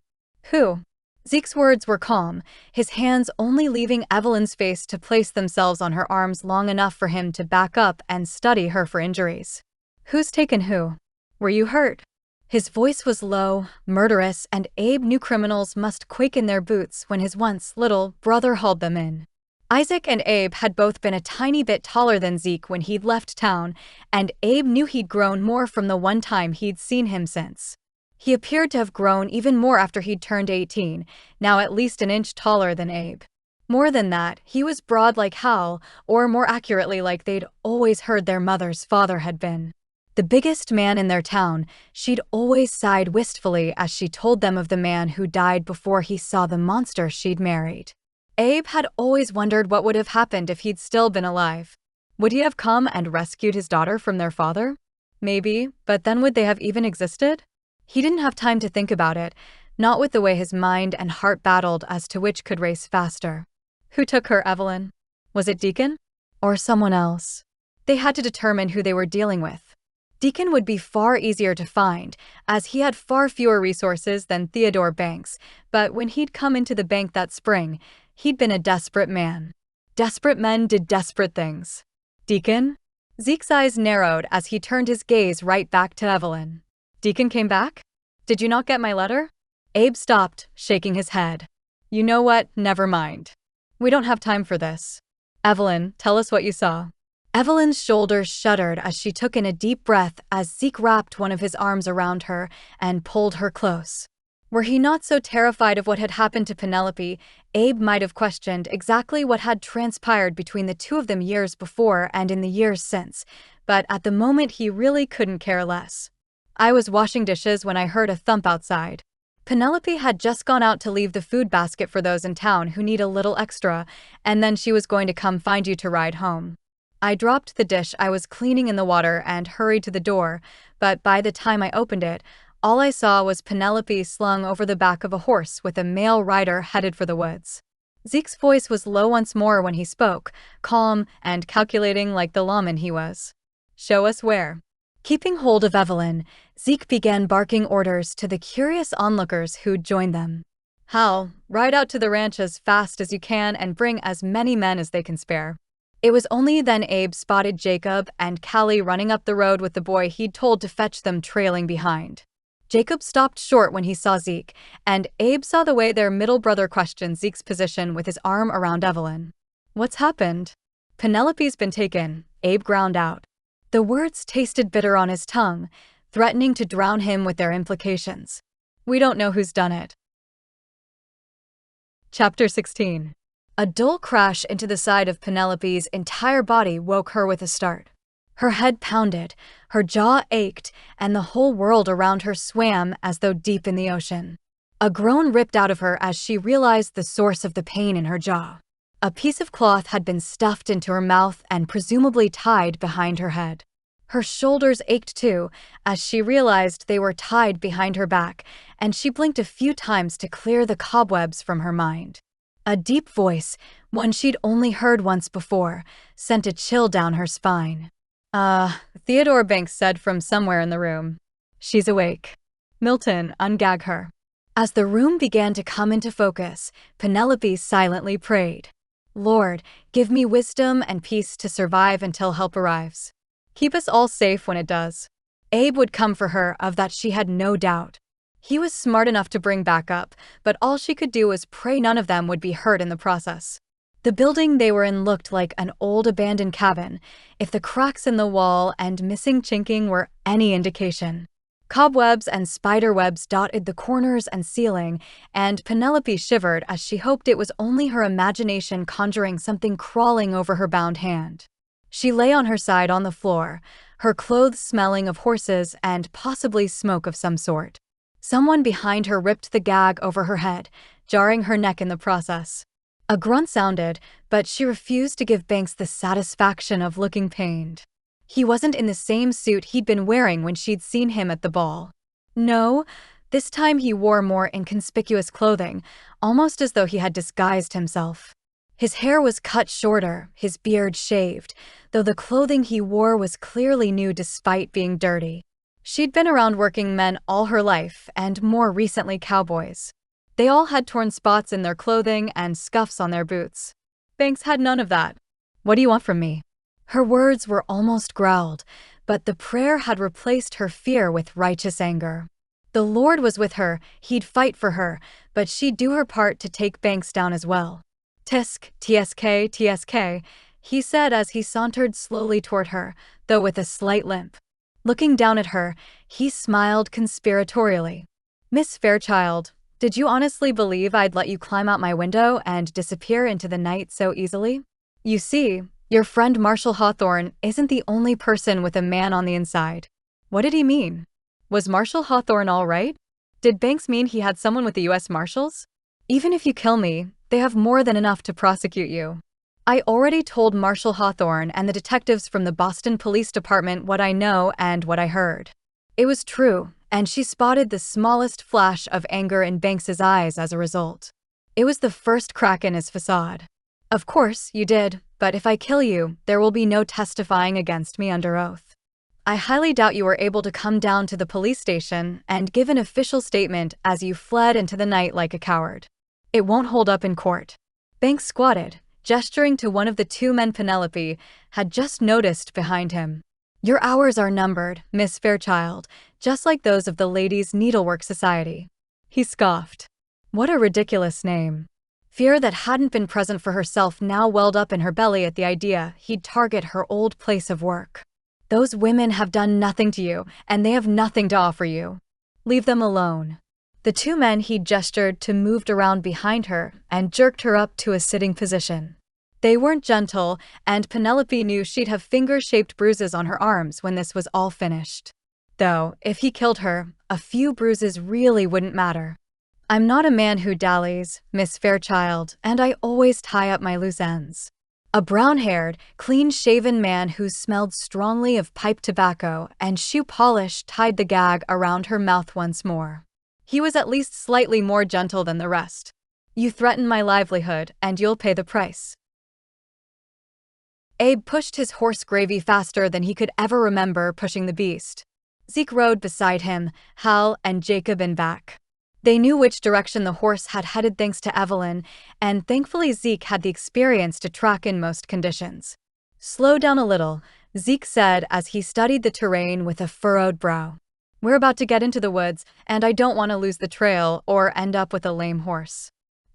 Who? Zeke's words were calm, his hands only leaving Evelyn's face to place themselves on her arms long enough for him to back up and study her for injuries. Who's taken who? Were you hurt? His voice was low, murderous, and Abe knew criminals must quake in their boots when his once little brother hauled them in. Isaac and Abe had both been a tiny bit taller than Zeke when he'd left town, and Abe knew he'd grown more from the one time he'd seen him since. He appeared to have grown even more after he'd turned 18, now at least an inch taller than Abe. More than that, he was broad like Hal, or more accurately like they'd always heard their mother's father had been. The biggest man in their town, she'd always sighed wistfully as she told them of the man who died before he saw the monster she'd married. Abe had always wondered what would have happened if he'd still been alive. Would he have come and rescued his daughter from their father? Maybe, but then would they have even existed? He didn't have time to think about it, not with the way his mind and heart battled as to which could race faster. Who took her, Evelyn? Was it Deacon? Or someone else? They had to determine who they were dealing with. Deacon would be far easier to find, as he had far fewer resources than Theodore Banks, but when he'd come into the bank that spring, he'd been a desperate man. Desperate men did desperate things. Deacon? Zeke's eyes narrowed as he turned his gaze right back to Evelyn. Deacon came back? Did you not get my letter? Abe stopped, shaking his head. You know what? Never mind. We don't have time for this. Evelyn, tell us what you saw. Evelyn's shoulders shuddered as she took in a deep breath as Zeke wrapped one of his arms around her and pulled her close. Were he not so terrified of what had happened to Penelope, Abe might have questioned exactly what had transpired between the two of them years before and in the years since, but at the moment he really couldn't care less. I was washing dishes when I heard a thump outside. Penelope had just gone out to leave the food basket for those in town who need a little extra, and then she was going to come find you to ride home. I dropped the dish I was cleaning in the water and hurried to the door, but by the time I opened it, All I saw was Penelope slung over the back of a horse with a male rider headed for the woods. Zeke's voice was low once more when he spoke, calm and calculating like the lawman he was. "Show us where." Keeping hold of Evelyn, Zeke began barking orders to the curious onlookers who'd joined them. "Hal, ride out to the ranch as fast as you can and bring as many men as they can spare." It was only then Abe spotted Jacob and Callie running up the road with the boy he'd told to fetch them trailing behind. Jacob stopped short when he saw Zeke, and Abe saw the way their middle brother questioned Zeke's position with his arm around Evelyn. "What's happened?" "Penelope's been taken," Abe ground out. The words tasted bitter on his tongue, threatening to drown him with their implications. "We don't know who's done it." Chapter 16. A dull crash into the side of Penelope's entire body woke her with a start. Her head pounded, her jaw ached, and the whole world around her swam as though deep in the ocean. A groan ripped out of her as she realized the source of the pain in her jaw. A piece of cloth had been stuffed into her mouth and presumably tied behind her head. Her shoulders ached too, as she realized they were tied behind her back, and she blinked a few times to clear the cobwebs from her mind. A deep voice, one she'd only heard once before, sent a chill down her spine. Theodore Banks said from somewhere in the room. "She's awake. Milton, ungag her." As the room began to come into focus, Penelope silently prayed. "Lord, give me wisdom and peace to survive until help arrives. Keep us all safe when it does." Abe would come for her, of that she had no doubt. He was smart enough to bring backup, but all she could do was pray none of them would be hurt in the process. The building they were in looked like an old abandoned cabin, if the cracks in the wall and missing chinking were any indication. Cobwebs and spider webs dotted the corners and ceiling, and Penelope shivered as she hoped it was only her imagination conjuring something crawling over her bound hand. She lay on her side on the floor, her clothes smelling of horses and possibly smoke of some sort. Someone behind her ripped the gag over her head, jarring her neck in the process. A grunt sounded, but she refused to give Banks the satisfaction of looking pained. He wasn't in the same suit he'd been wearing when she'd seen him at the ball. No, this time he wore more inconspicuous clothing, almost as though he had disguised himself. His hair was cut shorter, his beard shaved, though the clothing he wore was clearly new despite being dirty. She'd been around working men all her life, and more recently cowboys. They all had torn spots in their clothing and scuffs on their boots. Banks had none of that. "What do you want from me?" Her words were almost growled, but the prayer had replaced her fear with righteous anger. The Lord was with her, he'd fight for her, but she'd do her part to take Banks down as well. "Tisk, tsk, tsk," he said as he sauntered slowly toward her, though with a slight limp. Looking down at her, he smiled conspiratorially. "Miss Fairchild, did you honestly believe I'd let you climb out my window and disappear into the night so easily? You see, your friend Marshall Hawthorne isn't the only person with a man on the inside." What did he mean? Was Marshall Hawthorne all right? Did Banks mean he had someone with the U.S. Marshals? "Even if you kill me, they have more than enough to prosecute you. I already told Marshall Hawthorne and the detectives from the Boston Police Department what I know and what I heard." It was true, and she spotted the smallest flash of anger in Banks's eyes as a result. It was the first crack in his facade. "Of course, you did, but if I kill you, there will be no testifying against me under oath. I highly doubt you were able to come down to the police station and give an official statement as you fled into the night like a coward. It won't hold up in court." Banks squatted, gesturing to one of the two men Penelope had just noticed behind him. "Your hours are numbered, Miss Fairchild, just like those of the Ladies' Needlework Society." He scoffed. What a ridiculous name. Fear that hadn't been present for herself now welled up in her belly at the idea he'd target her old place of work. "Those women have done nothing to you, and they have nothing to offer you. Leave them alone." The two men he'd gestured to moved around behind her and jerked her up to a sitting position. They weren't gentle, and Penelope knew she'd have finger-shaped bruises on her arms when this was all finished. Though, if he killed her, a few bruises really wouldn't matter. "I'm not a man who dallies, Miss Fairchild, and I always tie up my loose ends. A brown-haired, clean-shaven man who smelled strongly of pipe tobacco and shoe polish tied the gag around her mouth once more. He was at least slightly more gentle than the rest. "You threaten my livelihood, and you'll pay the price." Abe pushed his horse Gravy faster than he could ever remember pushing the beast. Zeke rode beside him, Hal and Jacob in back. They knew which direction the horse had headed thanks to Evelyn, and thankfully Zeke had the experience to track in most conditions. "Slow down a little," Zeke said as he studied the terrain with a furrowed brow. "We're about to get into the woods, and I don't want to lose the trail or end up with a lame horse.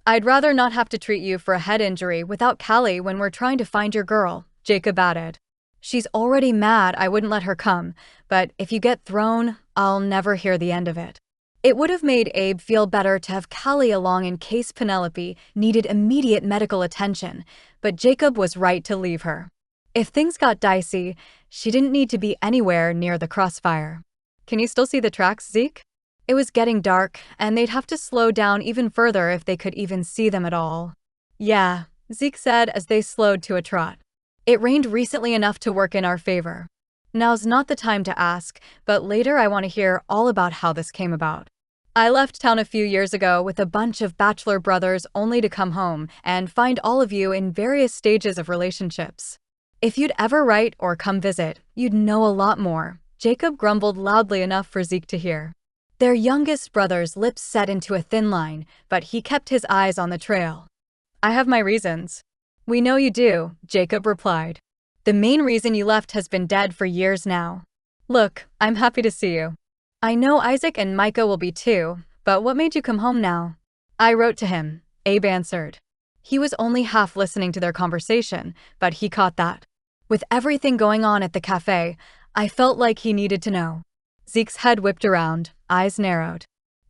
I'd rather not have to treat you for a head injury without Callie when we're trying to find your girl," Jacob added. "She's already mad I wouldn't let her come, but if you get thrown, I'll never hear the end of it." It would have made Abe feel better to have Callie along in case Penelope needed immediate medical attention, but Jacob was right to leave her. If things got dicey, she didn't need to be anywhere near the crossfire. "Can you still see the tracks, Zeke?" It was getting dark, and they'd have to slow down even further if they could even see them at all. "Yeah," Zeke said as they slowed to a trot. "It rained recently enough to work in our favor. Now's not the time to ask, but later I want to hear all about how this came about. I left town a few years ago with a bunch of bachelor brothers only to come home and find all of you in various stages of relationships. If you'd ever write or come visit, you'd know a lot more," Jacob grumbled loudly enough for Zeke to hear. Their youngest brother's lips set into a thin line, but he kept his eyes on the trail. "I have my reasons." "We know you do," Jacob replied. "The main reason you left has been dead for years now. Look, I'm happy to see you. I know Isaac and Micah will be too, but what made you come home now?" "I wrote to him," Abe answered. He was only half listening to their conversation, but he caught that. With everything going on at the cafe, I felt like he needed to know. Zeke's head whipped around, eyes narrowed.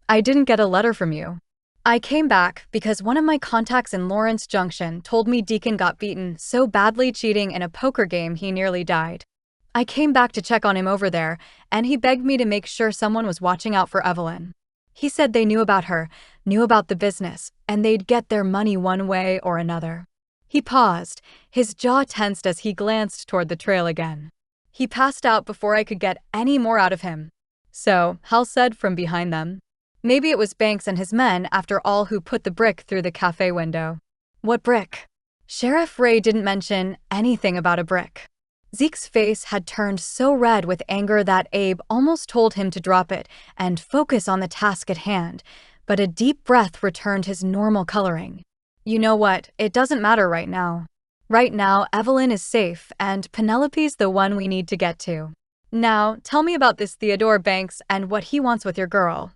"I didn't get a letter from you. I came back because one of my contacts in Lawrence Junction told me Deacon got beaten so badly cheating in a poker game he nearly died. I came back to check on him over there, and he begged me to make sure someone was watching out for Evelyn. He said they knew about her, knew about the business, and they'd get their money one way or another." He paused, his jaw tensed as he glanced toward the trail again. "He passed out before I could get any more out of him." "So," Hal said from behind them. "Maybe it was Banks and his men after all who put the brick through the cafe window." "What brick?" Sheriff Ray didn't mention anything about a brick. Zeke's face had turned so red with anger that Abe almost told him to drop it and focus on the task at hand, but a deep breath returned his normal coloring. "You know what, it doesn't matter right now. Right now, Evelyn is safe, and Penelope's the one we need to get to. Now, tell me about this Theodore Banks and what he wants with your girl."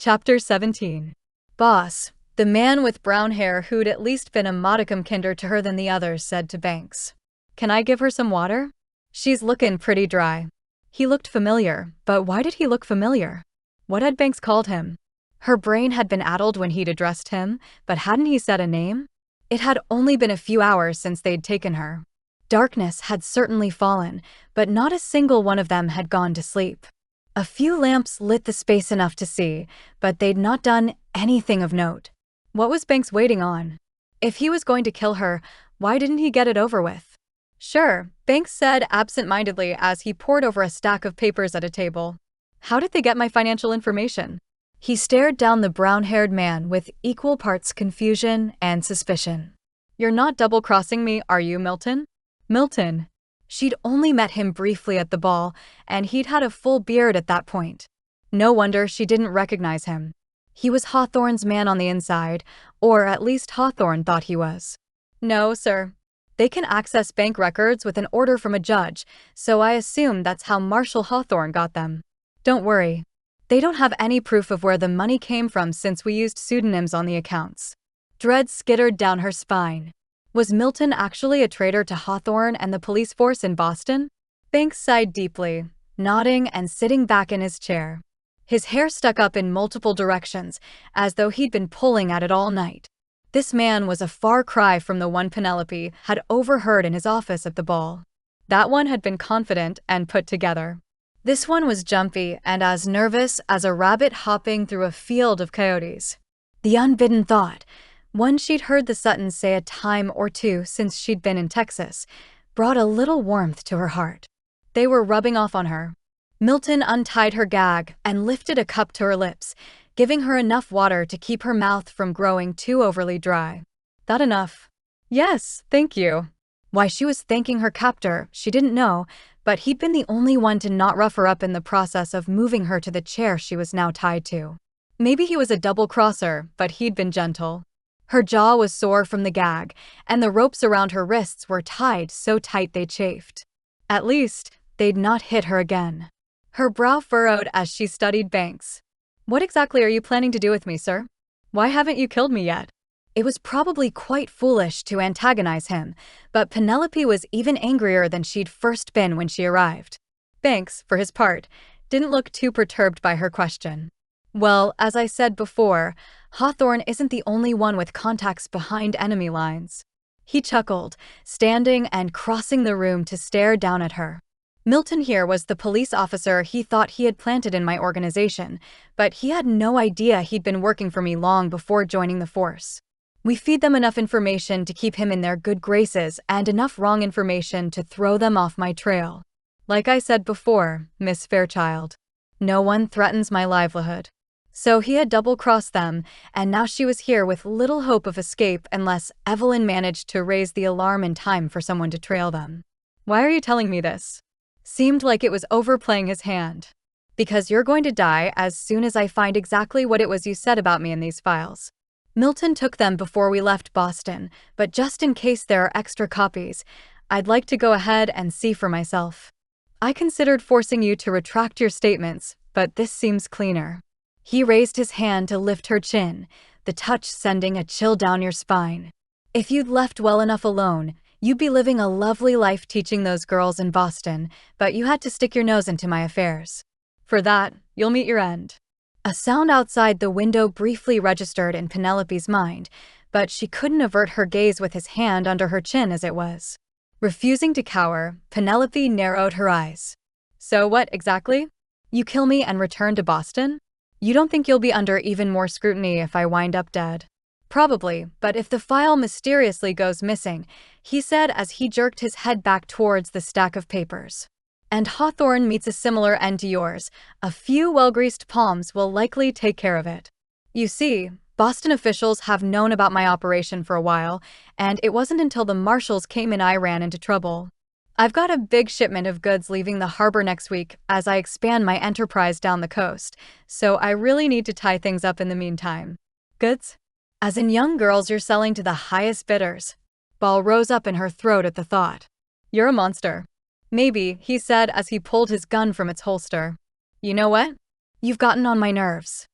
Chapter 17. "Boss," the man with brown hair who'd at least been a modicum kinder to her than the others said to Banks. "Can I give her some water? She's lookin' pretty dry." He looked familiar, but why did he look familiar? What had Banks called him? Her brain had been addled when he'd addressed him, but hadn't he said a name? It had only been a few hours since they'd taken her. Darkness had certainly fallen, but not a single one of them had gone to sleep. A few lamps lit the space enough to see, but they'd not done anything of note. What was Banks waiting on? If he was going to kill her, why didn't he get it over with? "Sure," Banks said absent-mindedly as he pored over a stack of papers at a table. "How did they get my financial information?" He stared down the brown-haired man with equal parts confusion and suspicion. "You're not double-crossing me, are you, Milton?" Milton. She'd only met him briefly at the ball, and he'd had a full beard at that point. No wonder she didn't recognize him. He was Hawthorne's man on the inside, or at least Hawthorne thought he was. "No, sir. They can access bank records with an order from a judge, so I assume that's how Marshal Hawthorne got them. Don't worry. They don't have any proof of where the money came from since we used pseudonyms on the accounts." Dread skittered down her spine. Was Milton actually a traitor to Hawthorne and the police force in Boston? Banks sighed deeply, nodding and sitting back in his chair. His hair stuck up in multiple directions, as though he'd been pulling at it all night. This man was a far cry from the one Penelope had overheard in his office at the ball. That one had been confident and put together. This one was jumpy and as nervous as a rabbit hopping through a field of coyotes. The unbidden thought, One she'd heard the Suttons say a time or two since she'd been in Texas, brought a little warmth to her heart. They were rubbing off on her. Milton untied her gag and lifted a cup to her lips, giving her enough water to keep her mouth from growing too overly dry. That enough? Yes, thank you. Why she was thanking her captor, she didn't know, but he'd been the only one to not rough her up in the process of moving her to the chair she was now tied to. Maybe he was a double-crosser, but he'd been gentle. Her jaw was sore from the gag, and the ropes around her wrists were tied so tight they chafed. At least, they'd not hit her again. Her brow furrowed as she studied Banks. "What exactly are you planning to do with me, sir? Why haven't you killed me yet?" It was probably quite foolish to antagonize him, but Penelope was even angrier than she'd first been when she arrived. Banks, for his part, didn't look too perturbed by her question. "Well, as I said before, Hawthorne isn't the only one with contacts behind enemy lines." He chuckled, standing and crossing the room to stare down at her. "Milton here was the police officer he thought he had planted in my organization, but he had no idea he'd been working for me long before joining the force. We feed them enough information to keep him in their good graces and enough wrong information to throw them off my trail. Like I said before, Miss Fairchild, no one threatens my livelihood." So he had double-crossed them, and now she was here with little hope of escape unless Evelyn managed to raise the alarm in time for someone to trail them. "Why are you telling me this?" Seemed like it was overplaying his hand. "Because you're going to die as soon as I find exactly what it was you said about me in these files. Milton took them before we left Boston, but just in case there are extra copies, I'd like to go ahead and see for myself. I considered forcing you to retract your statements, but this seems cleaner." He raised his hand to lift her chin, the touch sending a chill down your spine. "If you'd left well enough alone, you'd be living a lovely life teaching those girls in Boston, but you had to stick your nose into my affairs. For that, you'll meet your end." A sound outside the window briefly registered in Penelope's mind, but she couldn't avert her gaze with his hand under her chin as it was. Refusing to cower, Penelope narrowed her eyes. "So what exactly? You kill me and return to Boston? You don't think you'll be under even more scrutiny if I wind up dead?" "Probably, but if the file mysteriously goes missing," he said as he jerked his head back towards the stack of papers, "and Hawthorne meets a similar end to yours, a few well-greased palms will likely take care of it. You see, Boston officials have known about my operation for a while, and it wasn't until the marshals came in I ran into trouble. I've got a big shipment of goods leaving the harbor next week as I expand my enterprise down the coast, so I really need to tie things up in the meantime." "Goods? As in young girls you're selling to the highest bidders?" Ball rose up in her throat at the thought. "You're a monster." "Maybe," he said as he pulled his gun from its holster. "You know what? You've gotten on my nerves.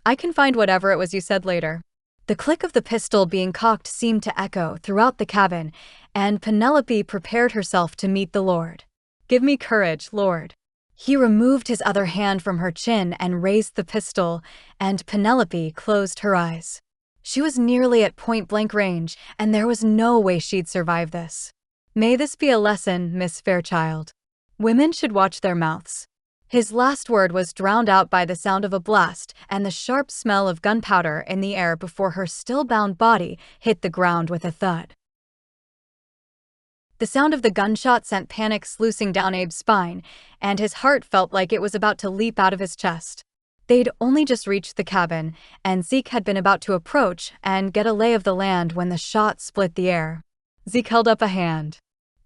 I can find whatever it was you said later." The click of the pistol being cocked seemed to echo throughout the cabin, and Penelope prepared herself to meet the Lord. "Give me courage, Lord." He removed his other hand from her chin and raised the pistol, and Penelope closed her eyes. She was nearly at point-blank range, and there was no way she'd survive this. "May this be a lesson, Miss Fairchild. Women should watch their mouths." His last word was drowned out by the sound of a blast and the sharp smell of gunpowder in the air before her still-bound body hit the ground with a thud. The sound of the gunshot sent panic sluicing down Abe's spine, and his heart felt like it was about to leap out of his chest. They'd only just reached the cabin, and Zeke had been about to approach and get a lay of the land when the shot split the air. Zeke held up a hand.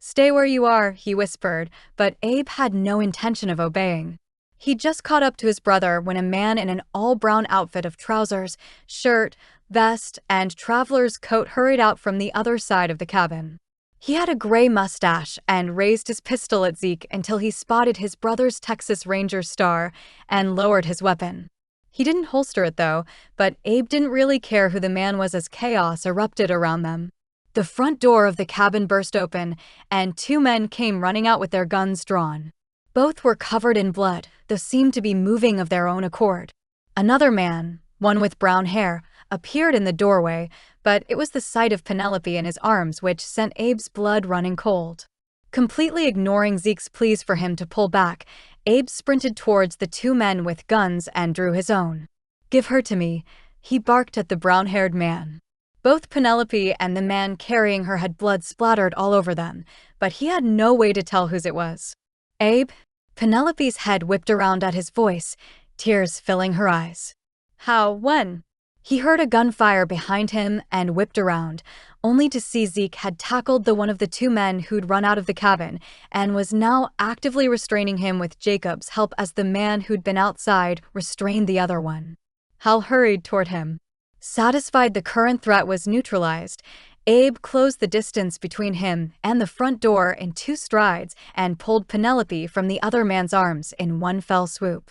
"Stay where you are," he whispered, but Abe had no intention of obeying. He'd just caught up to his brother when a man in an all-brown outfit of trousers, shirt, vest, and traveler's coat hurried out from the other side of the cabin. He had a gray mustache and raised his pistol at Zeke until he spotted his brother's Texas Ranger star and lowered his weapon. He didn't holster it though, but Abe didn't really care who the man was as chaos erupted around them. The front door of the cabin burst open, and two men came running out with their guns drawn. Both were covered in blood, though seemed to be moving of their own accord. Another man, one with brown hair, appeared in the doorway, but it was the sight of Penelope in his arms which sent Abe's blood running cold. Completely ignoring Zeke's pleas for him to pull back, Abe sprinted towards the two men with guns and drew his own. "Give her to me," he barked at the brown-haired man. Both Penelope and the man carrying her had blood splattered all over them, but he had no way to tell whose it was. Abe? Penelope's head whipped around at his voice, tears filling her eyes. How? When? He heard a gunfire behind him and whipped around, only to see Zeke had tackled the one of the two men who'd run out of the cabin and was now actively restraining him with Jacob's help as the man who'd been outside restrained the other one. Hal hurried toward him. Satisfied the current threat was neutralized, Abe closed the distance between him and the front door in 2 strides and pulled Penelope from the other man's arms in one fell swoop.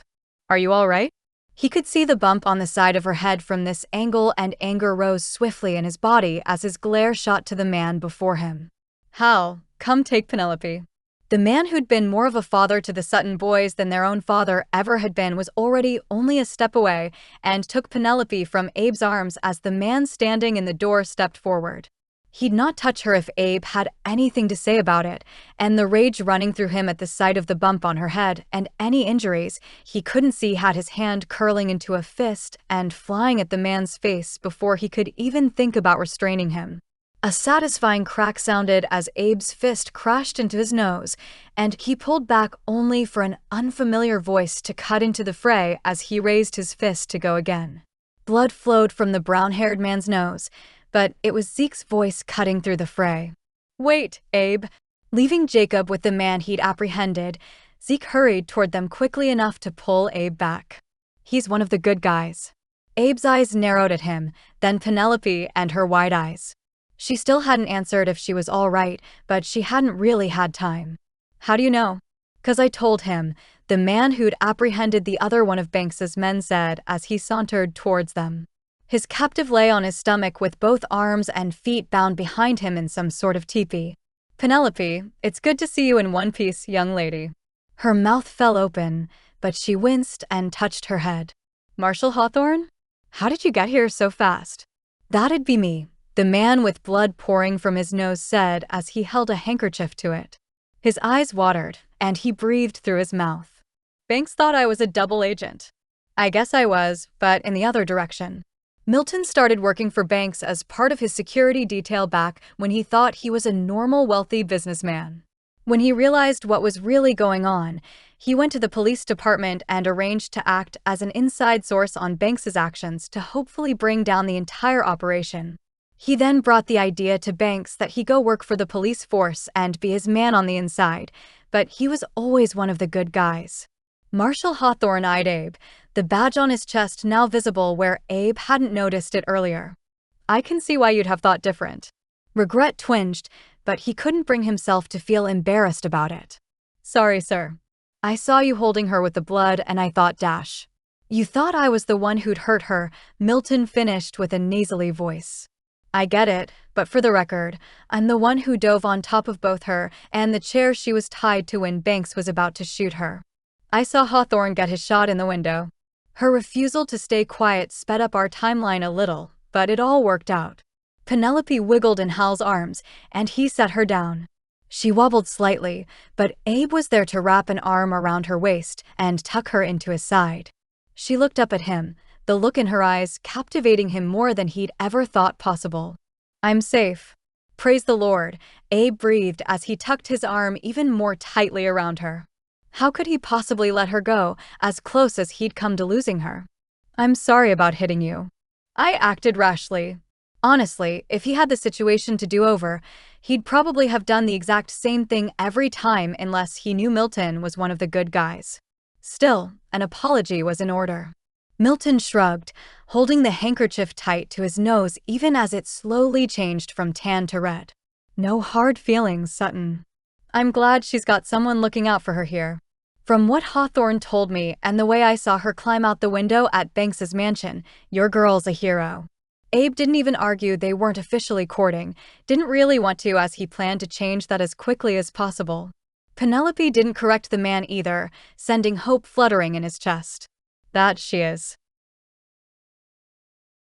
Are you all right? He could see the bump on the side of her head from this angle, and anger rose swiftly in his body as his glare shot to the man before him. Hal, come take Penelope. The man who'd been more of a father to the Sutton boys than their own father ever had been was already only a step away and took Penelope from Abe's arms as the man standing in the door stepped forward. He'd not touch her if Abe had anything to say about it, and the rage running through him at the sight of the bump on her head and any injuries he couldn't see had his hand curling into a fist and flying at the man's face before he could even think about restraining him. A satisfying crack sounded as Abe's fist crashed into his nose, and he pulled back only for an unfamiliar voice to cut into the fray as he raised his fist to go again. Blood flowed from the brown-haired man's nose, but it was Zeke's voice cutting through the fray. Wait, Abe. Leaving Jacob with the man he'd apprehended, Zeke hurried toward them quickly enough to pull Abe back. He's one of the good guys. Abe's eyes narrowed at him, then Penelope and her wide eyes. She still hadn't answered if she was all right, but she hadn't really had time. How do you know? 'Cause I told him, the man who'd apprehended the other one of Banks's men said as he sauntered towards them. His captive lay on his stomach with both arms and feet bound behind him in some sort of teepee. Penelope, it's good to see you in one piece, young lady. Her mouth fell open, but she winced and touched her head. Marshall Hawthorne? How did you get here so fast? That'd be me, the man with blood pouring from his nose said as he held a handkerchief to it. His eyes watered, and he breathed through his mouth. Banks thought I was a double agent. I guess I was, but in the other direction. Milton started working for Banks as part of his security detail back when he thought he was a normal, wealthy businessman. When he realized what was really going on, he went to the police department and arranged to act as an inside source on Banks's actions to hopefully bring down the entire operation. He then brought the idea to Banks that he go work for the police force and be his man on the inside, but he was always one of the good guys. Marshall Hawthorne eyed Abe, the badge on his chest now visible where Abe hadn't noticed it earlier. I can see why you'd have thought different. Regret twinged, but he couldn't bring himself to feel embarrassed about it. Sorry, sir. I saw you holding her with the blood and I thought dash. You thought I was the one who'd hurt her, Milton finished with a nasally voice. I get it, but for the record, I'm the one who dove on top of both her and the chair she was tied to when Banks was about to shoot her. I saw Hawthorne get his shot in the window. Her refusal to stay quiet sped up our timeline a little, but it all worked out. Penelope wiggled in Hal's arms, and he set her down. She wobbled slightly, but Abe was there to wrap an arm around her waist and tuck her into his side. She looked up at him, the look in her eyes captivating him more than he'd ever thought possible. I'm safe. Praise the Lord, Abe breathed as he tucked his arm even more tightly around her. How could he possibly let her go, as close as he'd come to losing her? I'm sorry about hitting you. I acted rashly. Honestly, if he had the situation to do over, he'd probably have done the exact same thing every time unless he knew Milton was one of the good guys. Still, an apology was in order. Milton shrugged, holding the handkerchief tight to his nose even as it slowly changed from tan to red. No hard feelings, Sutton. I'm glad she's got someone looking out for her here. From what Hawthorne told me and the way I saw her climb out the window at Banks's mansion, your girl's a hero. Abe didn't even argue they weren't officially courting, didn't really want to as he planned to change that as quickly as possible. Penelope didn't correct the man either, sending hope fluttering in his chest. That she is.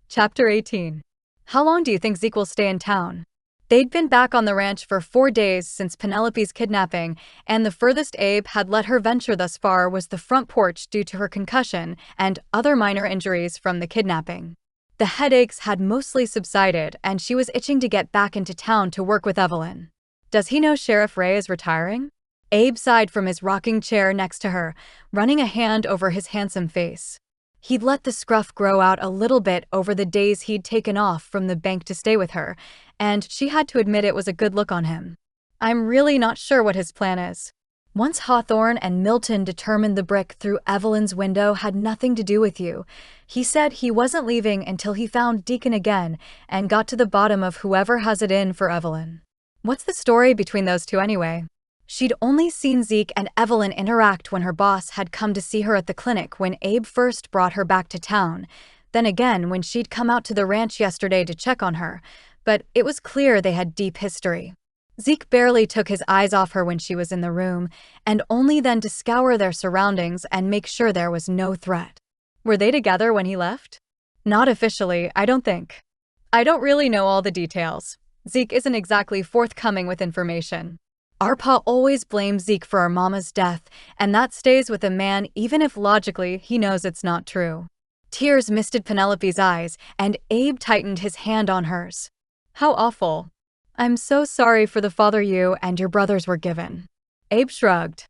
Chapter 18. How long do you think Zeke will stay in town? They'd been back on the ranch for 4 days since Penelope's kidnapping, and the furthest Abe had let her venture thus far was the front porch due to her concussion and other minor injuries from the kidnapping. The headaches had mostly subsided, and she was itching to get back into town to work with Evelyn. Does he know Sheriff Ray is retiring? Abe sighed from his rocking chair next to her, running a hand over his handsome face. He'd let the scruff grow out a little bit over the days he'd taken off from the bank to stay with her, and she had to admit it was a good look on him. I'm really not sure what his plan is. Once Hawthorne and Milton determined the brick through Evelyn's window had nothing to do with you, he said he wasn't leaving until he found Deacon again and got to the bottom of whoever has it in for Evelyn. What's the story between those two anyway? She'd only seen Zeke and Evelyn interact when her boss had come to see her at the clinic when Abe first brought her back to town, then again when she'd come out to the ranch yesterday to check on her, but it was clear they had deep history. Zeke barely took his eyes off her when she was in the room, and only then to scour their surroundings and make sure there was no threat. Were they together when he left? Not officially, I don't think. I don't really know all the details. Zeke isn't exactly forthcoming with information. Our pa always blames Zeke for our mama's death, and that stays with a man even if logically he knows it's not true. Tears misted Penelope's eyes, and Abe tightened his hand on hers. How awful. I'm so sorry for the father you and your brothers were given. Abe shrugged.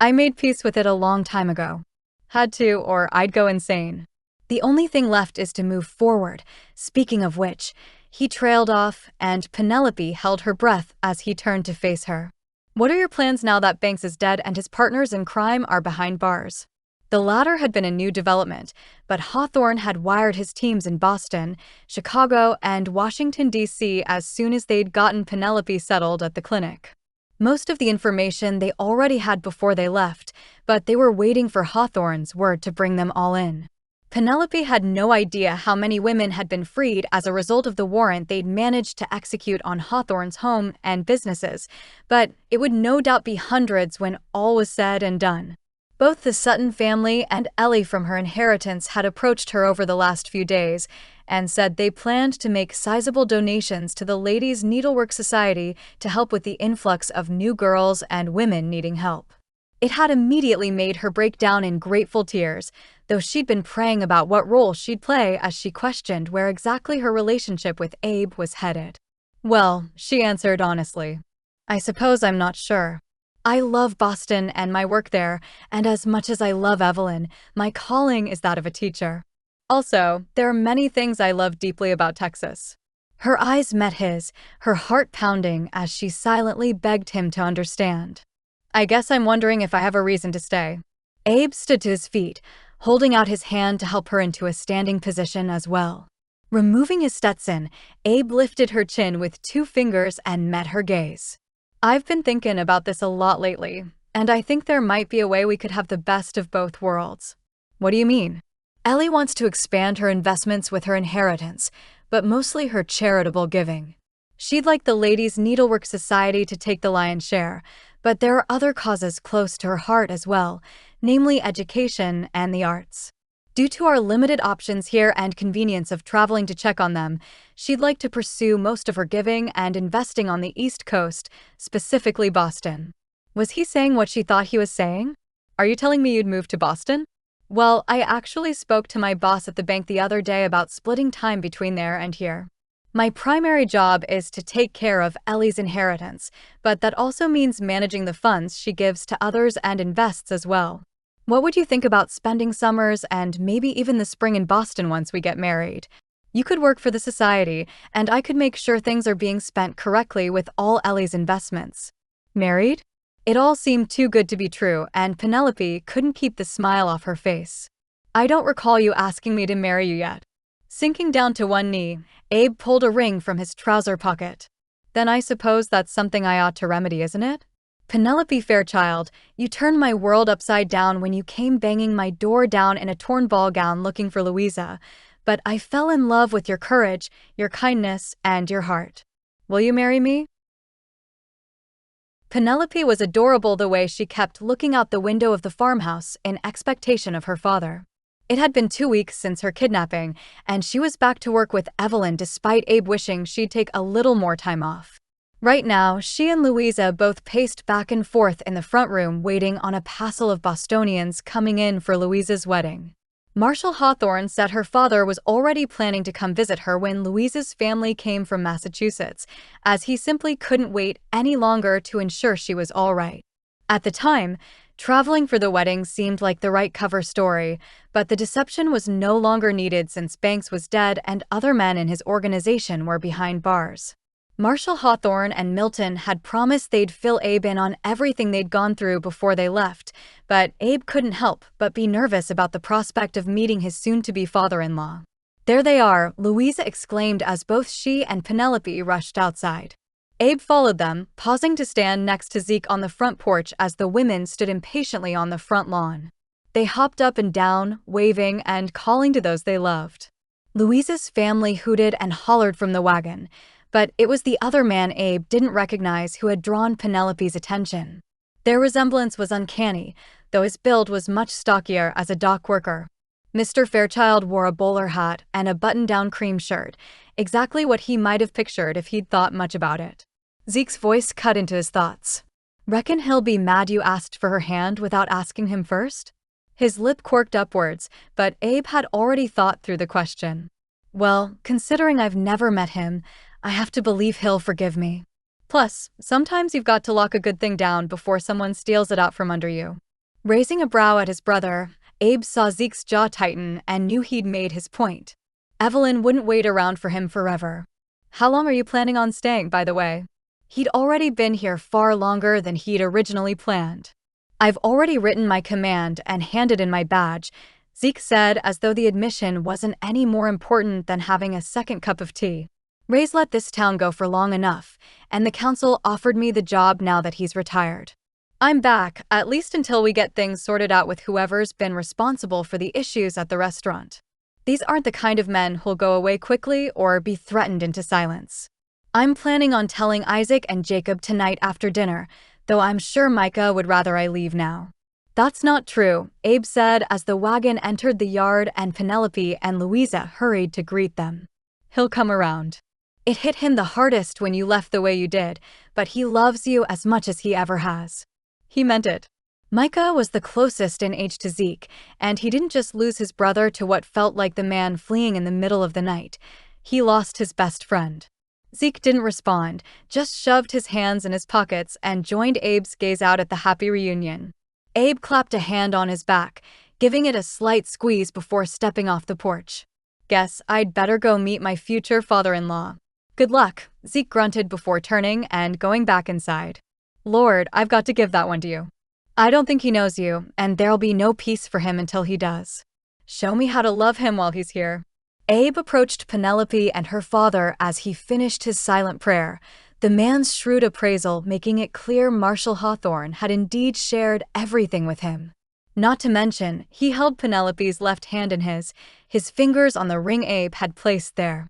I made peace with it a long time ago. Had to, or I'd go insane. The only thing left is to move forward. Speaking of which, he trailed off, and Penelope held her breath as he turned to face her. What are your plans now that Banks is dead and his partners in crime are behind bars? The latter had been a new development, but Hawthorne had wired his teams in Boston, Chicago, and Washington, D.C. as soon as they'd gotten Penelope settled at the clinic. Most of the information they already had before they left, but they were waiting for Hawthorne's word to bring them all in. Penelope had no idea how many women had been freed as a result of the warrant they'd managed to execute on Hawthorne's home and businesses, but it would no doubt be hundreds when all was said and done. Both the Sutton family and Ellie from her inheritance had approached her over the last few days and said they planned to make sizable donations to the Ladies' Needlework Society to help with the influx of new girls and women needing help. It had immediately made her break down in grateful tears, though she'd been praying about what role she'd play as she questioned where exactly her relationship with Abe was headed. Well, she answered honestly, I suppose I'm not sure. I love Boston and my work there, and as much as I love Evelyn, my calling is that of a teacher. Also, there are many things I love deeply about Texas. Her eyes met his, her heart pounding as she silently begged him to understand. I guess I'm wondering if I have a reason to stay. Abe stood to his feet, holding out his hand to help her into a standing position as well. Removing his Stetson, Abe lifted her chin with 2 fingers and met her gaze. I've been thinking about this a lot lately, and I think there might be a way we could have the best of both worlds. What do you mean? Ellie wants to expand her investments with her inheritance, but mostly her charitable giving. She'd like the Ladies' Needlework Society to take the lion's share, but there are other causes close to her heart as well, namely education and the arts. Due to our limited options here and convenience of traveling to check on them, she'd like to pursue most of her giving and investing on the East Coast, specifically Boston. Was he saying what she thought he was saying? Are you telling me you'd move to Boston? Well, I actually spoke to my boss at the bank the other day about splitting time between there and here. My primary job is to take care of Ellie's inheritance, but that also means managing the funds she gives to others and invests as well. What would you think about spending summers and maybe even the spring in Boston once we get married? You could work for the society, and I could make sure things are being spent correctly with all Ellie's investments. Married? It all seemed too good to be true, and Penelope couldn't keep the smile off her face. I don't recall you asking me to marry you yet. Sinking down to one knee, Abe pulled a ring from his trouser pocket. Then I suppose that's something I ought to remedy, isn't it? Penelope Fairchild, you turned my world upside down when you came banging my door down in a torn ball gown looking for Louisa, but I fell in love with your courage, your kindness, and your heart. Will you marry me? Penelope was adorable the way she kept looking out the window of the farmhouse in expectation of her father. It had been 2 weeks since her kidnapping, and she was back to work with Evelyn despite Abe wishing she'd take a little more time off. Right now, she and Louisa both paced back and forth in the front room waiting on a passel of Bostonians coming in for Louisa's wedding. Marshall Hawthorne said her father was already planning to come visit her when Louise's family came from Massachusetts, as he simply couldn't wait any longer to ensure she was all right. At the time, traveling for the wedding seemed like the right cover story, but the deception was no longer needed since Banks was dead and other men in his organization were behind bars. Marshall Hawthorne and Milton had promised they'd fill Abe in on everything they'd gone through before they left, but Abe couldn't help but be nervous about the prospect of meeting his soon-to-be father-in-law. "There they are," Louisa exclaimed as both she and Penelope rushed outside. Abe followed them, pausing to stand next to Zeke on the front porch as the women stood impatiently on the front lawn. They hopped up and down, waving and calling to those they loved. Louisa's family hooted and hollered from the wagon, but it was the other man Abe didn't recognize who had drawn Penelope's attention. Their resemblance was uncanny, though his build was much stockier as a dock worker. Mr. Fairchild wore a bowler hat and a button-down cream shirt, exactly what he might have pictured if he'd thought much about it. Zeke's voice cut into his thoughts. "Reckon he'll be mad you asked for her hand without asking him first?" His lip quirked upwards, but Abe had already thought through the question. "Well, considering I've never met him, I have to believe he'll forgive me. Plus, sometimes you've got to lock a good thing down before someone steals it out from under you." Raising a brow at his brother, Abe saw Zeke's jaw tighten and knew he'd made his point. Evelyn wouldn't wait around for him forever. "How long are you planning on staying, by the way?" He'd already been here far longer than he'd originally planned. "I've already written my command and handed in my badge," Zeke said, as though the admission wasn't any more important than having a second cup of tea. "Ray's let this town go for long enough, and the council offered me the job now that he's retired. I'm back, at least until we get things sorted out with whoever's been responsible for the issues at the restaurant. These aren't the kind of men who'll go away quickly or be threatened into silence. I'm planning on telling Isaac and Jacob tonight after dinner, though I'm sure Micah would rather I leave now." "That's not true," Abe said as the wagon entered the yard and Penelope and Louisa hurried to greet them. "He'll come around. It hit him the hardest when you left the way you did, but he loves you as much as he ever has." He meant it. Micah was the closest in age to Zeke, and he didn't just lose his brother to what felt like the man fleeing in the middle of the night. He lost his best friend. Zeke didn't respond, just shoved his hands in his pockets and joined Abe's gaze out at the happy reunion. Abe clapped a hand on his back, giving it a slight squeeze before stepping off the porch. "Guess I'd better go meet my future father-in-law. Good luck," Zeke grunted before turning and going back inside. "Lord, I've got to give that one to you. I don't think he knows you, and there'll be no peace for him until he does. Show me how to love him while he's here." Abe approached Penelope and her father as he finished his silent prayer, the man's shrewd appraisal making it clear Marshall Hawthorne had indeed shared everything with him. Not to mention, he held Penelope's left hand in his fingers on the ring Abe had placed there.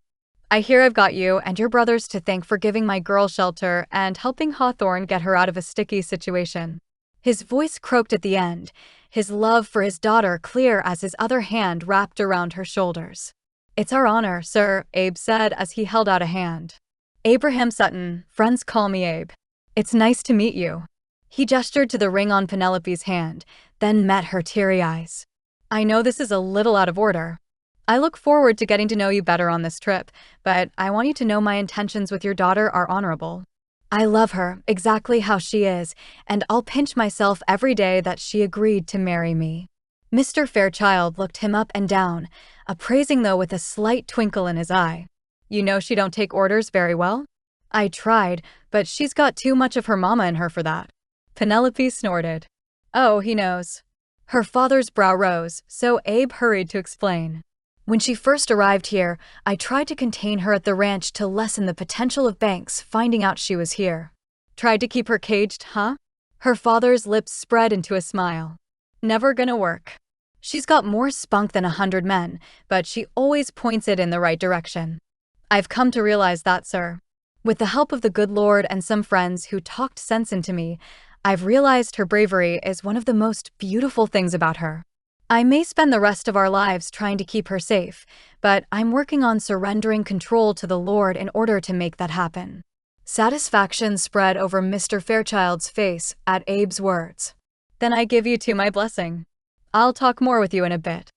"I hear I've got you and your brothers to thank for giving my girl shelter and helping Hawthorne get her out of a sticky situation." His voice croaked at the end, his love for his daughter clear as his other hand wrapped around her shoulders. "It's our honor, sir," Abe said as he held out a hand. "Abraham Sutton, friends call me Abe. It's nice to meet you." He gestured to the ring on Penelope's hand, then met her teary eyes. "I know this is a little out of order. I look forward to getting to know you better on this trip, but I want you to know my intentions with your daughter are honorable. I love her exactly how she is, and I'll pinch myself every day that she agreed to marry me." Mr. Fairchild looked him up and down, appraising though with a slight twinkle in his eye. "You know she don't take orders very well?" "I tried, but she's got too much of her mama in her for that." Penelope snorted. "Oh, he knows." Her father's brow rose, so Abe hurried to explain. "When she first arrived here, I tried to contain her at the ranch to lessen the potential of Banks finding out she was here." "Tried to keep her caged, huh?" Her father's lips spread into a smile. "Never gonna work. She's got more spunk than 100 men, but she always points it in the right direction. I've come to realize that, sir. With the help of the good Lord and some friends who talked sense into me, I've realized her bravery is one of the most beautiful things about her. I may spend the rest of our lives trying to keep her safe, but I'm working on surrendering control to the Lord in order to make that happen." Satisfaction spread over Mr. Fairchild's face at Abe's words. "Then I give you two my blessing. I'll talk more with you in a bit."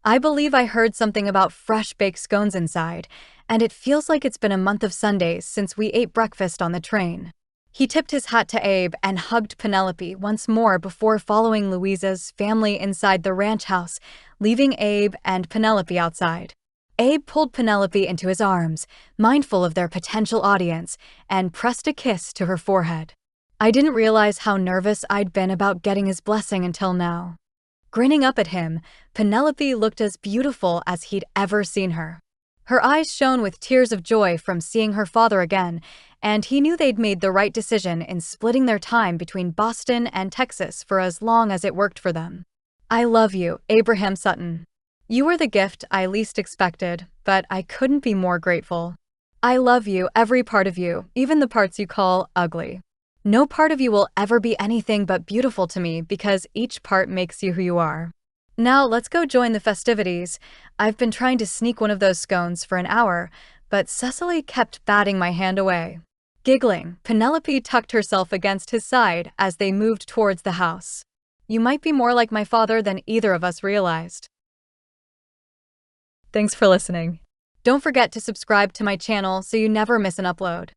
I believe I heard something about fresh baked scones inside, and it feels like it's been a month of Sundays since we ate breakfast on the train. He tipped his hat to Abe and hugged Penelope once more before following Louisa's family inside the ranch house, leaving Abe and Penelope outside. Abe pulled Penelope into his arms, mindful of their potential audience, and pressed a kiss to her forehead. I didn't realize how nervous I'd been about getting his blessing until now. Grinning up at him, Penelope looked as beautiful as he'd ever seen her. Her eyes shone with tears of joy from seeing her father again, and he knew they'd made the right decision in splitting their time between Boston and Texas for as long as it worked for them. I love you, Abraham Sutton. You were the gift I least expected, but I couldn't be more grateful. I love you, every part of you, even the parts you call ugly. No part of you will ever be anything but beautiful to me because each part makes you who you are. Now let's go join the festivities. I've been trying to sneak one of those scones for an hour, but Cecily kept batting my hand away. Giggling, Penelope tucked herself against his side as they moved towards the house. You might be more like my father than either of us realized. Thanks for listening. Don't forget to subscribe to my channel so you never miss an upload.